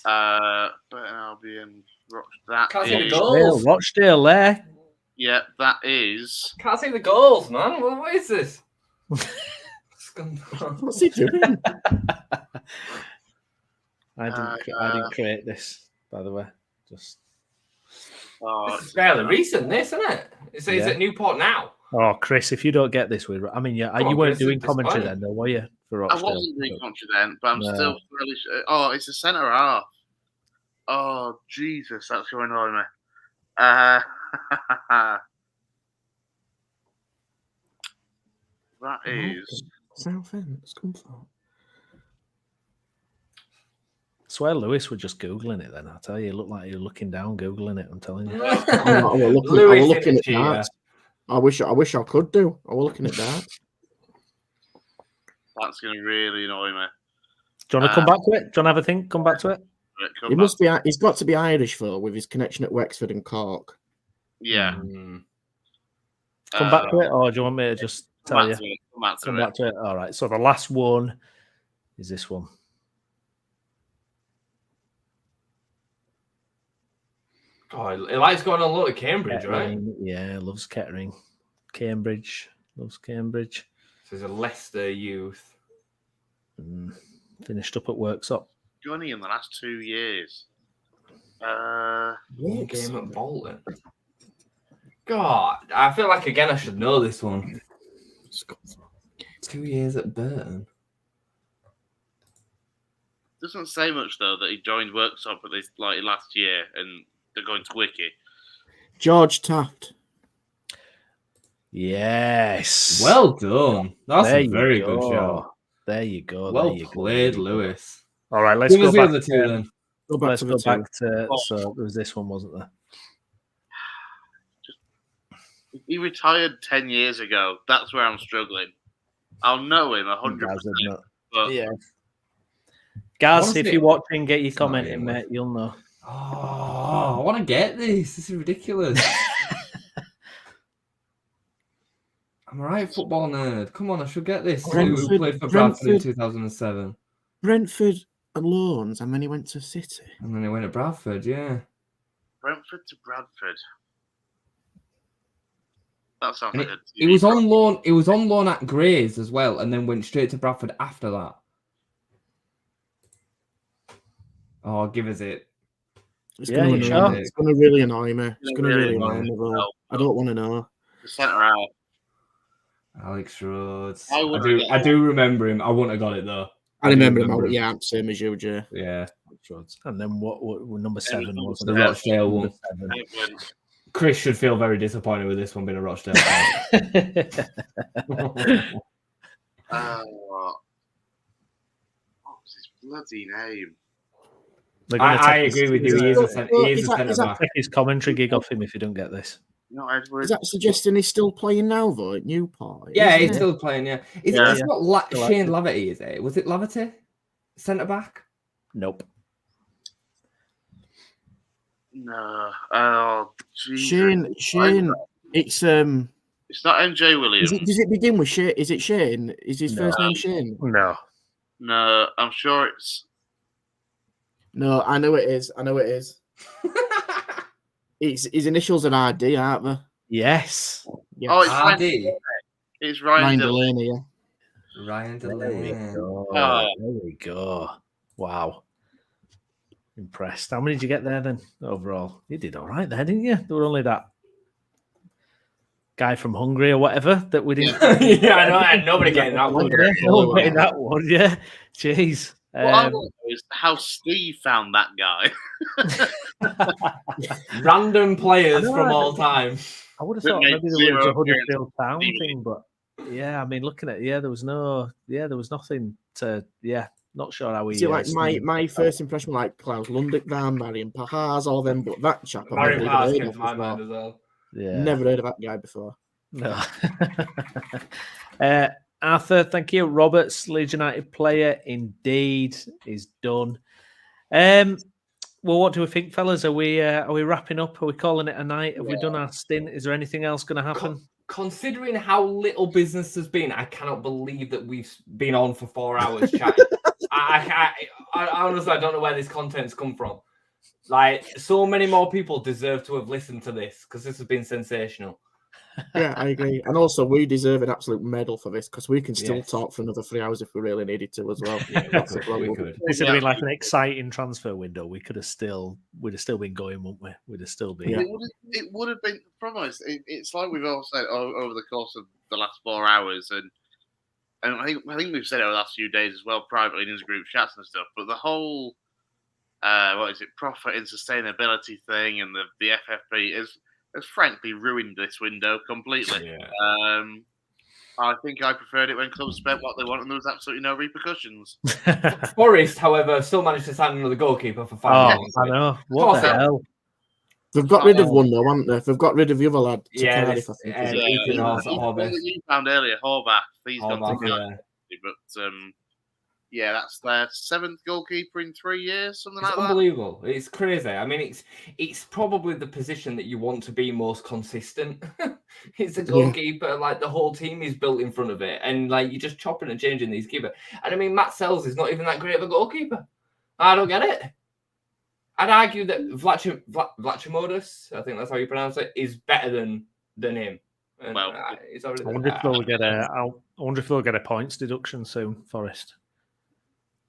B: Burton Albion.
F: Can't see the goals.
A: Rochdale there.
B: Yeah, that is.
F: Can't see the goals, man. What is this?
C: What's he doing?
A: I didn't create this, by the way. Just.
F: It's fairly recent, this, isn't it? Is it Newport now?
A: Oh, Chris, if you don't get this, you weren't doing commentary then, though, were you? For
B: I wasn't doing commentary then, but I'm still fairly sure. Oh, it's a centre half. Oh, Jesus, that's going to annoy me. That is
C: Southend. It's come from.
A: swear Lewis was just Googling it then. I tell you, it looked like he was looking down, Googling it. I'm telling you.
C: I was looking at darts. I wish I could do. I was looking at darts.
B: That's going to really annoy me.
A: Do you want to come back to it? Do you want to have a think? Come back to it?
C: He must be. He's got to be Irish though, with his connection at Wexford and Cork.
B: Yeah.
A: Come back to it, or do you want me to just tell you?
B: Come back
A: to it. All right. So the last one is this one.
F: Oh, he likes going on a lot of Cambridge, right?
A: Yeah, loves Kettering. Cambridge. Loves Cambridge.
F: So he's a Leicester youth.
A: Finished up at Worksop.
B: Johnny in the last 2 years.
F: One game at Bolton. God, I feel like again I should know this one. 2 years at Burton.
B: Doesn't say much though that he joined Worksop at this last year, and they're going to Wiki.
C: George Taft.
A: Yes.
I: Well done. That's a very good show.
A: There you go.
I: Well played, Lewis.
A: All right, let's go back
I: to the two then.
A: Let's go back to. So there was this one, wasn't there?
B: He retired 10 years ago. That's where I'm struggling. I'll know him 100%. But
A: yeah. Gaz,
I: Honestly,
A: if you're watching, get your
I: it's not
A: comment in,
I: English.
A: mate. You'll know.
I: Oh, I want to get this. This is ridiculous. I'm a right football nerd. Come on, I should get this. Who played for Bradford in 2007?
C: Brentford and loans, and then he went to City.
I: And then he went to Bradford, yeah.
B: Brentford to Bradford. That sounds
I: And
B: like a
I: he was on loan. He was on loan at Grays as well, and then went straight to Bradford after that. Oh, give us it.
C: It's going to really annoy me. It's going to really annoy me, though. I don't want to know.
B: The centre out.
I: Alex Rhodes.
B: I
I: do remember him. I wouldn't have got it though.
C: I remember him. Yeah, same as you, Jay.
I: Yeah.
A: And then what number 7 was
I: The Rochdale one. Chris should feel very disappointed with this one being a Rochdale fan.
B: What's his bloody name?
I: I agree with you. He is a centre back.
A: Take his commentary gig off him if you don't get this.
B: No, Edward.
C: Is that suggesting he's still playing now, though, at Newport?
I: Yeah,
C: Isn't
I: he's
C: it?
I: still playing, yeah. It's not Shane Laverty, is it? Was it Laverty? Centre back?
A: Nope.
B: No. Oh, Jesus.
C: Shane. It's
B: It's not MJ Williams.
C: Does it begin with Shane? Is it Shane? Is his first name Shane?
A: No.
B: No, I'm sure it's.
C: No, I know it is. It's his initials are RD, aren't they?
A: Yes.
C: Yeah.
B: Oh, it's
I: RD.
B: It's Ryan
C: Delaney, yeah.
I: Ryan
A: There
I: Delaney.
A: we go. Wow. Impressed. How many did you get there then overall? You did all right there, didn't you? There were only that guy from Hungary or whatever that we didn't.
F: Yeah, I know. And nobody getting that one.
A: Nobody getting that one, yeah. Jeez.
B: What I want to know is how Steve found that guy.
F: Random players from all time.
A: I would have
B: That
A: thought
B: makes
A: maybe there was
B: zero
A: a Huddersfield
B: appearance.
A: Town thing, but yeah, I mean, looking at there was nothing to not sure how he.
C: See, like my first impression, like Klaus Lundekvam, Marian Pahars, all them, but that chap, I've
F: Marion
C: never
F: Pars
C: heard
F: came
C: of
F: to my
C: as well.
F: mind as well.
A: Yeah.
C: Never heard of that guy before.
A: No. Arthur, thank you. Roberts, Leeds United player, indeed, is done. Well, what do we think, fellas? Are we wrapping up? Are we calling it a night? Have we done our stint? Is there anything else going to happen?
F: Considering how little business has been, I cannot believe that we've been on for 4 hours chatting. I honestly, I don't know where this content's come from. Like, so many more people deserve to have listened to this because this has been sensational.
C: Yeah, I agree. And also, we deserve an absolute medal for this because we can still
F: Yes.
C: talk for another 3 hours if we really needed to as well.
F: Yeah,
C: That's
F: we
C: the problem.
F: could.
A: This would have been like an exciting transfer window. We'd have still been going, wouldn't we? We'd have still been.
B: It would have been promised. It's like we've all said over the course of the last 4 hours, and I think we've said it over the last few days as well, privately in his group chats and stuff. But the whole profit and sustainability thing, and the FFP has frankly ruined this window completely.
F: Yeah.
B: I think I preferred it when clubs spent what they want and there was absolutely no repercussions.
I: Forest, however, still managed to sign another goalkeeper for £5 million.
A: I know. What the hell?
C: They've got rid of one though, haven't they? They've got rid of the other lad to
I: Yeah,
C: Cardiff,
I: this,
C: I think.
I: Ethan Horvath.
B: One that you found earlier, Horvath. He's gone to
I: Horvath,
B: Cardiff. But yeah, that's their 7th goalkeeper in 3 years, something
I: It's
B: like that.
I: unbelievable. It's crazy. I mean, it's probably the position that you want to be most consistent. It's a goalkeeper. Like the whole team is built in front of it, and like you're just chopping and changing these keeper. And I mean, Matt Sells is not even that great of a goalkeeper. I don't get it. I'd argue that Vlachimodis, I think that's how you pronounce it, is better than him. And,
B: well,
I: it's already
A: I wonder if they'll get a points deduction soon, Forest.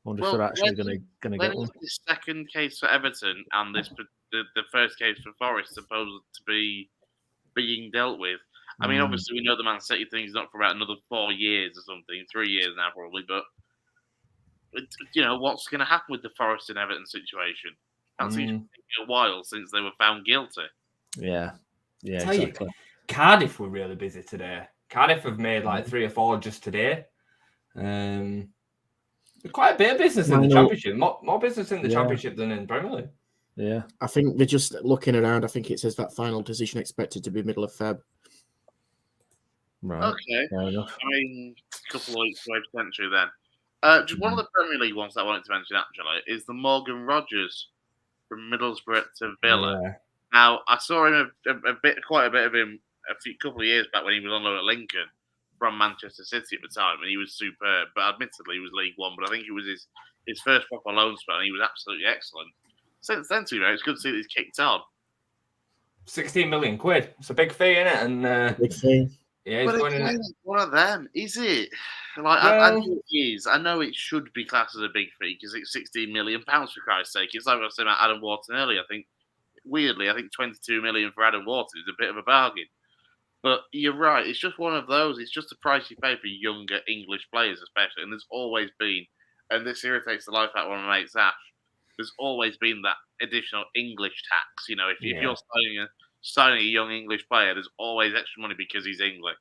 A: I wonder if they're actually going to get one.
B: This second case for Everton and this the first case for Forest supposed to be being dealt with. I mean, obviously we know the Man City thing is not for about another 4 years or something, 3 years now probably. But what's going to happen with the Forest and Everton situation? That seems to be a while since they were found guilty.
A: Yeah, exactly.
I: Cardiff were really busy today. Cardiff have made like 3 or 4 just today. Quite a bit of business in the Championship. More business in the Championship than in Premier League.
A: Yeah.
C: I think they're just looking around. I think it says that final decision expected to be middle of Feb.
A: Right.
B: Okay.
A: Fair enough.
B: I mean, a couple of weeks away potentially then. Just one of the Premier League ones that I wanted to mention actually is the Morgan Rogers from Middlesbrough to Villa.
I: Yeah.
B: Now, I saw him quite a bit of him couple of years back when he was on loan at Lincoln from Manchester City at the time, and he was superb. But admittedly, he was League One. But I think it was his first proper loan spell, and he was absolutely excellent. Since then, too, it's good to see that he's kicked on.
I: 16 million quid. It's a big fee, isn't it? And
C: big fee.
I: Yeah, he's going in it.
B: One of them, is it? Like I know it is. I know it should be classed as a big fee because it's £16 million for Christ's sake. It's like I was saying about Adam Wharton earlier. I think 22 million for Adam Wharton is a bit of a bargain. But you're right. It's just one of those. It's just a price you pay for younger English players, especially. And there's always been, and this irritates the life out of one of my mates, Ash. There's always been that additional English tax. If you're signing a young English player, there's always extra money because he's English.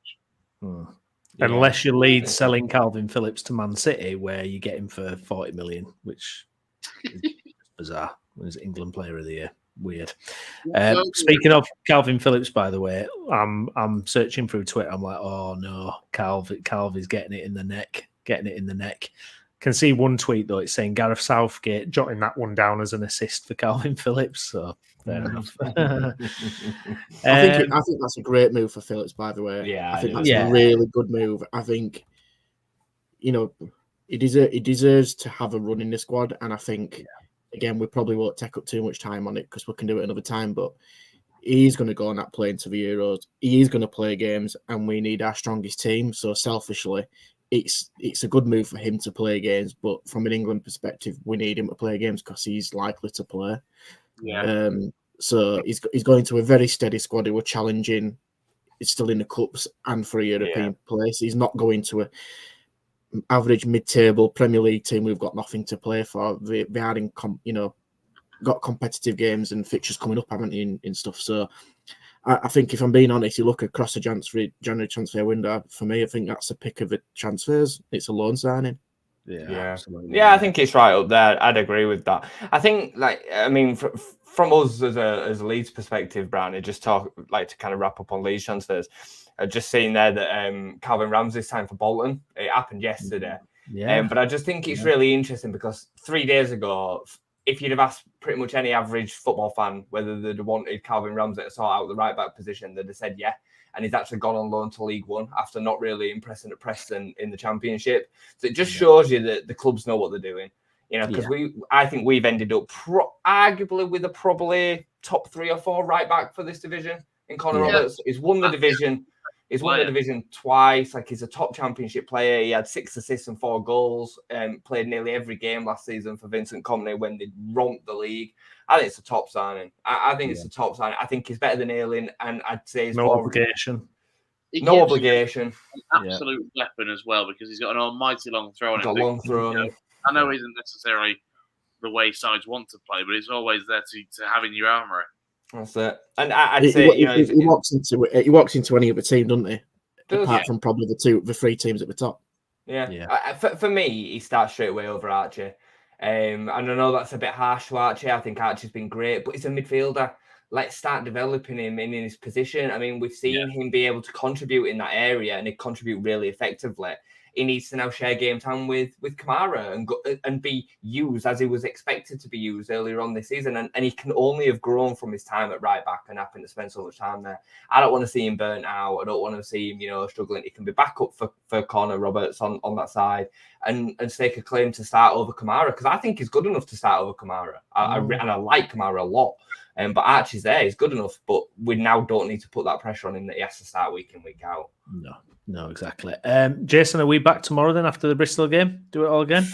A: Unless you lead selling Calvin Phillips to Man City, where you get him for 40 million, which is bizarre. He's England Player of the Year. Weird. Speaking of Calvin Phillips, by the way, I'm searching through Twitter. I'm like, oh no, Calvin's getting it in the neck. Can see one tweet though. It's saying Gareth Southgate jotting that one down as an assist for Calvin Phillips. So fair enough.
C: I think that's a great move for Phillips. By the way, I think that's a really good move. I think he deserves to have a run in the squad, and I think. Again, we probably won't take up too much time on it because we can do it another time, but he's going to go on that plane to the Euros. He is going to play games, and we need our strongest team. So selfishly, it's a good move for him to play games, but from an England perspective, we need him to play games because he's likely to play.
B: Yeah.
C: So he's going to a very steady squad who are challenging. It's still in the cups and for a European place. He's not going to a average mid-table Premier League team. We've got nothing to play for. They are in, got competitive games and fixtures coming up, haven't you, in stuff. So I think if I'm being honest, you look across the January transfer window. For me, I think that's a pick of the transfers. It's a loan signing.
I: Yeah, I think it's right up there. I'd agree with that. I think, from us as a Leeds perspective, Brown, I just to kind of wrap up on Leeds transfers. Just seeing there that Calvin Ramsey's signed for Bolton. It happened yesterday. But I just think it's really interesting because 3 days ago, if you'd have asked pretty much any average football fan whether they'd wanted Calvin Ramsey to sort out the right back position, they'd have said yeah. And he's actually gone on loan to League One after not really impressing at Preston in the Championship. So it just shows you that the clubs know what they're doing. Because I think we've ended up arguably with a probably top 3 or 4 right back for this division in Connor Roberts. He's won the division. He's won the division twice. He's a top Championship player. He had 6 assists and 4 goals. Played nearly every game last season for Vincent Kompany when they romped the league. I think it's a top signing. I think it's a top signing. I think he's better than Ayling, and I'd say he's
A: no obligation.
I: No obligation.
B: An absolute weapon as well because he's got an almighty long throw.
I: Got long throw.
B: I know he isn't necessarily the way sides want to play, but it's always there to have in your armoury.
I: That's it. And I'd say
C: he walks into any other team, doesn't he? apart from probably the three teams at the top.
I: Yeah. For me, he starts straight away over Archie. And I know that's a bit harsh to Archie. I think Archie's been great, but he's a midfielder. Let's start developing him in his position. I mean, we've seen him be able to contribute in that area, and he contribute really effectively. He needs to now share game time with Kamara and be used as he was expected to be used earlier on this season. And he can only have grown from his time at right back and having to spend so much time there. I don't want to see him burnt out. I don't want to see him, struggling. He can be back up for Connor Roberts on that side and stake a claim to start over Kamara, because I think he's good enough to start over Kamara. And I like Kamara a lot. But Archie's there, he's good enough. But we now don't need to put that pressure on him that he has to start week in, week out.
A: No, exactly. Jason, are we back tomorrow then after the Bristol game? Do it all again?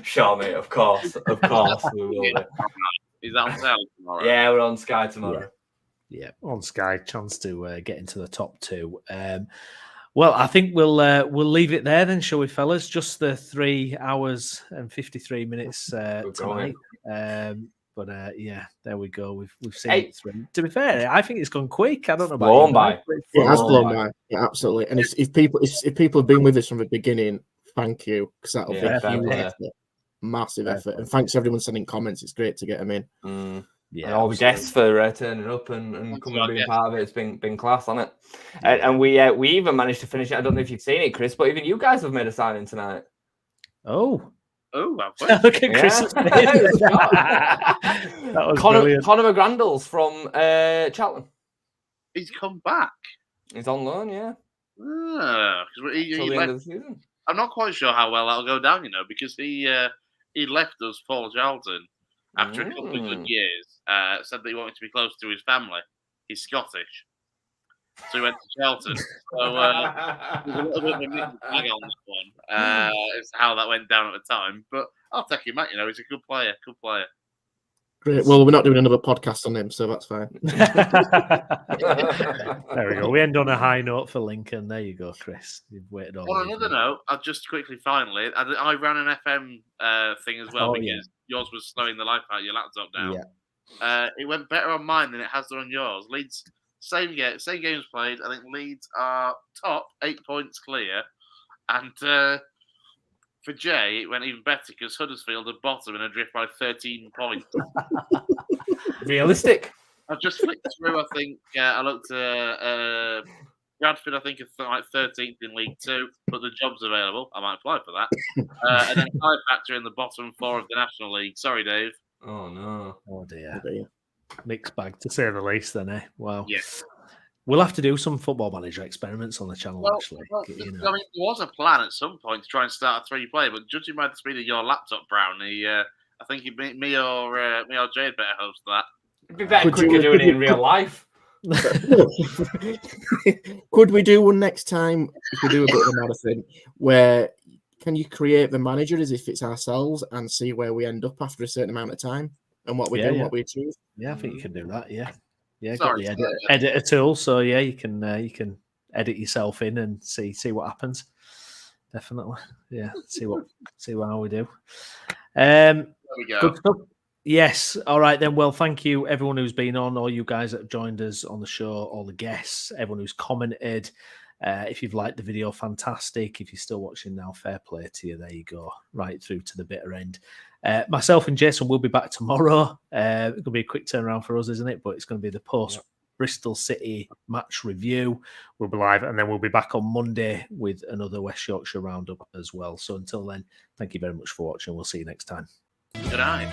I: Sure, mate. Of course we will.
B: Is that on sale tomorrow?
I: Yeah, we're on Sky tomorrow.
A: Yeah, on Sky. Chance to get into the top two. Well, I think we'll leave it there then, shall we, fellas? Just the 3 hours and 53 minutes tonight. But there we go. We've seen it through. To be fair, I think it's gone quick. I don't know about
I: blown by.
C: It has blown by. Yeah, absolutely. And if people have been with us from the beginning, thank you, because that'll be a huge effort, massive effort. And thanks to everyone sending comments. It's great to get them in.
I: And all the guests for turning up and coming and being part of it. It's been class, hasn't it? And we even managed to finish it. I don't know if you've seen it, Chris, but even you guys have made a signing tonight.
B: Oh,
A: look at Chris's face. That was brilliant.
I: Conor McGrandles from Charlton.
B: He's come back.
I: He's on loan, yeah.
B: He
I: Till the
B: left,
I: end of the season.
B: I'm not quite sure how well that'll go down, because he left us for Charlton after a couple of good years. Said that he wanted to be close to his family. He's Scottish, so he went to Charlton. So there's a little bit of a mixed bag on this one. As to how that went down at the time, but I'll take him back. He's a good player. Good player.
C: Great. Well, we're not doing another podcast on him, so that's fine.
A: There we go. We end on a high note for Lincoln. There you go, Chris. You've waited all
B: On another note, I'll just quickly, finally, I ran an FM thing as well because yours was slowing the life out of your laptop down.
C: Yeah.
B: It went better on mine than it has done on yours. Leeds, same games played. I think Leeds are top, 8 points clear, and for Jay, it went even better because Huddersfield are bottom and adrift by 13 points.
I: Realistic.
B: I've just flicked through. I think I looked at Bradford. I think are like 13th in League Two, but the job's available. I might apply for that. And then Five Factor in the bottom 4 of the National League. Sorry, Dave.
I: Oh no.
A: Oh dear. Mixed bag to say the least. Then, Wow.
B: Yeah.
A: We'll have to do some Football Manager experiments on the channel, actually.
B: Well, I mean, there was a plan at some point to try and start a 3-player, but judging by the speed of your laptop, Brownie, I think me or Jay had better host that.
I: It'd be better quicker doing it in real life.
C: Could we do one next time if we do a bit of a marathon where can you create the manager as if it's ourselves and see where we end up after a certain amount of time and what we do, what we achieve?
A: Yeah, I think you can do that. Yeah. Yeah,
B: Sorry,
A: got the editor tool, so you can edit yourself in and see what happens. Definitely, see how we do.
B: There we go.
A: Good stuff. Yes, all right then. Well, thank you everyone who's been on, all you guys that have joined us on the show, all the guests, everyone who's commented. If you've liked the video, fantastic. If you're still watching now, fair play to you. There you go, right through to the bitter end. Myself and Jason will be back tomorrow. It'll be a quick turnaround for us, isn't it? But it's going to be the post Bristol City match review. We'll be live, and then we'll be back on Monday with another West Yorkshire roundup as well. So until then, thank you very much for watching. We'll see you next time.
B: Good night.